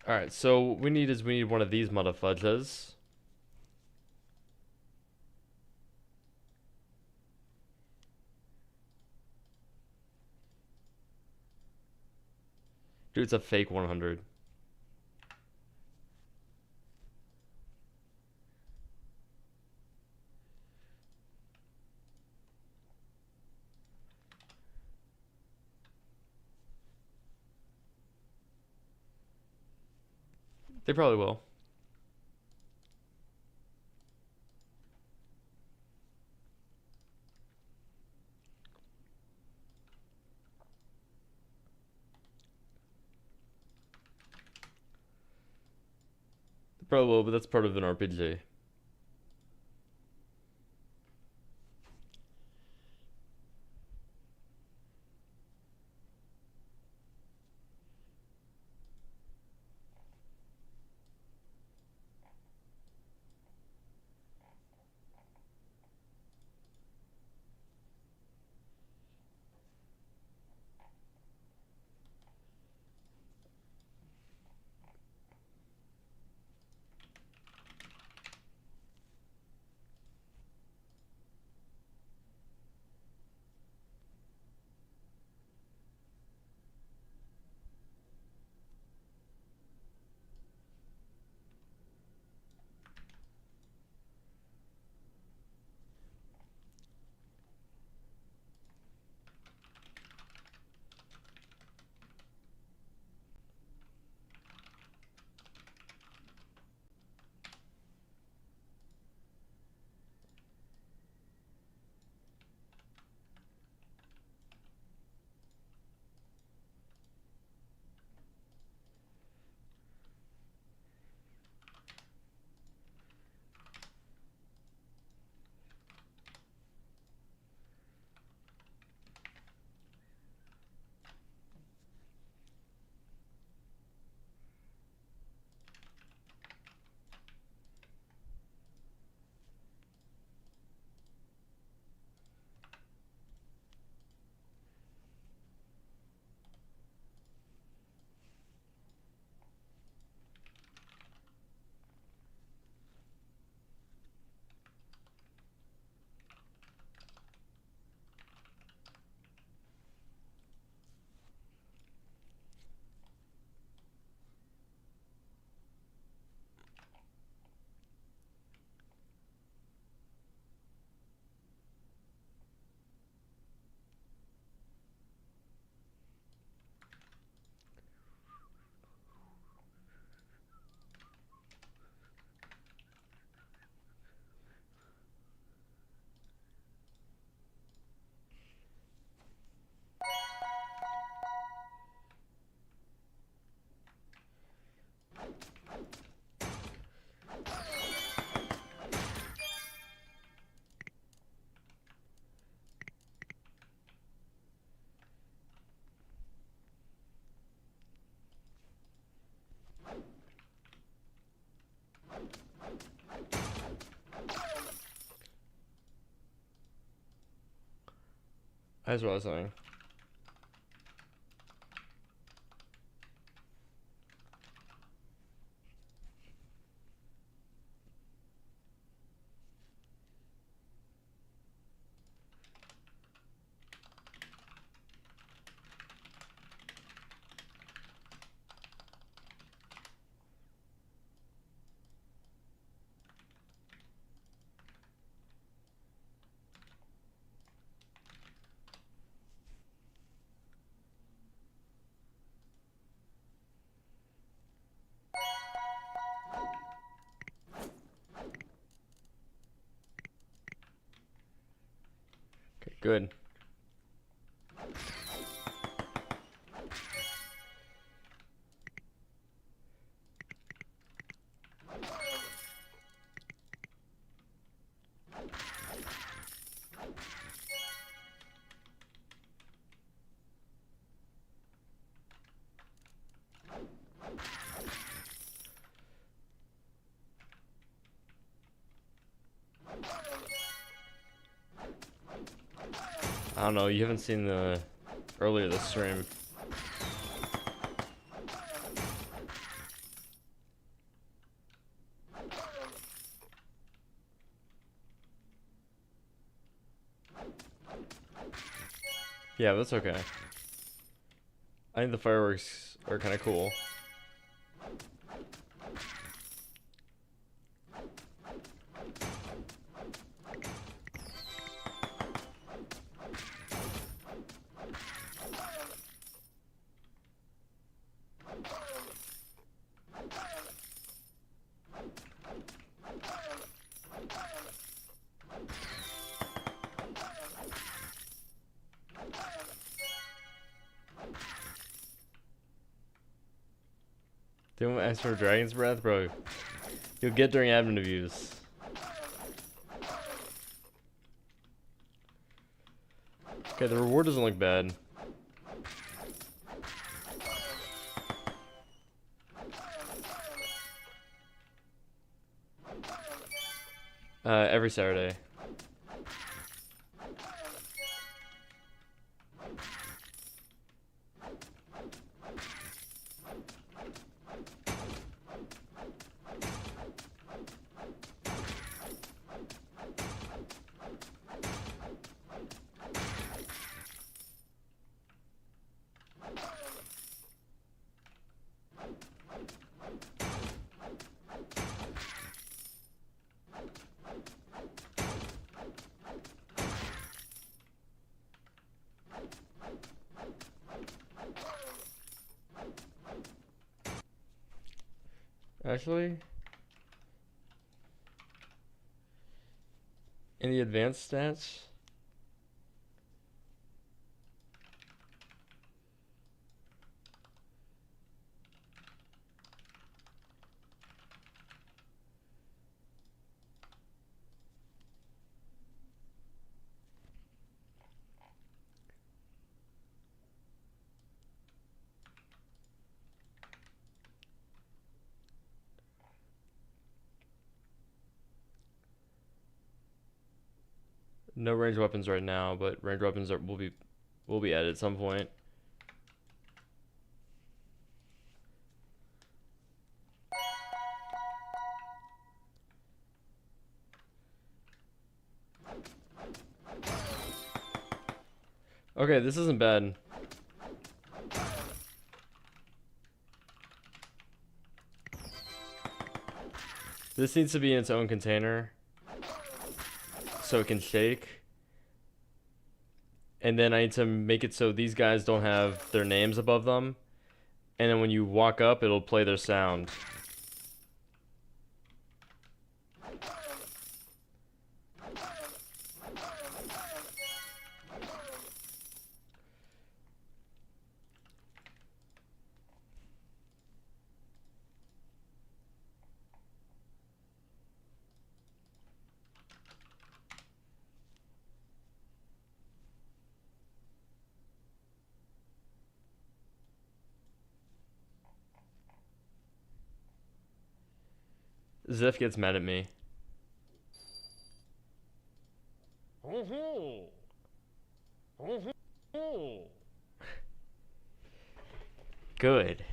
All right, so what we need one of these motherfudges. Dude, it's a fake 100. They probably will. Bro, but that's part of an RPG. That's what I was saying. Okay, good. I don't know, you haven't seen the earlier this stream. Yeah, that's okay. I think the fireworks are kind of cool. Doing ask for Dragon's Breath, bro. You'll get during admin reviews. Okay, the reward doesn't look bad. Every Saturday. Actually, in the advanced stats, no ranged weapons right now, but ranged weapons will be added at some point. Okay, this isn't bad. This needs to be in its own container so it can shake. And then I need to make it so these guys don't have their names above them. And then when you walk up, it'll play their sound. Zeph gets mad at me. Good.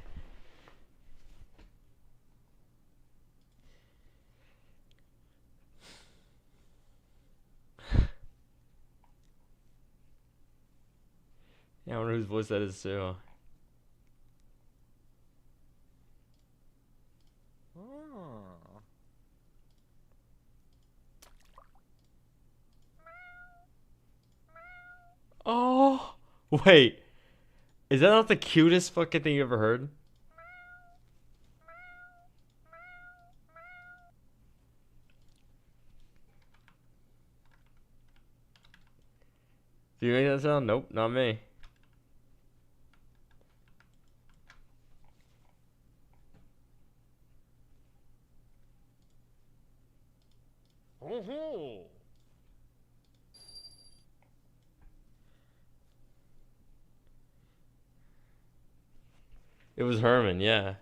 Yeah, I wonder whose voice that is too. Oh, wait. Is that not the cutest fucking thing you ever heard? Do you make that sound? Nope, not me. It was Herman, yeah.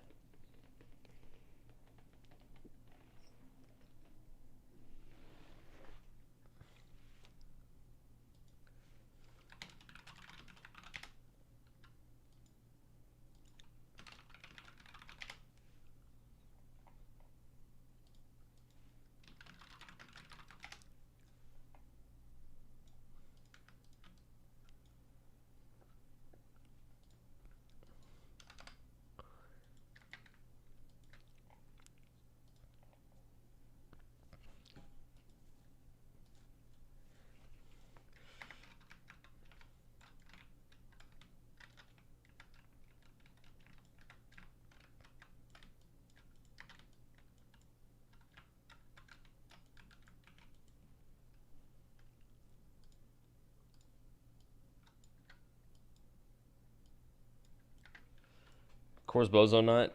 Of course, Bozo Nut.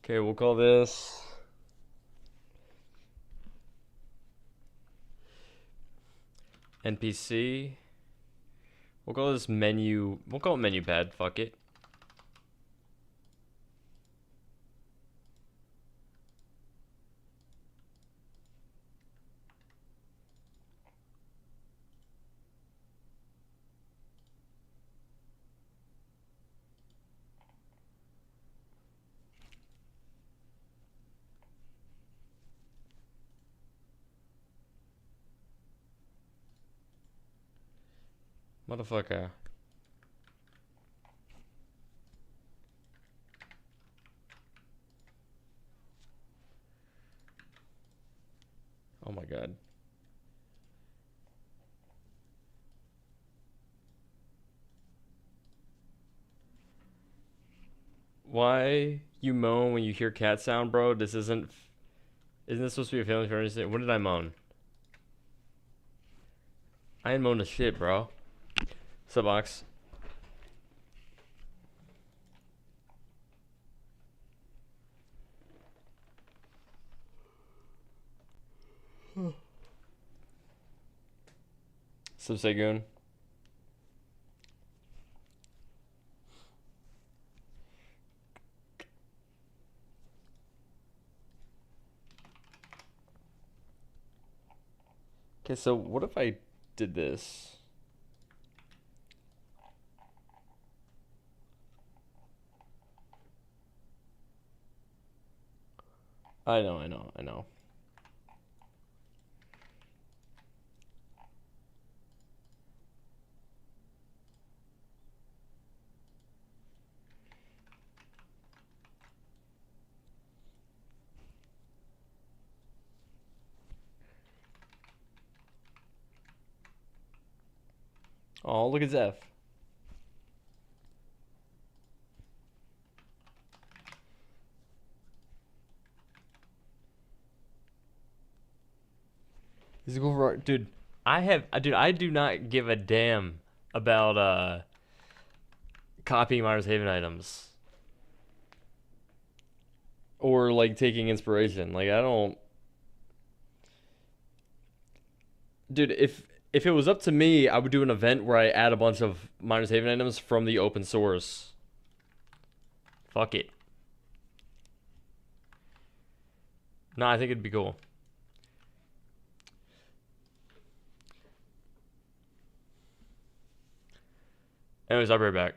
Okay, we'll call this NPC. We'll call this menu. We'll call it menu pad. Fuck it. Motherfucker. Oh my god. Why you moan when you hear cat sound, bro? This isn't. Isn't this supposed to be a family friendly thing? When did I moan? I didn't moan the shit, bro. Subbox. Subsegoon. Okay, so what if I did this? I know. Oh, look at Zeph. He's a cool for dude. I do not give a damn about copying Myers Haven items or like taking inspiration. Like I don't, dude. If it was up to me, I would do an event where I add a bunch of Myers Haven items from the open source. Fuck it. No, I think it'd be cool. Anyways, I'll be right back.